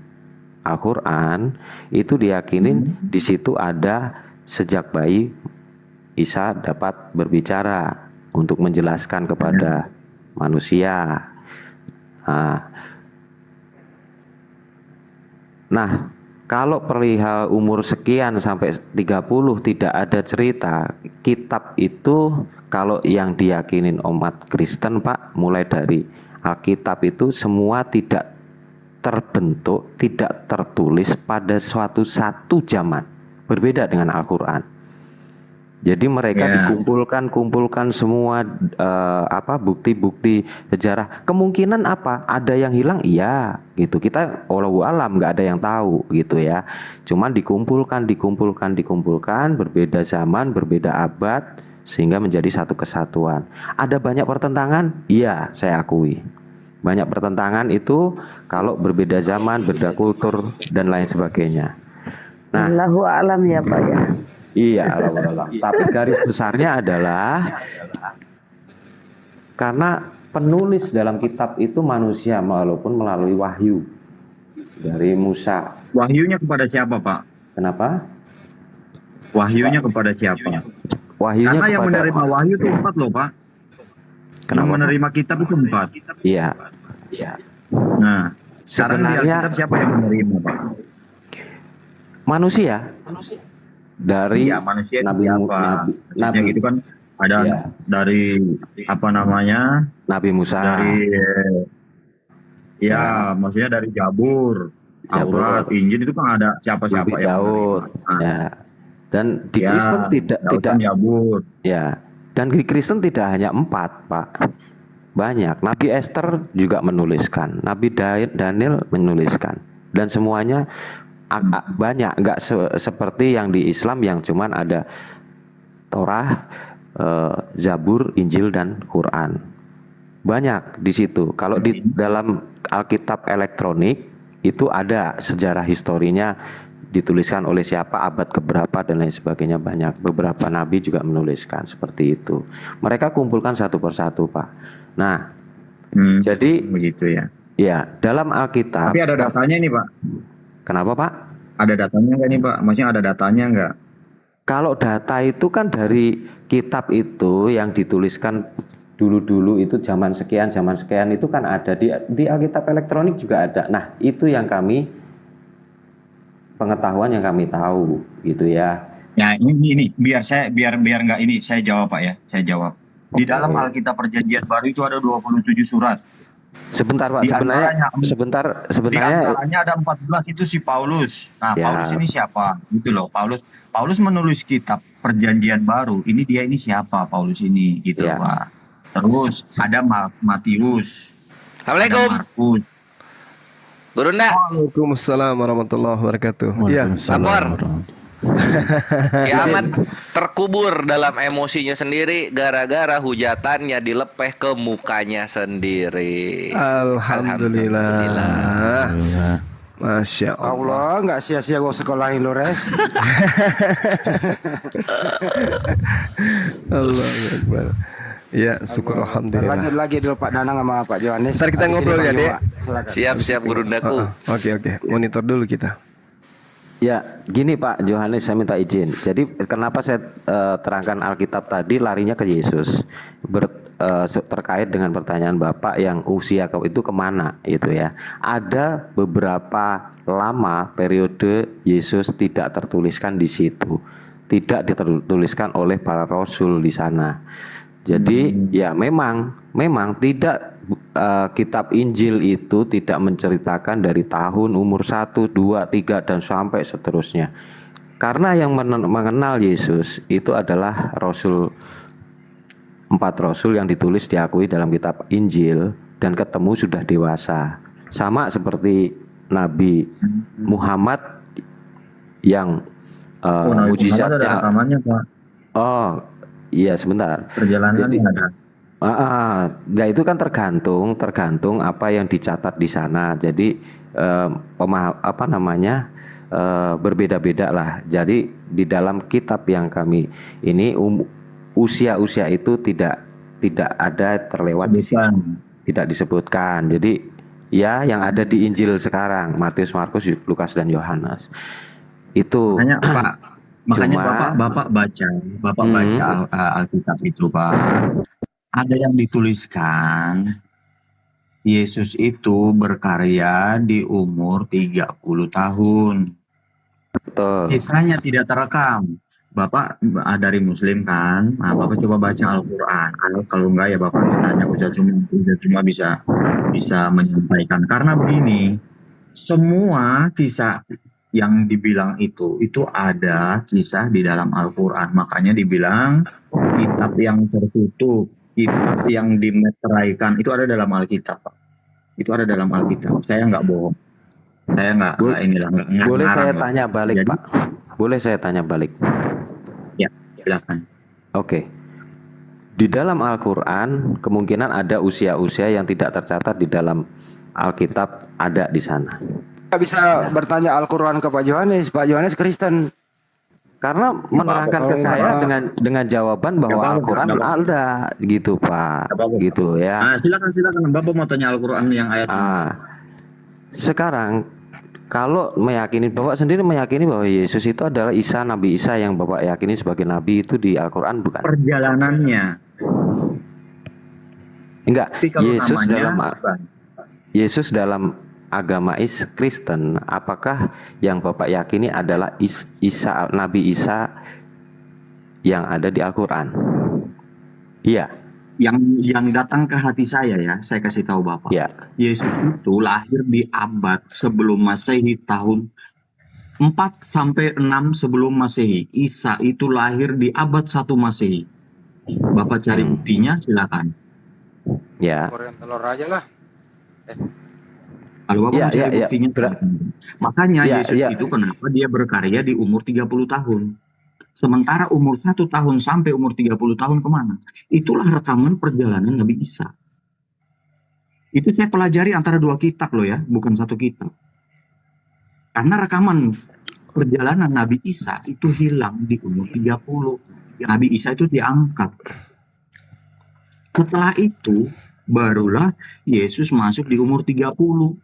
Al-Quran, itu diyakinin di situ ada sejak bayi Isa dapat berbicara untuk menjelaskan kepada manusia. Nah, kalau perihal umur sekian sampai 30 tidak ada cerita. Kitab itu kalau yang diyakinin umat Kristen, Pak, mulai dari Alkitab itu semua tidak terbentuk, tidak tertulis pada suatu zaman. Berbeda dengan Al-Quran. Jadi mereka dikumpulkan semua bukti-bukti sejarah. Kemungkinan apa? Ada yang hilang? Iya, gitu. Kita wallahu alam nggak ada yang tahu, gitu ya. Cuman dikumpulkan, berbeda zaman, berbeda abad, sehingga menjadi satu kesatuan. Ada banyak pertentangan? Iya, saya akui. Banyak pertentangan itu kalau berbeda zaman, berbeda kultur dan lain sebagainya. Nah, Allahu alam ya, Pak ya. Iya, alhamdulillah. Tapi garis besarnya adalah karena penulis dalam kitab itu manusia walaupun melalui wahyu dari Musa. Wahyunya kepada siapa, Pak? Kenapa? Wahyunya kepada siapa? Wahyunya Karena yang kepada menerima wahyu itu 4 loh, Pak. Yang menerima kitab itu 4. Iya. Nah, sekarang di sebenarnya Alkitab siapa yang menerima, Pak? Manusia. Dari manusia Nabi Nabi gitu kan ada dari Nabi Musa, dari maksudnya dari Jabur, Taurat, Injil itu kan ada siapa-siapa yang Daud, dan di Kristen tidak Jabur. Ya, dan di Kristen tidak hanya 4, Pak. Banyak. Nabi Esther juga menuliskan, Nabi Daniel menuliskan, dan semuanya banyak, nggak seperti yang di Islam yang cuman ada Torah, Zabur, Injil dan Quran. Banyak di situ. Kalau di dalam Alkitab elektronik itu ada sejarah historinya dituliskan oleh siapa, abad keberapa dan lain sebagainya, banyak. Beberapa nabi juga menuliskan seperti itu. Mereka kumpulkan satu persatu, Pak. Nah, jadi begitu ya. Ya, dalam Alkitab. Tapi ada datanya nih, Pak. Kenapa, Pak? Ada datanya nggak nih, Pak? Maksudnya ada datanya nggak? Kalau data itu kan dari kitab itu yang dituliskan dulu-dulu itu zaman sekian itu kan ada di Alkitab elektronik juga ada. Nah, itu yang pengetahuan yang kami tahu gitu ya. Nah, ini biar nggak ini saya jawab, Pak ya. Saya jawab. Di dalam Alkitab Perjanjian Baru itu ada 27 surat. Sebentar, Pak. Sebenarnya di antaranya ada 14 itu si Paulus. Nah, Paulus ini siapa? Gitu loh. Paulus menulis kitab Perjanjian Baru. Ini siapa Paulus ini gitu loh, Pak. Terus ada Matius. Assalamualaikum. Markus. Gurunda. Waalaikumsalam warahmatullahi wabarakatuh. Iya, Lapor. Kiamat terkubur dalam emosinya sendiri gara-gara hujatannya dilepeh ke mukanya sendiri. Alhamdulillah. Masya Allah, nggak sia-sia gue sekolahin lo, Res. Allah Akbar. Ya, syukur alhamdulillah. Lanjut lagi dulu Pak Danang sama Pak Yohanes. Ntar kita ngobrol ya, Dek. Siap Gurundaku. Oke. Monitor dulu kita. Ya, gini Pak Yohanes, saya minta izin. Jadi kenapa saya terangkan Alkitab tadi larinya ke Yesus terkait dengan pertanyaan Bapak yang usia kau itu kemana itu ya. Ada beberapa lama periode Yesus tidak tertuliskan di situ, tidak dituliskan oleh para rasul di sana. Jadi ya memang tidak kitab Injil itu tidak menceritakan dari tahun umur 1, 2, 3 dan sampai seterusnya. Karena yang mengenal Yesus itu adalah rasul, 4 rasul yang ditulis diakui dalam kitab Injil dan ketemu sudah dewasa. Sama seperti Nabi Muhammad yang mujizatnya. Oh, iya sebentar. Perjalanan ada. Nah itu kan tergantung apa yang dicatat di sana. Jadi berbeda-beda lah. Jadi di dalam kitab yang kami ini usia itu tidak ada terlewat di sini, tidak disebutkan. Jadi ya yang ada di Injil sekarang Matius, Markus, Lukas dan Yohanes itu. Makanya Bapak baca Alkitab itu Pak. Ada yang dituliskan Yesus itu berkarya di umur 30 tahun. Betul. Sisanya tidak terekam. Bapak dari Muslim kan, Bapak coba baca Al-Quran. Kalau enggak ya Bapak ditanya Ustaz cuma bisa menyampaikan. Karena begini, semua kisah yang dibilang itu ada kisah di dalam Al-Quran. Makanya dibilang kitab yang tertutup, kitab yang dimeteraikan itu ada dalam Alkitab, Pak. Itu ada dalam Alkitab. Saya nggak bohong. Saya nggak Boleh saya tanya balik, Pak? Boleh saya tanya balik? Ya, silakan. Oke. Di dalam Al-Quran kemungkinan ada usia-usia yang tidak tercatat di dalam Alkitab ada di sana. Bisa bertanya Al-Quran ke Pak Yohanes. Pak Yohanes Kristen. Karena menerangkan ke saya dengan jawaban bahwa Al-Quran ada gitu Pak, gitu ya. Silakan. Bapak mau tanya Al-Quran yang ayat. Sekarang kalau meyakini, Bapak sendiri meyakini bahwa Yesus itu adalah Isa, Nabi Isa yang Bapak yakini sebagai Nabi itu di Al-Quran bukan? Perjalanannya. Enggak. Yesus dalam agama Kristen, apakah yang Bapak yakini adalah Isa, Nabi Isa yang ada di Al-Quran? Iya. Yang datang ke hati saya ya, saya kasih tahu Bapak. Ya. Yesus itu lahir di abad sebelum Masehi, tahun 4 sampai 6 sebelum Masehi. Isa itu lahir di abad 1 Masehi. Bapak cari buktinya silakan. Ya. Telur aja lah. Kalau Bapak mau cari buktinya makanya Yesus itu kenapa dia berkarya di umur 30 tahun. Sementara umur 1 tahun sampai umur 30 tahun kemana? Itulah rekaman perjalanan Nabi Isa. Itu saya pelajari antara 2 kitab loh ya, bukan 1 kitab. Karena rekaman perjalanan Nabi Isa itu hilang di umur 30. Nabi Isa itu diangkat. Setelah itu barulah Yesus masuk di umur 30.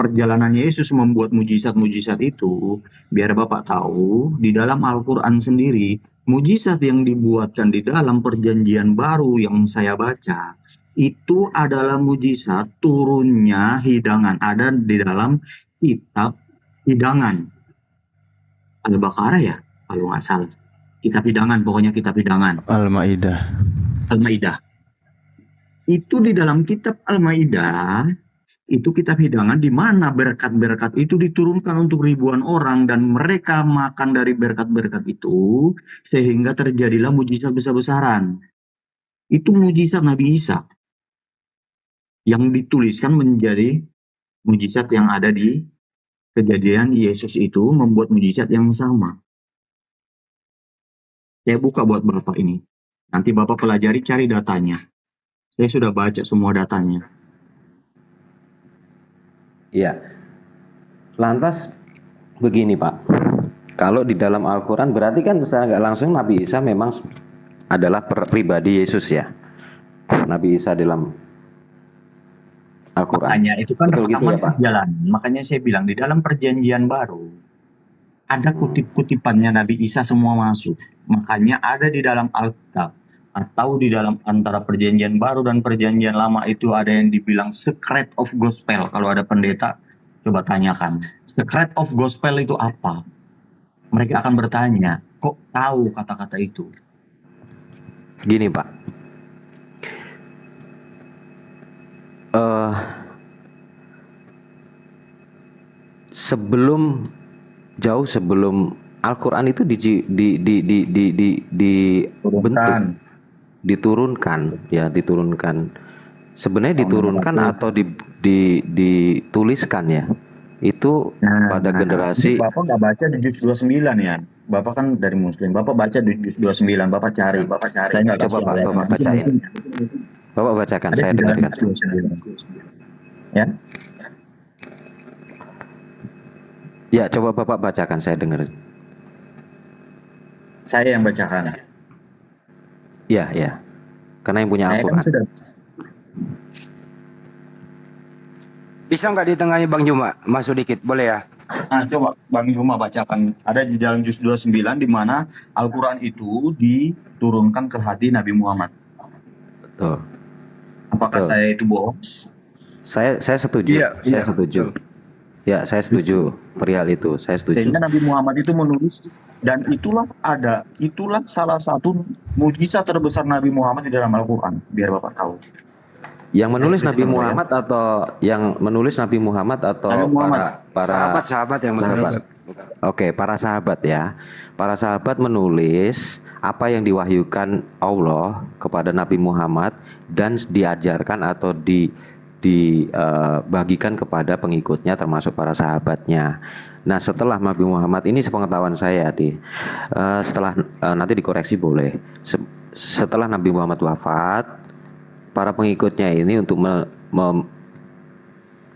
Perjalanan Yesus membuat mujizat-mujizat itu, biar Bapak tahu, di dalam Al-Quran sendiri, mujizat yang dibuatkan di dalam perjanjian baru yang saya baca, itu adalah mujizat turunnya hidangan. Ada di dalam kitab hidangan. Al-Baqarah ya, kalau nggak salah. Kitab hidangan, pokoknya kitab hidangan. Al-Maidah. Itu di dalam kitab Al-Maidah, itu kitab hidangan di mana berkat-berkat itu diturunkan untuk ribuan orang dan mereka makan dari berkat-berkat itu sehingga terjadilah mujizat besar-besaran. Itu mujizat Nabi Isa yang dituliskan menjadi mujizat yang ada di kejadian Yesus itu membuat mujizat yang sama. Saya buka buat Bapak ini. Nanti Bapak pelajari, cari datanya. Saya sudah baca semua datanya. Iya. Lantas begini Pak, kalau di dalam Al-Quran berarti kan secara nggak langsung Nabi Isa memang adalah pribadi Yesus ya. Nabi Isa dalam Al-Quran. Makanya itu kan Betul gitu rekaman ya Pak? perjalanan. Makanya saya bilang di dalam perjanjian baru ada kutip-kutipannya Nabi Isa semua masuk. Makanya ada di dalam Alkitab atau di dalam antara perjanjian baru dan perjanjian lama itu ada yang dibilang secret of gospel. Kalau ada pendeta coba tanyakan, secret of gospel itu apa? Mereka akan bertanya, kok tahu kata-kata itu? Gini Pak, jauh sebelum Al-Quran itu diturunkan. Sebenarnya diturunkan atau dituliskan ya. Itu pada generasi Bapak nggak baca di juz 29 ya. Bapak kan dari Muslim. Bapak baca di juz 29. Bapak cari. Saya nggak coba kasih Pak, ayat. Bapak bacain. Bapak bacakan, Ada saya di dalam dengarkan. juz 29. Ya. Ya, coba Bapak bacakan, saya dengerin. Saya yang bacakan. Ya. Karena yang punya Saya kan Al-Quran. sudah. Bisa nggak ditengahi Bang Juma? Masuk dikit, boleh ya? Nah, coba Bang Juma bacakan. Ada di dalam juz 29 di mana Al-Quran itu diturunkan ke hati Nabi Muhammad. Betul. Apakah Betul. saya itu bohong? Saya setuju. Iya, Saya setuju. Ya, saya setuju perihal itu. Saya setuju. Sehingga Nabi Muhammad itu menulis, dan itulah salah satu mujizat terbesar Nabi Muhammad di dalam Al-Quran. Biar Bapak tahu. Yang menulis Nabi Bismillah, Muhammad atau yang menulis Nabi Muhammad atau Nabi Muhammad. para Sahabat yang menulis. Oke, para sahabat ya. Para sahabat menulis apa yang diwahyukan Allah kepada Nabi Muhammad dan diajarkan atau dibagikan kepada pengikutnya termasuk para sahabatnya. Nah, setelah Nabi Muhammad ini sepengetahuan saya setelah nanti dikoreksi boleh. Setelah Nabi Muhammad wafat, para pengikutnya ini untuk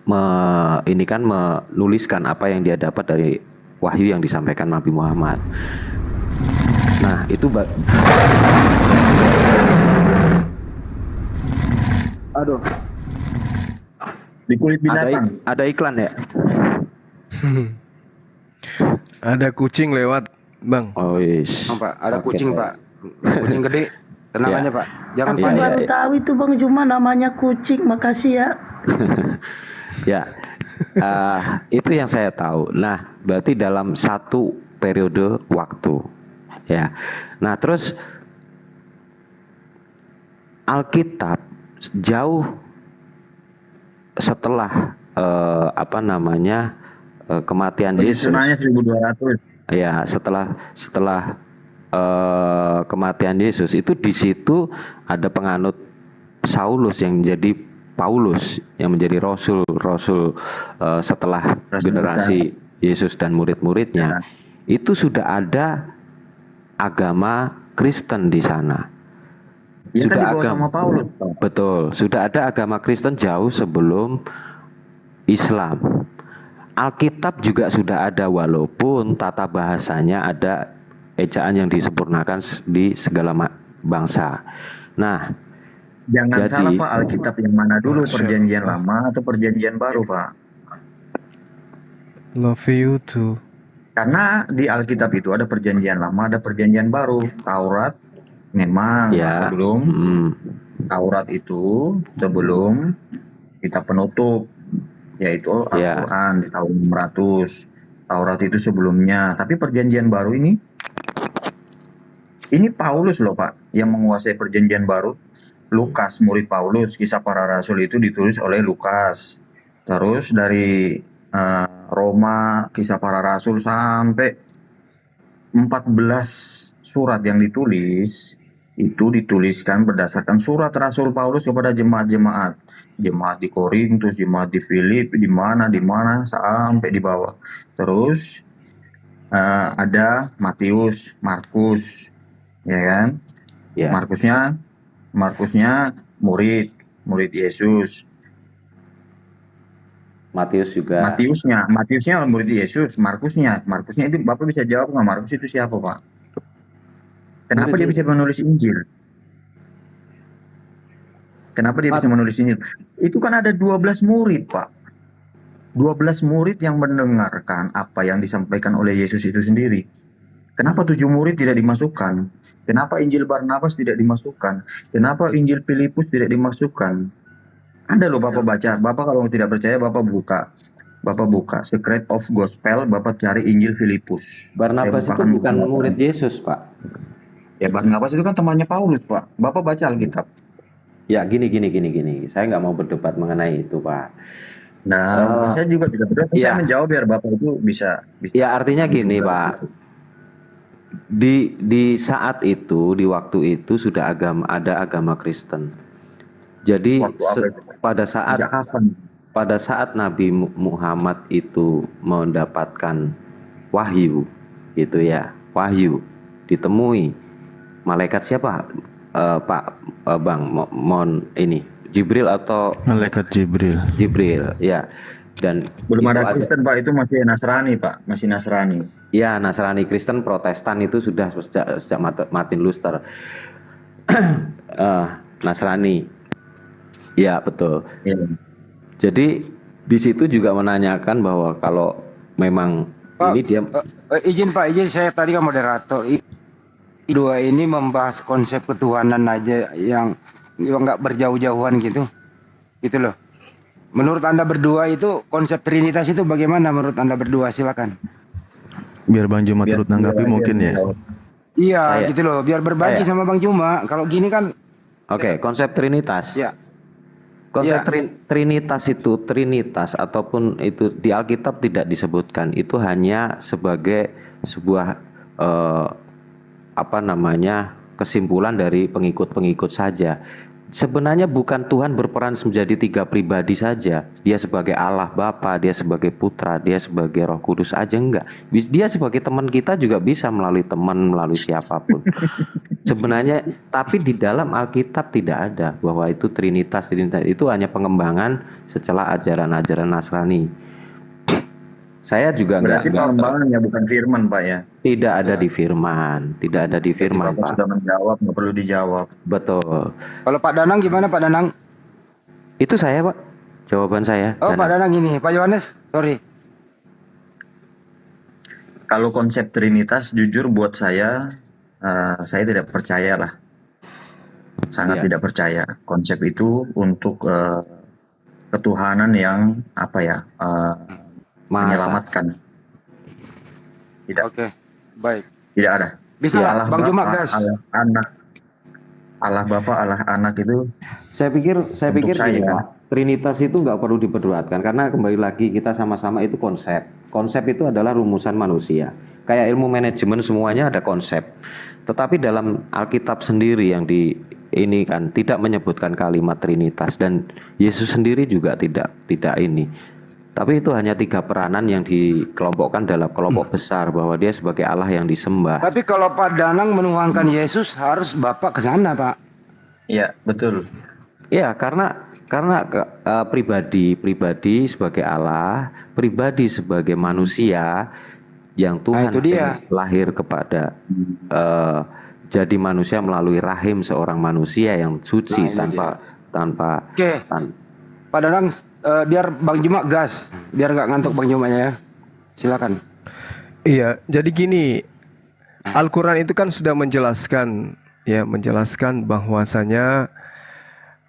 menuliskan apa yang dia dapat dari wahyu yang disampaikan Nabi Muhammad. Nah, itu aduh. Di kulit binatang. Ada iklan ya? Ada kucing lewat, Bang. Oh, yes. Pak, ada Oke, kucing Pak. Kucing gede. Tenang Ya. aja Pak. Jangan Aku panik. baru tahu itu Bang Juma namanya kucing. Makasih ya. Ya, itu yang saya tahu. Nah, berarti dalam satu periode waktu, ya. Nah, terus Alkitab jauh setelah kematian Yesus. Penyusunannya 1200. Ya, setelah kematian Yesus itu di situ ada penganut Saulus yang menjadi Paulus yang menjadi rasul setelah generasi Yesus dan murid-muridnya. Itu sudah ada agama Kristen di sana. Ya kan Sudah dibawa sama Paulus. Betul, sudah ada agama Kristen jauh sebelum Islam. Alkitab juga sudah ada walaupun tata bahasanya ada ejaan yang disempurnakan di segala bangsa. Nah, Jangan jadi, salah Pak, Alkitab yang mana dulu, perjanjian lama atau perjanjian baru Pak? Love you too. Karena di Alkitab itu ada perjanjian lama, ada perjanjian baru. Taurat memang sebelum Taurat itu sebelum kitab penutup, yaitu Al-Quran di tahun 600. Taurat itu sebelumnya. Tapi perjanjian baru ini Paulus loh Pak yang menguasai perjanjian baru. Lukas, murid Paulus, Kisah Para Rasul itu ditulis oleh Lukas. Terus dari Roma, Kisah Para Rasul sampai 14 surat yang ditulis itu dituliskan berdasarkan surat Rasul Paulus kepada jemaat-jemaat. Jemaat di Korintus, jemaat di Filip, di mana sampai di bawah. Terus ada Matius, Markus, ya kan? Ya. Markusnya murid Yesus. Matiusnya murid Yesus. Markusnya itu Bapak bisa jawab nggak? Markus itu siapa, Pak? Kenapa dia bisa menulis Injil? Itu kan ada 12 murid, Pak. 12 murid yang mendengarkan apa yang disampaikan oleh Yesus itu sendiri. Kenapa 7 murid tidak dimasukkan? Kenapa Injil Barnabas tidak dimasukkan? Kenapa Injil Filipus tidak dimasukkan? Ada loh, Bapak baca. Bapak kalau tidak percaya, Bapak buka Secret of Gospel, Bapak cari Injil Filipus. Barnabas itu bukan murid Yesus, Pak. Ya, Barnabas itu kan temannya Paulus, Pak. Bapak baca Alkitab. Ya, gini. Saya nggak mau berdebat mengenai itu, Pak. Nah, saya juga tidak berdebat. Saya menjawab biar Bapak itu bisa. Ya, artinya gini, Pak. Di saat itu, di waktu itu sudah ada agama Kristen. Jadi pada saat Nabi Muhammad itu mendapatkan wahyu, gitu ya, wahyu ditemui malaikat siapa, Pak Bang? Mohon ini Jibril atau malaikat Jibril? Jibril, ya. Dan belum ada Kristen, Pak, itu masih Nasrani, Pak, masih Nasrani. Ya, Nasrani, Kristen, Protestan itu sudah sejak Martin Luther. Nasrani. Ya, betul. Ya. Jadi di situ juga menanyakan bahwa kalau memang Pak, ini dia izin saya tadi kan moderator. Dua ini membahas konsep ketuhanan aja yang nggak berjauh-jauhan gitu loh. Menurut Anda berdua itu konsep Trinitas itu bagaimana menurut Anda berdua? Silakan. Biar Bang Juma turut nanggapi mungkin ya. Iya, gitu loh. Biar berbagi sama Bang Juma. Kalau gini kan. Oke, konsep Trinitas. Ya. Konsep Trinitas ataupun itu di Alkitab tidak disebutkan. Itu hanya sebagai sebuah kesimpulan dari pengikut-pengikut saja. Sebenarnya bukan Tuhan berperan menjadi 3 pribadi saja. Dia sebagai Allah Bapa, dia sebagai Putra, dia sebagai Roh Kudus aja enggak. Dia sebagai teman kita juga bisa melalui teman, melalui siapapun. Sebenarnya, tapi di dalam Alkitab tidak ada bahwa itu Trinitas itu hanya pengembangan setelah ajaran-ajaran Nasrani. Saya juga berarti pengembangannya bukan firman, Pak, ya? Tidak ada di firman, Bapak Pak. sudah menjawab, nggak perlu dijawab. Betul. Kalau Pak Danang gimana, Pak Danang? Itu saya, Pak. Jawaban saya. Oh, Pak Danang ini, Pak Yohanes, sorry. Kalau konsep Trinitas, jujur buat saya tidak percaya lah. Sangat tidak percaya. Konsep itu untuk ketuhanan yang menyelamatkan. Tidak. Oke, baik. Tidak ada. Bisa ya, Allah Bang Bapa, Juma, gas. Allah Anak. Allah Bapa, Allah Anak itu. Saya pikir gini, Pak. Trinitas itu nggak perlu diperdebatkan karena kembali lagi kita sama-sama itu konsep. Konsep itu adalah rumusan manusia. Kayak ilmu manajemen semuanya ada konsep. Tetapi dalam Alkitab sendiri yang ini kan tidak menyebutkan kalimat Trinitas dan Yesus sendiri juga tidak ini. Tapi itu hanya 3 peranan yang dikelompokkan dalam kelompok besar bahwa dia sebagai Allah yang disembah. Tapi kalau Pak Danang menuangkan Yesus harus Bapak ke sana, Pak. Iya, betul. Iya, karena pribadi sebagai Allah, pribadi sebagai manusia yang Tuhan lahir kepada jadi manusia melalui rahim seorang manusia yang suci tanpa. Oke. Pak Danang, biar Bang Juma gas, biar nggak ngantuk Bang Jumanya ya. Silakan. Iya, jadi gini, Al-Quran itu kan sudah menjelaskan bahwasanya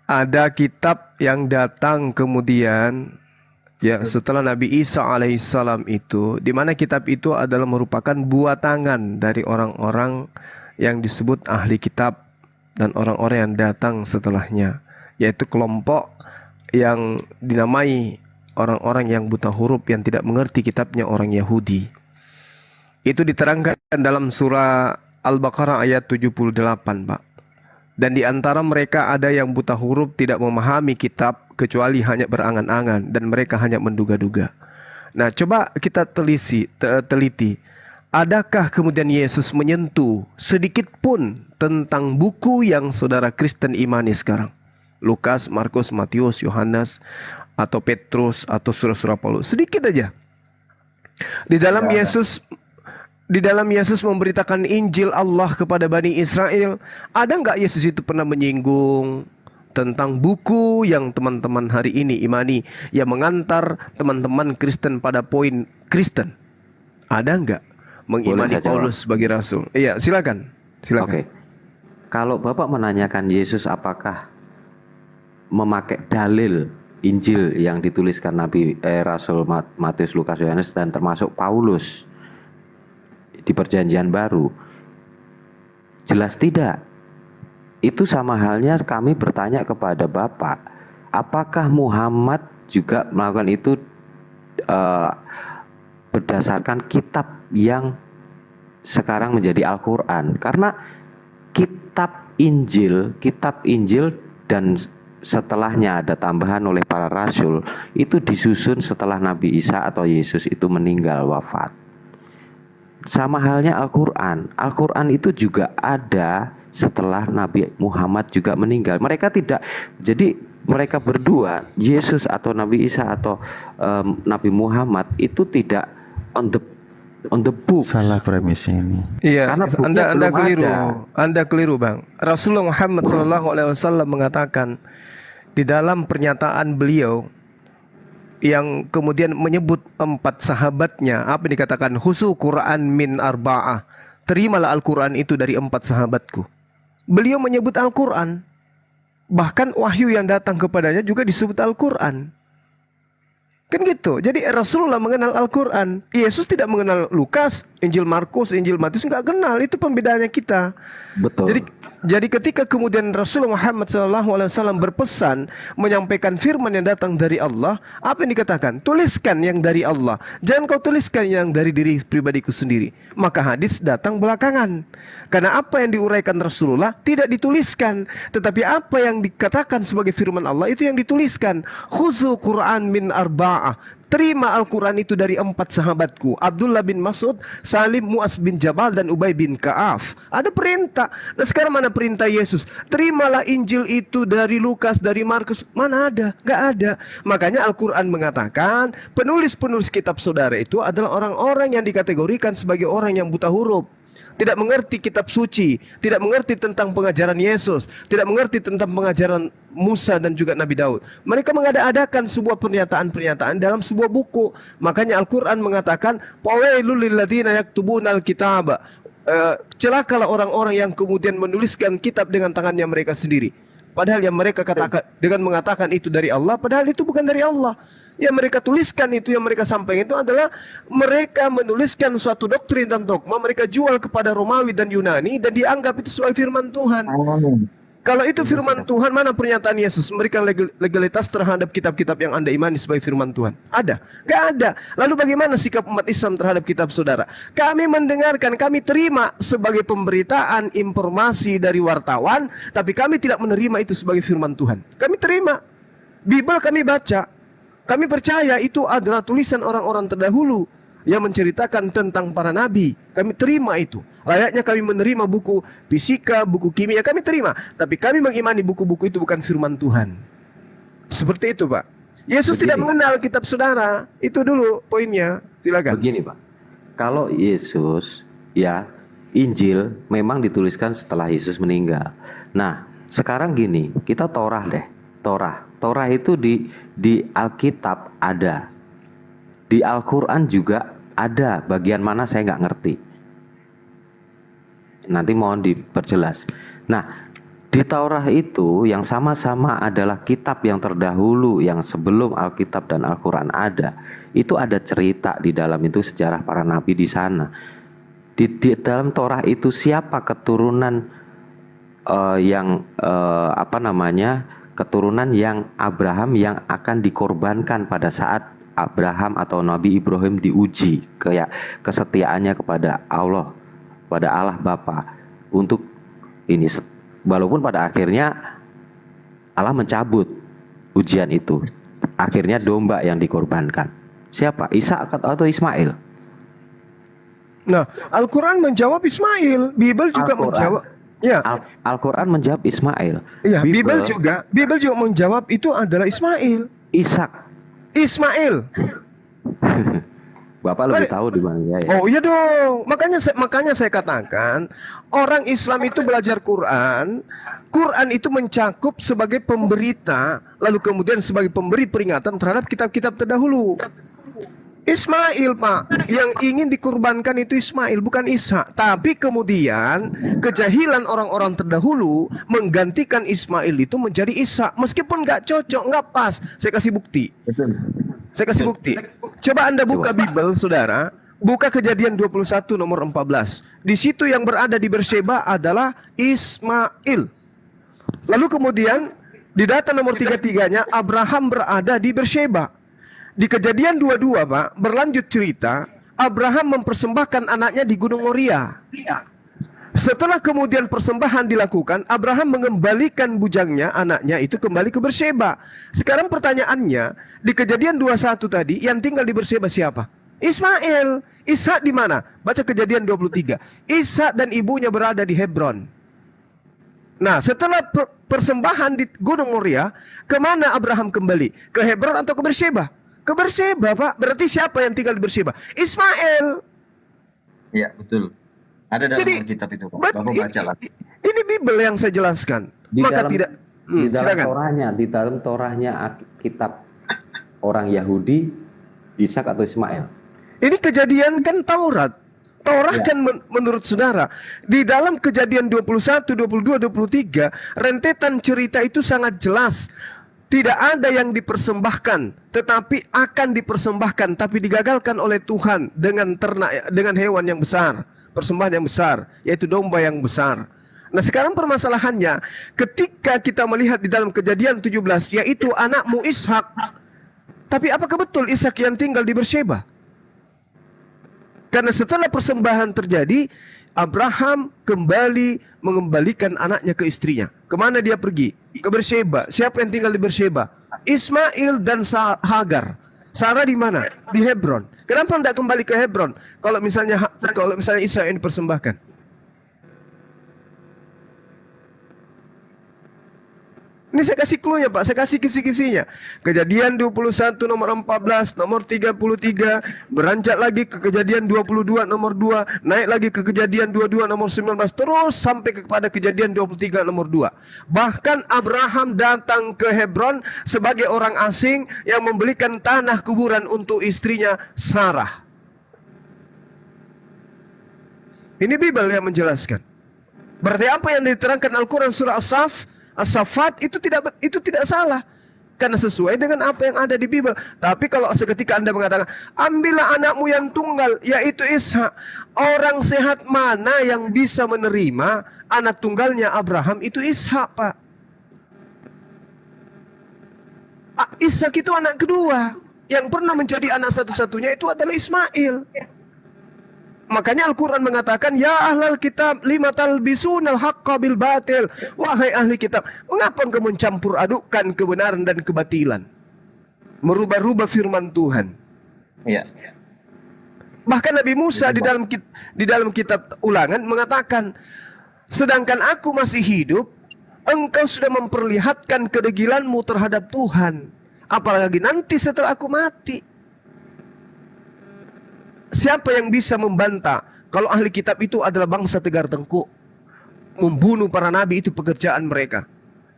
ada kitab yang datang kemudian setelah Nabi Isa alaihissalam itu, di mana kitab itu adalah merupakan buah tangan dari orang-orang yang disebut ahli kitab dan orang-orang yang datang setelahnya, yaitu kelompok yang dinamai orang-orang yang buta huruf yang tidak mengerti kitabnya orang Yahudi. Itu diterangkan dalam surah Al-Baqarah ayat 78, Pak. Dan di antara mereka ada yang buta huruf, tidak memahami kitab kecuali hanya berangan-angan, dan mereka hanya menduga-duga. Nah, coba kita teliti. Adakah kemudian Yesus menyentuh sedikit pun tentang buku yang saudara Kristen imani sekarang? Lukas, Markus, Matius, Yohanes, atau Petrus, atau surah-surah Paulus. Sedikit aja. Di dalam Yesus memberitakan Injil Allah kepada Bani Israel, ada nggak Yesus itu pernah menyinggung tentang buku yang teman-teman hari ini imani, yang mengantar teman-teman Kristen pada poin Kristen? Ada nggak mengimani Paulus sebagai rasul? Iya, silakan. Oke. Kalau Bapak menanyakan Yesus apakah memakai dalil Injil yang dituliskan Rasul Matius, Lukas, Yohanes, dan termasuk Paulus di Perjanjian Baru, jelas tidak. Itu sama halnya kami bertanya kepada Bapak, apakah Muhammad juga melakukan itu berdasarkan kitab yang sekarang menjadi Al-Quran? Karena kitab Injil dan setelahnya ada tambahan oleh para rasul, itu disusun setelah Nabi Isa atau Yesus itu meninggal wafat. Sama halnya Al-Quran. Al-Quran itu juga ada setelah Nabi Muhammad juga meninggal. Mereka tidak, jadi mereka berdua, Yesus atau Nabi Isa atau Nabi Muhammad itu tidak on the book. Salah premisnya ini. Iya, Anda keliru. Ada. Anda keliru, Bang. Rasulullah Muhammad SAW mengatakan di dalam pernyataan beliau yang kemudian menyebut 4 sahabatnya, apa yang dikatakan, husu Quran min arba'ah, terimalah Al-Quran itu dari 4 sahabatku. Beliau menyebut Al-Quran, bahkan wahyu yang datang kepadanya juga disebut Al-Quran. Kan gitu. Jadi Rasulullah mengenal Al-Quran. Yesus tidak mengenal Lukas, Injil Markus, Injil Matius, nggak kenal. Itu pembedaannya kita. Betul. Jadi ketika kemudian Rasulullah Muhammad SAW berpesan menyampaikan firman yang datang dari Allah, apa yang dikatakan? Tuliskan yang dari Allah, jangan kau tuliskan yang dari diri pribadiku sendiri. Maka hadis datang belakangan. Karena apa yang diuraikan Rasulullah tidak dituliskan, tetapi apa yang dikatakan sebagai firman Allah itu yang dituliskan. Khuzu Quran min arba'ah, terima Al-Quran itu dari 4 sahabatku, Abdullah bin Mas'ud, Salim, Mu'az bin Jabal, dan Ubay bin Ka'af. Ada perintah. Nah sekarang mana perintah Yesus? Terimalah Injil itu dari Lukas, dari Markus. Mana ada? Gak ada. Makanya Al-Quran mengatakan penulis-penulis kitab saudara itu adalah orang-orang yang dikategorikan sebagai orang yang buta huruf, tidak mengerti kitab suci, tidak mengerti tentang pengajaran Yesus, tidak mengerti tentang pengajaran Musa dan juga Nabi Daud. Mereka mengada-adakan sebuah pernyataan-pernyataan dalam sebuah buku. Makanya Al-Quran mengatakan, "Fawailul lilladzina yaktubuna al-kitaba." Celakalah orang-orang yang kemudian menuliskan kitab dengan tangannya mereka sendiri. Padahal yang mereka katakan dengan mengatakan itu dari Allah, padahal itu bukan dari Allah. Yang mereka tuliskan itu, yang mereka sampaikan itu adalah mereka menuliskan suatu doktrin dan dogma, mereka jual kepada Romawi dan Yunani dan dianggap itu sebagai firman Tuhan. Kalau itu firman Tuhan, mana pernyataan Yesus memberikan legalitas terhadap kitab-kitab yang Anda imani sebagai firman Tuhan? Ada? Gak ada. Lalu bagaimana sikap umat Islam terhadap kitab saudara? Kami mendengarkan, kami terima sebagai pemberitaan informasi dari wartawan, tapi kami tidak menerima itu sebagai firman Tuhan. Kami terima. Bible kami baca. Kami percaya itu adalah tulisan orang-orang terdahulu yang menceritakan tentang para nabi. Kami terima itu. Layaknya kami menerima buku fisika, buku kimia, kami terima. Tapi kami mengimani buku-buku itu bukan firman Tuhan. Seperti itu, Pak. Yesus tidak mengenal kitab saudara. Itu dulu poinnya. Silakan. Begini, Pak. Kalau Yesus, ya, Injil memang dituliskan setelah Yesus meninggal. Nah, sekarang gini, kita Torah deh. Torah itu di Alkitab ada. Di Al-Quran juga ada. Bagian mana saya nggak ngerti. Nanti mohon diperjelas. Nah, di Taurat itu yang sama-sama adalah kitab yang terdahulu, yang sebelum Alkitab dan Al-Quran ada. Itu ada cerita di dalam itu, sejarah para nabi di sana. Di dalam Taurat itu siapa keturunan keturunan yang Abraham yang akan dikorbankan pada saat Abraham atau Nabi Ibrahim diuji kesetiaannya kepada Allah, pada Allah Bapa untuk ini Walaupun pada akhirnya Allah mencabut ujian itu. Akhirnya domba yang dikorbankan. Siapa? Ishak atau Ismail? Nah, Al-Quran menjawab Ismail, Bible juga menjawab. Ya. Al-Quran menjawab Ismail. Iya, Bible juga menjawab itu adalah Ismail. Ishak. Ismail. Bapak lebih tahu dibanding saya. Oh iya dong. Makanya saya katakan orang Islam itu belajar Quran. Quran itu mencakup sebagai pemberita, lalu kemudian sebagai pemberi peringatan terhadap kitab-kitab terdahulu. Ismail, Pak, yang ingin dikurbankan itu Ismail, bukan Ishak. Tapi kemudian kejahilan orang-orang terdahulu menggantikan Ismail itu menjadi Ishak, meskipun nggak cocok, nggak pas. Saya kasih bukti. Saya kasih bukti. Coba Anda buka Bible, saudara. Buka Kejadian 21 nomor 14. Di situ yang berada di Beersheba adalah Ismail. Lalu kemudian di data nomor 33-nya Abraham berada di Beersheba. Di Kejadian 22, Pak, berlanjut cerita, Abraham mempersembahkan anaknya di Gunung Moria. Setelah kemudian persembahan dilakukan, Abraham mengembalikan bujangnya, anaknya itu kembali ke Beersheba. Sekarang pertanyaannya, di Kejadian 21 tadi, yang tinggal di Beersheba siapa? Ismail. Ishak di mana? Baca Kejadian 23. Ishak dan ibunya berada di Hebron. Nah, setelah persembahan di Gunung Moria, kemana Abraham kembali? Ke Hebron atau ke Beersheba? Ke Beersheba, Pak. Berarti siapa yang tinggal di Beersheba? Ismail. Iya, betul. Ada dalam kitab itu, Pak. Bapak baca lah. Ini Bible yang saya jelaskan. Maka tidak di dalam silakan. Torahnya kitab orang Yahudi, Ishak atau Ismail. Ini kejadian kan Taurat. Taurat kan menurut saudara, di dalam Kejadian 21, 22, 23, rentetan cerita itu sangat jelas. Tidak ada yang dipersembahkan, tetapi akan dipersembahkan, tapi digagalkan oleh Tuhan dengan ternak, dengan hewan yang besar, persembahan yang besar, yaitu domba yang besar. Nah, sekarang permasalahannya, ketika kita melihat di dalam Kejadian 17, yaitu anakmu Ishak, tapi apakah betul Ishak yang tinggal di Beersheba? Karena setelah persembahan terjadi, Abraham kembali mengembalikan anaknya ke istrinya. Kemana dia pergi? Ke Beersheba. Siapa yang tinggal di Beersheba? Ismail dan Hagar. Sarah di mana? Di Hebron. Kenapa tidak kembali ke Hebron? Kalau misalnya Isa yang dipersembahkan. Ini saya kasih clue-nya, Pak. Saya kasih kisi-kisinya. Kejadian 21 nomor 14, nomor 33, beranjak lagi ke Kejadian 22 nomor 2, naik lagi ke Kejadian 22 nomor 19, terus sampai kepada Kejadian 23 nomor 2. Bahkan Abraham datang ke Hebron sebagai orang asing yang membelikan tanah kuburan untuk istrinya Sarah. Ini Bible yang menjelaskan. Berarti apa yang diterangkan Al-Quran surah As-Saffat itu tidak salah, karena sesuai dengan apa yang ada di Bible. Tapi kalau seketika Anda mengatakan, ambillah anakmu yang tunggal, yaitu Ishak, orang sehat mana yang bisa menerima anak tunggalnya Abraham itu Ishak, Pak? Ishak itu anak kedua, yang pernah menjadi anak satu-satunya itu adalah Ismail. Makanya Al-Quran mengatakan, ya ahlal kitab lima talbisunal haqqa bil batil. Wahai ahli kitab, mengapa engkau mencampur adukkan kebenaran dan kebatilan? Merubah-rubah firman Tuhan. Iya. Bahkan Nabi Musa di dalam kitab Ulangan mengatakan, sedangkan aku masih hidup, engkau sudah memperlihatkan kedegilanmu terhadap Tuhan. Apalagi nanti setelah aku mati. Siapa yang bisa membantah kalau ahli kitab itu adalah bangsa tegar tengkuk? Membunuh para nabi itu pekerjaan mereka.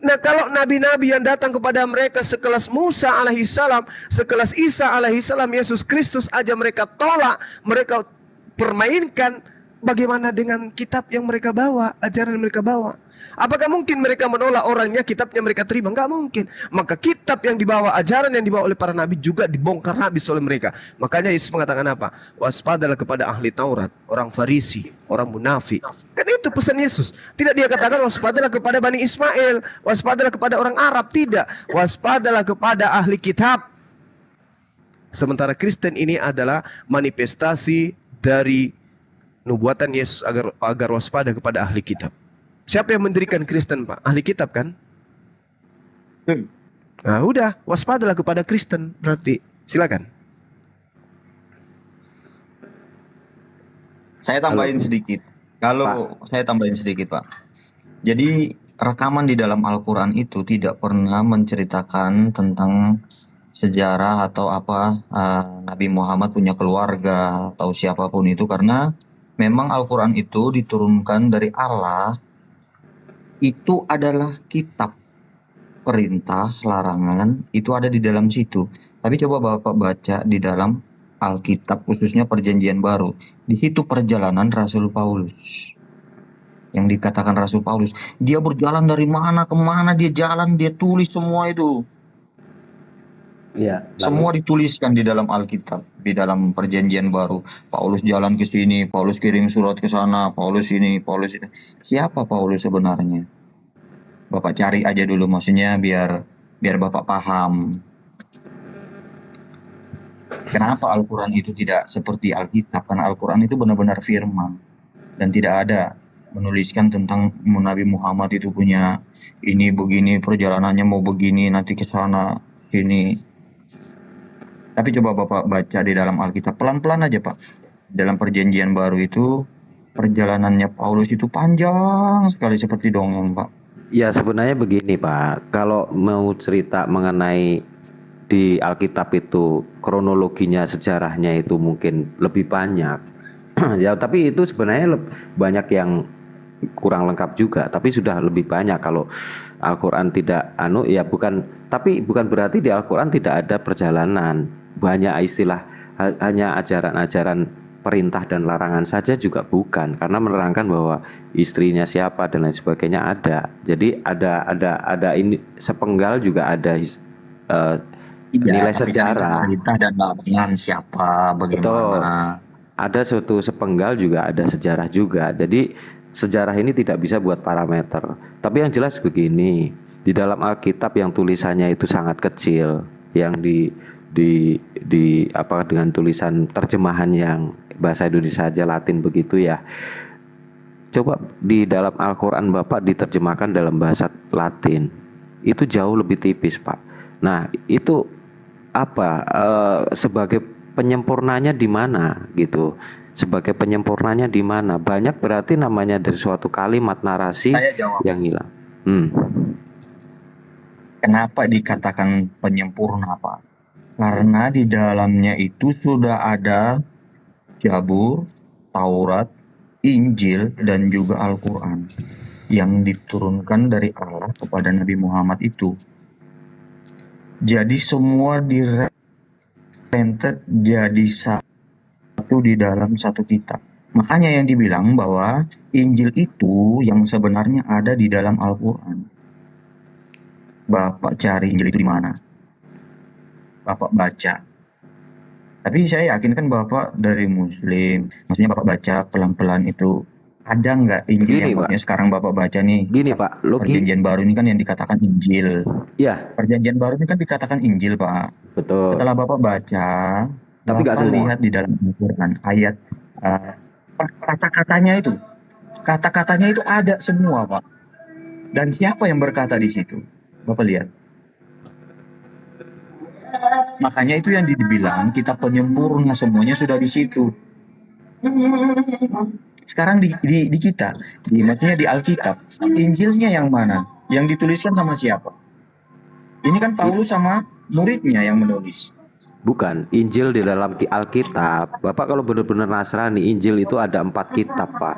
Nah, kalau nabi-nabi yang datang kepada mereka sekelas Musa alaihissalam, sekelas Isa alaihissalam, Yesus Kristus aja mereka tolak, mereka permainkan, bagaimana dengan kitab yang mereka bawa, ajaran yang mereka bawa? Apakah mungkin mereka menolak orangnya, kitabnya mereka terima? Enggak mungkin. Maka kitab yang dibawa, ajaran yang dibawa oleh para nabi juga dibongkar habis oleh mereka. Makanya Yesus mengatakan apa? Waspadalah kepada ahli Taurat, orang Farisi, orang munafik. Kan itu pesan Yesus. Tidak dia katakan waspadalah kepada Bani Ismail, waspadalah kepada orang Arab. Tidak. Waspadalah kepada ahli kitab. Sementara Kristen ini adalah manifestasi dari nubuatan Yesus agar waspada kepada ahli kitab. Siapa yang mendirikan Kristen, Pak? Ahli kitab kan? Nah, udah, waspadalah kepada Kristen berarti. Silakan. Saya tambahin sedikit. Saya tambahin sedikit, Pak. Jadi rekaman di dalam Al-Quran itu tidak pernah menceritakan tentang sejarah atau apa Nabi Muhammad punya keluarga atau siapapun itu, karena memang Al-Quran itu diturunkan dari Allah. Itu adalah kitab, perintah, larangan, itu ada di dalam situ. Tapi coba Bapak baca di dalam Alkitab, khususnya Perjanjian Baru. Di situ perjalanan Rasul Paulus. Yang dikatakan Rasul Paulus, dia berjalan dari mana ke mana, dia jalan, dia tulis semua itu. Iya. Semua dituliskan di dalam Alkitab, di dalam Perjanjian Baru. Paulus jalan ke sini, Paulus kirim surat ke sana, Paulus ini, Paulus ini. Siapa Paulus sebenarnya? Bapak cari aja dulu, maksudnya biar Bapak paham. Kenapa Al-Quran itu tidak seperti Alkitab? Karena Al-Quran itu benar-benar firman. Dan tidak ada menuliskan tentang Nabi Muhammad itu punya ini begini, perjalanannya mau begini, nanti ke sana, sini. Tapi coba Bapak baca di dalam Alkitab, pelan-pelan aja Pak. Dalam Perjanjian Baru itu, perjalanannya Paulus itu panjang sekali seperti dongeng, Pak. Ya sebenarnya begini Pak, kalau mau cerita mengenai di Alkitab itu kronologinya, sejarahnya itu mungkin lebih banyak. Ya tapi itu sebenarnya banyak yang kurang lengkap juga, tapi sudah lebih banyak. Kalau Al-Quran tidak ya bukan, tapi bukan berarti di Al-Quran tidak ada perjalanan. Banyak istilah, hanya ajaran-ajaran perintah dan larangan saja juga bukan, karena menerangkan bahwa istrinya siapa dan lain sebagainya ada. Jadi ada ini sepenggal juga ada nilai sejarah. Perintah dan larangan siapa, bagaimana. Betul. Ada suatu sepenggal juga ada sejarah juga. Jadi sejarah ini tidak bisa buat parameter. Tapi yang jelas begini, di dalam Alkitab yang tulisannya itu sangat kecil, yang di apa dengan tulisan terjemahan yang bahasa Indonesia aja Latin begitu ya. Coba di dalam Al-Quran Bapak diterjemahkan dalam bahasa Latin, itu jauh lebih tipis Pak. Nah itu apa sebagai penyempurnanya di mana gitu? Sebagai penyempurnanya di mana? Banyak berarti namanya dari suatu kalimat narasi yang hilang. Kenapa dikatakan penyempurna Pak? Karena di dalamnya itu sudah ada Zabur, Taurat, Injil, dan juga Al-Quran yang diturunkan dari Allah kepada Nabi Muhammad itu. Jadi semua direntet jadi satu di dalam satu kitab. Makanya yang dibilang bahwa Injil itu yang sebenarnya ada di dalam Al-Quran. Bapak cari Injil itu di mana? Bapak baca. Tapi saya yakin kan Bapak dari Muslim, maksudnya Bapak baca pelan-pelan itu. Ada nggak Injil Gini, yang maksudnya sekarang Bapak baca nih? Gini Pak, Perjanjian Baru ini kan yang dikatakan Injil. Ya. Perjanjian Baru ini kan dikatakan Injil Pak. Betul. Setelah Bapak baca, tapi nggak Bapak semua. lihat di dalam Al-Quran ayat kata-katanya itu, kata-katanya itu ada semua Pak. Dan siapa yang berkata di situ? Bapak lihat. Makanya itu yang dibilang kitab penyempurna, semuanya sudah di situ. Sekarang di kita, maksudnya di Alkitab, Injilnya yang mana? Yang dituliskan sama siapa? Ini kan Paulus sama muridnya yang menulis. Bukan, Injil di dalam Alkitab. Bapak kalau benar-benar Nasrani, Injil itu ada 4 kitab Pak.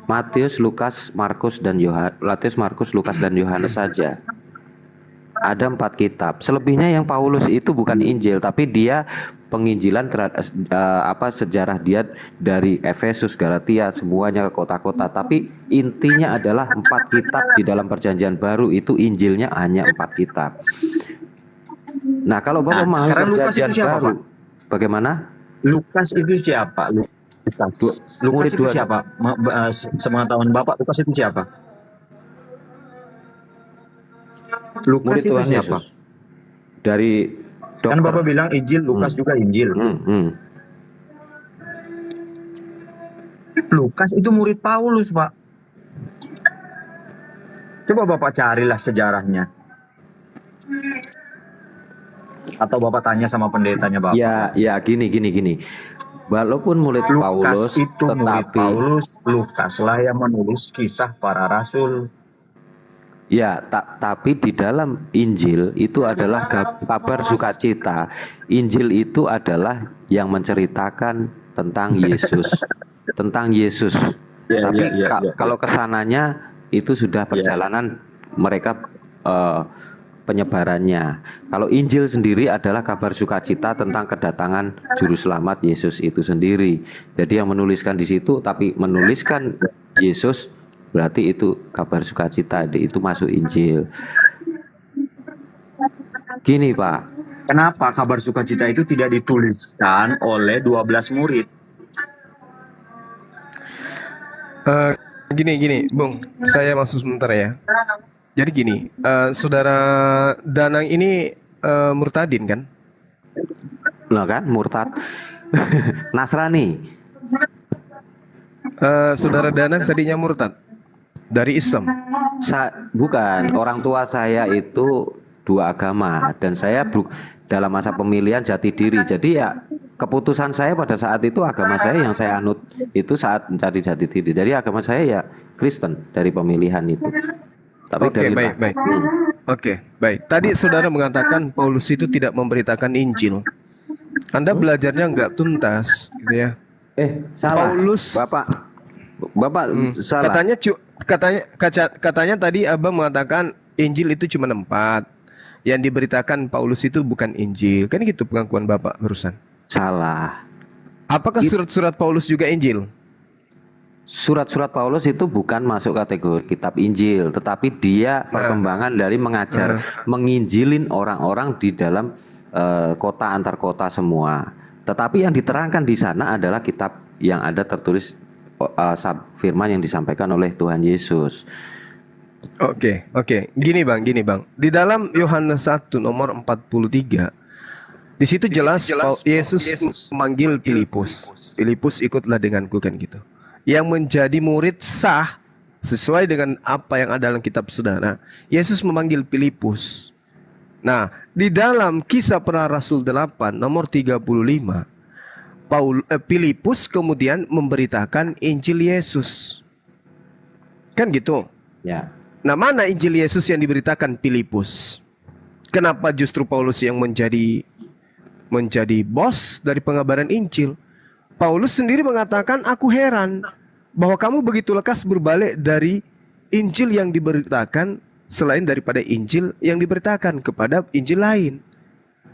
Matius, Lukas, Markus, dan Yohanes saja. Ada 4 kitab. Selebihnya yang Paulus itu bukan Injil, tapi dia penginjilan sejarah dia dari Efesus, Galatia, semuanya ke kota-kota. Tapi intinya adalah 4 kitab di dalam Perjanjian Baru, itu Injilnya hanya 4 kitab. Nah kalau Bapak mau Perjanjian Baru, Pak? Bagaimana? Lukas itu siapa? Lukas itu siapa? Sepengetahuan Bapak, Lukas itu siapa? Lukas itu siapa? Yesus. Dari dokter. Kan Bapak bilang Injil, Lukas juga Injil. Lukas itu murid Paulus, Pak. Coba Bapak carilah sejarahnya. Atau Bapak tanya sama pendetanya Bapak. Ya, gini. Walaupun murid Paulus, itu murid tetapi Paulus, Lukaslah yang menulis kisah para rasul. ya, tapi di dalam Injil itu adalah kabar sukacita. Injil itu adalah yang menceritakan tentang Yesus, tentang Yesus. Tapi kalau kesananya itu sudah perjalanan mereka penyebarannya. Kalau Injil sendiri adalah kabar sukacita tentang kedatangan juru selamat Yesus itu sendiri. Jadi yang menuliskan di situ, tapi menuliskan Yesus berarti itu kabar sukacita, itu masuk Injil. Gini Pak, kenapa kabar sukacita itu tidak dituliskan oleh 12 murid? Gini, Bung, saya masuk sebentar ya. Jadi gini, saudara Danang ini murtadin kan? Loh kan, murtad. Nasrani. Saudara Danang tadinya murtad dari Islam. Bukan, orang tua saya itu dua agama dan saya dalam masa pemilihan jati diri. Jadi ya keputusan saya pada saat itu agama saya yang saya anut itu saat mencari jati diri. Jadi agama saya ya Kristen dari pemilihan itu. Oke, baik. Tadi saudara mengatakan Paulus itu tidak memberitakan Injil. Anda belajarnya nggak tuntas, gitu ya? Salah. Paulus, Bapak salah. Katanya tadi Abang mengatakan Injil itu cuma 4. Yang diberitakan Paulus itu bukan Injil. Kan gitu pengakuan Bapak barusan. Salah. Apakah surat-surat Paulus juga Injil? Surat-surat Paulus itu bukan masuk kategori kitab Injil, tetapi dia perkembangan dari mengajar, menginjilin orang-orang di dalam kota antar kota semua. Tetapi yang diterangkan di sana adalah kitab yang ada tertulis firman yang disampaikan oleh Tuhan Yesus. Oke. Gini bang. Di dalam Yohanes 1 nomor 43, di situ jelas Yesus memanggil Filipus. Filipus ikutlah denganku, kan gitu. Yang menjadi murid sah sesuai dengan apa yang ada dalam kitab saudara. Yesus memanggil Filipus. Nah, di dalam Kisah Para Rasul 8 nomor 35, Filipus kemudian memberitakan Injil Yesus. Kan gitu? Ya. Nah, mana Injil Yesus yang diberitakan Filipus? Kenapa justru Paulus yang menjadi bos dari pengabaran Injil? Paulus sendiri mengatakan, aku heran bahwa kamu begitu lekas berbalik dari Injil yang diberitakan selain daripada Injil yang diberitakan kepada Injil lain.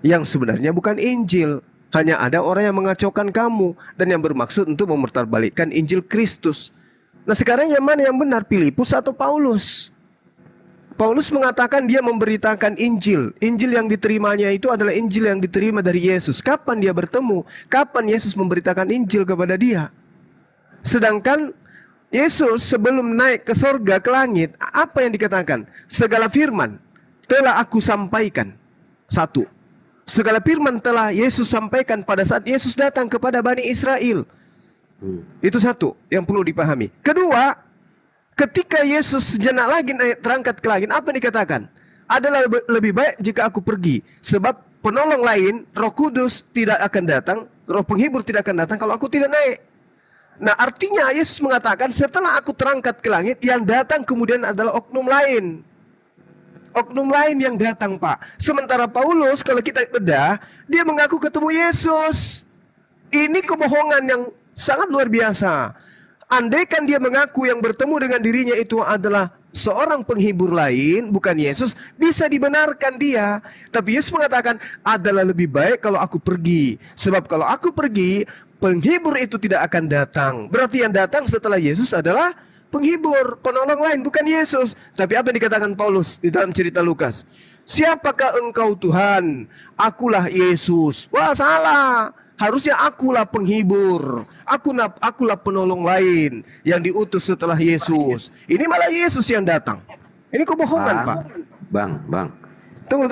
Yang sebenarnya bukan Injil. Hanya ada orang yang mengacaukan kamu dan yang bermaksud untuk memutarbalikkan Injil Kristus. Nah, sekarang yang mana yang benar, Filipus atau Paulus? Paulus mengatakan dia memberitakan Injil. Injil yang diterimanya itu adalah Injil yang diterima dari Yesus. Kapan dia bertemu? Kapan Yesus memberitakan Injil kepada dia? Sedangkan Yesus sebelum naik ke sorga, ke langit, apa yang dikatakan? Segala firman telah aku sampaikan. 1. Segala firman telah Yesus sampaikan pada saat Yesus datang kepada Bani Israel. Itu 1 yang perlu dipahami. Kedua, ketika Yesus sejenak lagi terangkat ke langit, apa yang dikatakan? Adalah lebih baik jika aku pergi, sebab penolong lain, Roh Kudus, tidak akan datang, Roh Penghibur tidak akan datang kalau aku tidak naik. Nah, artinya Yesus mengatakan setelah aku terangkat ke langit, yang datang kemudian adalah oknum lain. Oknum lain yang datang, Pak. Sementara Paulus, kalau kita bedah, dia mengaku ketemu Yesus. Ini kebohongan yang sangat luar biasa. Andaikan dia mengaku yang bertemu dengan dirinya itu adalah seorang penghibur lain, bukan Yesus, bisa dibenarkan dia. Tapi Yesus mengatakan, adalah lebih baik kalau aku pergi. Sebab kalau aku pergi, penghibur itu tidak akan datang. Berarti yang datang setelah Yesus adalah penghibur, penolong lain, bukan Yesus. Tapi apa yang dikatakan Paulus di dalam cerita Lukas? Siapakah engkau Tuhan? Akulah Yesus. Wah, salah. Harusnya akulah penghibur, akulah penolong lain yang diutus setelah Yesus. Ini malah Yesus yang datang. Ini kebohongan, Pak. Bang. Tunggu,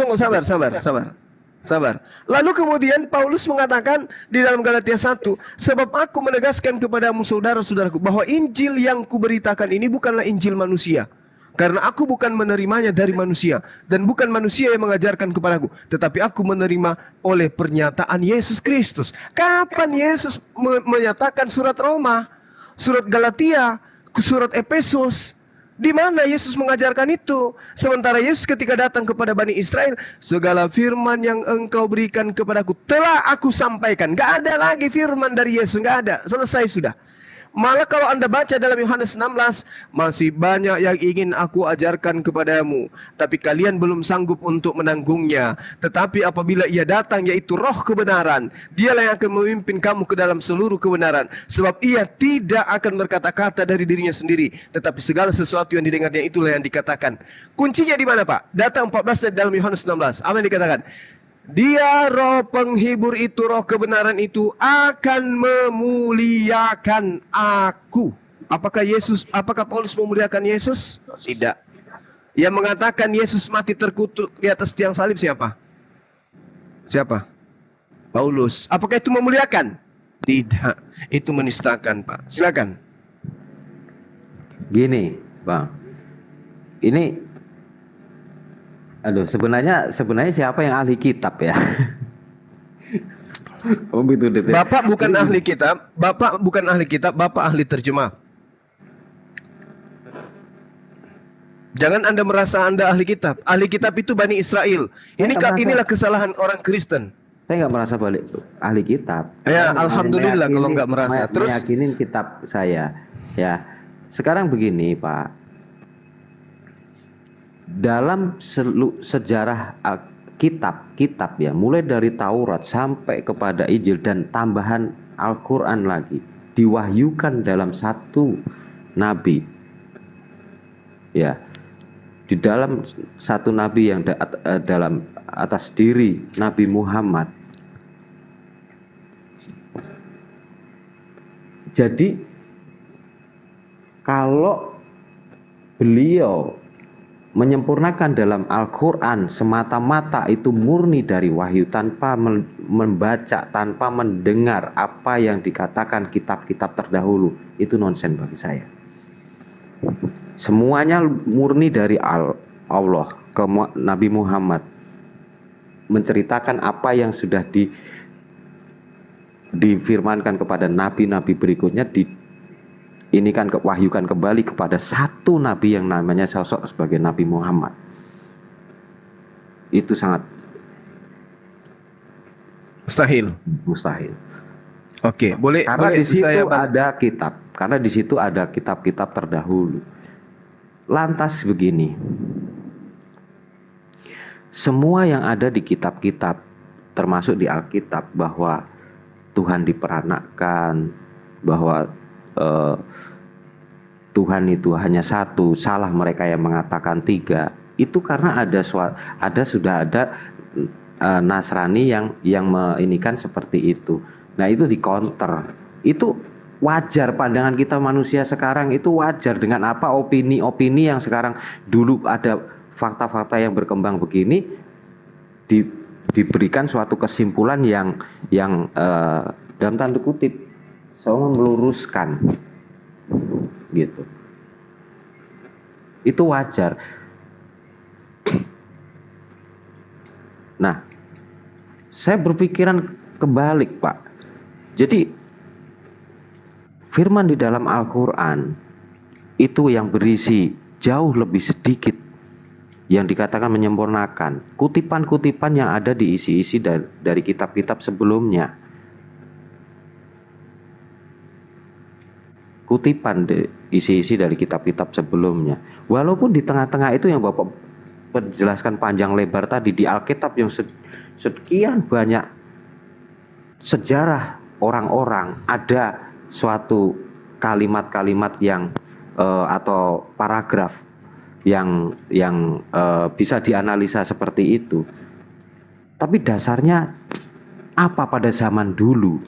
sabar. Lalu kemudian Paulus mengatakan di dalam Galatia 1, sebab aku menegaskan kepadamu saudara-saudaraku bahwa Injil yang kuberitakan ini bukanlah Injil manusia. Karena aku bukan menerimanya dari manusia, dan bukan manusia yang mengajarkan kepadaku, tetapi aku menerima oleh pernyataan Yesus Kristus. Kapan Yesus menyatakan surat Roma, surat Galatia, surat Efesus? Di mana Yesus mengajarkan itu? Sementara Yesus ketika datang kepada Bani Israel, segala firman yang engkau berikan kepadaku telah aku sampaikan. Gak ada lagi firman dari Yesus, gak ada. Selesai sudah. Malah kalau Anda baca dalam Yohanes 16, masih banyak yang ingin aku ajarkan kepadamu, tapi kalian belum sanggup untuk menanggungnya. Tetapi apabila ia datang, yaitu roh kebenaran, dialah yang akan memimpin kamu ke dalam seluruh kebenaran. Sebab ia tidak akan berkata-kata dari dirinya sendiri, tetapi segala sesuatu yang didengarnya itulah yang dikatakan. Kuncinya di mana, Pak? Data 14 dalam Yohanes 16. Apa yang dikatakan? Dia roh penghibur itu, roh kebenaran itu akan memuliakan aku. Apakah Paulus memuliakan Yesus? Tidak. Yang mengatakan Yesus mati terkutuk di atas tiang salib siapa? Siapa? Paulus. Apakah itu memuliakan? Tidak. Itu menistakan, Pak. Silakan. Gini, Bang. Ini sebenarnya siapa yang ahli kitab ya? Oh gitu deh. Bapak bukan ahli kitab, Bapak ahli terjemah. Jangan Anda merasa Anda ahli kitab. Ahli kitab itu Bani Israel. Inilah kesalahan orang Kristen. Saya nggak merasa balik ahli kitab. Ya, alhamdulillah kalau nggak merasa. Terus meyakinin kitab saya. Ya, sekarang begini, Pak. Dalam sejarah kitab ya, mulai dari Taurat sampai kepada Injil dan tambahan Al-Quran lagi, diwahyukan dalam satu nabi. Ya, di dalam satu nabi yang dalam atas diri Nabi Muhammad. Jadi kalau beliau menyempurnakan dalam Al-Quran semata-mata itu murni dari wahyu, tanpa membaca, tanpa mendengar apa yang dikatakan kitab-kitab terdahulu, itu nonsen bagi saya. Semuanya murni dari Allah ke Nabi Muhammad, menceritakan apa yang sudah difirmankan kepada nabi-nabi berikutnya, ini kan wahyukan kembali kepada satu nabi yang namanya sosok sebagai Nabi Muhammad. Itu sangat mustahil. Oke, boleh. Karena di situ ada kitab. Karena di situ ada kitab-kitab terdahulu. Lantas begini, semua yang ada di kitab-kitab, termasuk di Alkitab, bahwa Tuhan diperanakkan, bahwa Tuhan itu hanya satu, salah mereka yang mengatakan tiga. Itu karena sudah ada Nasrani yang menginikan seperti itu. Nah, itu di counter. Itu wajar, pandangan kita manusia sekarang itu wajar. Dengan apa opini-opini yang sekarang, dulu ada fakta-fakta yang berkembang begini, diberikan suatu kesimpulan yang dalam tanda kutip saya meluruskan, gitu. Itu wajar. Nah, saya berpikiran kebalik, Pak. Jadi firman di dalam Al-Quran itu yang berisi jauh lebih sedikit yang dikatakan menyempurnakan. Kutipan-kutipan yang ada di isi-isi dari kitab-kitab sebelumnya. Kutipan isi-isi dari kitab-kitab sebelumnya. Walaupun di tengah-tengah itu yang Bapak menjelaskan panjang lebar tadi, di Alkitab yang sekian banyak sejarah orang-orang, ada suatu kalimat-kalimat yang atau paragraf yang bisa dianalisa seperti itu. Tapi dasarnya apa pada zaman dulu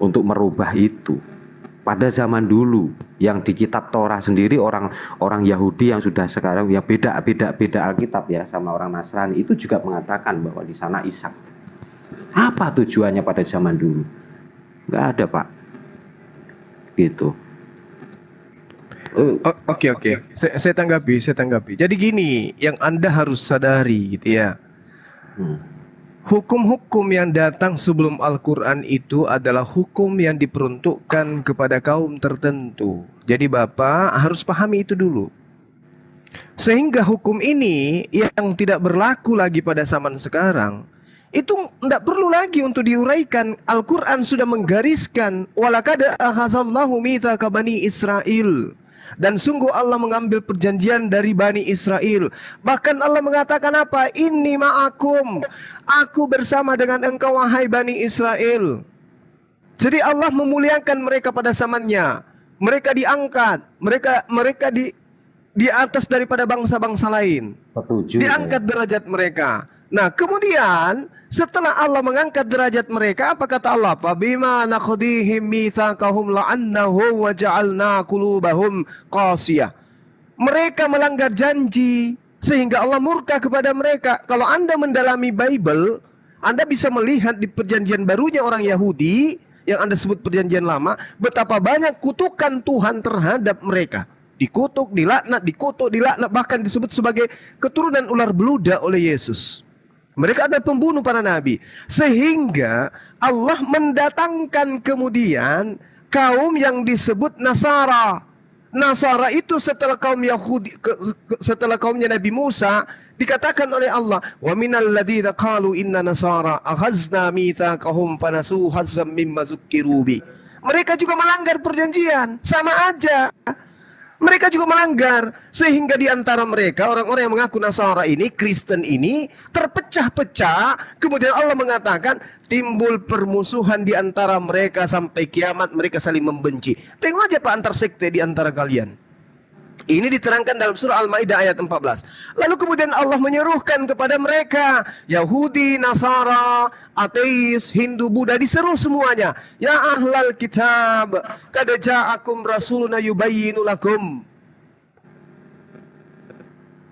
untuk merubah itu? Pada zaman dulu yang di kitab Torah sendiri, orang Yahudi yang sudah sekarang ya beda Alkitab ya sama orang Nasrani, itu juga mengatakan bahwa di sana Ishak. Apa tujuannya pada zaman dulu? Nggak ada, Pak. Gitu. Oke. Saya tanggapi. Jadi gini, yang Anda harus sadari gitu ya. Hukum-hukum yang datang sebelum Al-Quran itu adalah hukum yang diperuntukkan kepada kaum tertentu. Jadi Bapak harus pahami itu dulu. Sehingga hukum ini yang tidak berlaku lagi pada zaman sekarang, itu tidak perlu lagi untuk diuraikan. Al-Quran sudah menggariskan, walaqad akhadallahu mitsaqa bani Israil. Dan sungguh Allah mengambil perjanjian dari Bani Israel. Bahkan Allah mengatakan apa? Inni ma'akum. Aku bersama dengan engkau wahai Bani Israel. Jadi Allah memuliakan mereka pada zamannya. Mereka diangkat. Mereka di atas daripada bangsa-bangsa lain. Diangkat derajat mereka. Nah, kemudian setelah Allah mengangkat derajat mereka, apa kata Allah? Fabima naqdihim mitsaqahum la'annahum wa ja'alna qulubahum qasiyah. Mereka melanggar janji sehingga Allah murka kepada mereka. Kalau Anda mendalami Bible, Anda bisa melihat di perjanjian barunya orang Yahudi yang Anda sebut perjanjian lama, betapa banyak kutukan Tuhan terhadap mereka. Dikutuk, dilaknat, bahkan disebut sebagai keturunan ular beludak oleh Yesus. Mereka adalah pembunuh para nabi. Sehingga Allah mendatangkan kemudian kaum yang disebut Nasara. Nasara itu setelah kaum Yahudi, setelah kaumnya Nabi Musa, dikatakan oleh Allah, wa minal ladzina qalu inna nasara akhazna mitsaqahum fanasu hazzam mimma zukkiru bi. Mereka juga melanggar perjanjian, sama aja. Mereka juga melanggar, sehingga di antara mereka orang-orang yang mengaku Nasara ini, Kristen ini terpecah-pecah. Kemudian Allah mengatakan timbul permusuhan di antara mereka sampai kiamat, mereka saling membenci. Tengok aja Pak antar sekte di antara kalian. Ini diterangkan dalam surah Al-Maidah ayat 14. Lalu kemudian Allah menyerukan kepada mereka, Yahudi, Nasara, ateis, Hindu, Buddha, diseru semuanya. Ya ahlal kitab, qad ja'akum rasuluna yubayyinu lakum.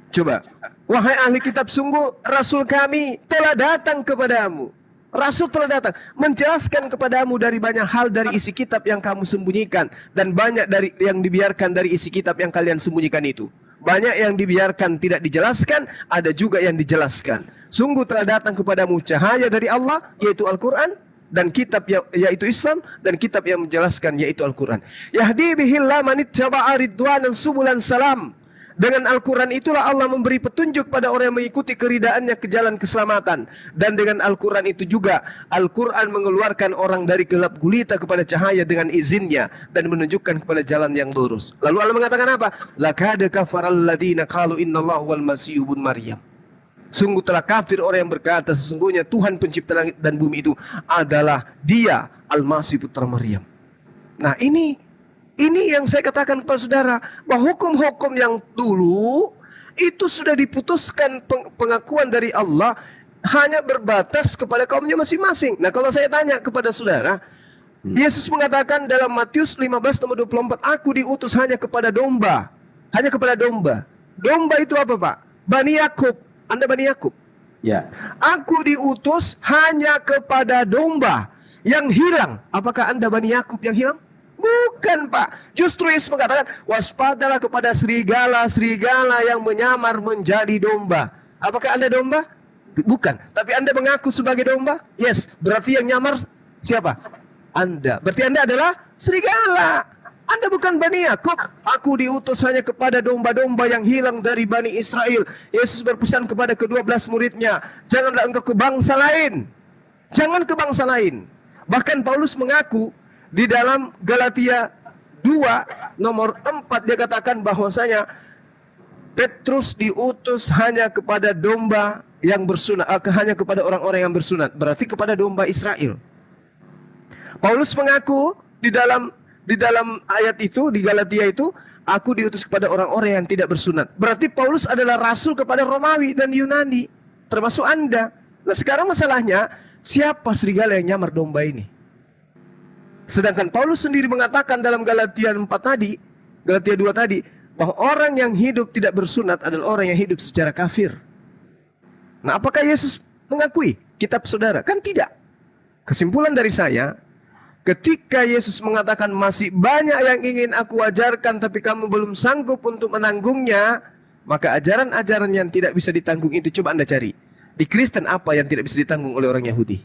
Coba, wahai ahli kitab, sungguh Rasul kami telah datang kepadamu. Rasul telah datang menjelaskan kepadamu dari banyak hal dari isi kitab yang kamu sembunyikan, dan banyak dari yang dibiarkan dari isi kitab yang kalian sembunyikan itu. Banyak yang dibiarkan tidak dijelaskan, ada juga yang dijelaskan. Sungguh telah datang kepadamu cahaya dari Allah, yaitu Al-Quran, dan kitab yaitu Islam, dan kitab yang menjelaskan yaitu Al-Quran. Yahdi bihillah manittaba'a ridwanan subulan salam. Dengan Al-Quran itulah Allah memberi petunjuk pada orang yang mengikuti keridaannya ke jalan keselamatan. Dan dengan Al-Quran itu juga Al-Quran mengeluarkan orang dari gelap gulita kepada cahaya dengan izinnya, dan menunjukkan kepada jalan yang lurus. Lalu Allah mengatakan apa? Laqad kafaral ladzina qalu innallaha wal masih ibnu Maryam. Sungguh telah kafir orang yang berkata sesungguhnya Tuhan pencipta langit dan bumi itu adalah Dia, Al-Masih putra Maryam. Nah, ini yang saya katakan kepada saudara, bahwa hukum-hukum yang dulu itu sudah diputuskan, pengakuan dari Allah hanya berbatas kepada kaumnya masing-masing. Nah, kalau saya tanya kepada saudara, Yesus mengatakan dalam Matius 15:24, aku diutus hanya kepada domba. Hanya kepada domba. Domba itu apa, Pak? Bani Yakub. Anda Bani Yakub? Ya. Aku diutus hanya kepada domba yang hilang. Apakah Anda Bani Yakub yang hilang? Bukan, Pak. Justru Yesus mengatakan, waspadalah kepada serigala-serigala yang menyamar menjadi domba. Apakah Anda domba? Bukan. Tapi Anda mengaku sebagai domba? Yes. Berarti yang nyamar siapa? Anda. Berarti Anda adalah serigala. Anda bukan Bani Yakub. Aku diutus hanya kepada domba-domba yang hilang dari Bani Israel. Yesus berpesan kepada ke-12 muridnya, janganlah engkau ke bangsa lain. Jangan ke bangsa lain. Bahkan Paulus mengaku di dalam Galatia 2 nomor 4, dia katakan bahwasanya Petrus diutus hanya kepada domba yang bersunat, hanya kepada orang-orang yang bersunat, berarti kepada domba Israel. Paulus mengaku di dalam ayat itu, di Galatia itu, aku diutus kepada orang-orang yang tidak bersunat. Berarti Paulus adalah rasul kepada Romawi dan Yunani, termasuk Anda. Nah, sekarang masalahnya, siapa serigala yang nyamar domba ini? Sedangkan Paulus sendiri mengatakan dalam Galatia 4 tadi, Galatia 2 tadi, bahwa orang yang hidup tidak bersunat adalah orang yang hidup secara kafir. Nah, apakah Yesus mengakui kitab saudara? Kan tidak. Kesimpulan dari saya, Ketika Yesus mengatakan masih banyak yang ingin aku ajarkan tapi kamu belum sanggup untuk menanggungnya, maka ajaran-ajaran yang tidak bisa ditanggung itu coba Anda cari. Di Kristen apa yang tidak bisa ditanggung oleh orang Yahudi?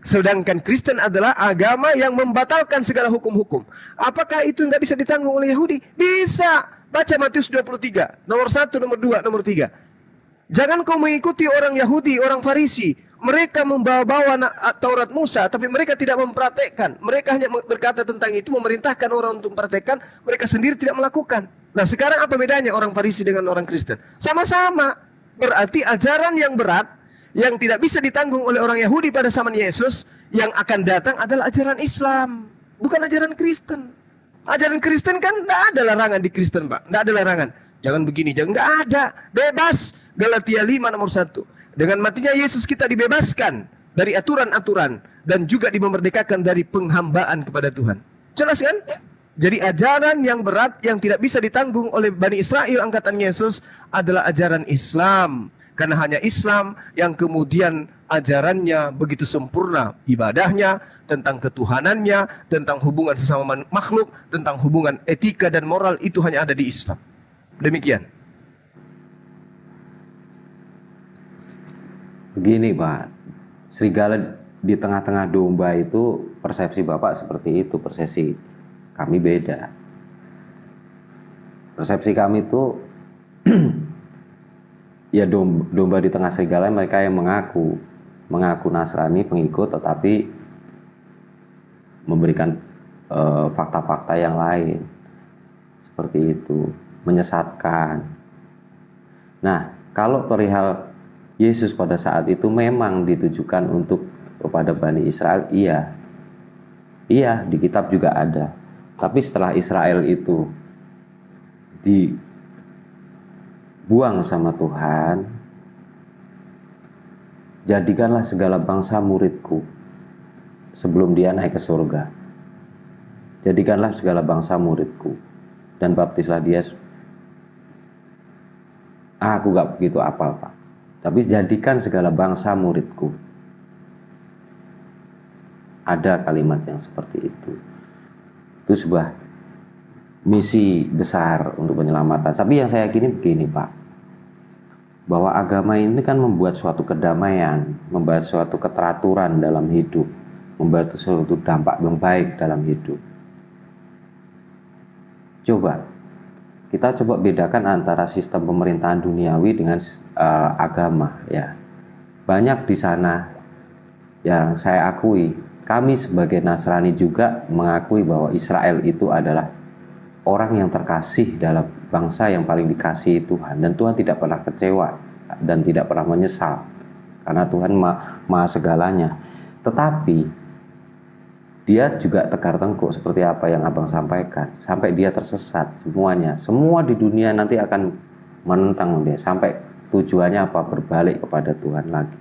Sedangkan Kristen adalah agama yang membatalkan segala hukum-hukum. Apakah itu nggak bisa ditanggung oleh Yahudi? Bisa. Baca Matius 23, nomor 1, nomor 2, nomor 3. Jangan kau mengikuti orang Yahudi, orang Farisi. Mereka membawa-bawa Taurat Musa, tapi mereka tidak mempraktekkan. Mereka hanya berkata tentang itu, memerintahkan orang untuk mempraktekkan, mereka sendiri tidak melakukan. Nah, sekarang apa bedanya orang Farisi dengan orang Kristen? Sama-sama. Berarti ajaran yang berat, yang tidak bisa ditanggung oleh orang Yahudi pada zaman Yesus, yang akan datang adalah ajaran Islam, bukan ajaran Kristen. Ajaran Kristen kan tidak ada larangan di Kristen, Pak. Tidak ada larangan. Jangan begini, jangan, nggak ada. Bebas. Galatia 5 nomor 1. Dengan matinya Yesus kita dibebaskan dari aturan-aturan dan juga dimerdekakan dari penghambaan kepada Tuhan. Jelas kan? Jadi ajaran yang berat yang tidak bisa ditanggung oleh Bani Israel angkatan Yesus adalah ajaran Islam. Karena hanya Islam yang kemudian ajarannya begitu sempurna, ibadahnya, tentang ketuhanannya, tentang hubungan sesama makhluk, tentang hubungan etika dan moral, itu hanya ada di Islam. Demikian. Begini Pak, serigala di tengah-tengah domba itu persepsi Bapak seperti itu, persepsi kami beda. Persepsi kami itu ya domba di tengah serigala, mereka yang mengaku Nasrani, pengikut, tetapi memberikan fakta-fakta yang lain seperti itu, menyesatkan. Nah, kalau perihal Yesus pada saat itu memang ditujukan untuk kepada Bani Israel, iya, di kitab juga ada. Tapi setelah Israel itu dibuang sama Tuhan, jadikanlah segala bangsa muridku sebelum dia naik ke surga. Jadikanlah segala bangsa muridku dan baptislah dia. Aku gak begitu apa-apa, tapi jadikan segala bangsa muridku. Ada kalimat yang seperti itu. Itu sebuah misi besar untuk penyelamatan. Tapi yang saya yakini begini Pak, bahwa agama ini kan membuat suatu kedamaian, membuat suatu keteraturan dalam hidup, membuat suatu dampak yang baik dalam hidup. Kita coba bedakan antara sistem pemerintahan duniawi dengan agama ya. Banyak di sana yang saya akui, kami sebagai Nasrani juga mengakui bahwa Israel itu adalah orang yang terkasih dalam bangsa yang paling dikasihi Tuhan, dan Tuhan tidak pernah kecewa dan tidak pernah menyesal karena Tuhan maha segalanya. Tetapi dia juga tegar tengkuk seperti apa yang Abang sampaikan, sampai dia tersesat semuanya. Semua di dunia nanti akan menentang dia sampai tujuannya apa? Berbalik kepada Tuhan lagi.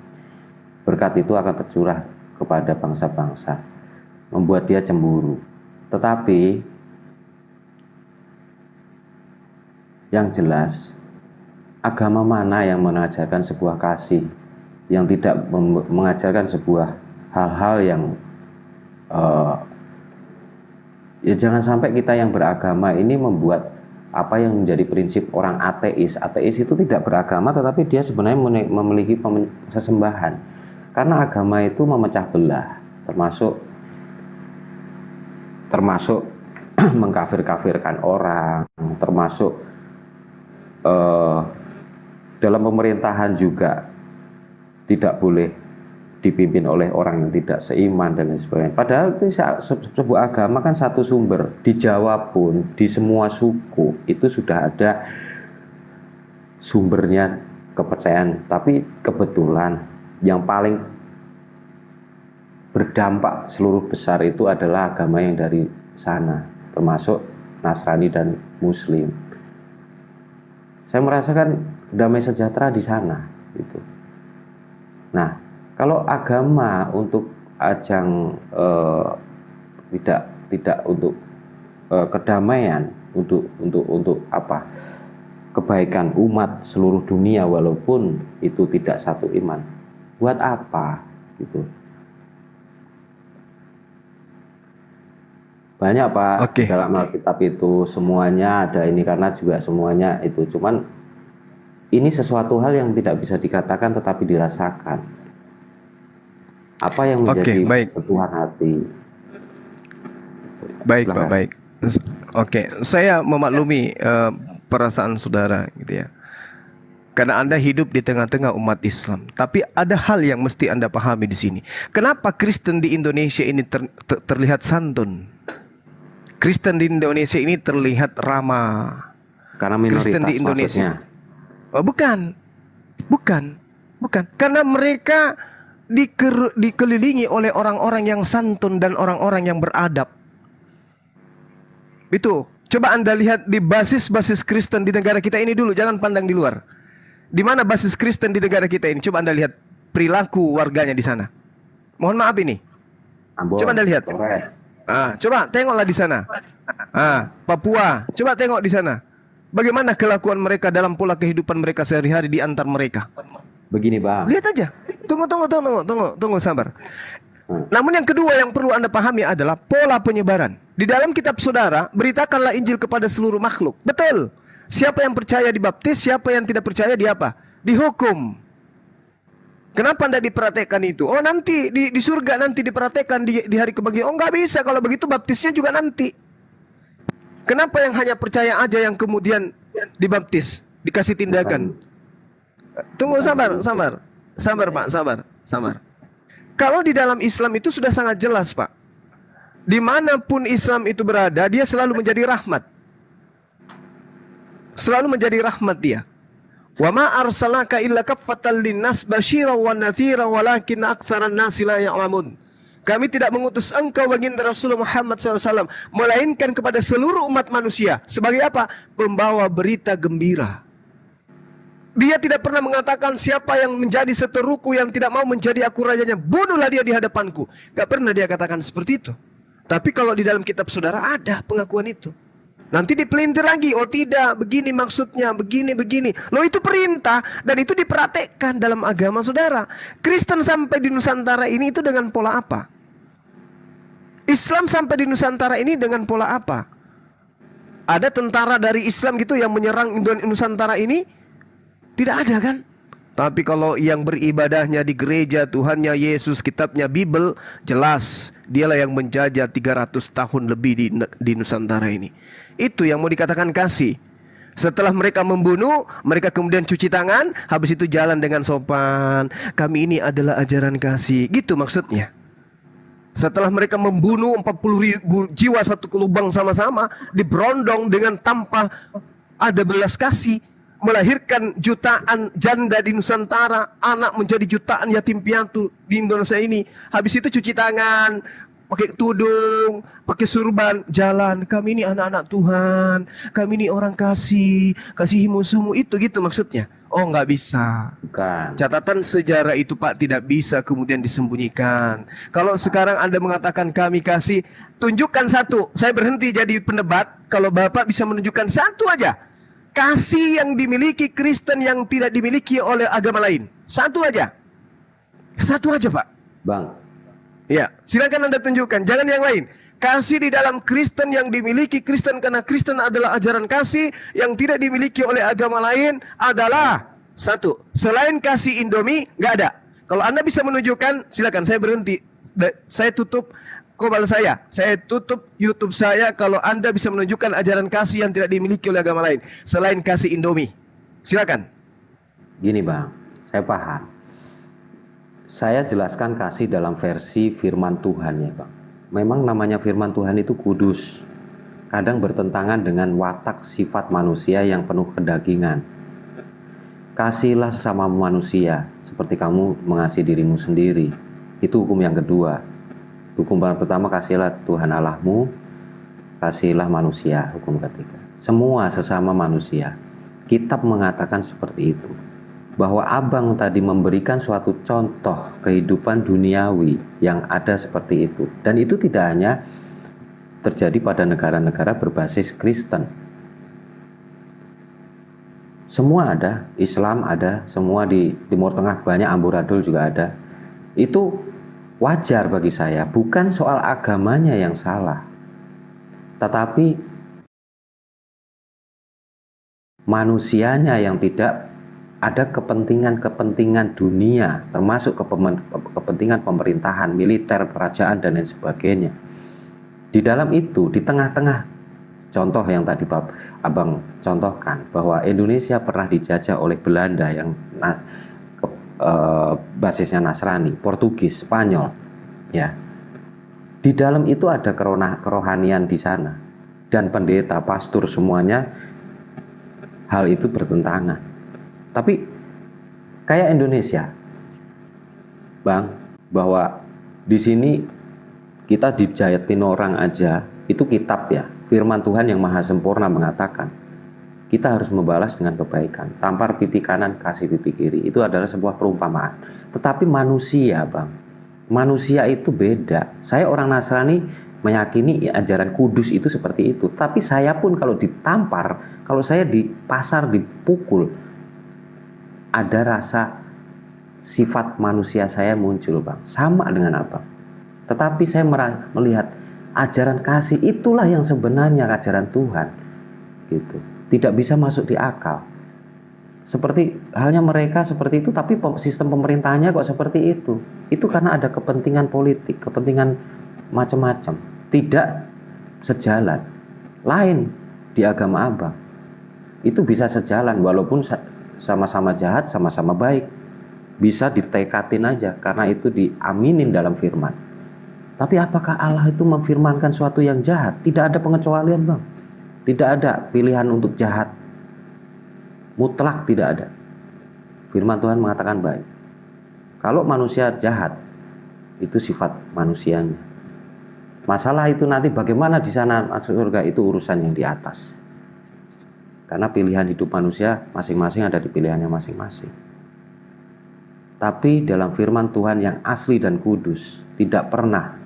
Berkat itu akan tercurah kepada bangsa-bangsa, membuat dia cemburu. Tetapi yang jelas, agama mana yang mengajarkan sebuah kasih, yang tidak mengajarkan sebuah hal-hal yang ya jangan sampai kita yang beragama ini membuat apa yang menjadi prinsip orang ateis. Ateis itu tidak beragama, tetapi dia sebenarnya memiliki sesembahan. Karena agama itu memecah belah, termasuk mengkafir-kafirkan orang, termasuk dalam pemerintahan juga tidak boleh dipimpin oleh orang yang tidak seiman dan lain sebagainya. Padahal itu sebuah agama kan satu sumber. Di Jawa pun, di semua suku itu sudah ada sumbernya kepercayaan. Tapi kebetulan yang paling berdampak seluruh besar itu adalah agama yang dari sana, termasuk Nasrani dan Muslim. Saya merasakan damai sejahtera di sana gitu. Nah, kalau agama untuk ajang tidak untuk kedamaian, untuk apa? Kebaikan umat seluruh dunia walaupun itu tidak satu iman. Buat apa gitu? Banyak Pak, Oke. dalam Alkitab itu semuanya ada ini karena juga semuanya itu. Cuman ini sesuatu hal yang tidak bisa dikatakan tetapi dirasakan. Apa yang menjadi baik. kebutuhan hati. Baik Pak, Silakan. baik. Oke, saya memaklumi perasaan saudara gitu ya. Karena Anda hidup di tengah-tengah umat Islam. Tapi ada hal yang mesti Anda pahami di sini. Kenapa Kristen di Indonesia ini terlihat santun? Kristen di Indonesia ini terlihat ramah. Karena minoritas Kristen di Indonesia. maksudnya. Oh, bukan. Karena mereka dikelilingi oleh orang-orang yang santun dan orang-orang yang beradab. Itu. Coba Anda lihat di basis-basis Kristen di negara kita ini dulu. Jangan pandang di luar. Di mana basis Kristen di negara kita ini? Coba Anda lihat perilaku warganya di sana. Mohon maaf ini. Ambon, Coba Anda lihat. Flores. Coba tengoklah di sana. Papua. Coba tengok di sana. Bagaimana kelakuan mereka dalam pola kehidupan mereka sehari-hari di antar mereka. Begini Bang. Lihat aja. Tunggu, sabar. Namun yang kedua yang perlu Anda pahami adalah pola penyebaran. Di dalam kitab saudara, beritakanlah Injil kepada seluruh makhluk. Betul. Siapa yang percaya dibaptis, siapa yang tidak percaya di apa? Dihukum. Kenapa tidak diperhatikan itu? Oh nanti di surga nanti diperhatikan di hari kebahagiaan. Oh nggak bisa, kalau begitu baptisnya juga nanti. Kenapa yang hanya percaya aja yang kemudian dibaptis, dikasih tindakan? Tunggu, sabar Pak. Kalau di dalam Islam itu sudah sangat jelas Pak. Dimanapun Islam itu berada, dia selalu menjadi rahmat. Selalu menjadi rahmat dia. Wa ma arsalnaka illa kaffatan linnas basyiran wa nadhiran walakin aktsaran nasi la ya'lamun. Kami tidak mengutus engkau baginda Rasulullah Muhammad SAW, melainkan kepada seluruh umat manusia. Sebagai apa? Pembawa berita gembira. Dia tidak pernah mengatakan siapa yang menjadi seteruku yang tidak mau menjadi aku rajanya, bunuhlah dia di hadapanku. Gak pernah dia katakan seperti itu. Tapi kalau di dalam kitab saudara ada pengakuan itu. Nanti dipelintir lagi, oh tidak, begini maksudnya, begini. Loh itu perintah dan itu diperhatikan dalam agama saudara. Kristen sampai di Nusantara ini itu dengan pola apa? Islam sampai di Nusantara ini dengan pola apa? Ada tentara dari Islam gitu yang menyerang Nusantara ini? Tidak ada kan? Tapi kalau yang beribadahnya di gereja, Tuhannya Yesus, kitabnya Bible, jelas dialah yang menjajah 300 tahun lebih di Nusantara ini. Itu yang mau dikatakan kasih. Setelah mereka membunuh, mereka kemudian cuci tangan, habis itu jalan dengan sopan. Kami ini adalah ajaran kasih. Gitu maksudnya. Setelah mereka membunuh 40.000 jiwa satu lubang sama-sama, diberondong dengan tanpa ada belas kasih, melahirkan jutaan janda di Nusantara, anak menjadi jutaan yatim piatu di Indonesia ini. Habis itu cuci tangan, pakai tudung, pakai surban, jalan. Kami ini anak-anak Tuhan, kami ini orang kasih musuhmu, itu gitu maksudnya. Oh nggak bisa. Bukan. Catatan sejarah itu Pak tidak bisa kemudian disembunyikan. Kalau sekarang Anda mengatakan kami kasih, tunjukkan satu. Saya berhenti jadi pendebat kalau Bapak bisa menunjukkan satu aja. Kasih yang dimiliki Kristen yang tidak dimiliki oleh agama lain. Satu aja. Satu aja Pak. Bang. Ya, silakan Anda tunjukkan, jangan yang lain. Kasih di dalam Kristen yang dimiliki Kristen, karena Kristen adalah ajaran kasih yang tidak dimiliki oleh agama lain adalah satu. Selain kasih Indomie, nggak ada. Kalau Anda bisa menunjukkan, silakan. Saya berhenti. Saya tutup kobal saya tutup YouTube saya kalau Anda bisa menunjukkan ajaran kasih yang tidak dimiliki oleh agama lain selain kasih Indomie. Silakan. Gini Bang, saya paham. Saya jelaskan kasih dalam versi firman Tuhan ya Bang. Memang namanya firman Tuhan itu kudus. Kadang bertentangan dengan watak sifat manusia yang penuh kedagingan. Kasihlah sesama manusia seperti kamu mengasihi dirimu sendiri. Itu hukum yang kedua. Hukum pertama, kasihlah Tuhan Allahmu, kasihlah manusia. Hukum ketiga, semua sesama manusia. Kitab mengatakan seperti itu. Bahwa abang tadi memberikan suatu contoh kehidupan duniawi yang ada seperti itu. Dan itu tidak hanya terjadi pada negara-negara berbasis Kristen. Semua ada, Islam ada, semua di Timur Tengah banyak, amburadul juga ada. Itu wajar bagi saya, bukan soal agamanya yang salah. Tetapi manusianya yang tidak ada kepentingan-kepentingan dunia, termasuk kepentingan pemerintahan, militer, kerajaan, dan lain sebagainya. Di dalam itu, di tengah-tengah, contoh yang tadi Abang contohkan, bahwa Indonesia pernah dijajah oleh Belanda yang basisnya Nasrani, Portugis, Spanyol, ya. Di dalam itu ada kerohanian di sana, dan pendeta, pastor, semuanya hal itu bertentangan. Tapi kayak Indonesia, Bang, bahwa di sini kita dijahatin orang aja, itu kitab ya. Firman Tuhan yang maha sempurna mengatakan, kita harus membalas dengan kebaikan. Tampar pipi kanan, kasih pipi kiri. Itu adalah sebuah perumpamaan. Tetapi manusia, Bang, manusia itu beda. Saya orang Nasrani meyakini ajaran kudus itu seperti itu. Tapi saya pun kalau ditampar, kalau saya di pasar dipukul, ada rasa sifat manusia saya muncul, Bang. Sama dengan Abang. Tetapi saya melihat ajaran kasih itulah yang sebenarnya ajaran Tuhan. Gitu. Tidak bisa masuk di akal. Seperti halnya mereka seperti itu, tapi sistem pemerintahannya kok seperti itu. Itu karena ada kepentingan politik, kepentingan macam-macam. Tidak sejalan. Lain di agama Abang. Itu bisa sejalan walaupun sama-sama jahat, sama-sama baik. Bisa ditekatin aja karena itu diaminin dalam firman. Tapi apakah Allah itu memfirmankan suatu yang jahat? Tidak ada pengecualian, Bang. Tidak ada pilihan untuk jahat. Mutlak tidak ada. Firman Tuhan mengatakan baik. Kalau manusia jahat, itu sifat manusianya. Masalah itu nanti bagaimana di sana masuk surga, itu urusan yang di atas. Karena pilihan hidup manusia masing-masing ada di pilihannya masing-masing. Tapi dalam firman Tuhan yang asli dan kudus, tidak pernah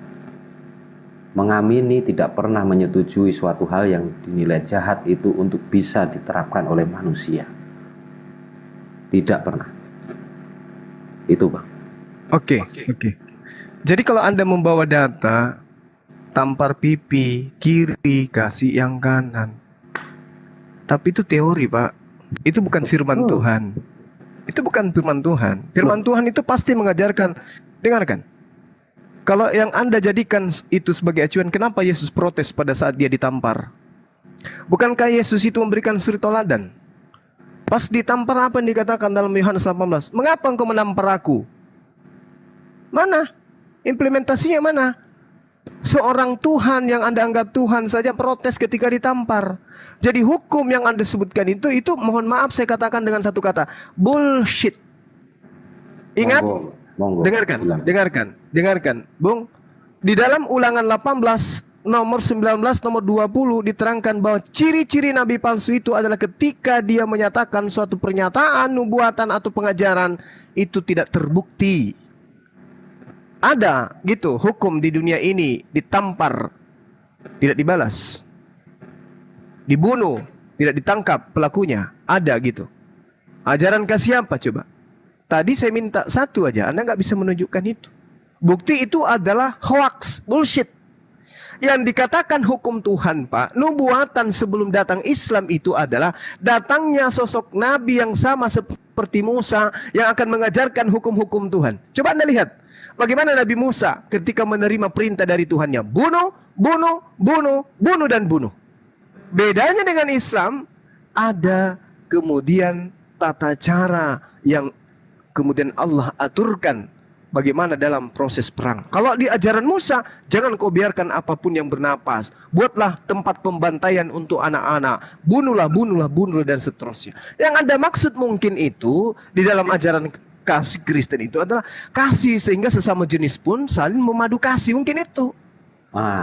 mengamini, tidak pernah menyetujui suatu hal yang dinilai jahat itu untuk bisa diterapkan oleh manusia. Tidak pernah. Itu, Bang. Oke. Jadi kalau Anda membawa data, tampar pipi, kiri, kasih yang kanan. Tapi itu teori, Pak. Itu bukan firman Tuhan. Itu bukan firman Tuhan. Firman Tuhan itu pasti mengajarkan. Dengarkan. Kalau yang Anda jadikan itu sebagai acuan, kenapa Yesus protes pada saat dia ditampar? Bukankah Yesus itu memberikan suri toladan? Pas ditampar apa yang dikatakan dalam Yohanes 18? Mengapa engkau menampar aku? Mana? Implementasinya mana? Seorang Tuhan yang Anda anggap Tuhan saja protes ketika ditampar. Jadi hukum yang Anda sebutkan itu mohon maaf saya katakan dengan satu kata, bullshit. Ingat? Monggo. Dengarkan. Bung, di dalam Ulangan 18 nomor 19 nomor 20 diterangkan bahwa ciri-ciri nabi palsu itu adalah ketika dia menyatakan suatu pernyataan, nubuatan atau pengajaran itu tidak terbukti. Ada gitu hukum di dunia ini, ditampar tidak dibalas, dibunuh tidak ditangkap pelakunya, ada gitu. Ajaran kasih apa coba? Tadi saya minta satu aja, Anda nggak bisa menunjukkan itu. Bukti itu adalah hoax, bullshit. Yang dikatakan hukum Tuhan, Pak, nubuatan sebelum datang Islam itu adalah datangnya sosok nabi yang sama seperti Musa yang akan mengajarkan hukum-hukum Tuhan. Coba Anda lihat, bagaimana Nabi Musa ketika menerima perintah dari Tuhannya, bunuh, dan bunuh. Bedanya dengan Islam, ada kemudian tata cara yang kemudian Allah aturkan bagaimana dalam proses perang. Kalau di ajaran Musa, jangan kau biarkan apapun yang bernapas. Buatlah tempat pembantaian untuk anak-anak. Bunuhlah, dan seterusnya. Yang Anda maksud mungkin itu, di dalam ajaran kasih Kristen itu adalah kasih sehingga sesama jenis pun saling memadu kasih. Mungkin itu.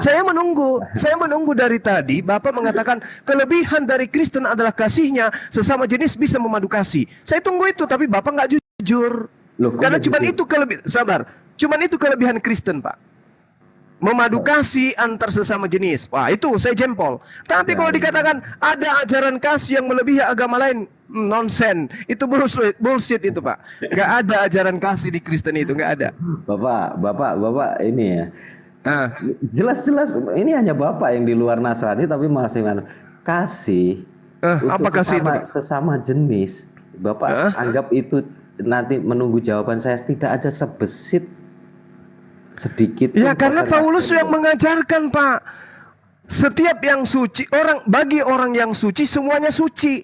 Saya menunggu dari tadi Bapak mengatakan kelebihan dari Kristen adalah kasihnya, sesama jenis bisa memadu kasih. Saya tunggu itu, tapi Bapak nggak jujur. Karena cuman itu kelebihan Kristen, Pak. Memadu kasih antar sesama jenis. Wah, itu saya jempol. Tapi kalau dikatakan ada ajaran kasih yang melebihi agama lain, nonsen. Itu bullshit itu, Pak. Gak ada ajaran kasih di Kristen itu, gak ada. Bapak ini ya. Jelas-jelas ini hanya Bapak yang di luar Nasrani tapi masih kasih apa kasih itu? Sesama jenis. Bapak anggap itu nanti menunggu jawaban saya, tidak ada sebesit sedikit. Ya karena Paulus yang mengajarkan, Pak. Setiap yang suci, bagi orang yang suci semuanya suci.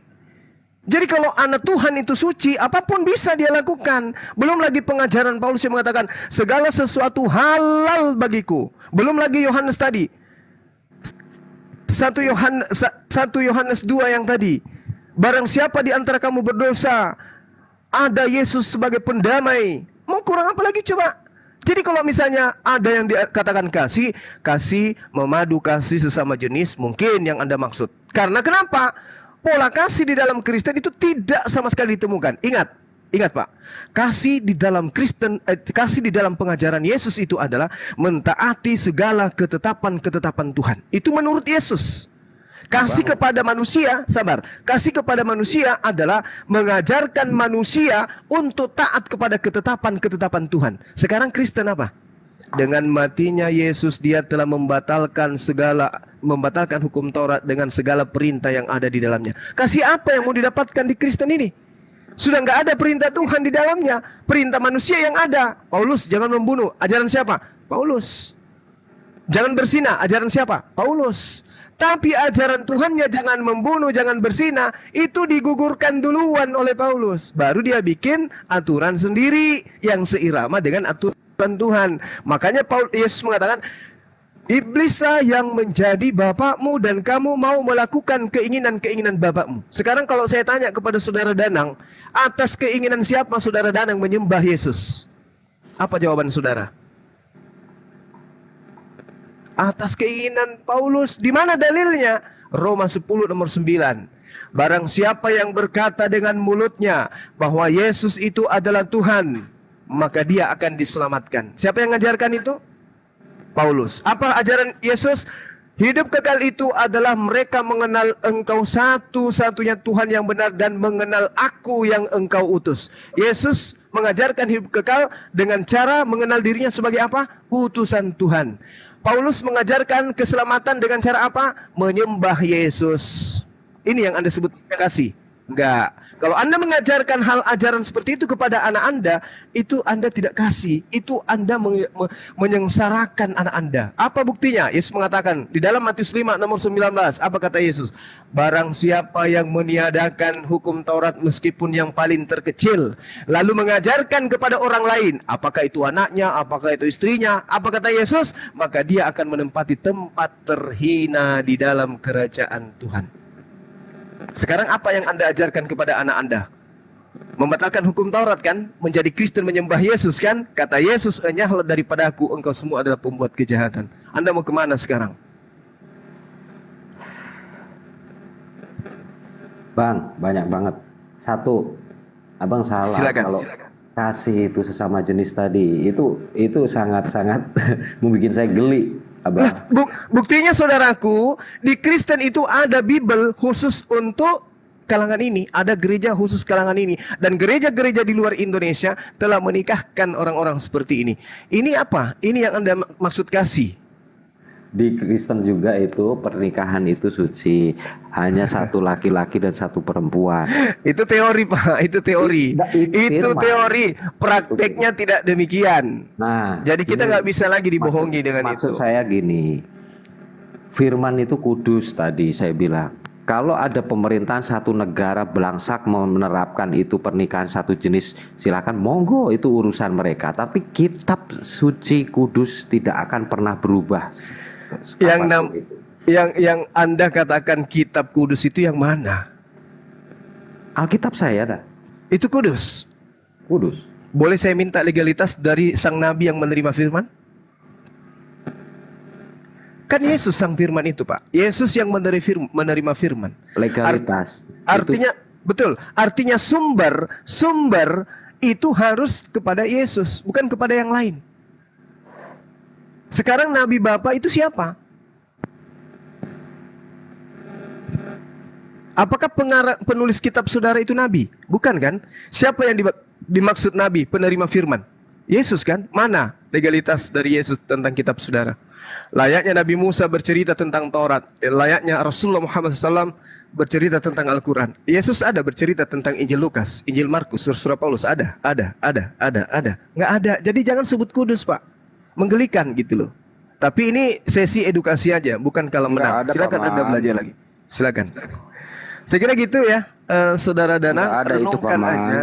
Jadi kalau anak Tuhan itu suci, apapun bisa dia lakukan. Belum lagi pengajaran Paulus yang mengatakan segala sesuatu halal bagiku. Belum lagi Yohanes tadi. 1 Yohanes 2 yang tadi. Barang siapa di antara kamu berdosa, ada Yesus sebagai pendamai. Mau kurang apa lagi coba? Jadi kalau misalnya ada yang dikatakan kasih memadu, kasih sesama jenis, mungkin yang Anda maksud. Karena kenapa? Pola kasih di dalam Kristen itu tidak sama sekali ditemukan. Ingat Pak, kasih di dalam kasih di dalam pengajaran Yesus itu adalah mentaati segala ketetapan-ketetapan Tuhan. Itu menurut Yesus. Kasih kepada manusia, kasih kepada manusia adalah mengajarkan manusia untuk taat kepada ketetapan-ketetapan Tuhan. Sekarang Kristen apa? Dengan matinya Yesus, dia telah membatalkan hukum Taurat dengan segala perintah yang ada di dalamnya. Kasih apa yang mau didapatkan di Kristen ini? Sudah nggak ada perintah Tuhan di dalamnya. Perintah manusia yang ada. Paulus, jangan membunuh. Ajaran siapa? Paulus. Jangan berzina. Ajaran siapa? Paulus. Tapi ajaran Tuhannya jangan membunuh, jangan berzina, itu digugurkan duluan oleh Paulus. Baru dia bikin aturan sendiri yang seirama dengan aturan Tuhan. Makanya Yesus mengatakan, iblislah yang menjadi bapakmu dan kamu mau melakukan keinginan-keinginan bapakmu. Sekarang kalau saya tanya kepada saudara Danang, atas keinginan siapa saudara Danang menyembah Yesus? Apa jawaban saudara? Atas keinginan Paulus. Di mana dalilnya? Roma 10 nomor 9. Barang siapa yang berkata dengan mulutnya bahwa Yesus itu adalah Tuhan, maka dia akan diselamatkan. Siapa yang mengajarkan itu? Paulus. Apa ajaran Yesus? Hidup kekal itu adalah mereka mengenal engkau satu-satunya Tuhan yang benar dan mengenal aku yang engkau utus. Yesus mengajarkan hidup kekal dengan cara mengenal dirinya sebagai apa? Utusan Tuhan. Paulus mengajarkan keselamatan dengan cara apa? Menyembah Yesus. Ini yang Anda sebut kasih? Enggak. Kalau Anda mengajarkan hal ajaran seperti itu kepada anak Anda, itu Anda tidak kasih. Itu Anda menyengsarakan anak Anda. Apa buktinya? Yesus mengatakan di dalam Matius 5 nomor 19. Apa kata Yesus? Barang siapa yang meniadakan hukum Taurat meskipun yang paling terkecil, lalu mengajarkan kepada orang lain, apakah itu anaknya, apakah itu istrinya, apa kata Yesus? Maka dia akan menempati tempat terhina di dalam kerajaan Tuhan. Sekarang apa yang Anda ajarkan kepada anak Anda? Membatalkan hukum Taurat kan? Menjadi Kristen menyembah Yesus kan? Kata Yesus, enyahlah daripada aku, engkau semua adalah pembuat kejahatan. Anda mau kemana sekarang? Bang, banyak banget. Satu, Abang salah. Kalau kasih itu sesama jenis tadi, itu sangat-sangat membuat saya geli. Nah, buktinya saudaraku, di Kristen itu ada Bible khusus untuk kalangan ini, ada gereja khusus kalangan ini, dan gereja-gereja di luar Indonesia telah menikahkan orang-orang seperti ini. Ini apa? Ini yang Anda maksud kasih. Di Kristen juga itu pernikahan itu suci, hanya satu laki-laki dan satu perempuan. Itu teori Pak, itu teori. Itu teori, prakteknya tidak demikian. Nah, jadi kita nggak bisa lagi dibohongi dengan itu. Maksud saya gini, firman itu kudus tadi saya bilang. Kalau ada pemerintahan satu negara belangsak menerapkan itu pernikahan satu jenis, silakan monggo, itu urusan mereka. Tapi kitab suci kudus tidak akan pernah berubah. Yang Anda katakan kitab kudus itu yang mana? Alkitab saya dah. Itu kudus. Kudus. Boleh saya minta legalitas dari sang nabi yang menerima firman? Kan Yesus sang firman itu Pak. Yesus yang menerima firman. Legalitas. Artinya betul. Artinya sumber itu harus kepada Yesus, bukan kepada yang lain. Sekarang Nabi Bapak itu siapa? Apakah penulis kitab saudara itu Nabi? Bukan kan? Siapa yang dimaksud Nabi, penerima firman? Yesus kan? Mana legalitas dari Yesus tentang kitab saudara? Layaknya Nabi Musa bercerita tentang Taurat, layaknya Rasulullah Muhammad SAW bercerita tentang Al-Quran. Yesus ada bercerita tentang Injil Lukas, Injil Markus, surah Paulus, ada. Nggak ada. Jadi jangan sebut kudus, Pak. Menggelikan gitu loh. Tapi ini sesi edukasi aja, bukan kalam menang. Silakan Anda belajar lagi. Silakan. Saya kira gitu ya, Saudara Dana. Ada itu, renungkan aja.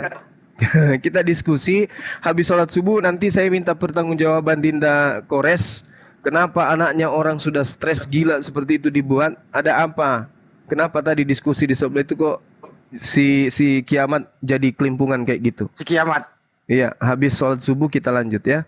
Kita diskusi habis sholat subuh. Nanti saya minta pertanggungjawaban Dinda Kores. Kenapa anaknya orang sudah stres gila seperti itu dibuat? Ada apa? Kenapa tadi diskusi di sebelah itu kok si Kiamat jadi kelimpungan kayak gitu? Si Kiamat. Iya, habis sholat subuh kita lanjut ya.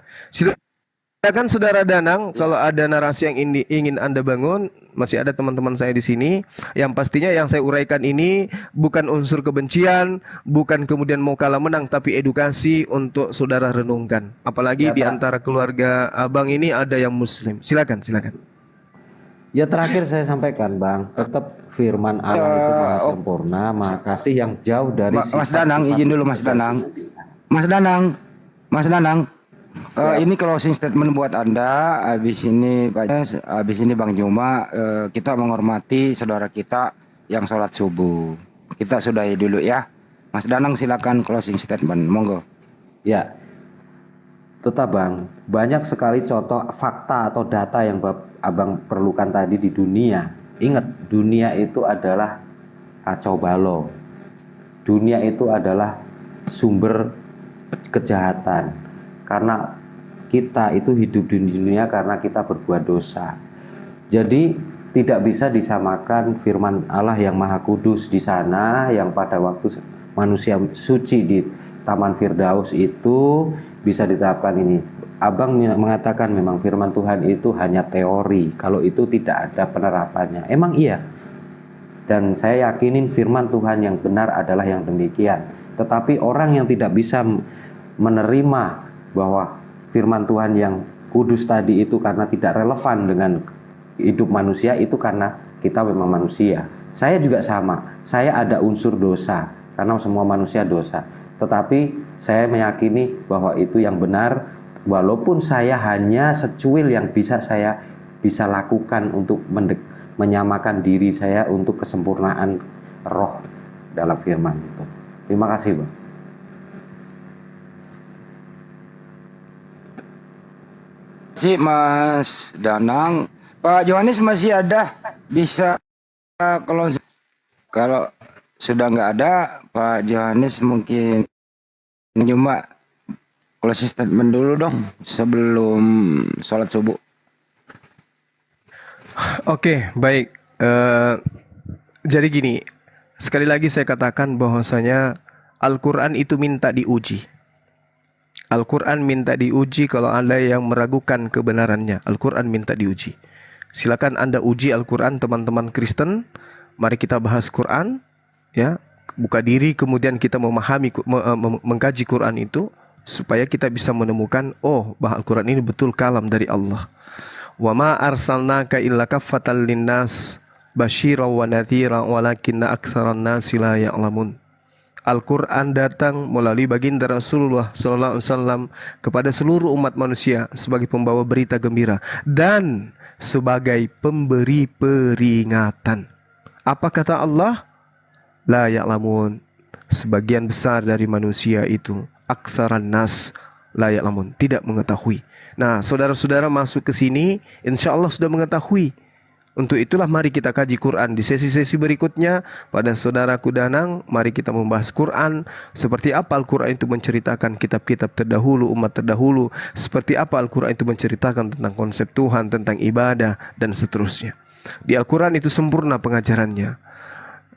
Silakan Saudara Danang, kalau ada narasi yang ingin Anda bangun, masih ada teman-teman saya di sini. Yang pastinya yang saya uraikan ini bukan unsur kebencian, bukan kemudian mau kalah menang, tapi edukasi untuk saudara renungkan. Apalagi di antara keluarga abang ini ada yang muslim. Silakan. Ya terakhir saya sampaikan Bang, tetap firman Allah itu maha sempurna, maha kasih yang jauh dari Mas Danang, izin dulu Mas Danang. Mas Danang. Ini closing statement buat Anda. Habis ini Bang Juma, kita menghormati saudara kita yang sholat subuh. Kita sudahi dulu ya. Mas Danang silakan closing statement, monggo. Ya, tetap Bang, banyak sekali contoh fakta atau data yang Abang perlukan tadi di dunia. Ingat, dunia itu adalah kacau balau. Dunia itu adalah sumber kejahatan. Karena kita itu hidup di dunia karena kita berbuat dosa. Jadi tidak bisa disamakan firman Allah yang maha kudus di sana, yang pada waktu manusia suci di Taman Firdaus itu bisa diterapkan ini. Abang mengatakan memang firman Tuhan itu hanya teori, kalau itu tidak ada penerapannya. Emang iya. Dan saya yakinin firman Tuhan yang benar adalah yang demikian. Tetapi orang yang tidak bisa menerima bahwa firman Tuhan yang kudus tadi itu karena tidak relevan dengan hidup manusia, itu karena kita memang manusia. Saya juga sama, saya ada unsur dosa karena semua manusia dosa. Tetapi saya meyakini bahwa itu yang benar, walaupun saya hanya secuil yang saya bisa lakukan untuk menyamakan diri saya untuk kesempurnaan roh dalam firman itu. Terima kasih Bang. Mas Danang, Pak Yohanes masih ada, bisa kalau sudah nggak ada Pak Yohanes mungkin cuma closing statement dulu dong sebelum sholat subuh. Oke, baik. Jadi gini, sekali lagi saya katakan bahwasanya Al-Quran itu minta diuji. Al-Quran minta diuji kalau ada yang meragukan kebenarannya. Al-Quran minta diuji. Silakan Anda uji Al-Quran teman-teman Kristen. Mari kita bahas Quran. Ya, buka diri kemudian kita memahami, mengkaji Quran itu. Supaya kita bisa menemukan, bahwa Al-Quran ini betul kalam dari Allah. Wa ma arsalnaka illa kaffatan linnas basyiran wa nadhiran walakinna aktsaran nasi la ya'lamun. Al-Quran datang melalui baginda Rasulullah SAW kepada seluruh umat manusia sebagai pembawa berita gembira dan sebagai pemberi peringatan. Apa kata Allah? La ya'lamun. Sebagian besar dari manusia itu, aktsaran nas la ya'lamun, tidak mengetahui. Nah, saudara-saudara masuk ke sini, insya Allah sudah mengetahui. Untuk itulah mari kita kaji Quran di sesi-sesi berikutnya. Pada saudaraku Danang, mari kita membahas Quran. Seperti apa Al-Quran itu menceritakan kitab-kitab terdahulu, umat terdahulu. Seperti apa Al-Quran itu menceritakan tentang konsep Tuhan, tentang ibadah, dan seterusnya. Di Al-Quran itu sempurna pengajarannya.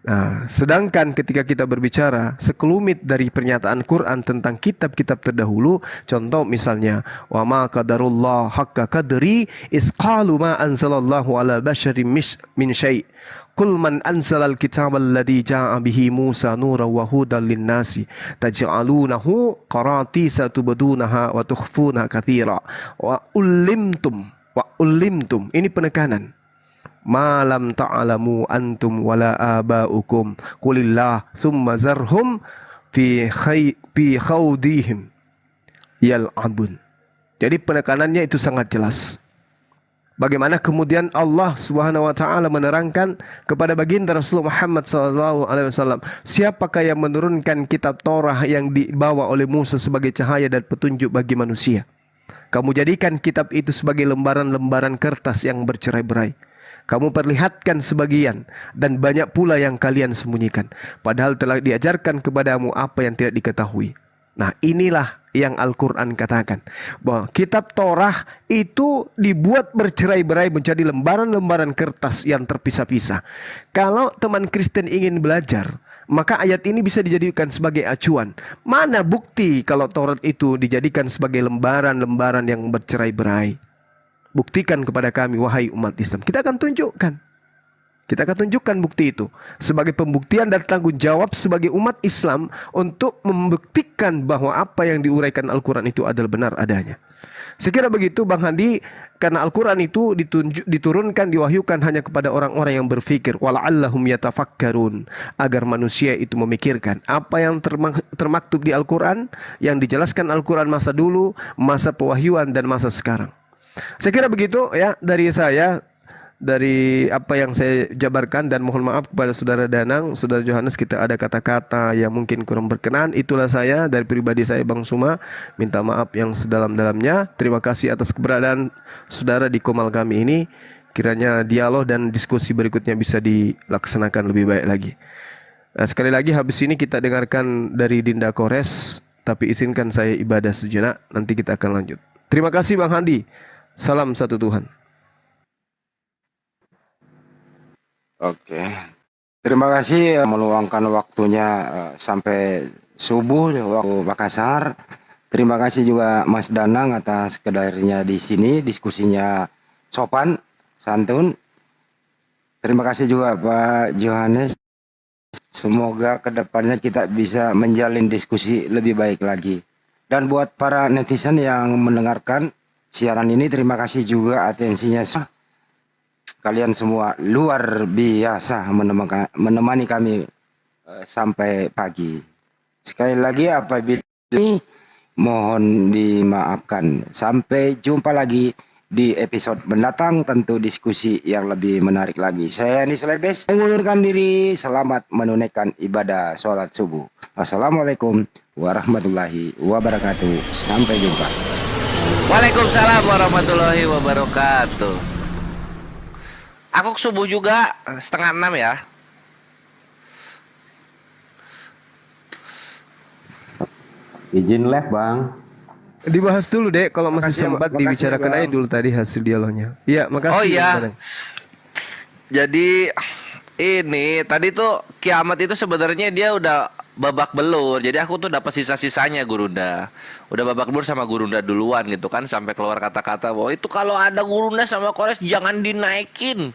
Nah, sedangkan ketika kita berbicara sekelumit dari pernyataan Quran tentang kitab-kitab terdahulu, contoh misalnya wa ma qadarullah haqqa qadri isqalu ma anzalallahu ala basyarin min syai' qul man anzalal kitaba alladhi ja'a bihi Musa nuran wa hudan lin-nasi taj'alunahu qaratisa tubdunaha wa tukhfuna katsira wa ulimtum ini penekanan malam ta'alamu antum wala aba'ukum qulillah thumma zarhum fi khawdihim yal'abun. Jadi penekanannya itu sangat jelas. Bagaimana kemudian Allah Subhanahu wa taala menerangkan kepada baginda Rasulullah Muhammad sallallahu alaihi wasallam, siapakah yang menurunkan kitab Torah yang dibawa oleh Musa sebagai cahaya dan petunjuk bagi manusia? Kamu jadikan kitab itu sebagai lembaran-lembaran kertas yang bercerai-berai. Kamu perlihatkan sebagian dan banyak pula yang kalian sembunyikan, padahal telah diajarkan kepadamu apa yang tidak diketahui. Nah, inilah yang Al-Quran katakan, bahwa kitab Torah itu dibuat bercerai-berai menjadi lembaran-lembaran kertas yang terpisah-pisah. Kalau teman Kristen ingin belajar, maka ayat ini bisa dijadikan sebagai acuan. Mana bukti kalau Taurat itu dijadikan sebagai lembaran-lembaran yang bercerai-berai? Buktikan kepada kami, wahai umat Islam. Kita akan tunjukkan. Kita akan tunjukkan bukti itu sebagai pembuktian dan tanggung jawab sebagai umat Islam untuk membuktikan bahwa apa yang diuraikan Al-Quran itu adalah benar adanya. Sekira begitu Bang Handi, karena Al-Quran itu diturunkan, diwahyukan hanya kepada orang-orang yang berfikir, wala'allahum yatafakkarun, agar manusia itu memikirkan apa yang termaktub di Al-Quran, yang dijelaskan Al-Quran masa dulu, masa pewahyuan dan masa sekarang. Sekira begitu ya dari saya, dari apa yang saya jabarkan, dan mohon maaf kepada saudara Danang, saudara Johannes, kita ada kata-kata yang mungkin kurang berkenan. Itulah saya dari pribadi saya Bang Suma, minta maaf yang sedalam-dalamnya. Terima kasih atas keberadaan saudara di Komal kami ini. Kiranya dialog dan diskusi berikutnya bisa dilaksanakan lebih baik lagi. Nah, sekali lagi habis ini kita dengarkan dari Dinda Kores, tapi izinkan saya ibadah sejenak, nanti kita akan lanjut. Terima kasih Bang Handi. Salam satu Tuhan. Oke, terima kasih meluangkan waktunya sampai subuh waktu Makassar. Terima kasih juga Mas Danang atas kehadirannya di sini, diskusinya sopan, santun. Terima kasih juga Pak Johannes. Semoga kedepannya kita bisa menjalin diskusi lebih baik lagi. Dan buat para netizen yang mendengarkan siaran ini, terima kasih juga atensinya. Kalian semua luar biasa menemani kami sampai pagi. Sekali lagi apabila ini mohon dimaafkan. Sampai jumpa lagi di episode mendatang, tentu diskusi yang lebih menarik lagi. Saya Anis Lebes mengundurkan diri. Selamat menunaikan ibadah sholat subuh. Assalamualaikum warahmatullahi wabarakatuh. Sampai jumpa. Waalaikumsalam warahmatullahi wabarakatuh. Aku subuh juga 5:30 ya. Izin live Bang. Dibahas dulu Dek, kalau masih sempat dibicarakan aja dulu tadi hasil dialognya. Iya, makasih. Oh iya. Jadi ini tadi tuh kiamat itu sebenarnya dia udah babak belur. Jadi aku tuh dapat sisa-sisanya Gurunda. Udah babak belur sama Gurunda duluan gitu kan, sampai keluar kata-kata bahwa itu kalau ada Gurunda sama Kores jangan dinaikin.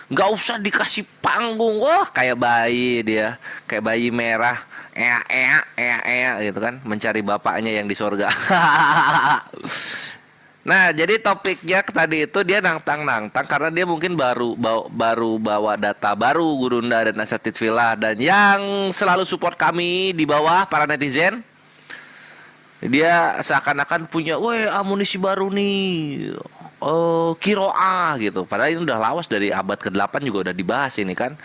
Nggak usah dikasih panggung. Wah, kayak bayi dia, kayak bayi merah, gitu kan, mencari bapaknya yang di sorga. Nah, jadi topiknya tadi itu dia nantang karena dia mungkin baru bawa data baru Gurunda dan Asatid Villa, dan yang selalu support kami di bawah para netizen. Dia seakan-akan punya, amunisi baru nih. Kiroah gitu. Padahal ini udah lawas dari abad ke-8 juga udah dibahas ini kan.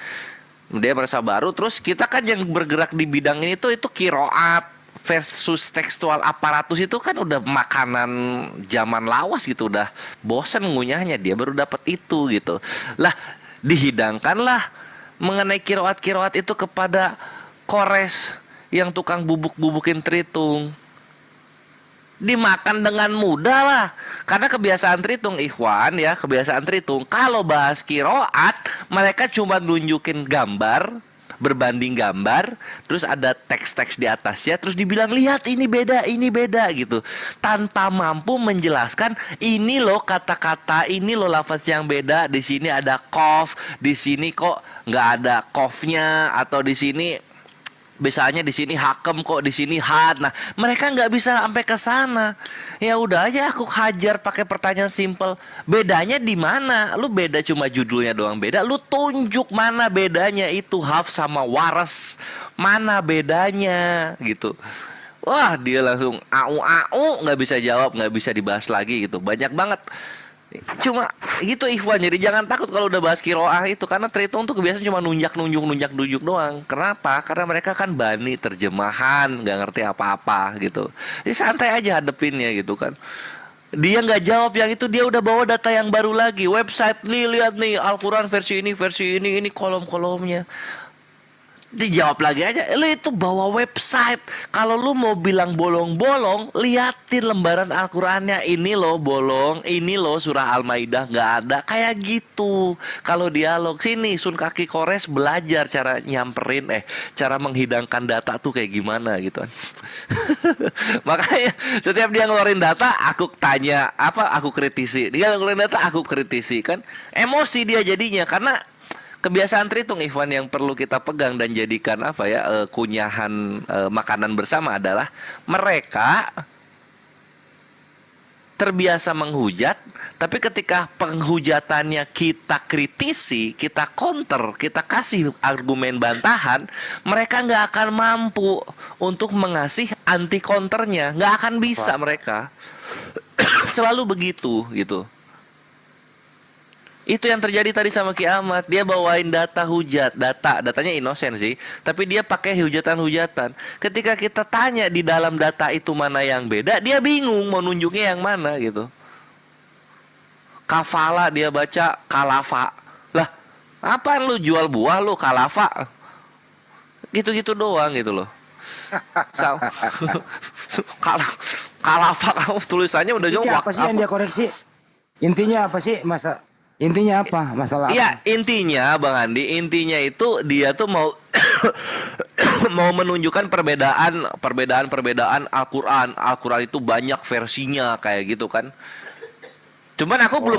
Dia merasa baru. Terus kita kan yang bergerak di bidang ini tuh itu kiroat versus tekstual aparatus itu kan udah makanan zaman lawas gitu, udah bosen ngunyahnya, dia baru dapat itu gitu. Lah, dihidangkanlah mengenai kiroat itu kepada Kores yang tukang bubuk-bubukin Tritung. Dimakan dengan mudah lah, karena kebiasaan Tritung Ikhwan ya, kebiasaan Tritung kalau bahas kiroat mereka cuma nunjukin gambar, berbanding gambar, terus ada teks-teks di atasnya, terus dibilang lihat ini beda gitu, tanpa mampu menjelaskan ini loh kata-kata, ini loh lafaz yang beda, di sini ada kof, di sini kok nggak ada kofnya, atau di sini biasanya di sini hakem kok di sini had. Nah, mereka nggak bisa sampai ke sana. Ya udah aja aku hajar pakai pertanyaan simpel. Bedanya di mana? Lu beda cuma judulnya doang beda. Lu tunjuk mana bedanya itu Hafs sama Waras. Mana bedanya gitu. Wah, dia langsung nggak bisa jawab, nggak bisa dibahas lagi gitu. Banyak banget. Cuma gitu Ikhwan, jadi jangan takut kalau udah bahas kiroah itu, karena Tritung tuh kebiasaan cuma nunjuk doang. Kenapa? Karena mereka kan bani terjemahan, nggak ngerti apa-apa gitu. Jadi santai aja hadepinnya gitu kan. Dia nggak jawab yang itu, dia udah bawa data yang baru lagi. Website nih, lihat nih Al-Quran versi ini kolom-kolomnya. Dijawab lagi aja, lu itu bawa website. Kalau lu mau bilang bolong-bolong, liatin lembaran Al-Qurannya. Ini loh bolong, ini loh surah Al-Maidah nggak ada. Kayak gitu. Kalau dialog, sini Sun Kaki Kores belajar cara nyamperin, cara menghidangkan data tuh kayak gimana gitu kan. Makanya setiap dia ngeluarin data, aku tanya, aku kritisi. Dia ngeluarin data, aku kritisi kan. Emosi dia jadinya, karena kebiasaan Tritung Ikhwan yang perlu kita pegang dan jadikan kunyahan makanan bersama adalah mereka terbiasa menghujat, tapi ketika penghujatannya kita kritisi, kita counter, kita kasih argumen bantahan, mereka nggak akan mampu untuk mengasih anti counternya, nggak akan bisa mereka. Selalu begitu gitu. Itu yang terjadi tadi sama Ki Ahmad. Dia bawain data hujat, datanya inosen sih, tapi dia pakai hujatan-hujatan. Ketika kita tanya di dalam data itu mana yang beda, dia bingung mau nunjuknya yang mana gitu. Kafala dia baca kalafa. Lah, apaan lu jual buah lu kalafa? Gitu-gitu doang gitu loh. Kalafa kamu tulisannya udah jauh. Apa sih yang dia koreksi? Intinya apa sih Intinya apa masalah? Iya, intinya Bang Andi, intinya itu dia tuh mau mau menunjukkan perbedaan Al-Qur'an. Al-Qur'an itu banyak versinya kayak gitu kan. Cuman aku belum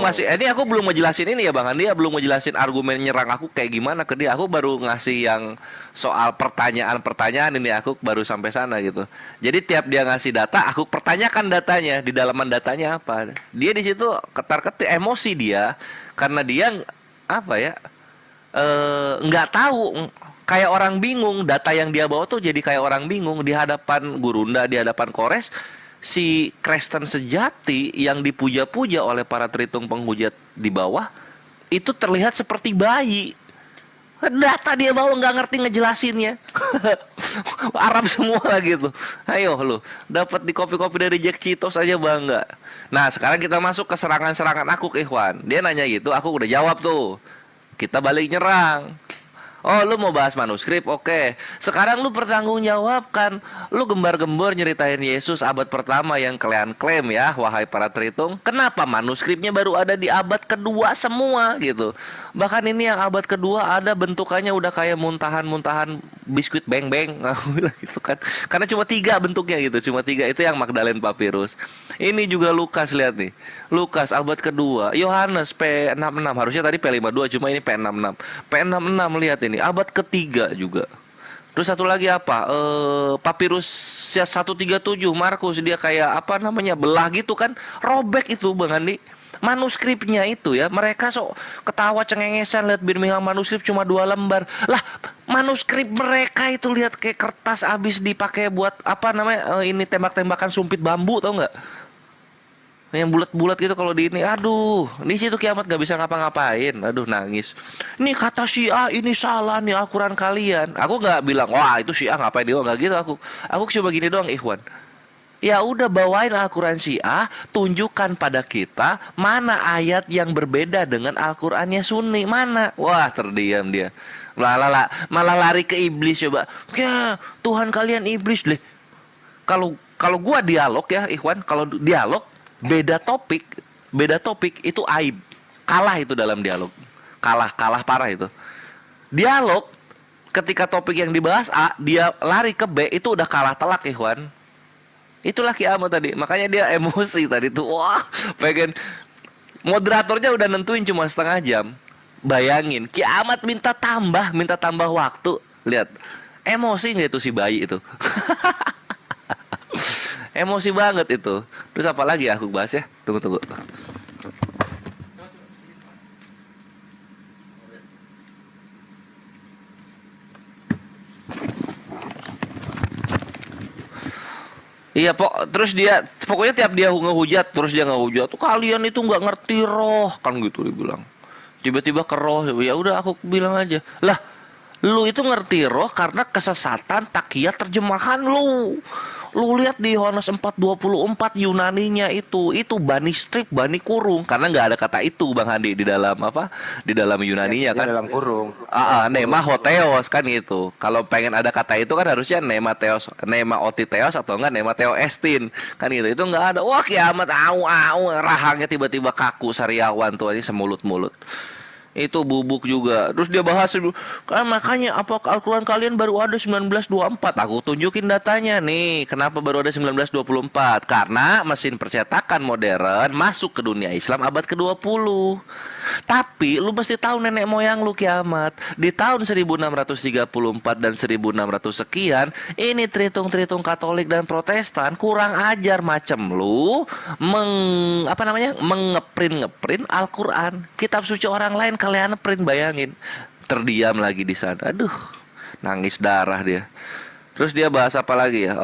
ngejelasin ini ya Bang Andi, belum ngejelasin argumen nyerang aku kayak gimana ke dia. Aku baru ngasih yang soal pertanyaan ini, aku baru sampai sana gitu. Jadi tiap dia ngasih data, aku pertanyakan datanya, di dalaman datanya apa. Dia di situ ketar-ketir emosi dia, karena dia nggak tahu, kayak orang bingung. Data yang dia bawa tuh jadi kayak orang bingung di hadapan Gurunda, di hadapan Kores. Si Kristen sejati yang dipuja-puja oleh para Tritung penghujat di bawah itu terlihat seperti bayi. Data dia bawa nggak ngerti ngejelasinnya. Arab semua gitu. Ayo lu, dapat di kopi-kopi dari Jack Cheetos aja bangga. Nah, sekarang kita masuk ke serangan-serangan aku ke Ikhwan. Dia nanya gitu, aku udah jawab tuh. Kita balik nyerang. Oh, lu mau bahas manuskrip? Oke. Sekarang lu pertanggungjawabkan. Lu gembar-gembor nyeritain Yesus abad pertama yang kalian klaim ya, wahai para Tritung. Kenapa manuskripnya baru ada di abad kedua semua gitu? Bahkan ini yang abad kedua ada bentukannya udah kayak muntahan-muntahan biskuit beng-beng gitu kan. Karena cuma 3 bentuknya gitu, cuma 3 itu yang Magdalene Papyrus. Ini juga Lukas, lihat nih. Lukas abad kedua, Yohanes P66, harusnya tadi P52 cuma ini P66. P66 lihat ini, abad ketiga juga. Terus satu lagi apa? Papirus 137 Markus, dia kayak belah gitu kan. Robek itu Bang Andi. Manuskripnya itu ya, mereka sok ketawa cengengesan lihat Birmingham manuskrip cuma 2 lembar. Lah, manuskrip mereka itu lihat kayak kertas abis dipakai buat ini tembak-tembakan sumpit bambu, tau nggak? Yang bulat-bulat gitu kalau di ini, aduh, di situ kiamat gak bisa ngapa-ngapain, aduh nangis. Ini kata Syiah ini salah nih Al-Quran kalian. Aku nggak bilang wah itu Syiah ngapain dia, nggak gitu aku coba gini doang Ikhwan. Ya udah bawain Al-Quran Syiah, tunjukkan pada kita mana ayat yang berbeda dengan Al-Qurannya Sunni, mana? Wah terdiam dia. Malah lari ke iblis coba. Ya Tuhan kalian iblis deh. Kalau gua dialog ya Ikhwan, kalau dialog beda topik itu aib. Kalah itu dalam dialog. Kalah parah itu. Dialog ketika topik yang dibahas A, dia lari ke B, itu udah kalah telak Ikhwan. Itulah Ki Ahmad tadi. Makanya dia emosi tadi tuh. Wah, pengen moderatornya udah nentuin cuma setengah jam. Bayangin, Ki Ahmad minta tambah waktu. Lihat. Emosi enggak itu si bayi itu? Emosi banget itu. Terus apa lagi aku bahas ya? Tunggu. Iya, terus dia pokoknya tiap dia ngehujat terus dia ngehujat tuh kalian itu nggak ngerti roh kan gitu dia bilang. Tiba-tiba ke roh, ya udah aku bilang aja. Lah, lu itu ngerti roh karena kesesatan takiyah terjemahan lu. Lu lihat di Yohanes 4:24 Yunaninya itu bani strip, bani kurung karena nggak ada kata itu Bang Handi di dalam apa? Di dalam Yunaninya kan. Di dalam kurung. Nema hoteos kan gitu. Kalau pengen ada kata itu kan harusnya nema theos, nema otiteos atau enggak nema theoestin kan gitu. Itu nggak ada. Wah, kiamat rahangnya tiba-tiba kaku sariawan tuh ini semulut-mulut. Itu bubuk juga. Terus dia bahas dulu. Kan makanya apa Al-Quran kalian baru ada 1924. Aku tunjukin datanya nih. Kenapa baru ada 1924? Karena mesin percetakan modern masuk ke dunia Islam abad ke-20. Tapi lu mesti tahu nenek moyang lu kiamat. Di tahun 1634 dan 1600 sekian, ini tritung-tritung Katolik dan Protestan kurang ajar macem lu ngeprint Al-Quran. Kitab suci orang lain kalian print, bayangin. Terdiam lagi di sana. Aduh, nangis darah dia. Terus dia bahas apa lagi ya?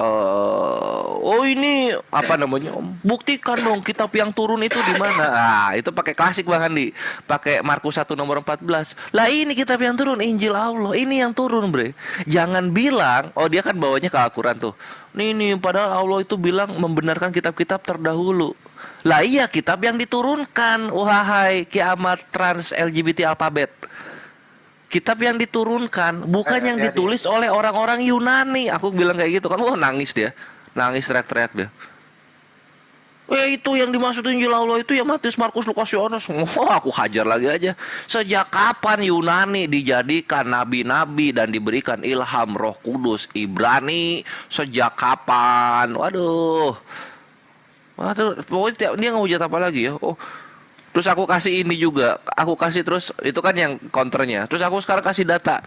Ini apa namanya? Buktikan dong kitab yang turun itu di mana? Itu pakai klasik Bang Andi. Pakai Markus 1 nomor 14. Lah ini kitab yang turun Injil Allah. Ini yang turun, Bre. Jangan bilang, dia kan bawanya ke Al-Quran tuh. Nih padahal Allah itu bilang membenarkan kitab-kitab terdahulu. Lah iya kitab yang diturunkan, wahai kiamat trans LGBT alfabet. Kitab yang diturunkan, bukan yang ditulis oleh orang-orang Yunani. Aku bilang kayak gitu kan, nangis dia. Nangis teriak-teriak dia. Itu yang dimaksud Injil Allah itu ya Matius, Markus, Lukas, Yohanes. Aku hajar lagi aja. Sejak kapan Yunani dijadikan nabi-nabi dan diberikan ilham Roh Kudus? Ibrani sejak kapan? Waduh, pokoknya dia ngehujat apa lagi ya? Terus aku kasih ini juga, aku kasih terus itu kan yang counternya. Terus aku sekarang kasih data.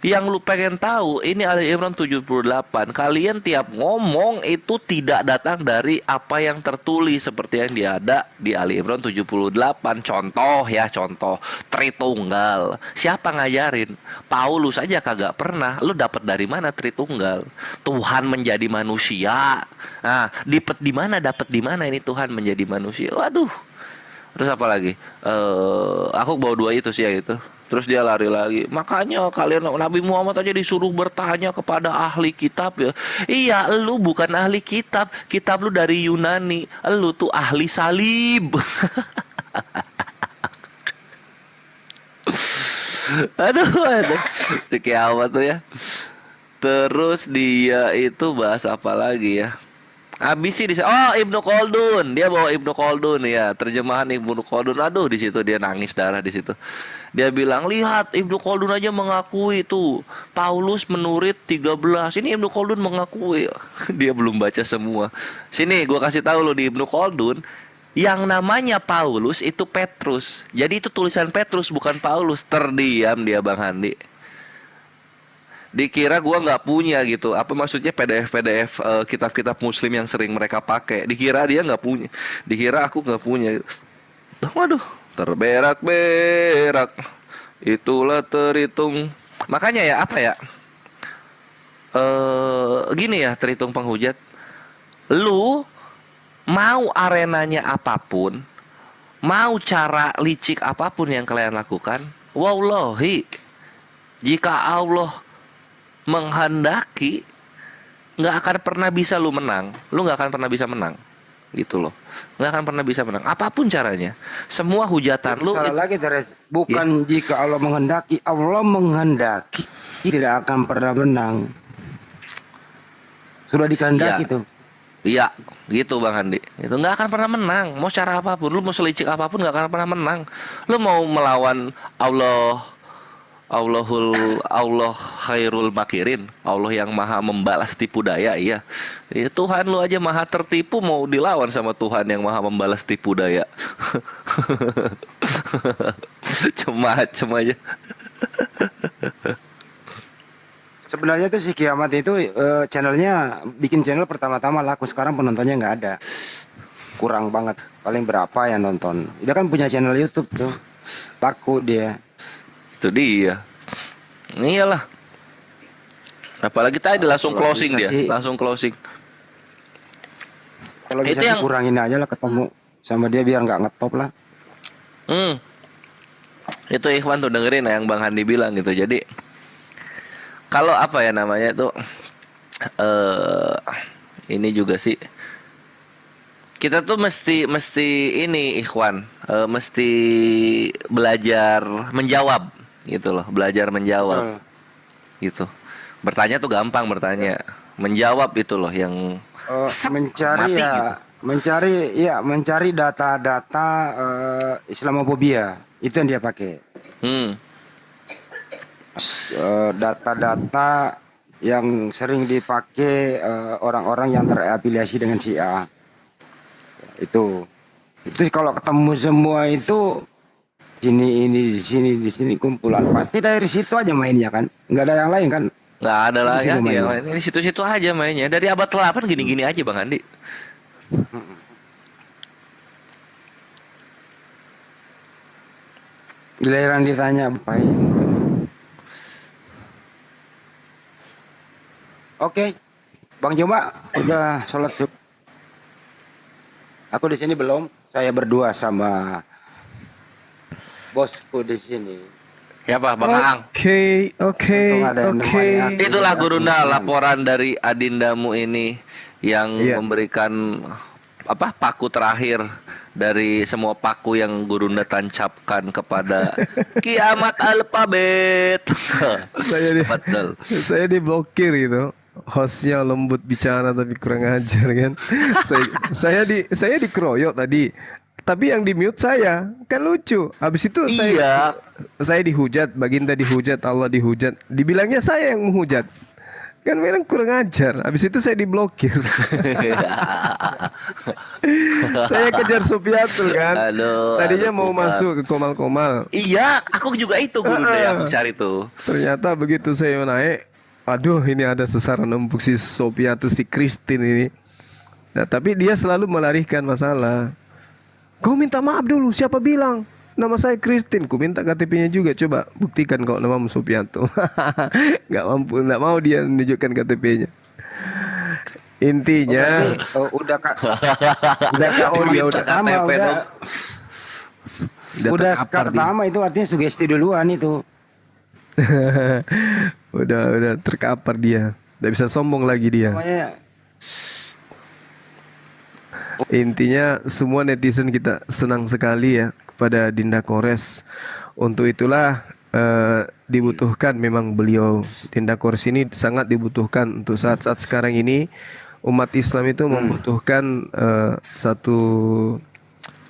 Yang lu pengen tahu, ini Ali Imran 78. Kalian tiap ngomong itu tidak datang dari apa yang tertulis seperti yang dia ada di Ali Imran 78. Contoh, Tritunggal. Siapa ngajarin? Paulus aja kagak pernah. Lu dapat dari mana Tritunggal? Tuhan menjadi manusia. Nah, di mana dapat di mana ini Tuhan menjadi manusia? Waduh. Terus apa lagi? Aku bawa 2 itu sih ya itu. Terus dia lari lagi. Makanya kalian Nabi Muhammad aja disuruh bertanya kepada ahli kitab ya. Iya, lu bukan ahli kitab. Kitab lu dari Yunani. Lu tuh ahli salib. Aduh. Kiamat tuh ya. Terus dia itu bahas apa lagi ya? Habis sih Ibnu Khaldun, dia bawa Ibnu Khaldun ya, terjemahan Ibnu Khaldun. Aduh, di situ dia nangis darah di situ. Dia bilang, lihat Ibnu Khaldun aja mengakui tuh Paulus menurit 13. Ini Ibnu Khaldun mengakui. Dia belum baca semua. Sini gua kasih tahu lo di Ibnu Khaldun, yang namanya Paulus itu Petrus. Jadi itu tulisan Petrus bukan Paulus. Terdiam dia Bang Handi. Dikira gua nggak punya gitu. Apa maksudnya PDF kitab-kitab Muslim yang sering mereka pakai? Dikira dia nggak punya. Dikira aku nggak punya. Waduh, terberak-berak. Itulah terhitung. Makanya ya apa ya? Gini ya terhitung penghujat. Lu mau arenanya apapun, mau cara licik apapun yang kalian lakukan, wallahi, jika Allah menghendaki, nggak akan pernah bisa lu menang. Lu nggak akan pernah bisa menang, gitu loh. Nggak akan pernah bisa menang. Apapun caranya, semua hujatan lu. Salah lagi Teres. Bukan jika Allah menghendaki tidak akan pernah menang. Sudah dikehendaki tuh. Iya, gitu Bang Andi. Itu nggak akan pernah menang. Mau cara apapun, lu mau selicik apapun nggak akan pernah menang. Lu mau melawan Allah khairul makirin, Allah yang maha membalas tipu daya. Iya, Tuhan lu aja maha tertipu, mau dilawan sama Tuhan yang maha membalas tipu daya. Macem aja. Sebenarnya tuh si Kiamat itu channelnya bikin channel pertama-tama laku, sekarang penontonnya nggak ada, kurang banget, paling berapa yang nonton. Dia kan punya channel YouTube tuh, laku dia. Itu dia. Iyalah. Apalagi tadi langsung closing dia, langsung closing. Kalau Itu bisa sih yang kurangin aja lah ketemu sama dia biar nggak ngetop lah. Itu Ikhwan tuh dengerin yang Bang Handi bilang gitu. Jadi kalau apa ya namanya tuh ini juga sih kita tuh mesti ini Ikhwan mesti belajar menjawab gitu loh, belajar menjawab gitu. Bertanya tuh gampang bertanya, menjawab itu loh yang Mencari mati ya, gitu. mencari data-data Islamofobia itu yang dia pakai. Data-data yang sering dipakai orang-orang yang terafiliasi dengan Syiah. Itu kalau ketemu semua itu ini di sini kumpulan pasti dari situ aja mainnya kan, nggak ada yang lain kan. Nggak ada lah Di ya, situ mainnya. ini situ-situ aja mainnya. Dari abad ke-8 gini-gini aja Bang Andi. Giliran ditanya apain. Oke, Bang Joma udah sholat Jumat. Aku di sini belum. Saya berdua sama bosku di sini. Siapa Bang Aang? Untung ada yang nemani aku. Itulah Gurunda laporan dari adindamu ini yang memberikan apa paku terakhir dari semua paku yang Gurunda tancapkan kepada kiamat alfabet. Saya diblokir gitu. Hostnya lembut bicara tapi kurang ajar kan. saya dikeroyok tadi. Tapi yang di mute saya kan lucu. Habis itu saya dihujat, Baginda dihujat, Allah dihujat. Dibilangnya saya yang menghujat. Kan memang kurang ajar. Habis itu saya diblokir. Saya kejar Supiatul kan. Tadinya mau masuk ke Komal-Komal. Iya, aku juga itu Gurunda yang cari tuh. Ternyata begitu saya naik, aduh ini ada sasaran empuk si Sopiatul, si Christine ini. Nah, tapi dia selalu melarikan masalah. Kau minta maaf dulu, siapa bilang? Nama saya Christine, ku minta KTP-nya juga. Coba buktikan kalau namamu Sopianto. Gak mampu, gak mau dia menunjukkan KTP-nya. Intinya udah skar pertama itu artinya sugesti duluan itu. udah terkapar dia. Gak bisa sombong lagi dia. Intinya semua netizen kita senang sekali ya kepada Dinda Kores. Untuk itulah dibutuhkan memang beliau. Dinda Kores ini sangat dibutuhkan untuk saat-saat sekarang ini. Umat Islam itu membutuhkan satu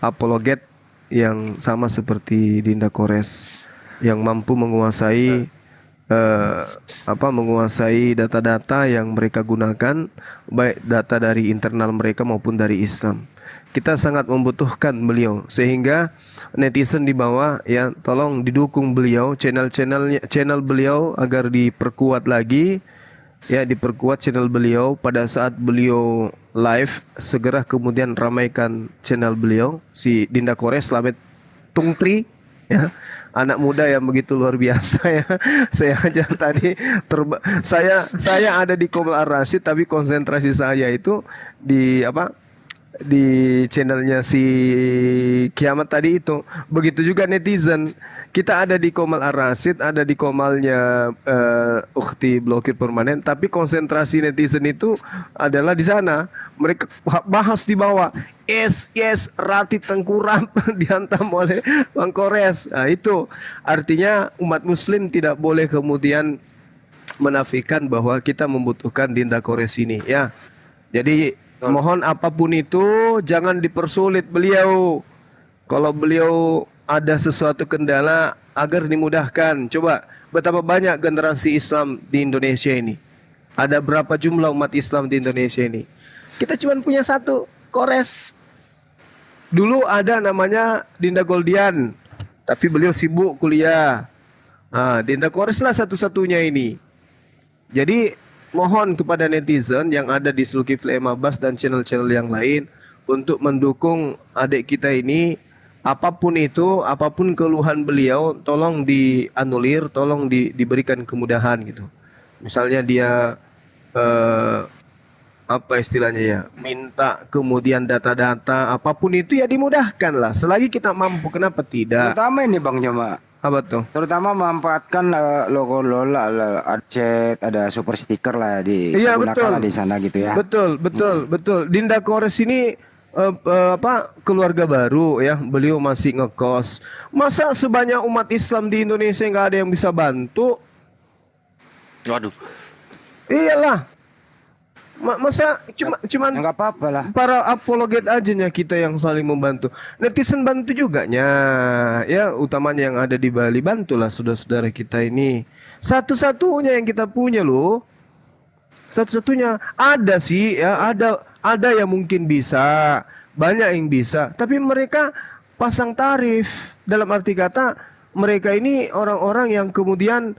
apologet yang sama seperti Dinda Kores, yang mampu menguasai menguasai data-data yang mereka gunakan, baik data dari internal mereka maupun dari Islam. Kita sangat membutuhkan beliau, sehingga netizen di bawah ya tolong didukung beliau, channel beliau agar diperkuat lagi, ya diperkuat channel beliau. Pada saat beliau live segera kemudian ramaikan channel beliau, si Dinda Kores Slamet Tungtri ya. Anak muda yang begitu luar biasa ya. Saya aja tadi saya ada di Komal Ar-Rasyid, tapi konsentrasi saya itu di channelnya si Kiamat tadi itu. Begitu juga netizen. Kita ada di Komal Ar-Rasyid, ada di Komalnya Ukhti Blokir Permanen, tapi konsentrasi netizen itu adalah di sana. Mereka bahas di bawah. Yes, Rati Tengkurap dihantam oleh Bang Kores. Nah, itu artinya umat muslim tidak boleh kemudian menafikan bahwa kita membutuhkan Dinda Kores ini ya. Jadi mohon apapun itu jangan dipersulit beliau. Kalau beliau ada sesuatu kendala agar dimudahkan. Coba betapa banyak generasi Islam di Indonesia ini. Ada berapa jumlah umat Islam di Indonesia ini? Kita cuma punya satu, Kores. Dulu ada namanya Dinda Goldian, tapi beliau sibuk kuliah. Nah, Dinda Kores lah satu-satunya ini. Jadi mohon kepada netizen yang ada di Zulkifli M. Abbas dan channel-channel yang lain untuk mendukung adik kita ini. Apapun itu, apapun keluhan beliau, tolong dianulir, tolong diberikan kemudahan gitu. Misalnya dia apa istilahnya ya, minta kemudian data-data apapun itu ya dimudahkan lah selagi kita mampu, kenapa tidak? Terutama ini Bang Joma. Apa tuh? Terutama memanfaatkan logo Lola, ada chat, ada super stiker lah Iya betul di sana gitu ya. Betul. Dinda Kores ini keluarga baru ya, beliau masih ngekos. Masa sebanyak umat Islam di Indonesia nggak ada yang bisa bantu? Waduh. Iyalah. Masa cuman nggak apa-apa lah. Para apologet aja kita yang saling membantu. Netizen bantu juga nya. Ya, utamanya yang ada di Bali, bantulah saudara-saudara kita ini. Satu-satunya yang kita punya loh. Satu-satunya ada sih ya, ada yang mungkin bisa, banyak yang bisa, tapi mereka pasang tarif. Dalam arti kata mereka ini orang-orang yang kemudian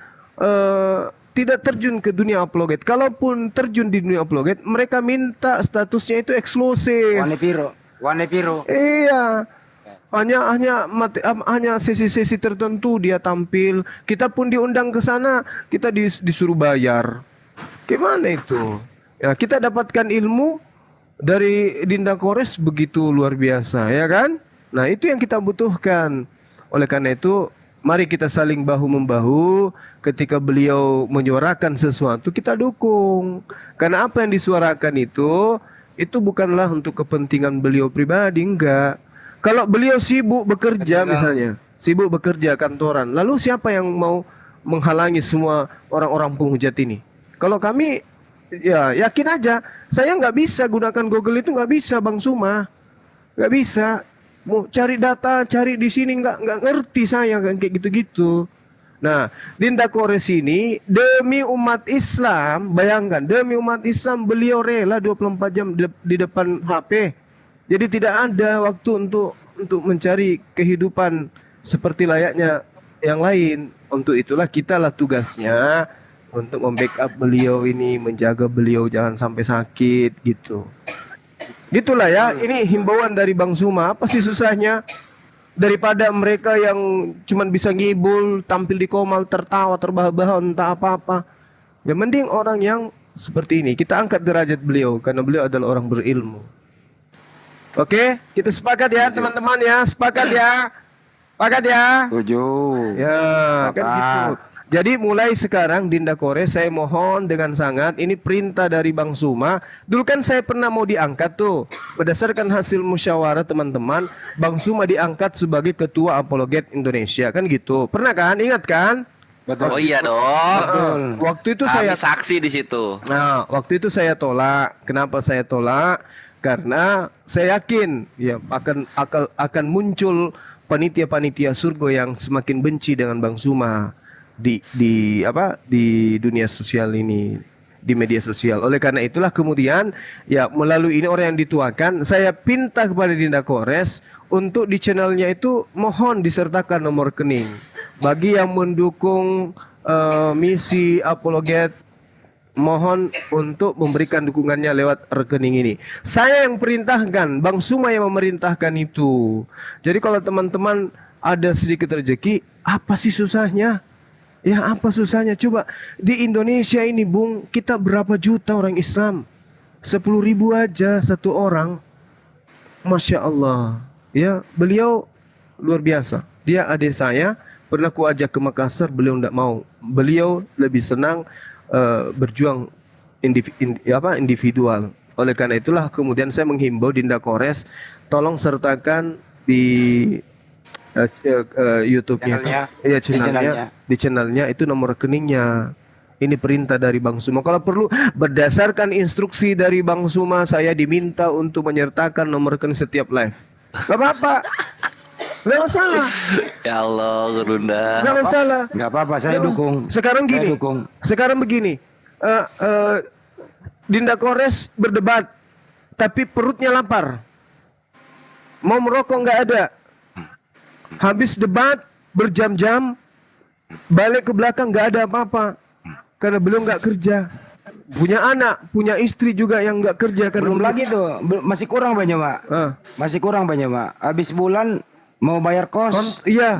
tidak terjun ke dunia apologet. Kalaupun terjun di dunia apologet, mereka minta statusnya itu eksklusif. Wane piro. Iya. Hanya sesi-sesi tertentu dia tampil. Kita pun diundang ke sana, kita disuruh bayar. Gimana itu? Ya, kita dapatkan ilmu dari Dinda Kores begitu luar biasa, ya kan? Nah, itu yang kita butuhkan. Oleh karena itu, mari kita saling bahu-membahu. Ketika beliau menyuarakan sesuatu, kita dukung. Karena apa yang disuarakan itu bukanlah untuk kepentingan beliau pribadi, enggak. Kalau beliau sibuk bekerja misalnya, sibuk bekerja kantoran, lalu siapa yang mau menghalangi semua orang-orang penghujat ini? Kalau kami, ya yakin aja, saya nggak bisa gunakan Google itu, nggak bisa Bang Suma, nggak bisa. Mau cari data, cari di sini nggak ngerti saya kan kayak gitu-gitu. Nah, Dinda Kores ini demi umat Islam, bayangkan demi umat Islam beliau rela 24 jam di depan HP. Jadi tidak ada waktu untuk mencari kehidupan seperti layaknya yang lain. Untuk itulah kitalah tugasnya untuk membackup beliau ini, menjaga beliau jangan sampai sakit gitu. Gitulah ya, ini himbauan dari Bang Suma. Apa sih susahnya? Daripada mereka yang cuman bisa ngibul, tampil di Komal, tertawa, terbahak-bahak, entah apa-apa. Ya mending orang yang seperti ini. Kita angkat derajat beliau, karena beliau adalah orang berilmu. Oke, kita sepakat ya teman-teman ya. Sepakat ya. Sepakat ya. Setuju. Ya, kan gitu. Jadi mulai sekarang Dinda Kores, saya mohon dengan sangat, ini perintah dari Bang Suma. Dulu kan saya pernah mau diangkat tuh, berdasarkan hasil musyawarah teman-teman, Bang Suma diangkat sebagai Ketua Apologet Indonesia, kan gitu. Pernah kan? Ingat kan? Betul. Oh iya dong. Betul. Waktu itu saya saksi di situ. Nah, waktu itu saya tolak. Kenapa saya tolak? Karena saya yakin ya akan muncul panitia-panitia surga yang semakin benci dengan Bang Suma di dunia sosial ini, di media sosial. Oleh karena itulah kemudian ya melalui ini orang yang dituakan, saya pinta kepada Dinda Kores untuk di channelnya itu mohon disertakan nomor rekening bagi yang mendukung misi apologet. Mohon untuk memberikan dukungannya lewat rekening ini. Saya yang perintahkan, Bang Suma yang memerintahkan itu. Jadi kalau teman-teman ada sedikit rezeki, apa sih susahnya? Ya apa susahnya? Coba di Indonesia ini Bung, kita berapa juta orang Islam? 10.000 aja satu orang. Masya Allah. Ya, beliau luar biasa. Dia adik saya, pernah ku ajak ke Makassar, beliau tidak mau. Beliau lebih senang berjuang individual. Oleh karena itulah kemudian saya menghimbau Dinda Kores, tolong sertakan di YouTube-nya, di channelnya itu nomor rekeningnya. Ini perintah dari Bang Suma. Kalau perlu berdasarkan instruksi dari Bang Suma, saya diminta untuk menyertakan nomor rekening setiap live. Gak apa-apa. Gak masalah. Ya Allah, Gerunda. Gak masalah. Gak apa-apa, saya dukung. Sekarang gini. Sekarang begini. Dinda Kores berdebat, tapi perutnya lapar. Mau merokok nggak ada. Habis debat berjam-jam, balik ke belakang nggak ada apa-apa. Karena belum nggak kerja. Punya anak, punya istri juga yang nggak kerja. Belum lagi tuh, masih kurang banyak Pak. Masih kurang banyak Pak. Habis bulan mau bayar kos. Iya.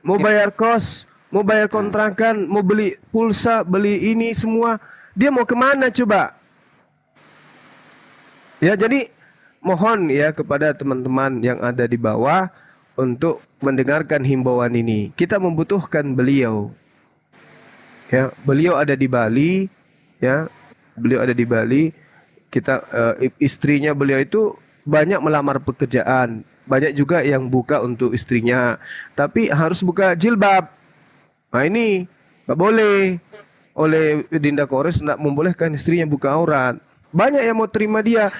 Mau bayar kos, mau bayar kontrakan, mau beli pulsa, beli ini semua. Dia mau kemana coba? Ya, jadi mohon ya kepada teman-teman yang ada di bawah untuk mendengarkan himbauan ini. Kita membutuhkan beliau. Ya, beliau ada di Bali, ya. Beliau ada di Bali. Kita istrinya beliau itu banyak melamar pekerjaan, banyak juga yang buka untuk istrinya, tapi harus buka jilbab. Nah ini nggak boleh. Oleh Dinda Kores tidak membolehkan istrinya buka aurat. Banyak yang mau terima dia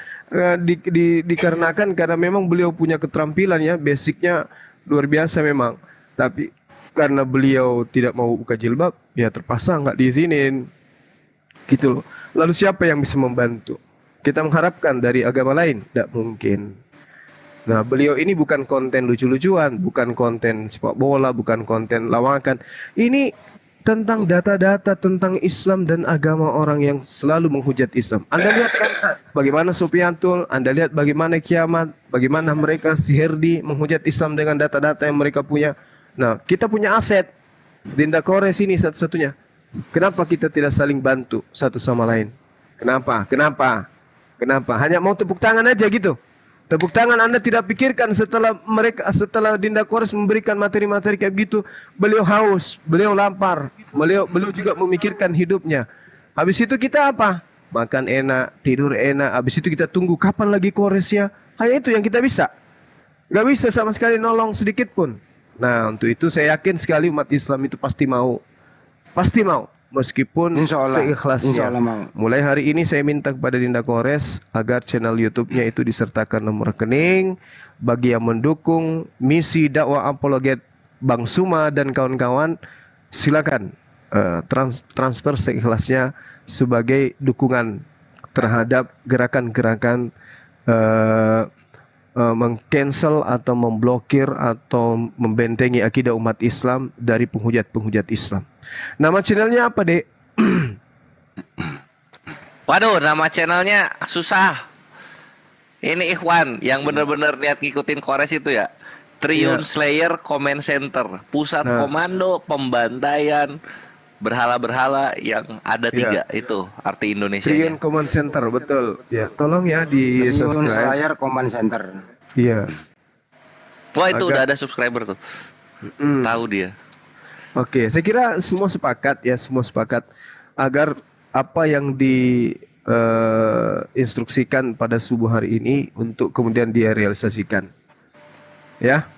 dikarenakan karena memang beliau punya keterampilan ya, basicnya luar biasa memang. Tapi karena beliau tidak mau buka jilbab, ya terpaksa nggak diizinin. Gitu loh. Lalu siapa yang bisa membantu? Kita mengharapkan dari agama lain, tidak mungkin. Nah, beliau ini bukan konten lucu-lucuan, bukan konten sepak bola, bukan konten lawakan. Ini tentang data-data tentang Islam dan agama orang yang selalu menghujat Islam. Anda lihat kan bagaimana Supiantul, Anda lihat bagaimana Kiamat, bagaimana mereka si Herdi menghujat Islam dengan data-data yang mereka punya. Nah, kita punya aset. Dinda Kores ini satu-satunya. Kenapa kita tidak saling bantu satu sama lain? Kenapa? Hanya mau tepuk tangan aja gitu. Tepuk tangan Anda tidak pikirkan setelah Dinda Kores memberikan materi-materi kayak gitu, beliau haus, beliau lapar, beliau juga memikirkan hidupnya. Habis itu kita apa? Makan enak, tidur enak. Habis itu kita tunggu kapan lagi Kores ya. Hanya itu yang kita bisa. Gak bisa sama sekali nolong sedikit pun. Nah, untuk itu saya yakin sekali umat Islam itu pasti mau. Meskipun seikhlasnya. Insya Allah mau. Mulai hari ini saya minta kepada Dinda Kores agar channel YouTube-nya itu disertakan nomor rekening bagi yang mendukung misi dakwah apologet Bang Suma dan kawan-kawan. Silakan transfer seikhlasnya sebagai dukungan terhadap gerakan-gerakan meng-cancel atau memblokir atau membentengi akidah umat Islam dari penghujat-penghujat Islam. Nama channelnya apa, Dek? Waduh, nama channelnya susah. Ini Ikhwan yang benar-benar niat ngikutin Kores itu ya. Triun Slayer Command Center, pusat komando pembantaian berhala-berhala yang ada 3 itu arti Indonesia. Triun Command Center, betul. Ya, tolong ya di subscribe. Slayer Command Center. Iya. Wah, itu udah ada subscriber tuh. Tahu dia. Oke, saya kira semua sepakat agar apa yang diinstruksikan pada subuh hari ini untuk kemudian dia realisasikan. Ya,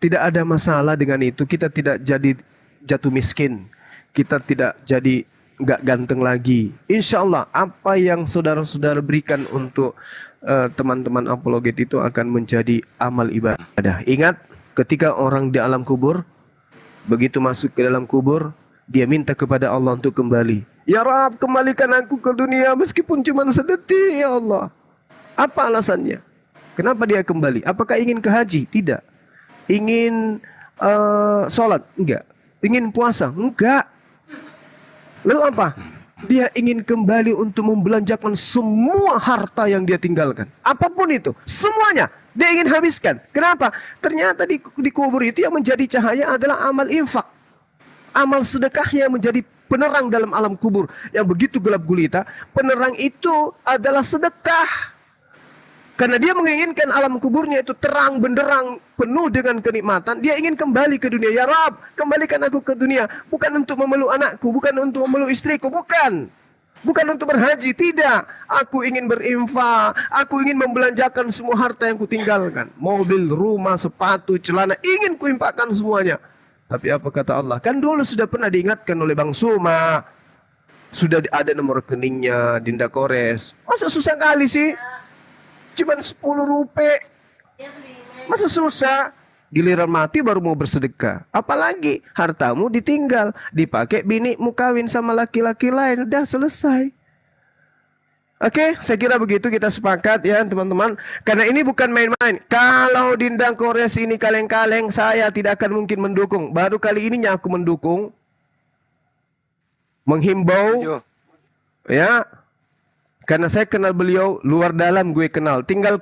tidak ada masalah dengan itu. Kita tidak jadi jatuh miskin. Kita tidak jadi nggak ganteng lagi. Insya Allah apa yang saudara-saudara berikan untuk teman-teman apologet itu akan menjadi amal ibadah. Ingat, ketika orang di alam kubur, begitu masuk ke dalam kubur, dia minta kepada Allah untuk kembali. Ya Rabb, kembalikan aku ke dunia meskipun cuma sedetik, ya Allah. Apa alasannya? Kenapa dia kembali? Apakah ingin ke haji? Tidak. Ingin sholat? Enggak. Ingin puasa? Enggak. Lalu apa? Dia ingin kembali untuk membelanjakan semua harta yang dia tinggalkan. Apapun itu, semuanya dia ingin habiskan. Kenapa? Ternyata di kubur itu yang menjadi cahaya adalah amal infak. Amal sedekahnya menjadi penerang dalam alam kubur yang begitu gelap gulita. Penerang itu adalah sedekah. Karena dia menginginkan alam kuburnya itu terang benderang, penuh dengan kenikmatan. Dia ingin kembali ke dunia. Ya Rabb, kembalikan aku ke dunia. Bukan untuk memeluk anakku, bukan untuk memeluk istriku, bukan. Bukan untuk berhaji, tidak. Aku ingin berinfak, aku ingin membelanjakan semua harta yang kutinggalkan. Mobil, rumah, sepatu, celana, ingin kuimpakkan semuanya. Tapi apa kata Allah? Kan dulu sudah pernah diingatkan oleh Bang Suma. Sudah ada nomor rekeningnya, Dinda Kores. Masa susah kali sih? Cuman 10 rupiah. Masa susah? Giliran mati baru mau bersedekah. Apalagi hartamu ditinggal, dipakai binimu kawin sama laki-laki lain, udah selesai. Oke, saya kira begitu, kita sepakat ya teman-teman. Karena ini bukan main-main. Kalau Dinda Kores ini kaleng-kaleng, saya tidak akan mungkin mendukung. Baru kali ininya aku mendukung, menghimbau, ya. Karena saya kenal beliau luar dalam, gue kenal. Tinggal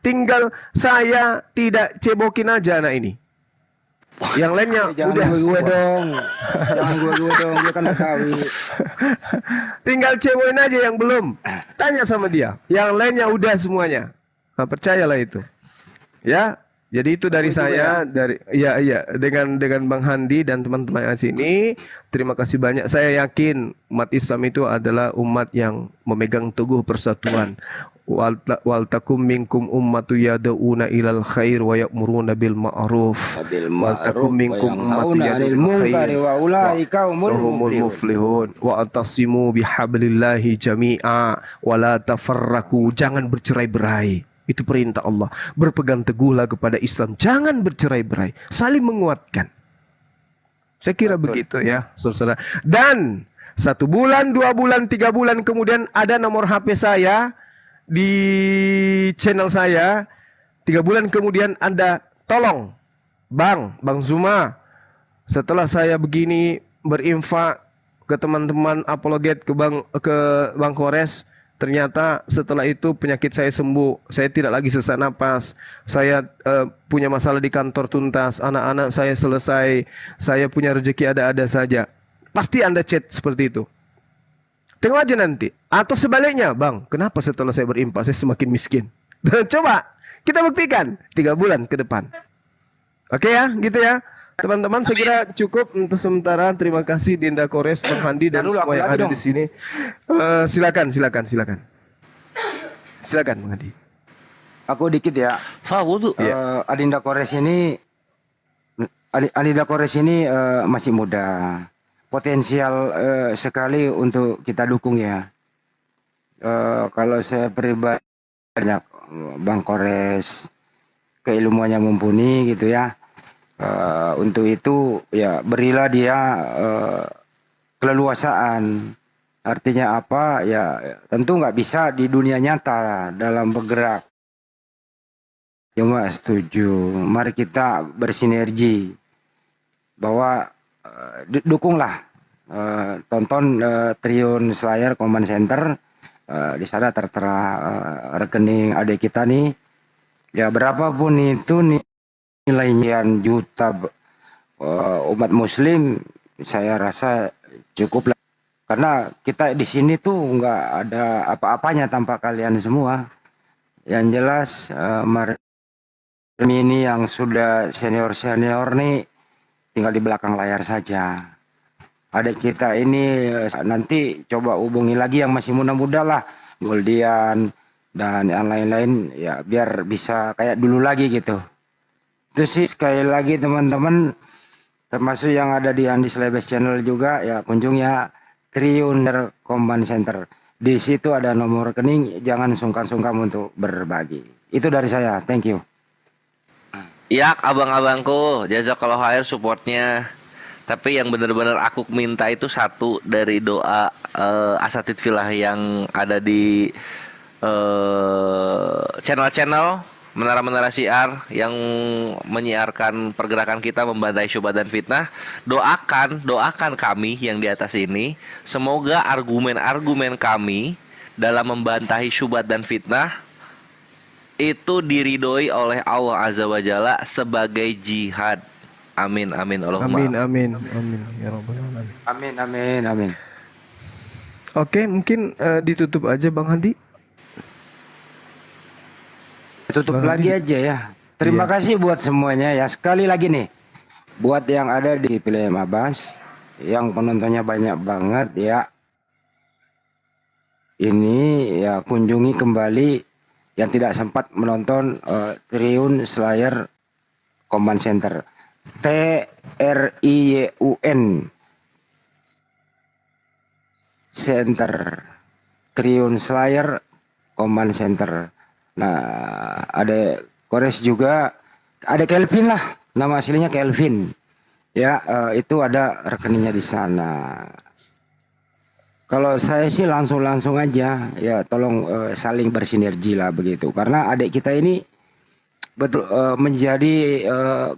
tinggal saya tidak cebokin aja anak ini. Yang lainnya Jangan udah gue semua. dong. Jangan gue dong. Dia kan Betawi. Tinggal ceboin aja yang belum. Tanya sama dia. Yang lainnya udah semuanya. Nah, percayalah itu. Ya. Jadi itu dari saya, dari iya dengan Bang Handi dan teman-teman yang sini. Terima kasih banyak. Saya yakin umat Islam itu adalah umat yang memegang teguh persatuan. Wal takum minkum ummatu yad'una ilal khair wa ya'muruna bil ma'ruf. Wal takum minkum ummatu yad'una ilal khair wa ulaika humul muflihun. Wa atasimu bihablillahi jami'a wa la tafarraqu. Jangan bercerai-berai. Itu perintah Allah. Berpegang teguhlah kepada Islam. Jangan bercerai-berai. Saling menguatkan. Saya kira begitu ya, saudara. Dan 1 bulan, 2 bulan, 3 bulan kemudian ada nomor HP saya di channel saya. 3 bulan kemudian Anda tolong Bang Zuma, setelah saya begini berinfak ke teman-teman apologet ke Bang Kores, ternyata setelah itu penyakit saya sembuh. Saya tidak lagi sesak napas. Saya punya masalah di kantor tuntas. Anak-anak saya selesai. Saya punya rezeki ada-ada saja. Pasti Anda chat seperti itu. Tengok aja nanti. Atau sebaliknya, Bang, kenapa setelah saya berimpak saya semakin miskin? Coba kita buktikan 3 bulan ke depan. Oke ya, gitu ya. Teman-teman, saya kira cukup untuk sementara. Terima kasih Dinda Kores, Bang Handi dan semua yang ada di sini. Silakan. Silakan Bang Handi. Aku dikit ya. Adinda Kores ini masih muda. Potensial sekali untuk kita dukung ya. Kalau saya pribadi banyak Bang Kores keilmuannya mumpuni gitu ya. Untuk itu ya berilah dia keleluasaan. Artinya apa ya, tentu nggak bisa di dunia nyata dalam bergerak. Cuma setuju, mari kita bersinergi bahwa dukunglah, tonton Triyun Slayer Command Center. Di sana tertera rekening adik kita nih, ya berapapun itu nih nilainya juta umat muslim, saya rasa cukup lah. Karena kita di sini tuh nggak ada apa-apanya tanpa kalian semua. Yang jelas ini yang sudah senior nih tinggal di belakang layar saja. Adik kita ini nanti coba hubungi lagi yang masih muda-muda lah, Goldian dan yang lain-lain ya, biar bisa kayak dulu lagi gitu. Itu sih, sekali lagi teman-teman, termasuk yang ada di Andi Slebes channel juga ya, kunjung ya Triyun Command Center. Di situ ada nomor rekening, jangan sungkan-sungkan untuk berbagi. Itu dari saya, thank you. Ya, abang-abangku, jazakallahu khair supportnya. Tapi yang benar-benar aku minta itu satu dari doa Asatid Filah yang ada di channel-channel menara-menara syiar yang menyiarkan pergerakan kita membantai syubhat dan fitnah. Doakan kami yang di atas ini, semoga argumen-argumen kami dalam membantahi syubhat dan fitnah itu diridhoi oleh Allah Azza wa Jalla sebagai jihad. Amin amin Allahumma. Amin ya rabbal alamin. Amin. Oke, mungkin ditutup aja Bang Handi. Tutup Bang lagi Handi aja ya. Terima kasih buat semuanya ya. Sekali lagi nih, buat yang ada di PLM Abbas, yang penontonnya banyak banget ya. Ini ya, kunjungi kembali yang tidak sempat menonton Triyun Slayer Command Center. TRIYUN Center, Triyun Slayer Command Center. Nah, ada Kores juga, ada Kelvin lah, nama aslinya Kelvin. Ya, itu ada rekeningnya di sana. Kalau saya sih langsung aja, ya tolong saling bersinergi lah begitu. Karena adik kita ini betul menjadi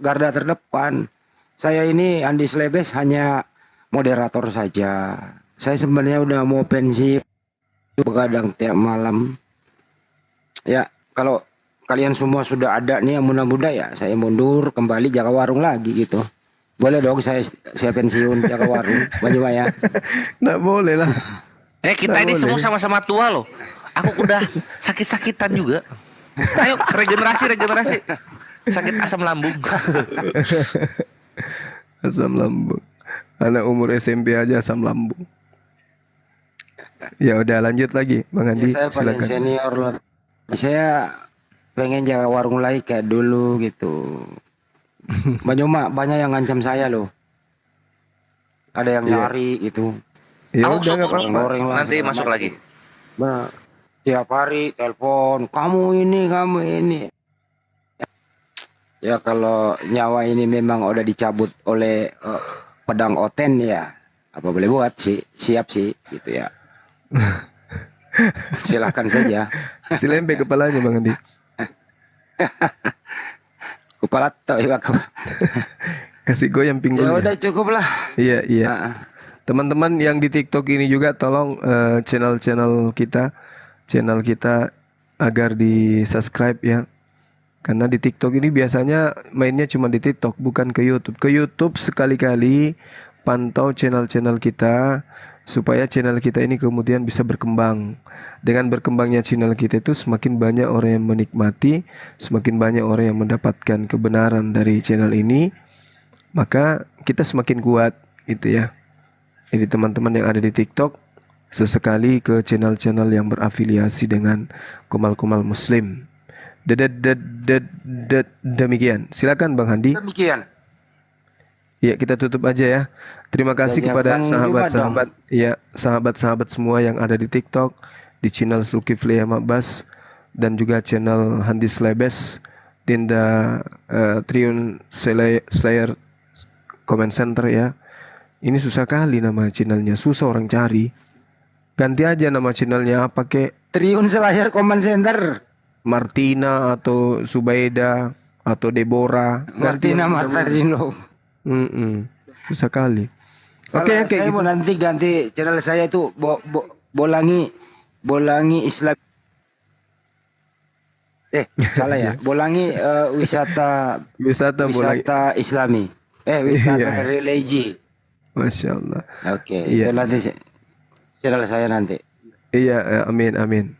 garda terdepan. Saya ini Andi Slebes hanya moderator saja. Saya sebenarnya udah mau pensiun, begadang tiap malam. Ya, kalau kalian semua sudah ada nih yang muda-muda ya, saya mundur kembali jaga warung lagi gitu. Boleh dong saya pensiun jaga warung, Bang ya? Nggak boleh lah. Kita Nggak ini boleh. semua sama-sama tua loh. Aku udah sakit-sakitan juga. Ayo regenerasi. Sakit asam lambung. Asam lambung. Anak umur SMP aja asam lambung. Ya udah lanjut lagi, Bang Andi. Ya, saya paling silakan. senior lah. Saya pengen jaga warung lagi kayak dulu gitu. Banyak yang ngancam saya loh. Ada yang Iya. nyari gitu. Ya Aku udah nggak apa-apa. Goreng lah, nanti segala masuk macam. lagi. Nah, tiap hari telepon, kamu ini. Ya kalau nyawa ini memang udah dicabut oleh pedang Oten ya, apa boleh buat sih, siap sih gitu ya. Silahkan saja. Silempek kepalanya Bang Andi. Kepala tok ya Kasih goyang Ya pinggulnya. udah cukup lah. Iya. Teman-teman yang di TikTok ini juga tolong channel kita agar di subscribe ya. Karena di TikTok ini biasanya mainnya cuma di TikTok, bukan ke YouTube. Ke YouTube sekali-kali pantau channel-channel kita supaya channel kita ini kemudian bisa berkembang. Dengan berkembangnya channel kita itu semakin banyak orang yang menikmati, semakin banyak orang yang mendapatkan kebenaran dari channel ini, maka kita semakin kuat gitu ya. Jadi teman-teman yang ada di TikTok sesekali ke channel-channel yang berafiliasi dengan Komal-Komal Muslim. Demikian. Silakan Bang Handi. Demikian. Ya, kita tutup aja ya. Terima kasih kepada Bang sahabat-sahabat ya, sahabat-sahabat semua yang ada di TikTok, di channel Zulkifli Abbas dan juga channel Handi Slebes, Dinda Triun Slayer Comment Center ya. Ini susah kali nama channelnya, susah orang cari. Ganti aja nama channelnya apa kek? Triun Slayer Comment Center. Martina atau Subaida atau Deborah. Martina Marcelino. Susah kali. Oke, Oke, saya mau nanti ganti channel saya itu Bolangi Islam. Salah ya. Bolangi wisata Islami. Wisata Iya. religi. Masya Allah. Oke, Iya. itu nanti channel saya nanti. Iya, amin.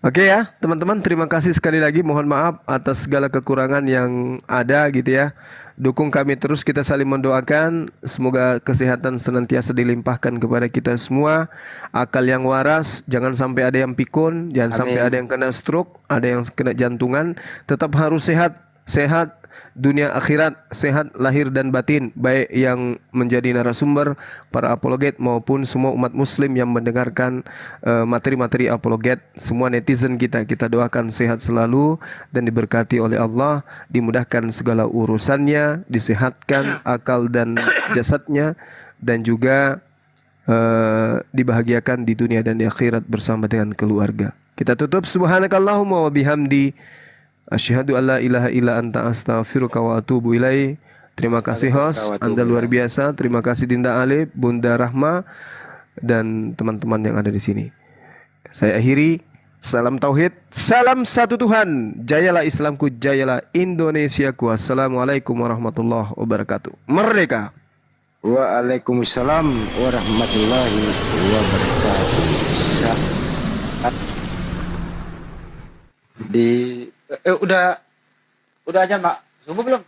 Oke ya, teman-teman, terima kasih sekali lagi. Mohon maaf atas segala kekurangan yang ada gitu ya. Dukung kami terus, kita saling mendoakan. Semoga kesehatan senantiasa dilimpahkan kepada kita semua. Akal yang waras, jangan sampai ada yang pikun, jangan sampai ada yang kena stroke, ada yang kena jantungan. Tetap harus sehat dunia akhirat, sehat lahir dan batin, baik yang menjadi narasumber, para apologet maupun semua umat muslim yang mendengarkan materi-materi apologet, semua netizen kita doakan sehat selalu dan diberkati oleh Allah, dimudahkan segala urusannya, disehatkan akal dan jasadnya, dan juga dibahagiakan di dunia dan di akhirat bersama dengan keluarga. Kita tutup, subhanakallahumma wa bihamdi asyhadu alla ilaha illa anta astaghfiruka wa atubu ilaih. Terima kasih host, Anda luar biasa. Terima kasih Dinda Alif, Bunda Rahma, dan teman-teman yang ada di sini. Saya akhiri. Salam tauhid, salam satu Tuhan. Jayalah Islamku, jayalah Indonesiaku. Assalamualaikum warahmatullahi wabarakatuh. Merdeka. Waalaikumsalam warahmatullahi wabarakatuh. Udah aja Mbak. Subuh belum?